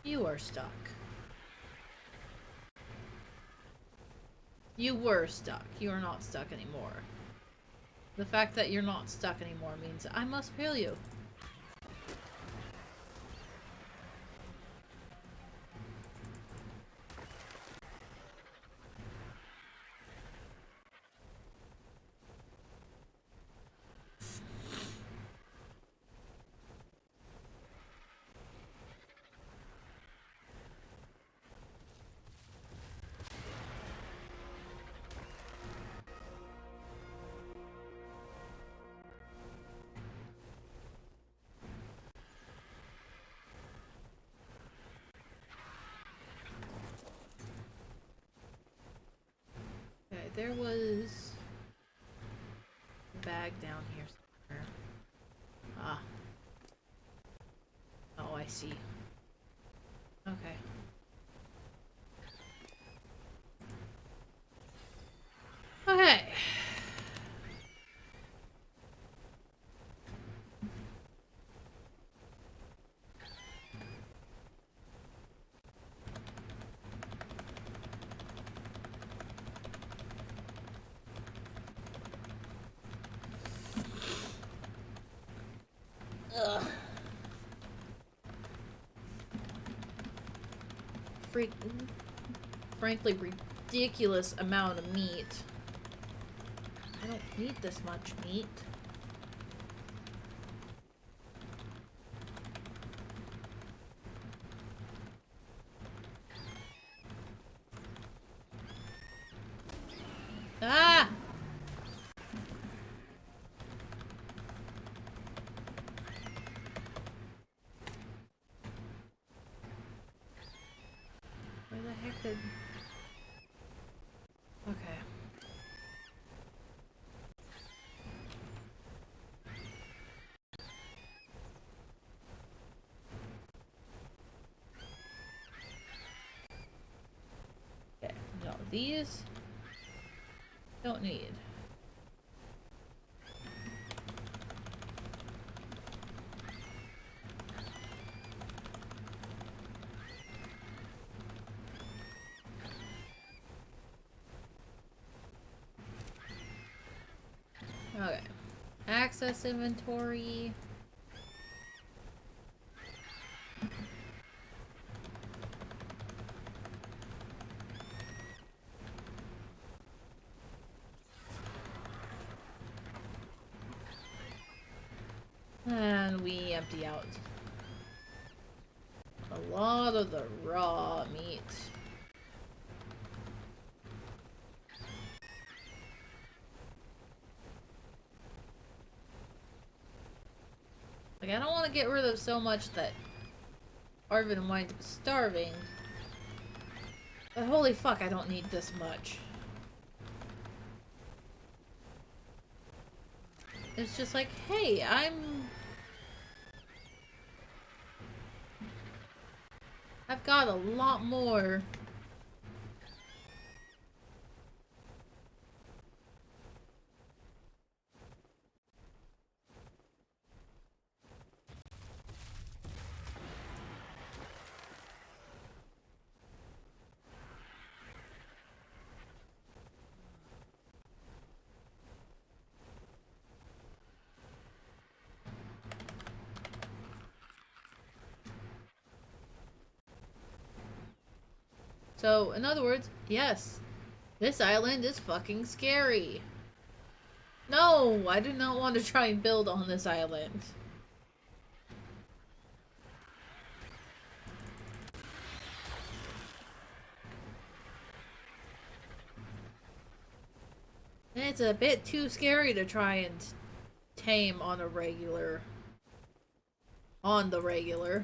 You are stuck. You were stuck. You are not stuck anymore. The fact that you're not stuck anymore means I must heal you. Okay, there was a bag down here somewhere. Ah. Oh, I see. Okay. Okay. frankly ridiculous amount of meat. I don't need this much meat. Ah! Where the heck did... Okay. Okay, no, these don't need. Okay. Access inventory. And we empty out a lot of the raw meat. Like, I don't want to get rid of so much that Arvin winds up starving. But holy fuck, I don't need this much. It's just like, hey, I've got a lot more. So, in other words, yes, this island is fucking scary. No, I do not want to try and build on this island. It's a bit too scary to try and tame on a regular. On the regular.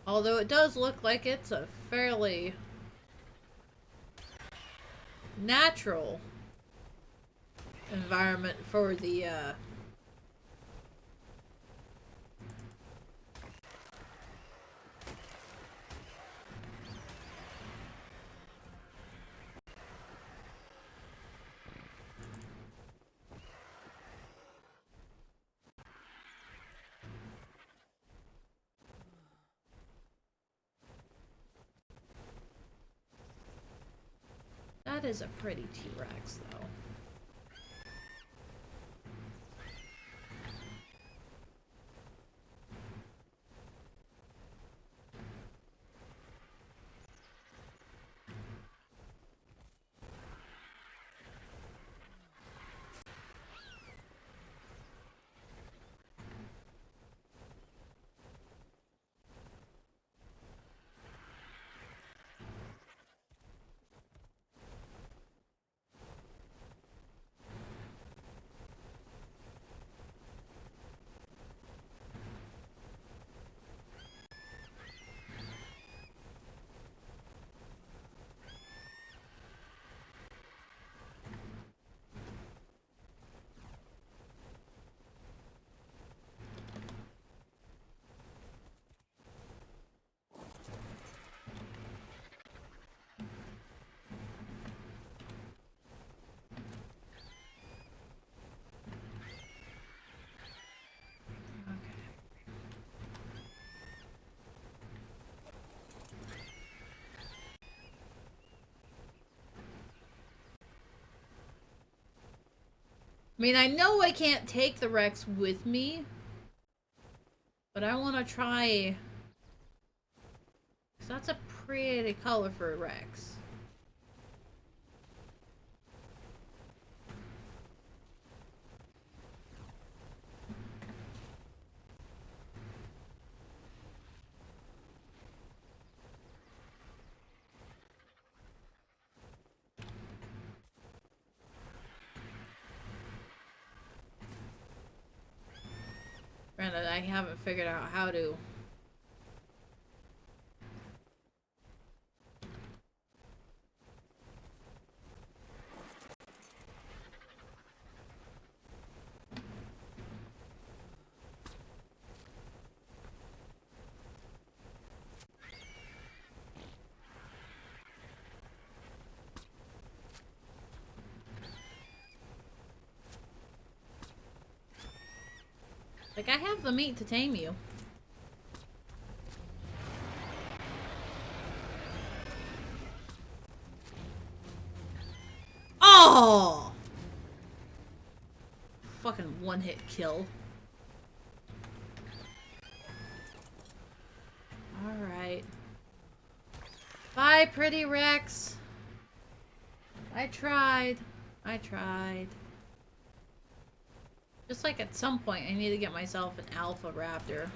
Although it does look like it's a fairly natural environment for the that is a pretty T-Rex though. I mean, I know I can't take the Rex with me, but I want to try. 'Cause that's a pretty color for a Rex. Granted, I haven't figured out how to. Like, I have the meat to tame you. Oh! Fucking one-hit kill. Alright. Bye, pretty Rex. I tried. I tried. Just like at some point, I need to get myself an alpha raptor.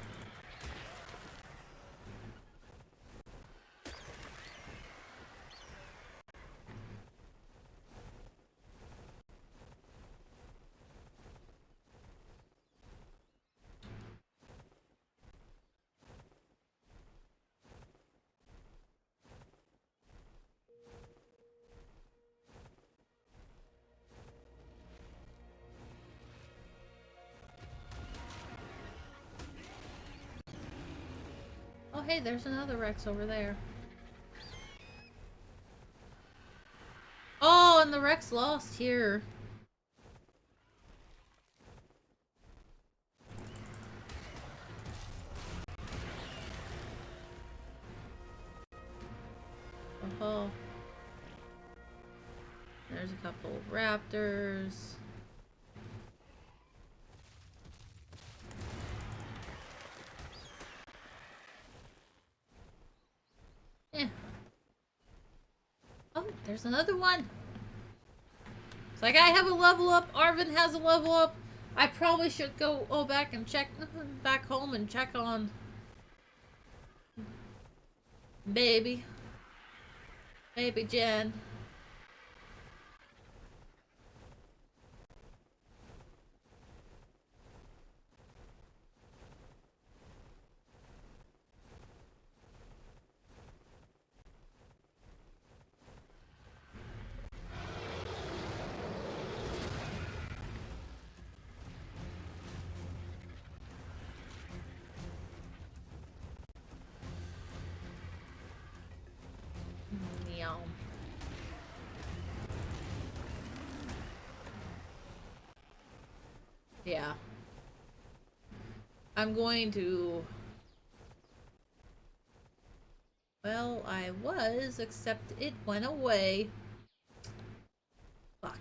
Oh, hey, there's another Rex over there. Oh, and the Rex lost here. Oh, there's a couple of raptors. Yeah. Oh, there's another one. It's like I have a level up. Arvin has a level up. I probably should go back and check back home and check on baby Jen. Meow. Yeah. I'm going to... Well, I was, except it went away. Fuck.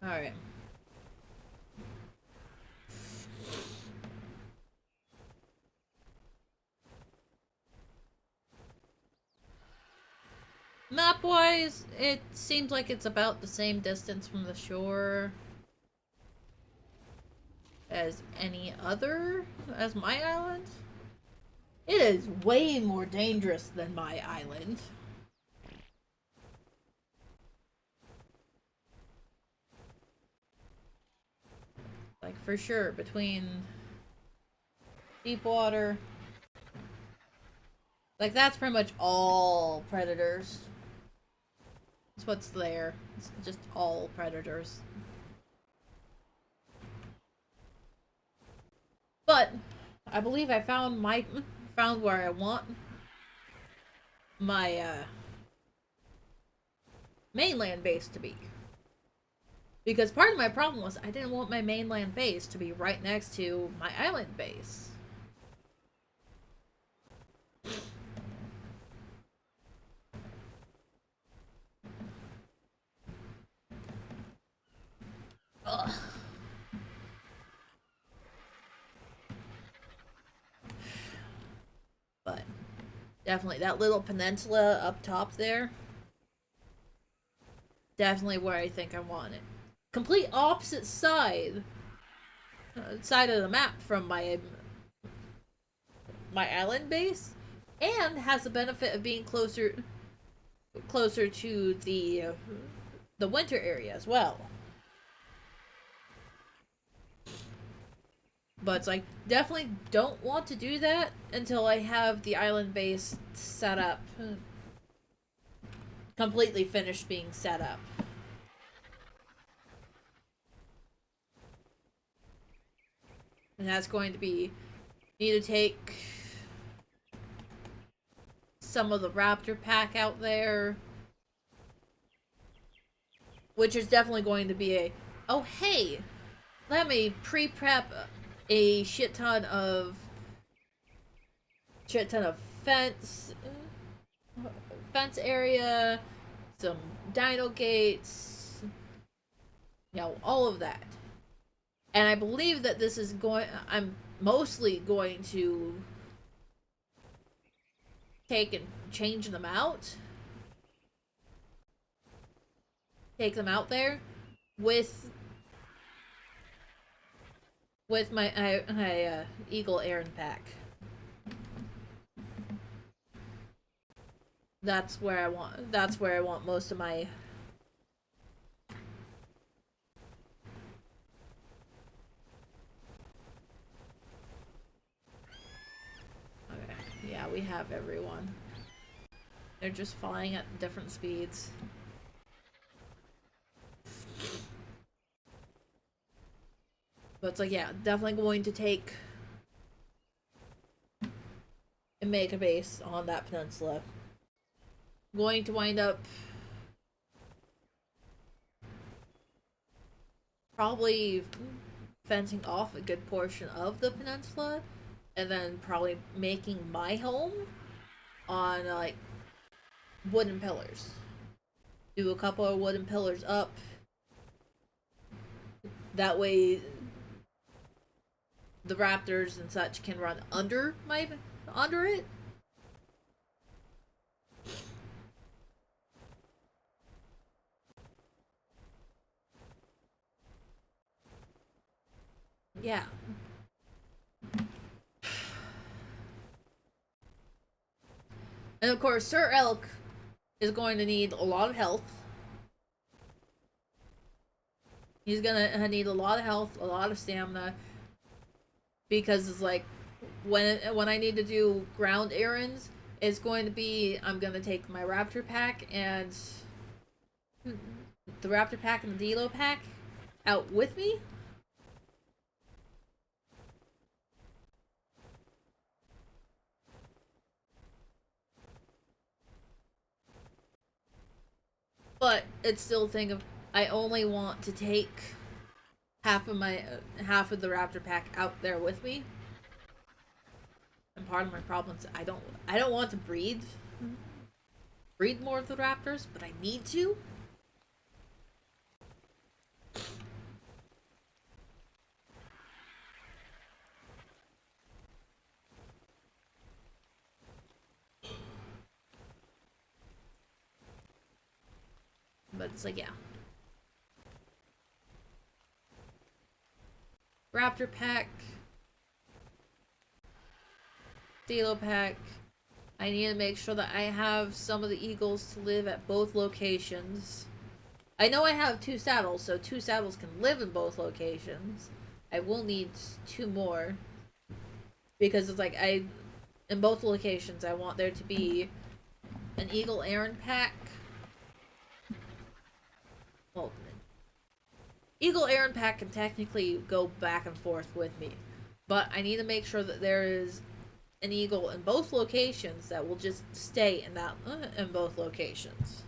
Alright. Map-wise, it seems like it's about the same distance from the shore as any other, as my island. It is way more dangerous than my island. Like, for sure, between deep water. Like, that's pretty much all predators. That's what's there. It's just all predators. But I believe I found where I want my mainland base to be. Because part of my problem was I didn't want my mainland base to be right next to my island base. Definitely that little peninsula up top there. Definitely where I think I want it. Complete opposite side of the map from my island base, and has the benefit of being closer to the winter area as well. But it's like, definitely don't want to do that until I have the island base set up, completely finished being set up. And that's going to be, need to take some of the raptor pack out there, which is definitely going to be a, oh hey, let me pre-prep a shit ton of fence area, some dino gates, all of that. And I believe that this is I'm mostly going to take and change them out. Take them out there with my Eagle Aaron pack. That's where I want most of my okay. Yeah, we have everyone. They're just flying at different speeds. But it's like, yeah, definitely going to take and make a base on that peninsula. Going to wind up probably fencing off a good portion of the peninsula, and then probably making my home on like wooden pillars. Do a couple of wooden pillars up. That way the raptors and such can run under it. Yeah. And of course, Sir Elk is going to need a lot of health. He's gonna need a lot of health, a lot of stamina, because it's like when I need to do ground errands, it's going to be, I'm gonna take my Raptor pack and the Dilo pack out with me. But it's still a thing of, I only want to take half of the Raptor pack out there with me. And part of my problem is I don't want to breed more of the raptors, but I need to. But it's like, yeah. Raptor pack. Dilo pack. I need to make sure that I have some of the eagles to live at both locations. I know I have 2 saddles, so 2 saddles can live in both locations. I will need 2 more. Because it's like, in both locations, I want there to be an Eagle Aaron pack. Well, Eagle Aaron pack can technically go back and forth with me. But I need to make sure that there is an eagle in both locations that will just stay in both locations.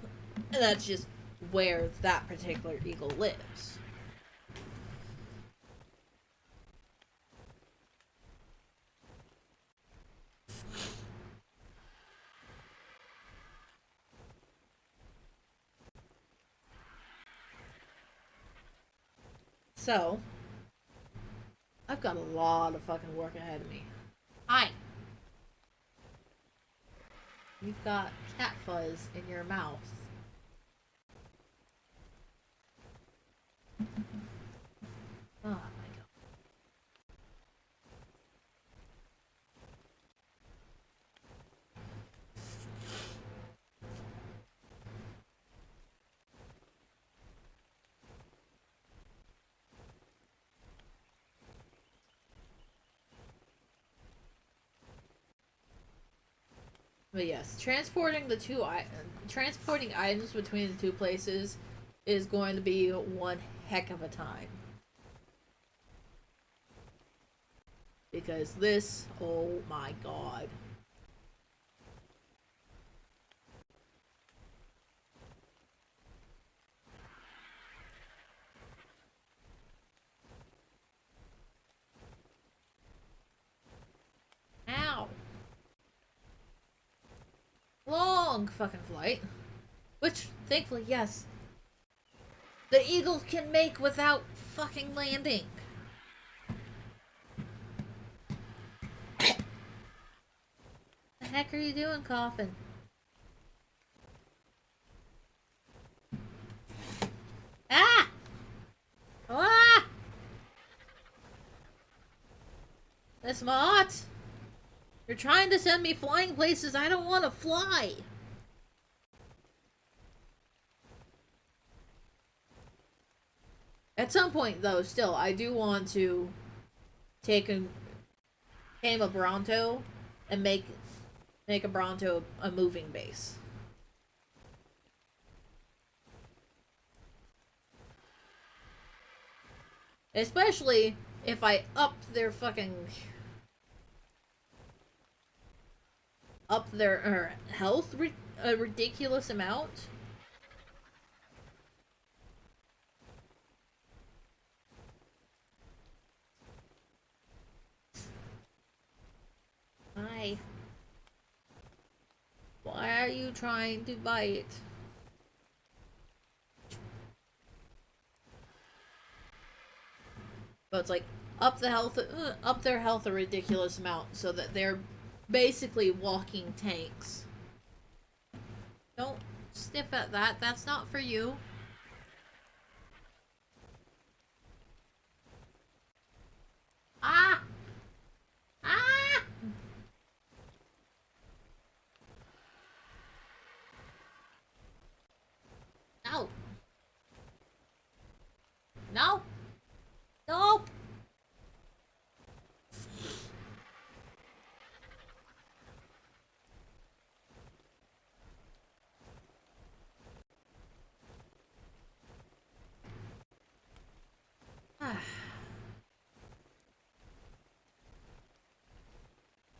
And that's just where that particular eagle lives. So, I've got a lot of fucking work ahead of me. Hi. You've got cat fuzz in your mouth. Oh my god. But yes, transporting items between the two places is going to be one heck of a time. Because this, oh my god. Ow. Long fucking flight. Which, thankfully, yes, the eagle can make without fucking landing. The heck are you doing, Coffin? Ah! Ah! Miss Mott! You're trying to send me flying places I don't want to fly! At some point, though, still, I do want to tame a Bronto and make a Bronto a moving base. Especially if I up their health a ridiculous amount. Hi. Why are you trying to bite? But it's like up their health a ridiculous amount so that they're basically walking tanks. Don't sniff at that. That's not for you. Ah! Ah! No. No. No.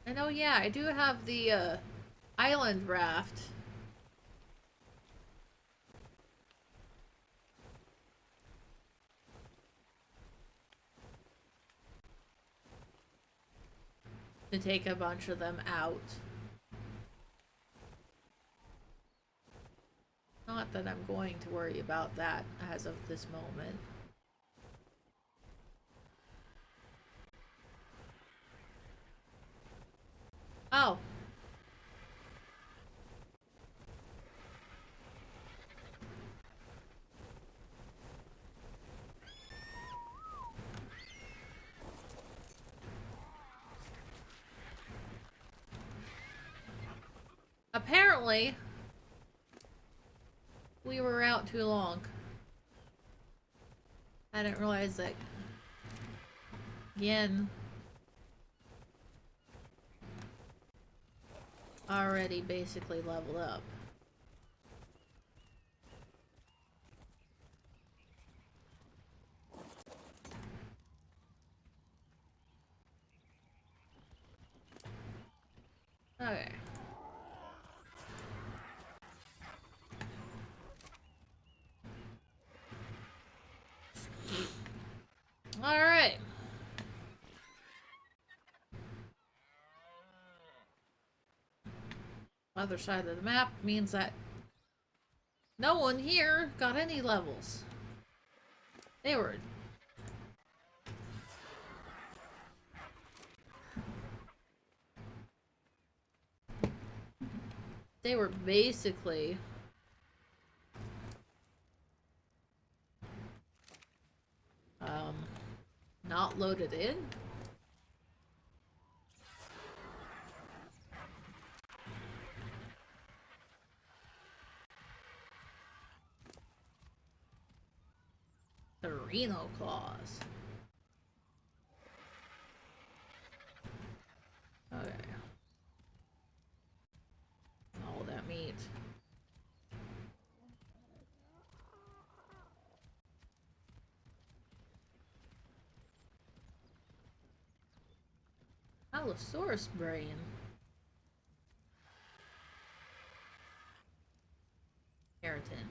I know, yeah, I do have the island raft. To take a bunch of them out. Not that I'm going to worry about that as of this moment. Oh. Apparently, we were out too long. I didn't realize that Yen already basically leveled up. Okay. Alright. Other side of the map means that no one here got any levels. They were... they were basically not loaded in. The Reno claws. Okay. All that meat. Allosaurus brain. Keratin.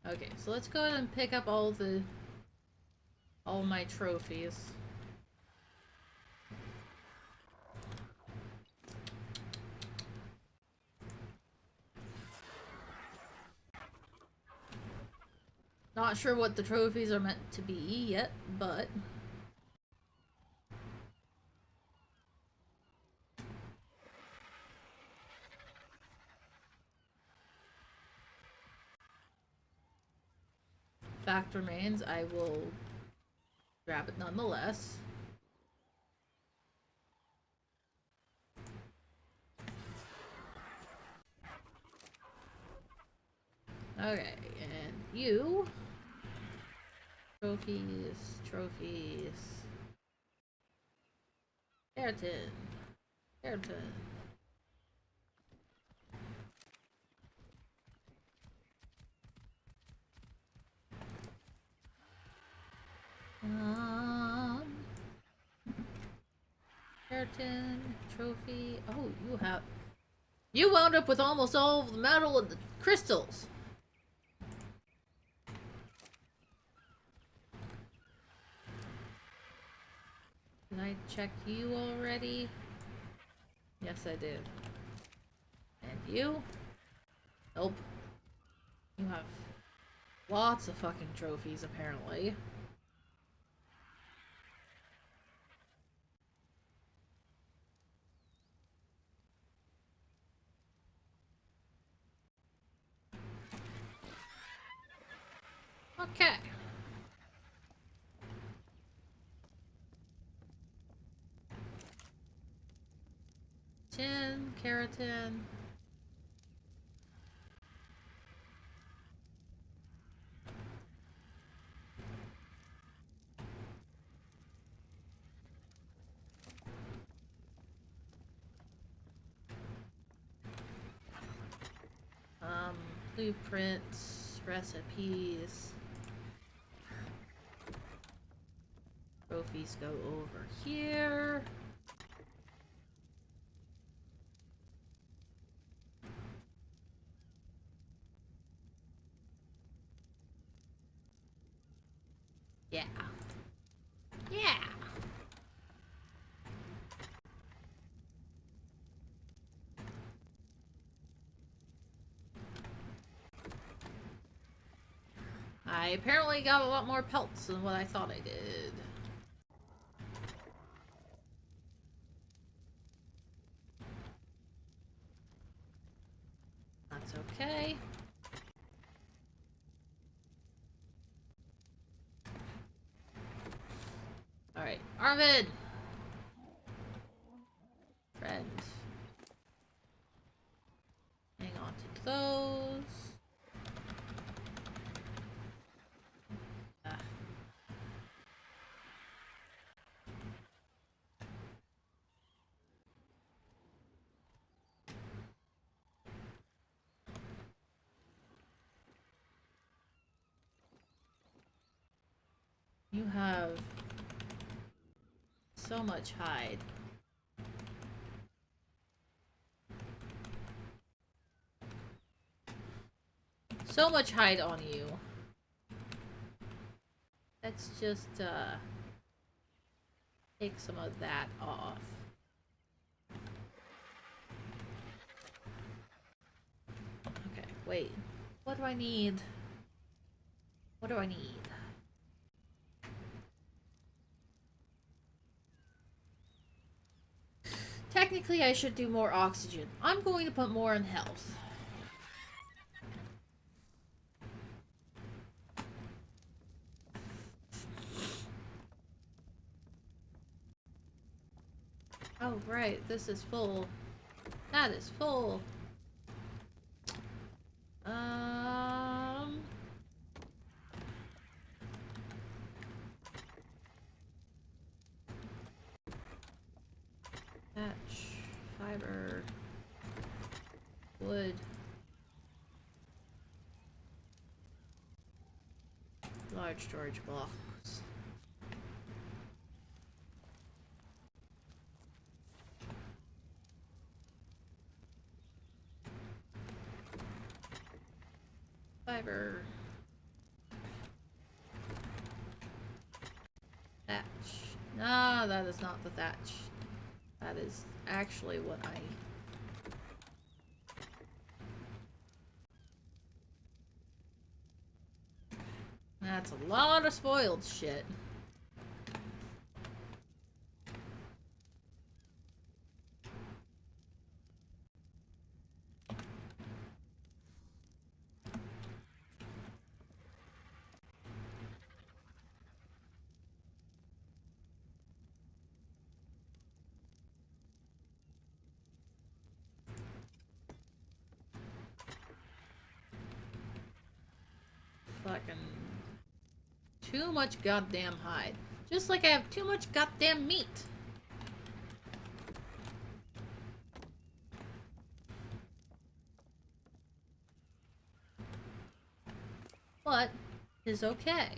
Okay, so let's go ahead and pick up all my trophies. Not sure what the trophies are meant to be yet, but fact remains, I will grab it nonetheless. Okay, and you... Trophies, trophies... Keratin. Keratin. Keratin, trophy... Oh, you have... You wound up with almost all of the metal and the crystals! Did I check you already? Yes, I did. And you? Nope. You have lots of fucking trophies, apparently. Okay. Tin, keratin. Blueprints, recipes. Trophies go over here. Yeah. Yeah! I apparently got a lot more pelts than what I thought I did. That's okay. Alright, Arvid! Friend. Hang on to those. Ah. You have so much hide. So much hide on you. Let's just, take some of that off. Okay, wait. What do I need? What do I need? Technically, I should do more oxygen. I'm going to put more in health. Oh, right. This is full. That is full. Thatch, fiber, wood, large storage blocks. Fiber. Thatch. No, that is not the thatch. That is actually what I... That's a lot of spoiled shit. Fucking... Too much goddamn hide. Just like I have too much goddamn meat. But is okay.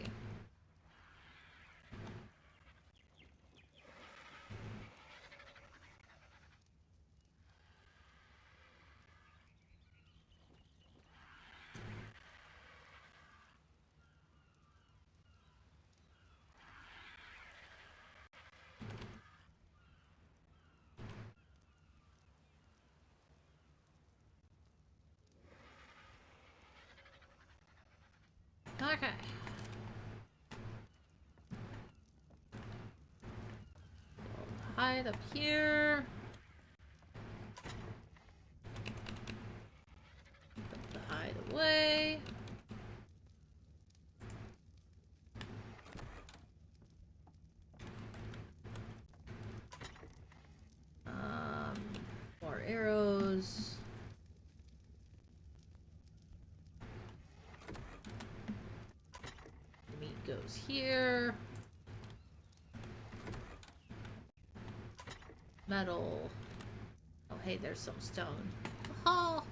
Okay. Hide up here. Put the hide away. More arrows. Meat goes here. Metal. Oh, hey, there's some stone. Oh!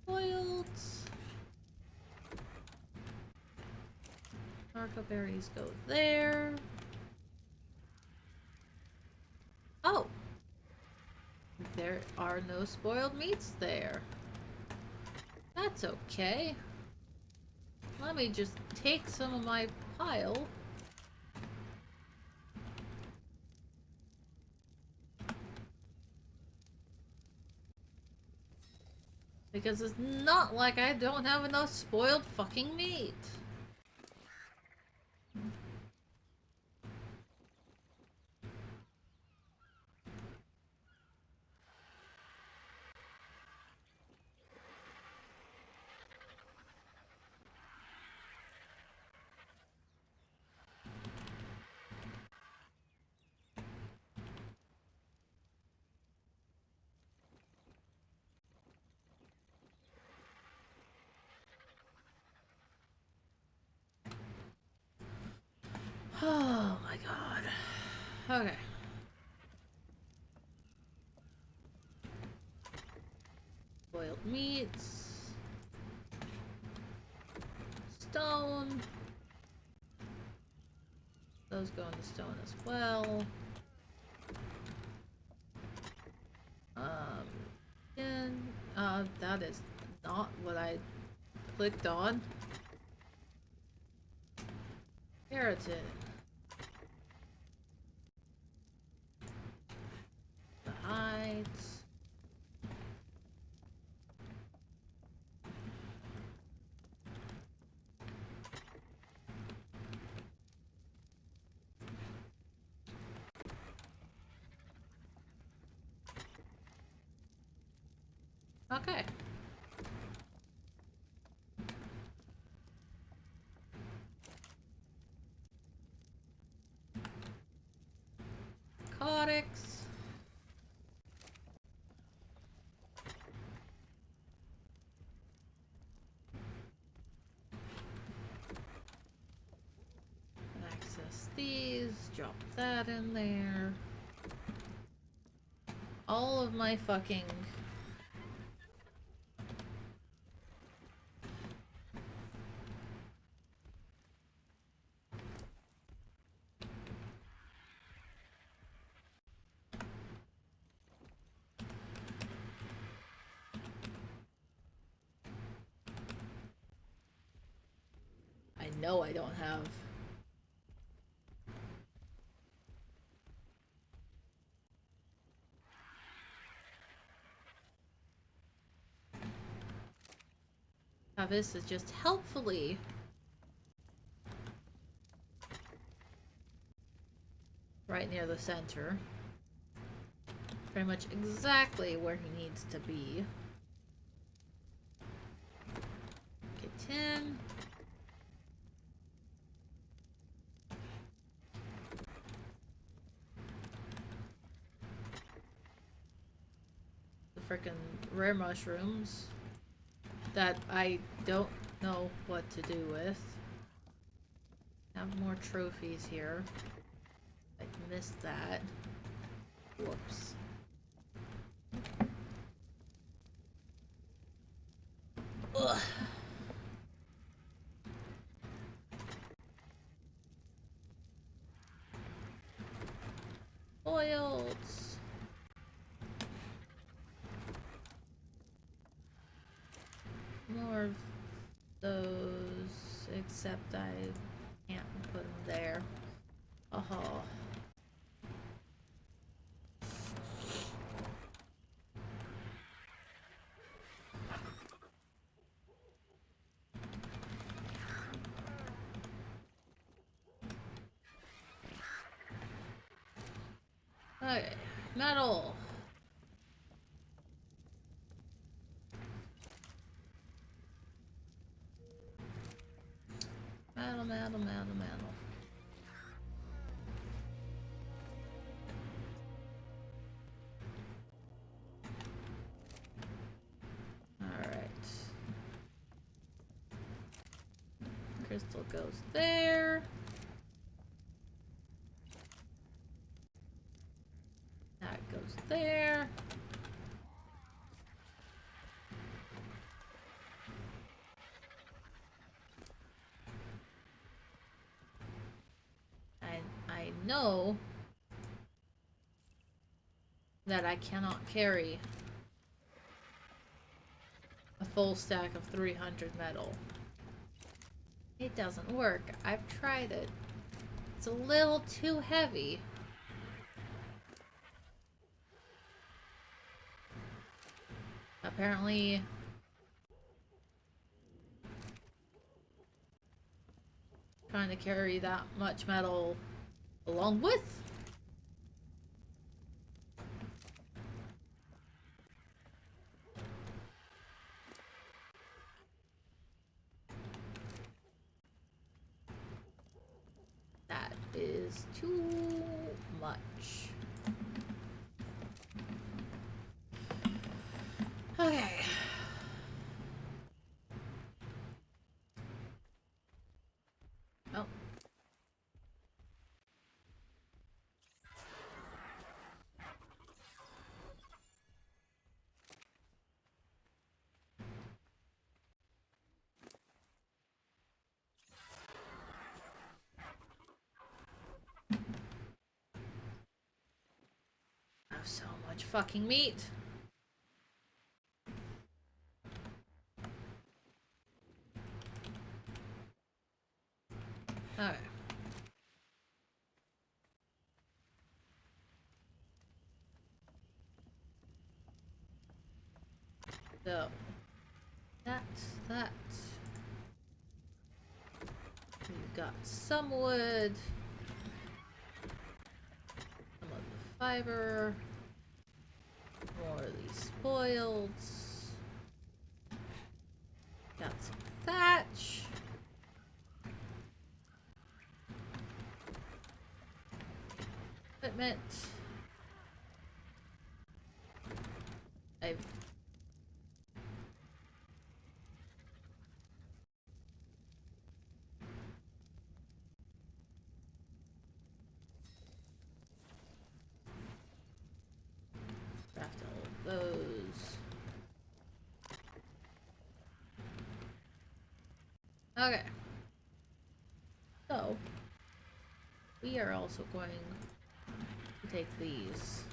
Boiled. Narco berries go there. Oh! There are no spoiled meats there. That's okay. Let me just take some of my pile. Because it's not like I don't have enough spoiled fucking meat. Oh my god. Okay. Boiled meats. Stone. Those go into stone as well. Again, that is not what I clicked on. Keratin. The hides. Okay. Narcotics. Access these, drop that in there. All of my fucking... I know I don't have... Now this is just helpfully... right near the center. Pretty much exactly where he needs to be. Okay, 10. The frickin' rare mushrooms that I don't know what to do with. Have more trophies here. I missed that. Whoops. Ugh. Oils. More of those, except I can't put them there. Oh. Okay, metal. Metal, metal, metal, metal. Alright. Crystal goes there. That goes there. I know that I cannot carry a full stack of 300 metal. It doesn't work. I've tried it. It's a little too heavy. Apparently, trying to carry that much metal along with that is too much. Okay. Oh. I have so much fucking meat. Okay. So, that. We've got some wood. Some of the fiber. More of these spoils. Got some thatch. Equipment. I've craft all of those. Okay. So we are also going to take these.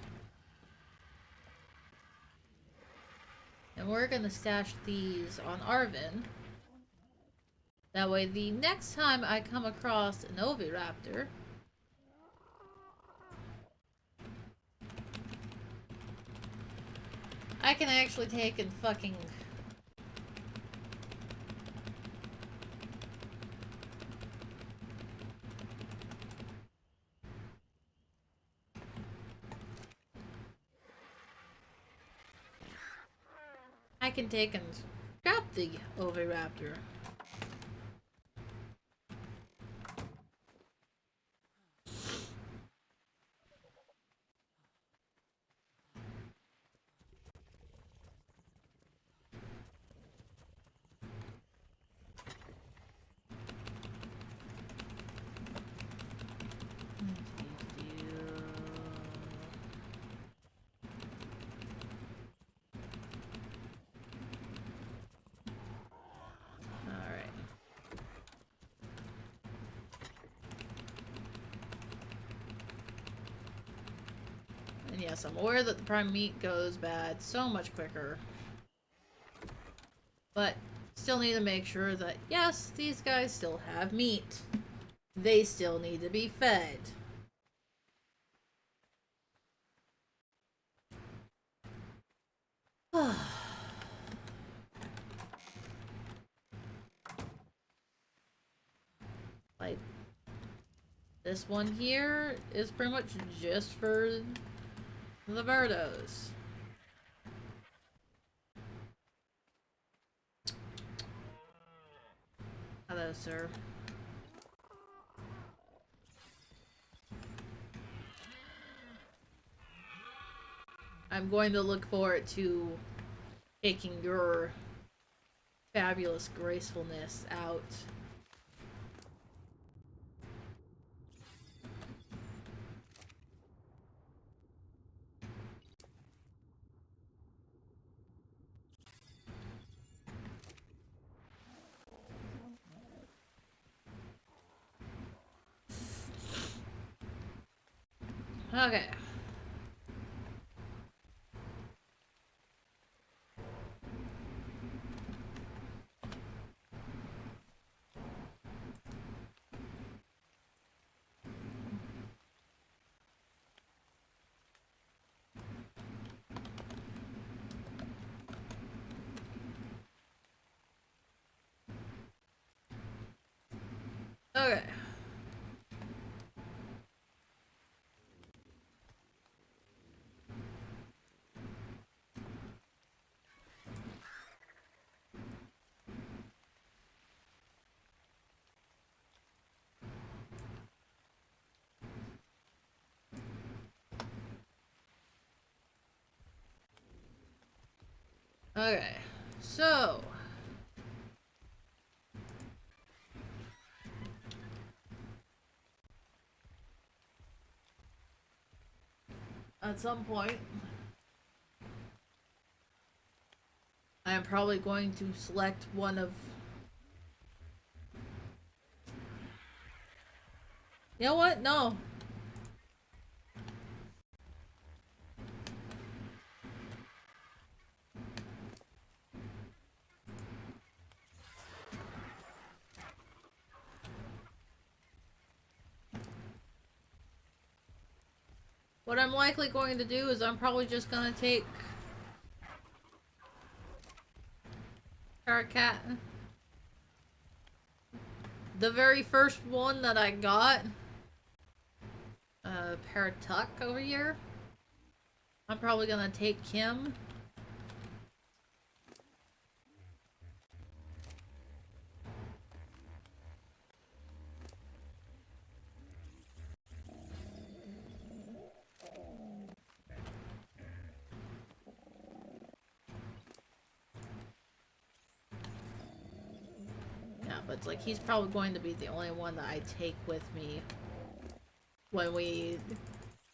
And we're gonna stash these on Arvin. That way the next time I come across an Oviraptor, I can actually take and fucking grab the Oviraptor. Alright. And yes, I'm aware that the prime meat goes bad so much quicker. But still need to make sure that, yes, these guys still have meat. They still need to be fed. Like, this one here is pretty much just for the birdos. Hello, sir. I'm going to look forward to taking your fabulous gracefulness out. Okay. Okay. Okay. So, at some point, I am probably going to select one of... You know what? No. What I'm likely going to do is I'm probably just gonna take Paracat. The very first one that I got, Paratuck over here. I'm probably gonna take him. it's like he's probably going to be the only one that I take with me when we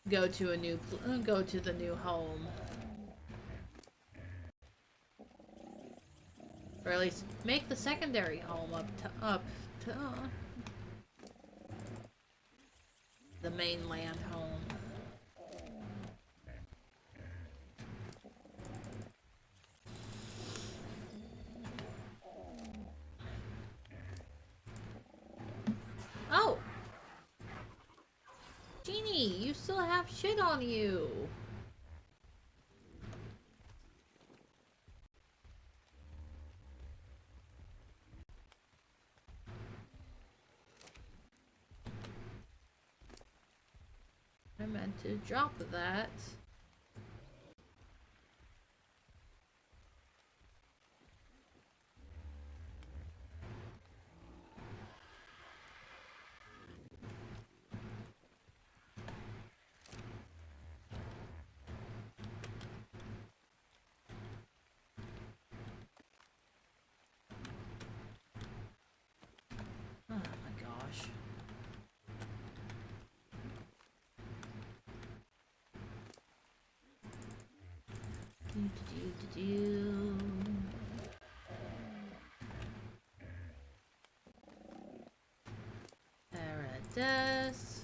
go to the new home. Or at least make the secondary home up to the mainland home. Oh! Genie, you still have shit on you! I meant to drop that. Oh my gosh. Paradise.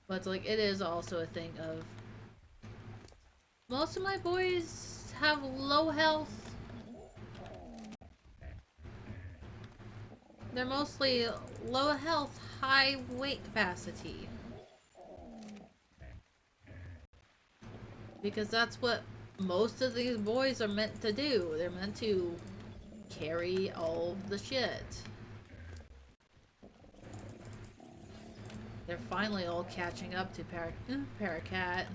But it's like, it is also a thing of most of my boys have low health. They're mostly low health, high weight capacity. Because that's what most of these boys are meant to do. They're meant to carry all the shit. They're finally all catching up to Paracat.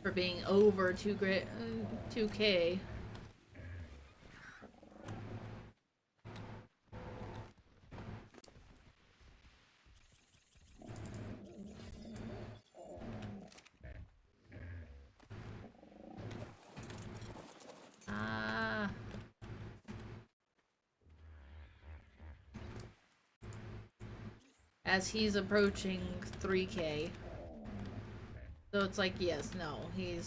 For being over 2K. As he's approaching 3K. So it's like, yes, no, he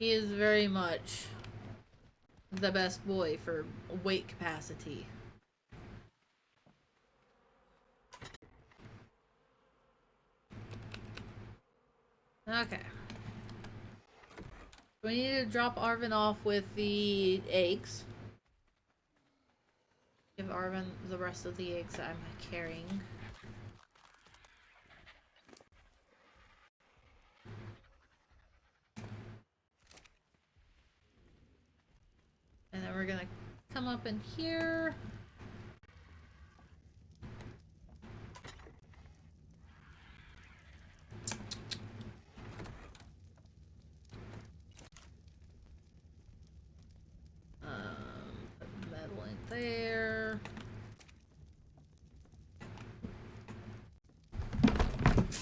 is very much the best boy for weight capacity. Okay. We need to drop Arvin off with the eggs. Give Arvin the rest of the eggs that I'm carrying. And then we're gonna come up in here. Put metal in there.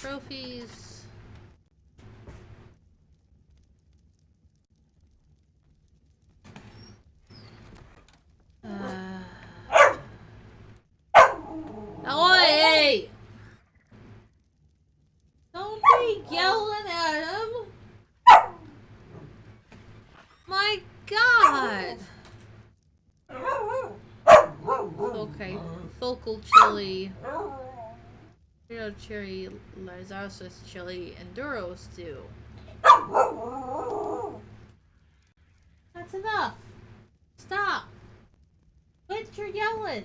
Trophies. Oh, hey! Don't be yelling at him! My God! Okay, focal chili. Real cherry, Lysasis chili, enduro stew. That's enough! Stop! Quit your yelling!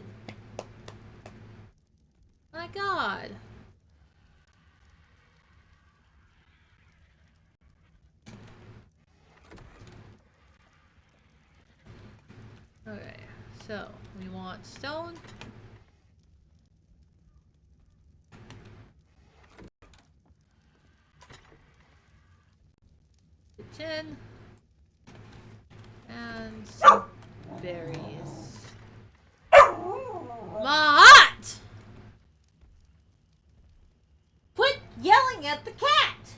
My God! Okay, so we want stone. Tin. And some berries. Mahat! Quit at the cat!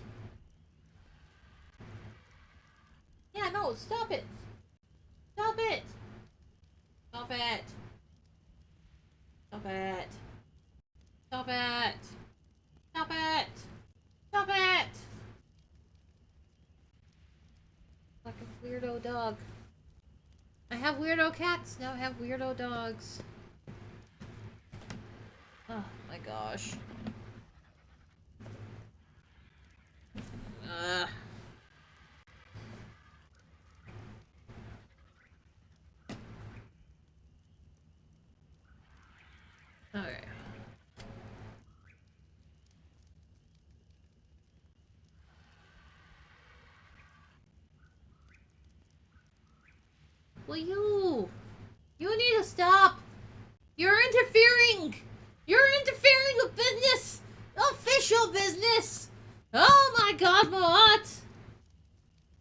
Yeah, no, stop it! Stop it! Stop it! Stop it! Stop it! Stop it! Stop it! Fucking weirdo dog. I have weirdo cats, now I have weirdo dogs. Oh my gosh. Ugh. Okay. Will you? You need to stop! You're interfering! You're interfering with business! Official business! Oh my god, Maat!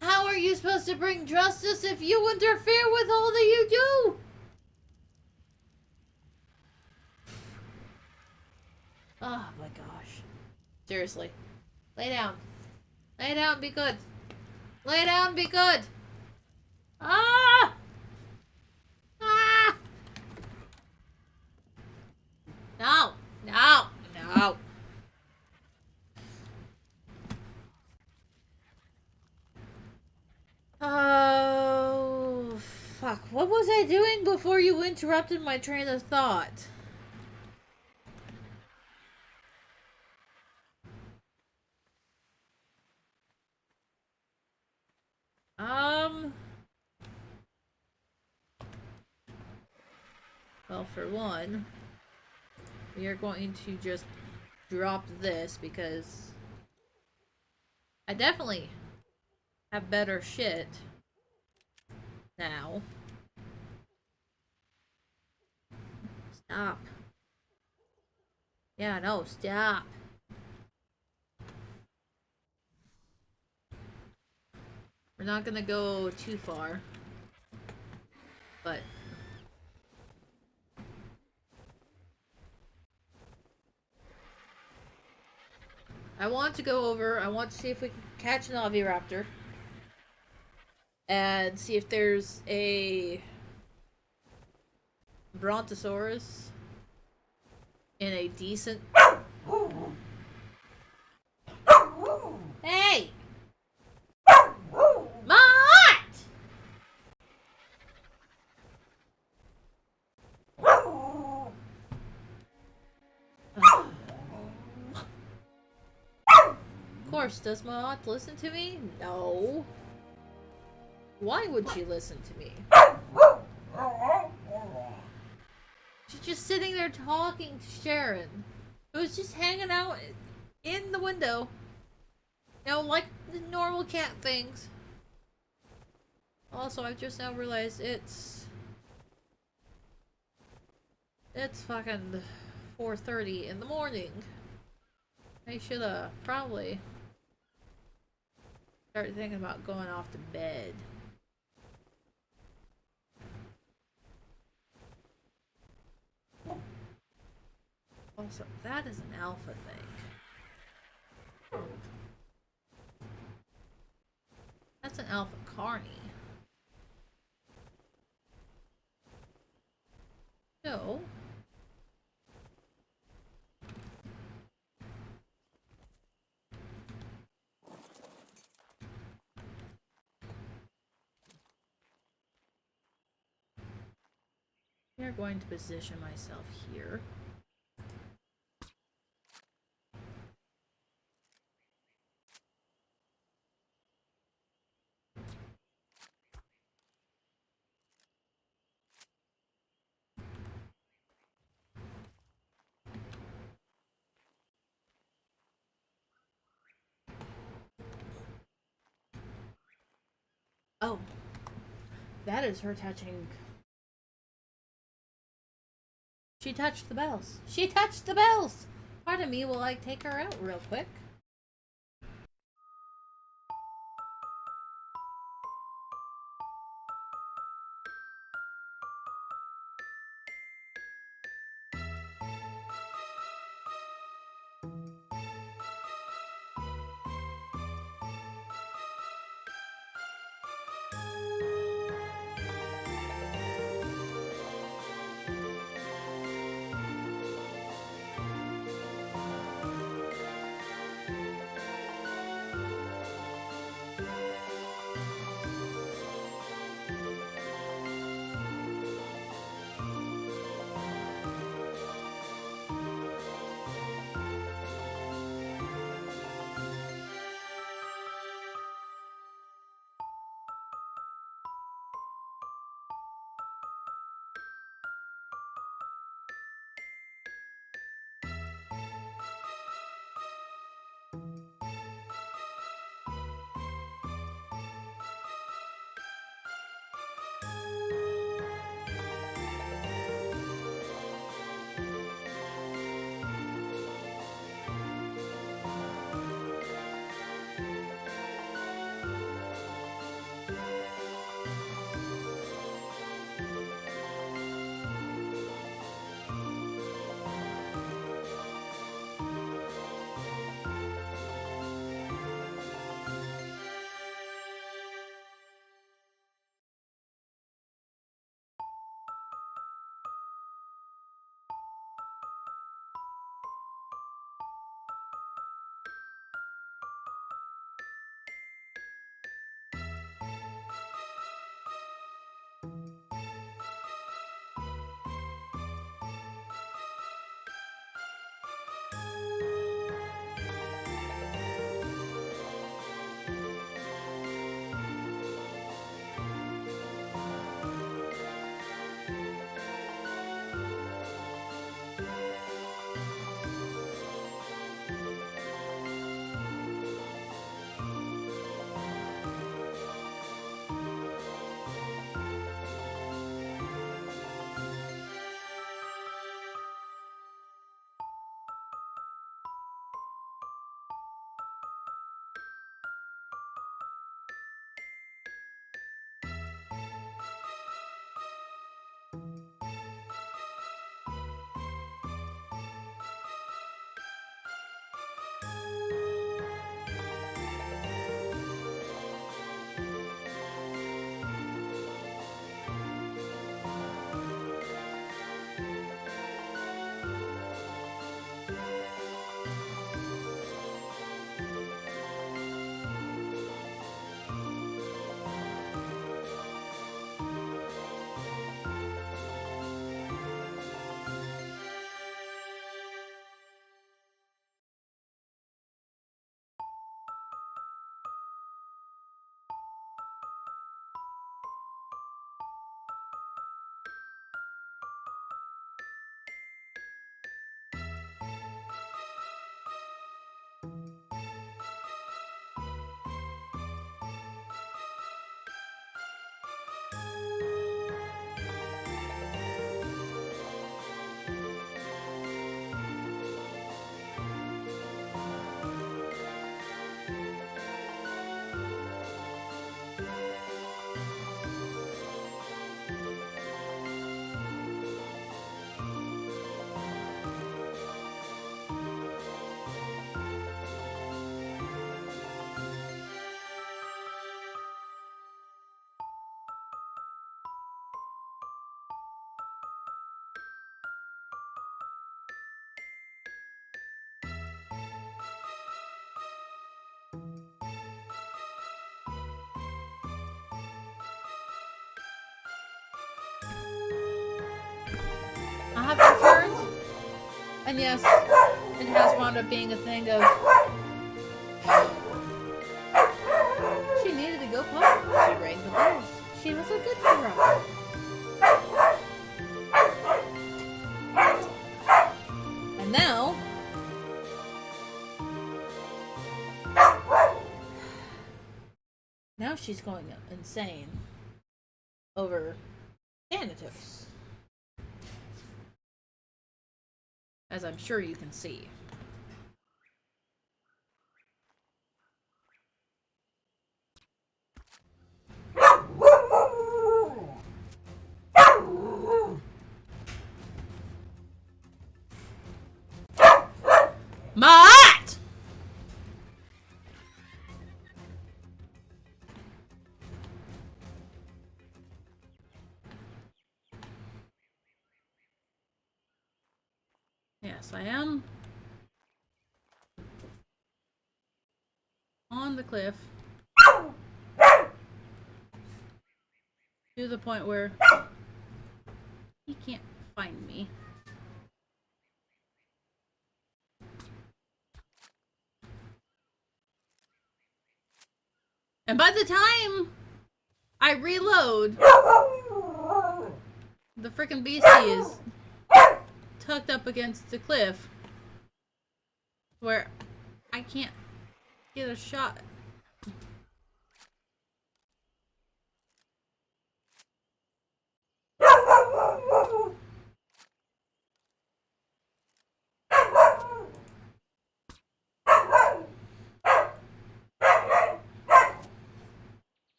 How are you supposed to bring justice if you interfere with all that you do? Oh my gosh. Seriously. Lay down. Lay down, be good. Lay down, be good! Ah! Ah! No! No! No! Oh, fuck. What was I doing before you interrupted my train of thought? Well, for one, we are going to just drop this because I definitely have better shit now. Stop. Yeah, no, stop. We're not gonna go too far. But I want to go over, I want to see if we can catch an Oviraptor. And see if there's a Brontosaurus in a decent... Hey! Mott! Of course, does Mott listen to me? No. Why would she listen to me? She's just sitting there talking to Sharon, who's just hanging out in the window. You know, like the normal cat things. Also, I've just now realized it's fucking 4:30 in the morning. I should probably start thinking about going off to bed. Also, that is an alpha thing. That's an alpha carny. So... we are going to position myself here. Oh. That is her touching... She touched the bells. She touched the bells! Pardon me while I take her out real quick. And yes, it has wound up being a thing of she needed to go potty. She rang the bells. She was a good girl. And now she's going insane over Thanatos. As I'm sure you can see. Matt! Yes, I am on the cliff to the point where he can't find me. And by the time I reload, the frickin' beastie is tucked up against the cliff where I can't get a shot.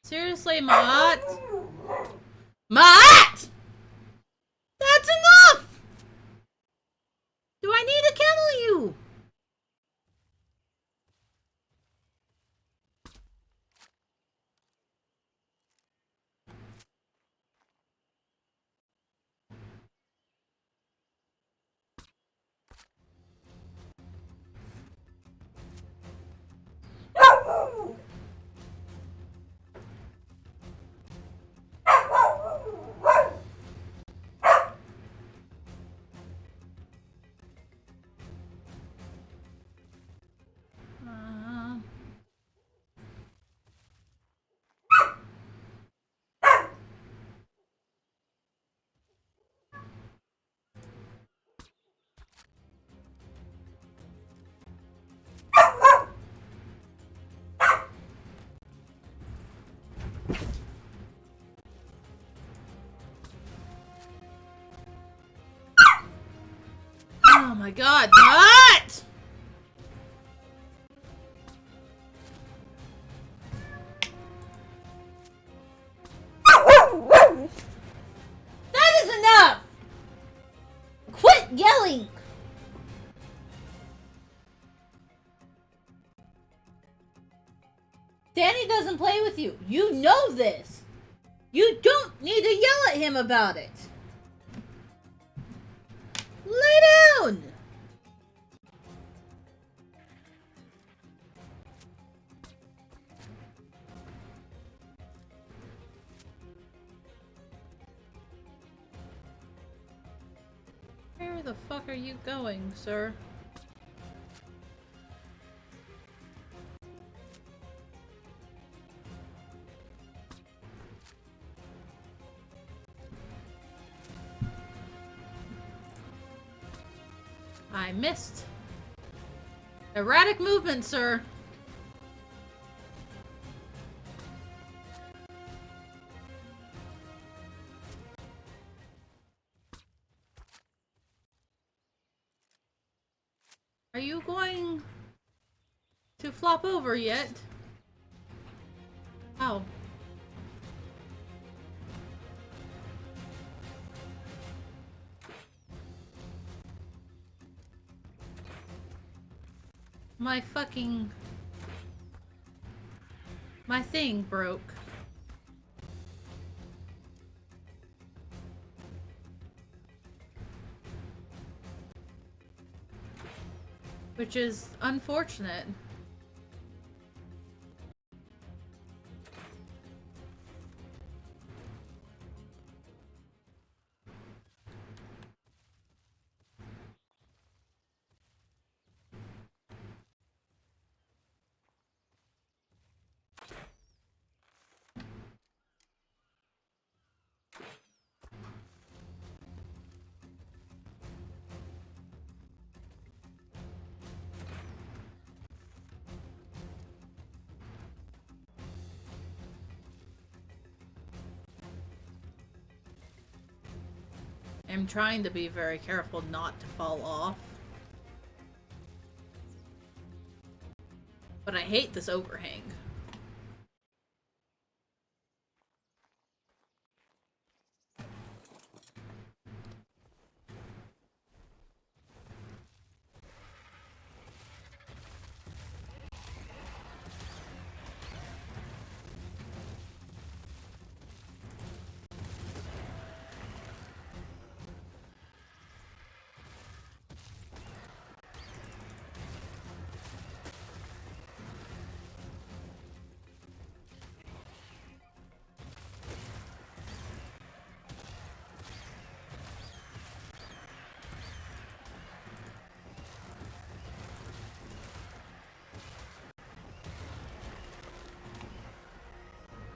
Seriously, Matt? Matt! That's enough! Do I need to kennel you? Oh my god, Matt! That is enough! Quit yelling! Danny doesn't play with you. You know this. You don't need to yell at him about it. Lay down! Where the fuck are you going, sir? I missed. Erratic movement, sir. Are you going to flop over yet? Oh. My thing broke. Which is unfortunate. I'm trying to be very careful not to fall off. But I hate this overhang.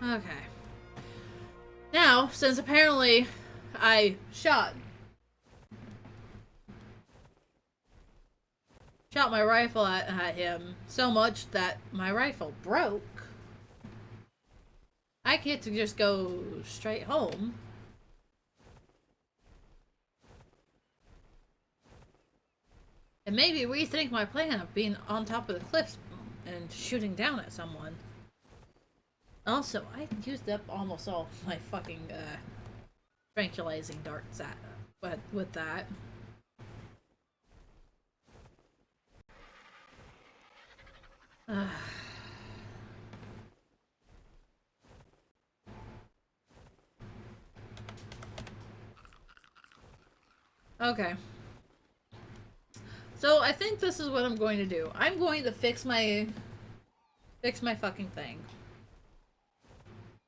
Okay. Now, since apparently I shot my rifle at him so much that my rifle broke, I get to just go straight home. And maybe rethink my plan of being on top of the cliffs and shooting down at someone. Also, I used up almost all my fucking tranquilizing darts with that. Okay. So I think this is what I'm going to do. I'm going to fix my fucking thing.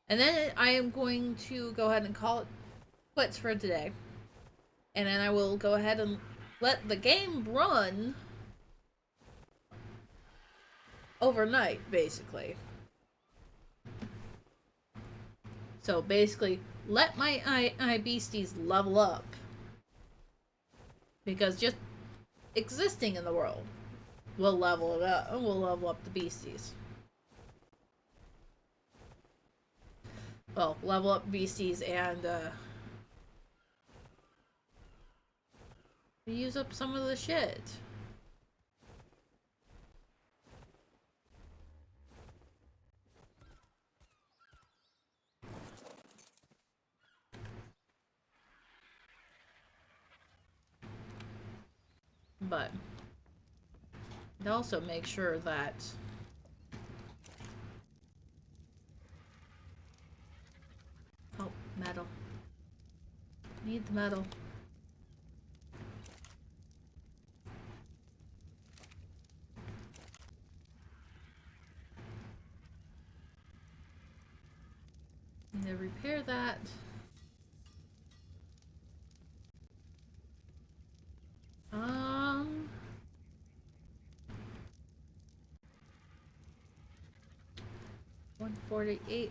And then I am going to go ahead and call it quits for today. And then I will go ahead and let the game run overnight, basically. So basically, let my beasties level up. Because just existing in the world will level it up. Will level up the beasties. Well, level up beasties and use up some of the shit. But it also make sure that metal. Need the metal. Need to repair that. Um, 148.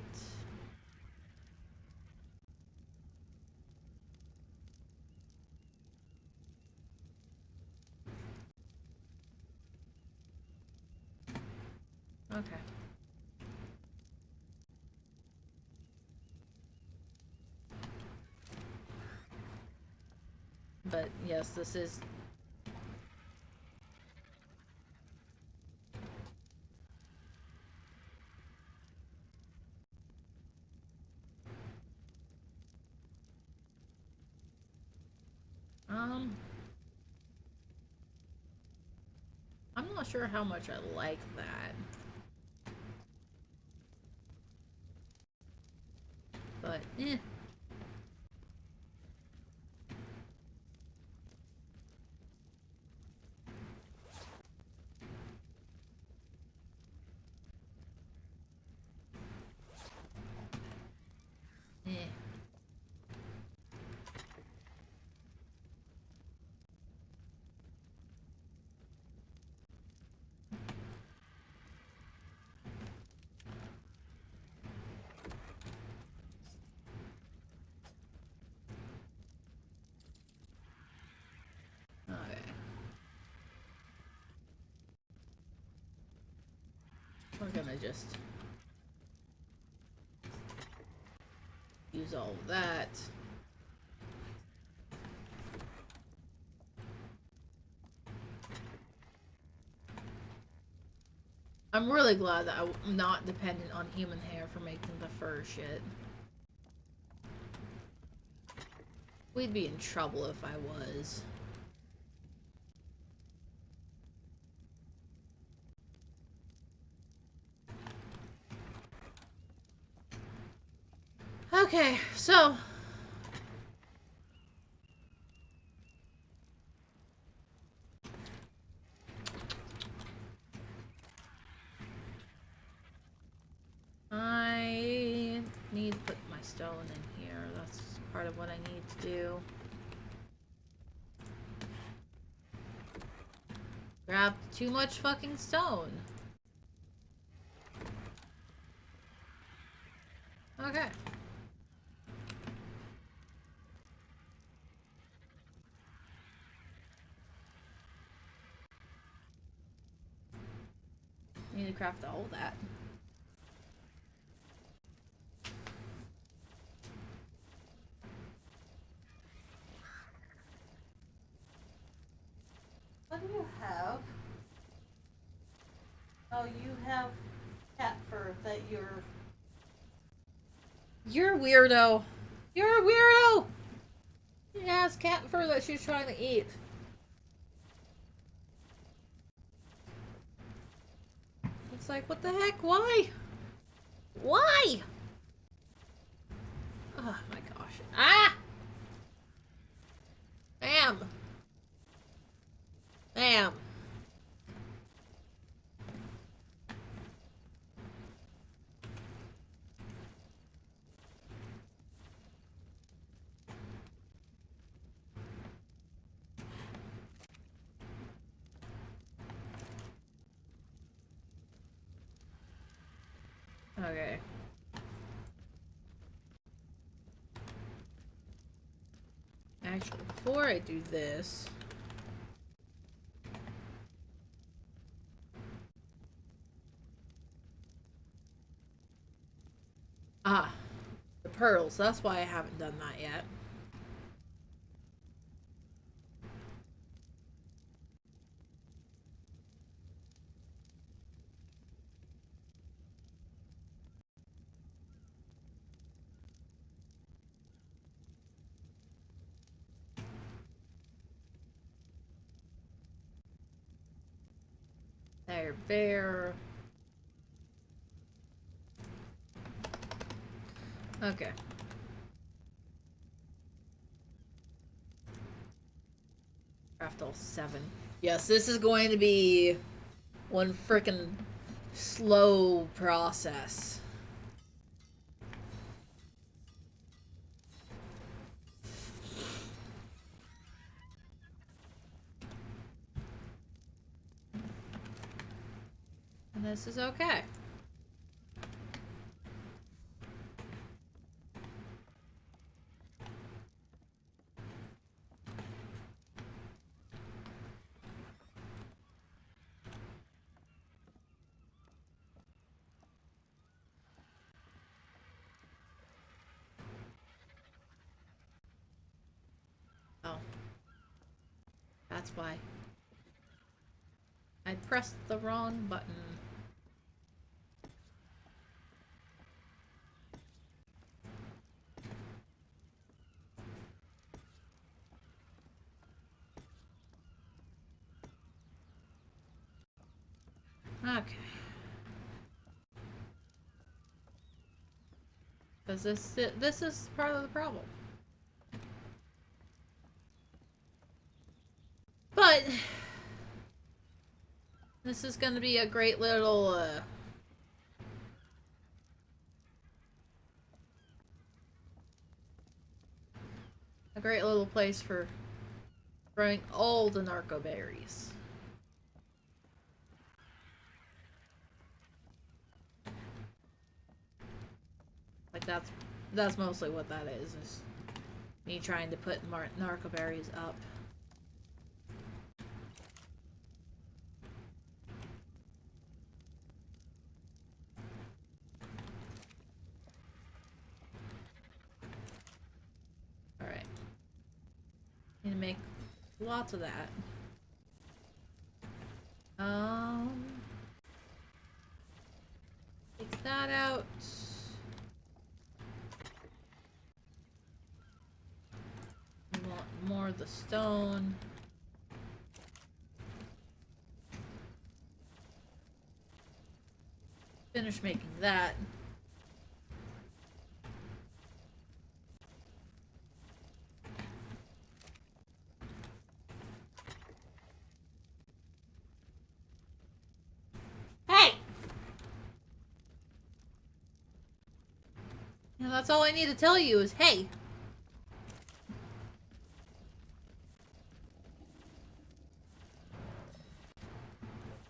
Okay. But yes, this is I'm not sure how much I like that. But eh. Eh. Okay. We're gonna just use all of that. I'm really glad that I'm not dependent on human hair for making the fur shit. We'd be in trouble if I was. Okay, so I need to put my stone in here. That's part of what I need to do. Grab too much fucking stone. Okay. Need to craft all that. What do you have? Oh, you have cat fur that you're... You're a weirdo. You're a weirdo! She has cat fur that she's trying to eat. It's like, what the heck? Why? Why? Oh my gosh. Ah! Bam! Bam! Okay. Actually, before I do this... Ah, the pearls. That's why I haven't done that yet. There, bear. Okay. Craft all 7. Yes, this is going to be one frickin' slow process. And this is okay. Oh. That's why. I pressed the wrong button. Okay. Because this is part of the problem. But this is going to be a great little place for growing all the narco berries. Like that's mostly what that is me trying to put narco berries up. Alright. Need to make lots of that. that out. We want more of the stone. Finish making that. Hey! And that's all I need to tell you is hey.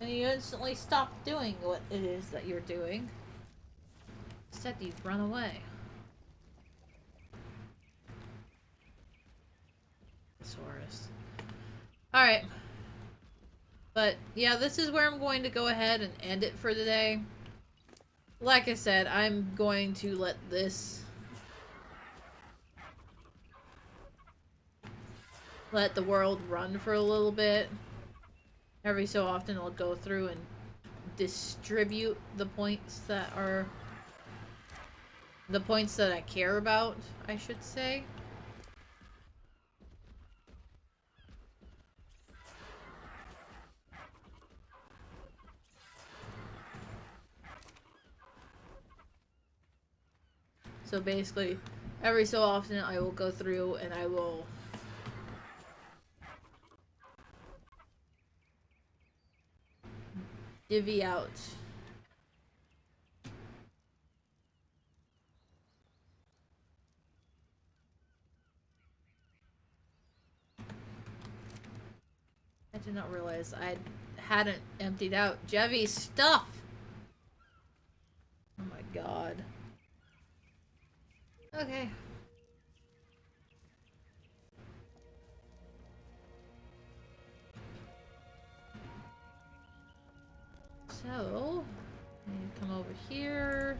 And you instantly stop doing what it is that you're doing. Instead, you run away. Thesaurus. Alright. But, yeah, this is where I'm going to go ahead and end it for today. Like I said, I'm going to let this... let the world run for a little bit. Every so often I'll go through and distribute the points that are... the points that I care about, I should say. So basically, every so often I will go through and I will divvy out I did not realize I hadn't emptied out Jevy's stuff. Oh my god. Okay. So, I need to come over here.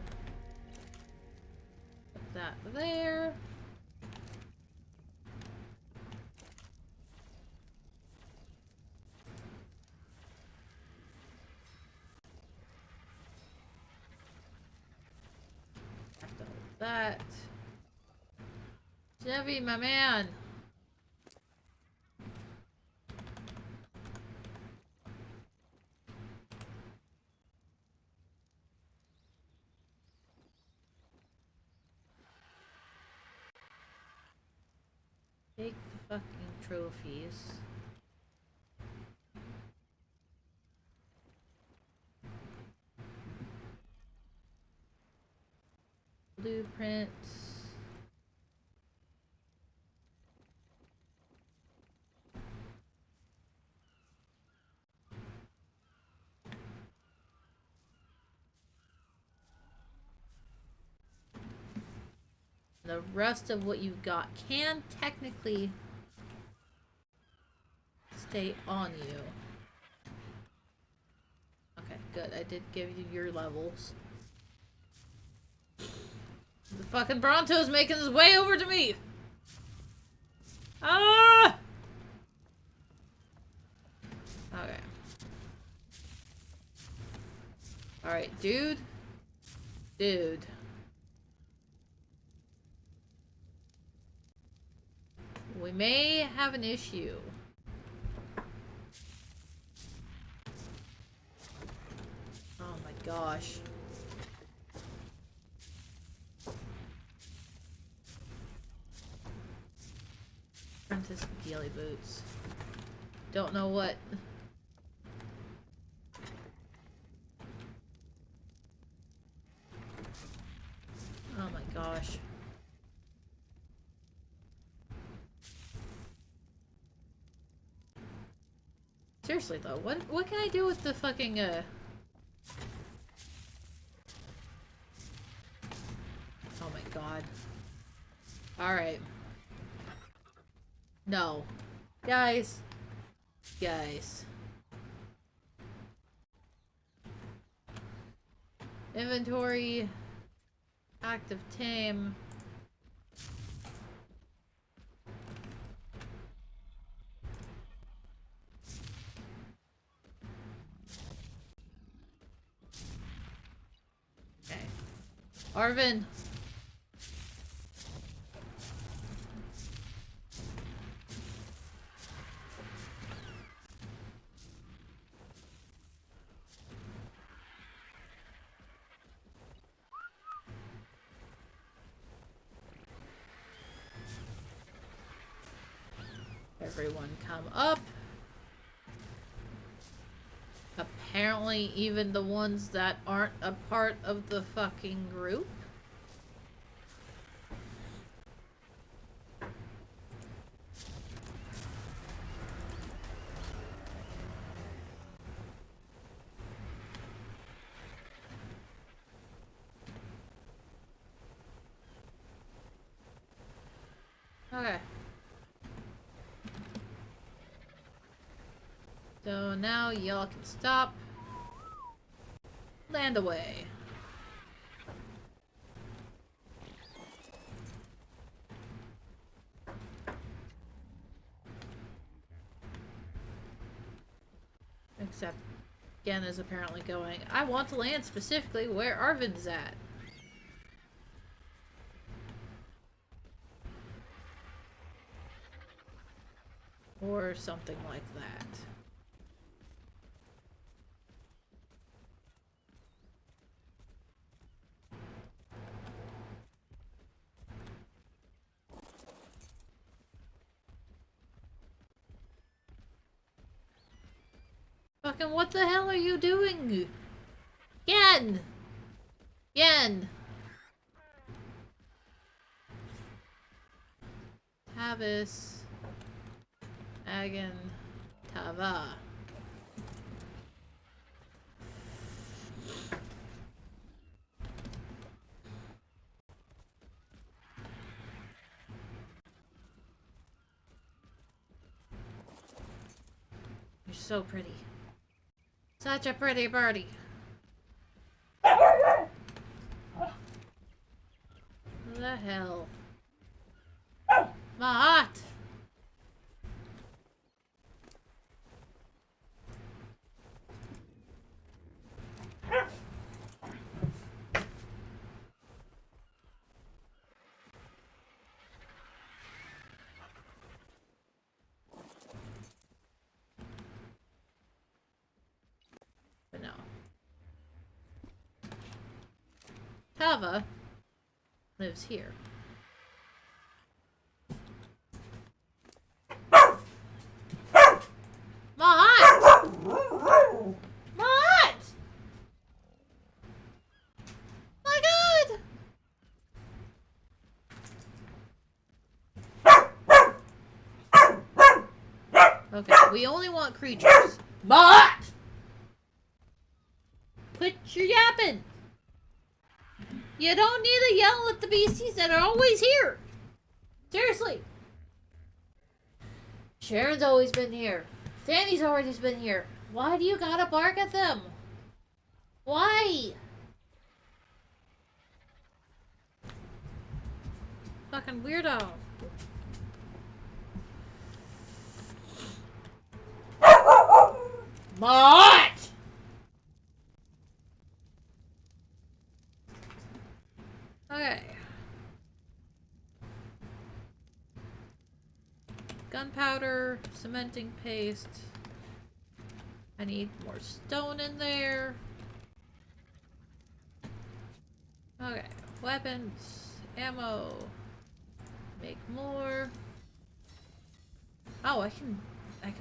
Put that there. Have to hold that. Jevy, my man. Take the fucking trophies. Blueprints. The rest of what you've got can technically stay on you. Okay, good. I did give you your levels. The fucking Bronto's making his way over to me! Ah! Okay. Alright, dude. Dude. We may have an issue. Oh my gosh. Apprentice Ghillie boots. Don't know what. Oh my gosh. Seriously though, what can I do with the fucking Oh my god. Alright. No. Guys. Guys. Inventory. Active tame. Okay. Arvin. Everyone come up. Apparently even the ones that aren't a part of the fucking group. Okay. So now y'all can stop. Land away. Except Gen is apparently going, I want to land specifically where Arvin's at. Or something like that. Fucking what the hell are you doing? Yen! Yen! Tavis. Agan. Tava. You're so pretty. Such a pretty birdie. What the hell? Mahat! But no. Tava lives here. Mahat! Mahat! My god! Okay, we only want creatures. Mahat! Quit your yapping! You don't need to yell at the beasties that are always here! Seriously! Sharon's always been here. Fanny's always been here. Why do you gotta bark at them? Why? Fucking weirdo. Mott! Okay. Gunpowder, cementing paste. I need more stone in there. Okay, weapons, ammo. Make more. Oh, I can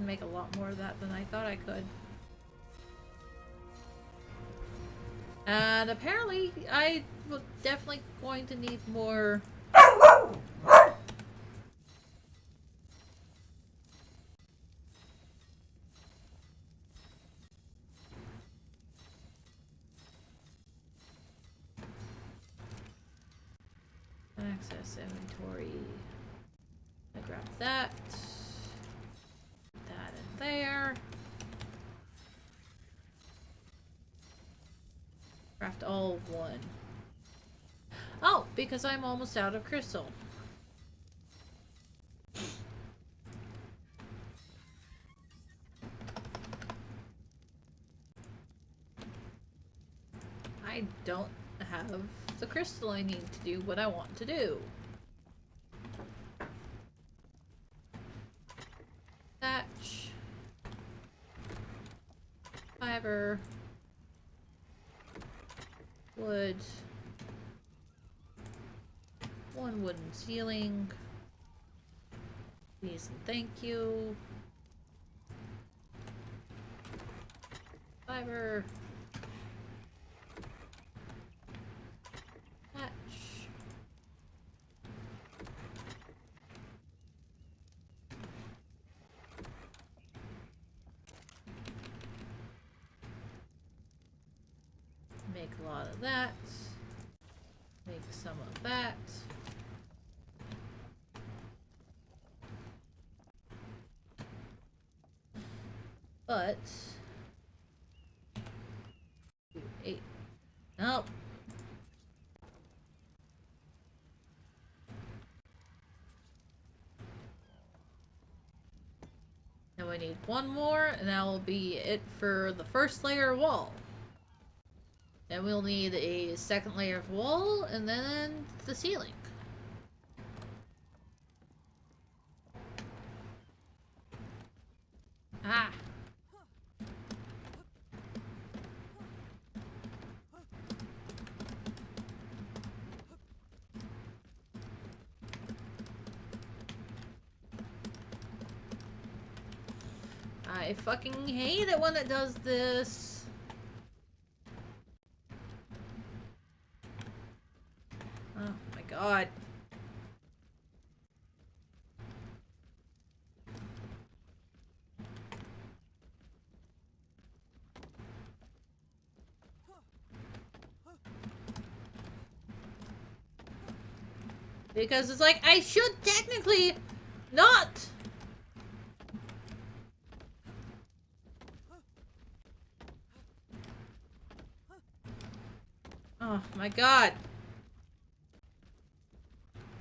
make a lot more of that than I thought I could. And apparently I was definitely going to need more access inventory. I grab that. That in there. Craft all of one. Oh, because I'm almost out of crystal. I don't have the crystal I need to do what I want to do. Thatch. Fiber. Wood. One wooden ceiling. Please and thank you. Fiber. Hatch. Make a lot of that. Make some of that. But 8. Nope. Now we need one more, and that will be it for the first layer of wall. Then we'll need a second layer of wall, and then the ceiling. Ah! I fucking hate it when it does this. Oh my god. Because it's like, I should technically not. Oh my god.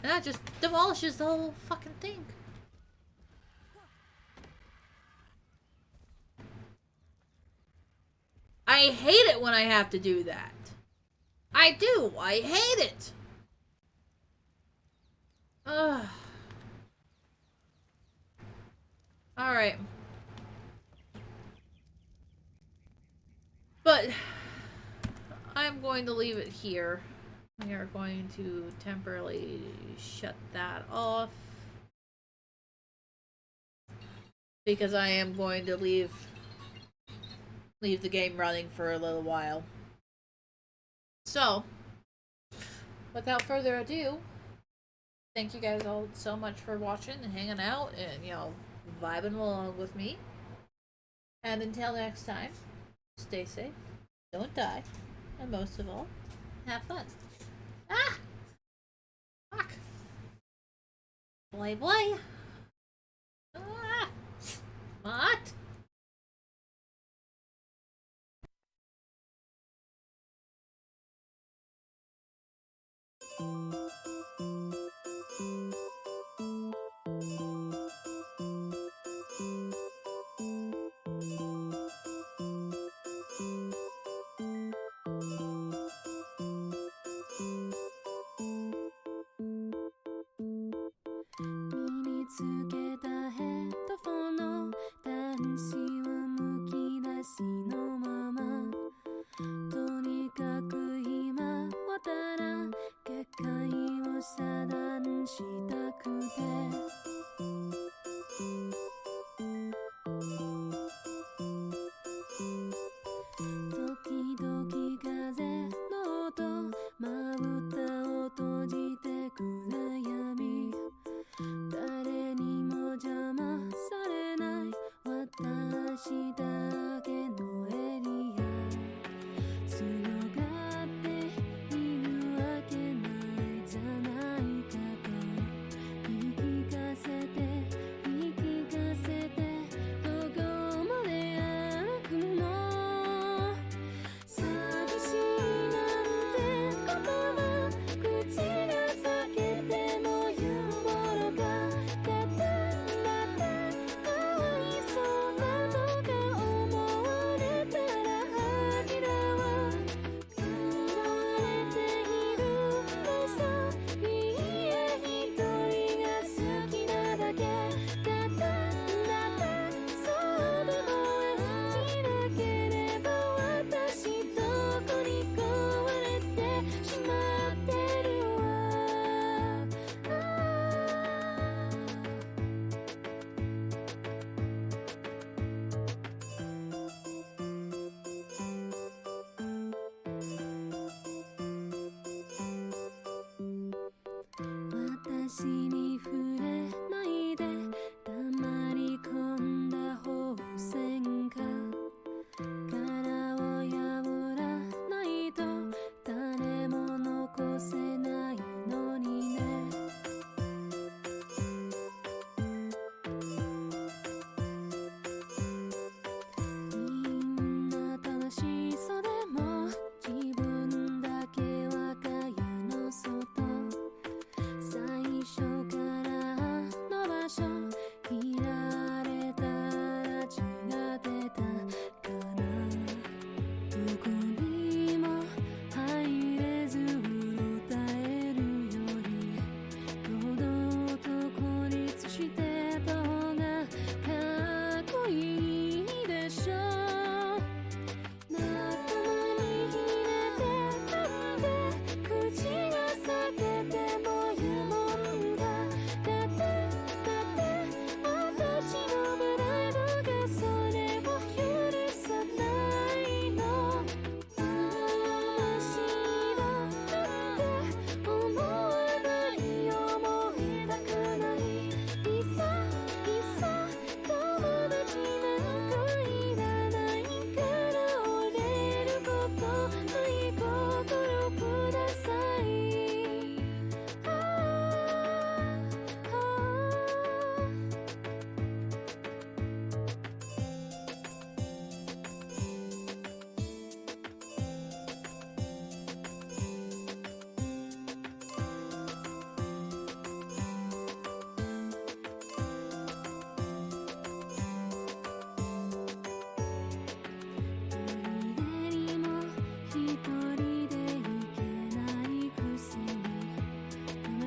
And that just demolishes the whole fucking thing. I hate it when I have to do that. I do. I hate it. Ugh. Alright. But I'm going to leave it here. We are going to temporarily shut that off. Because I am going to leave the game running for a little while. So, without further ado, thank you guys all so much for watching and hanging out and, you know, vibing along with me. And until next time, stay safe, don't die, and most of all, have fun. Ah! Fuck! Boy, boy! Ah! What?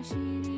Flashing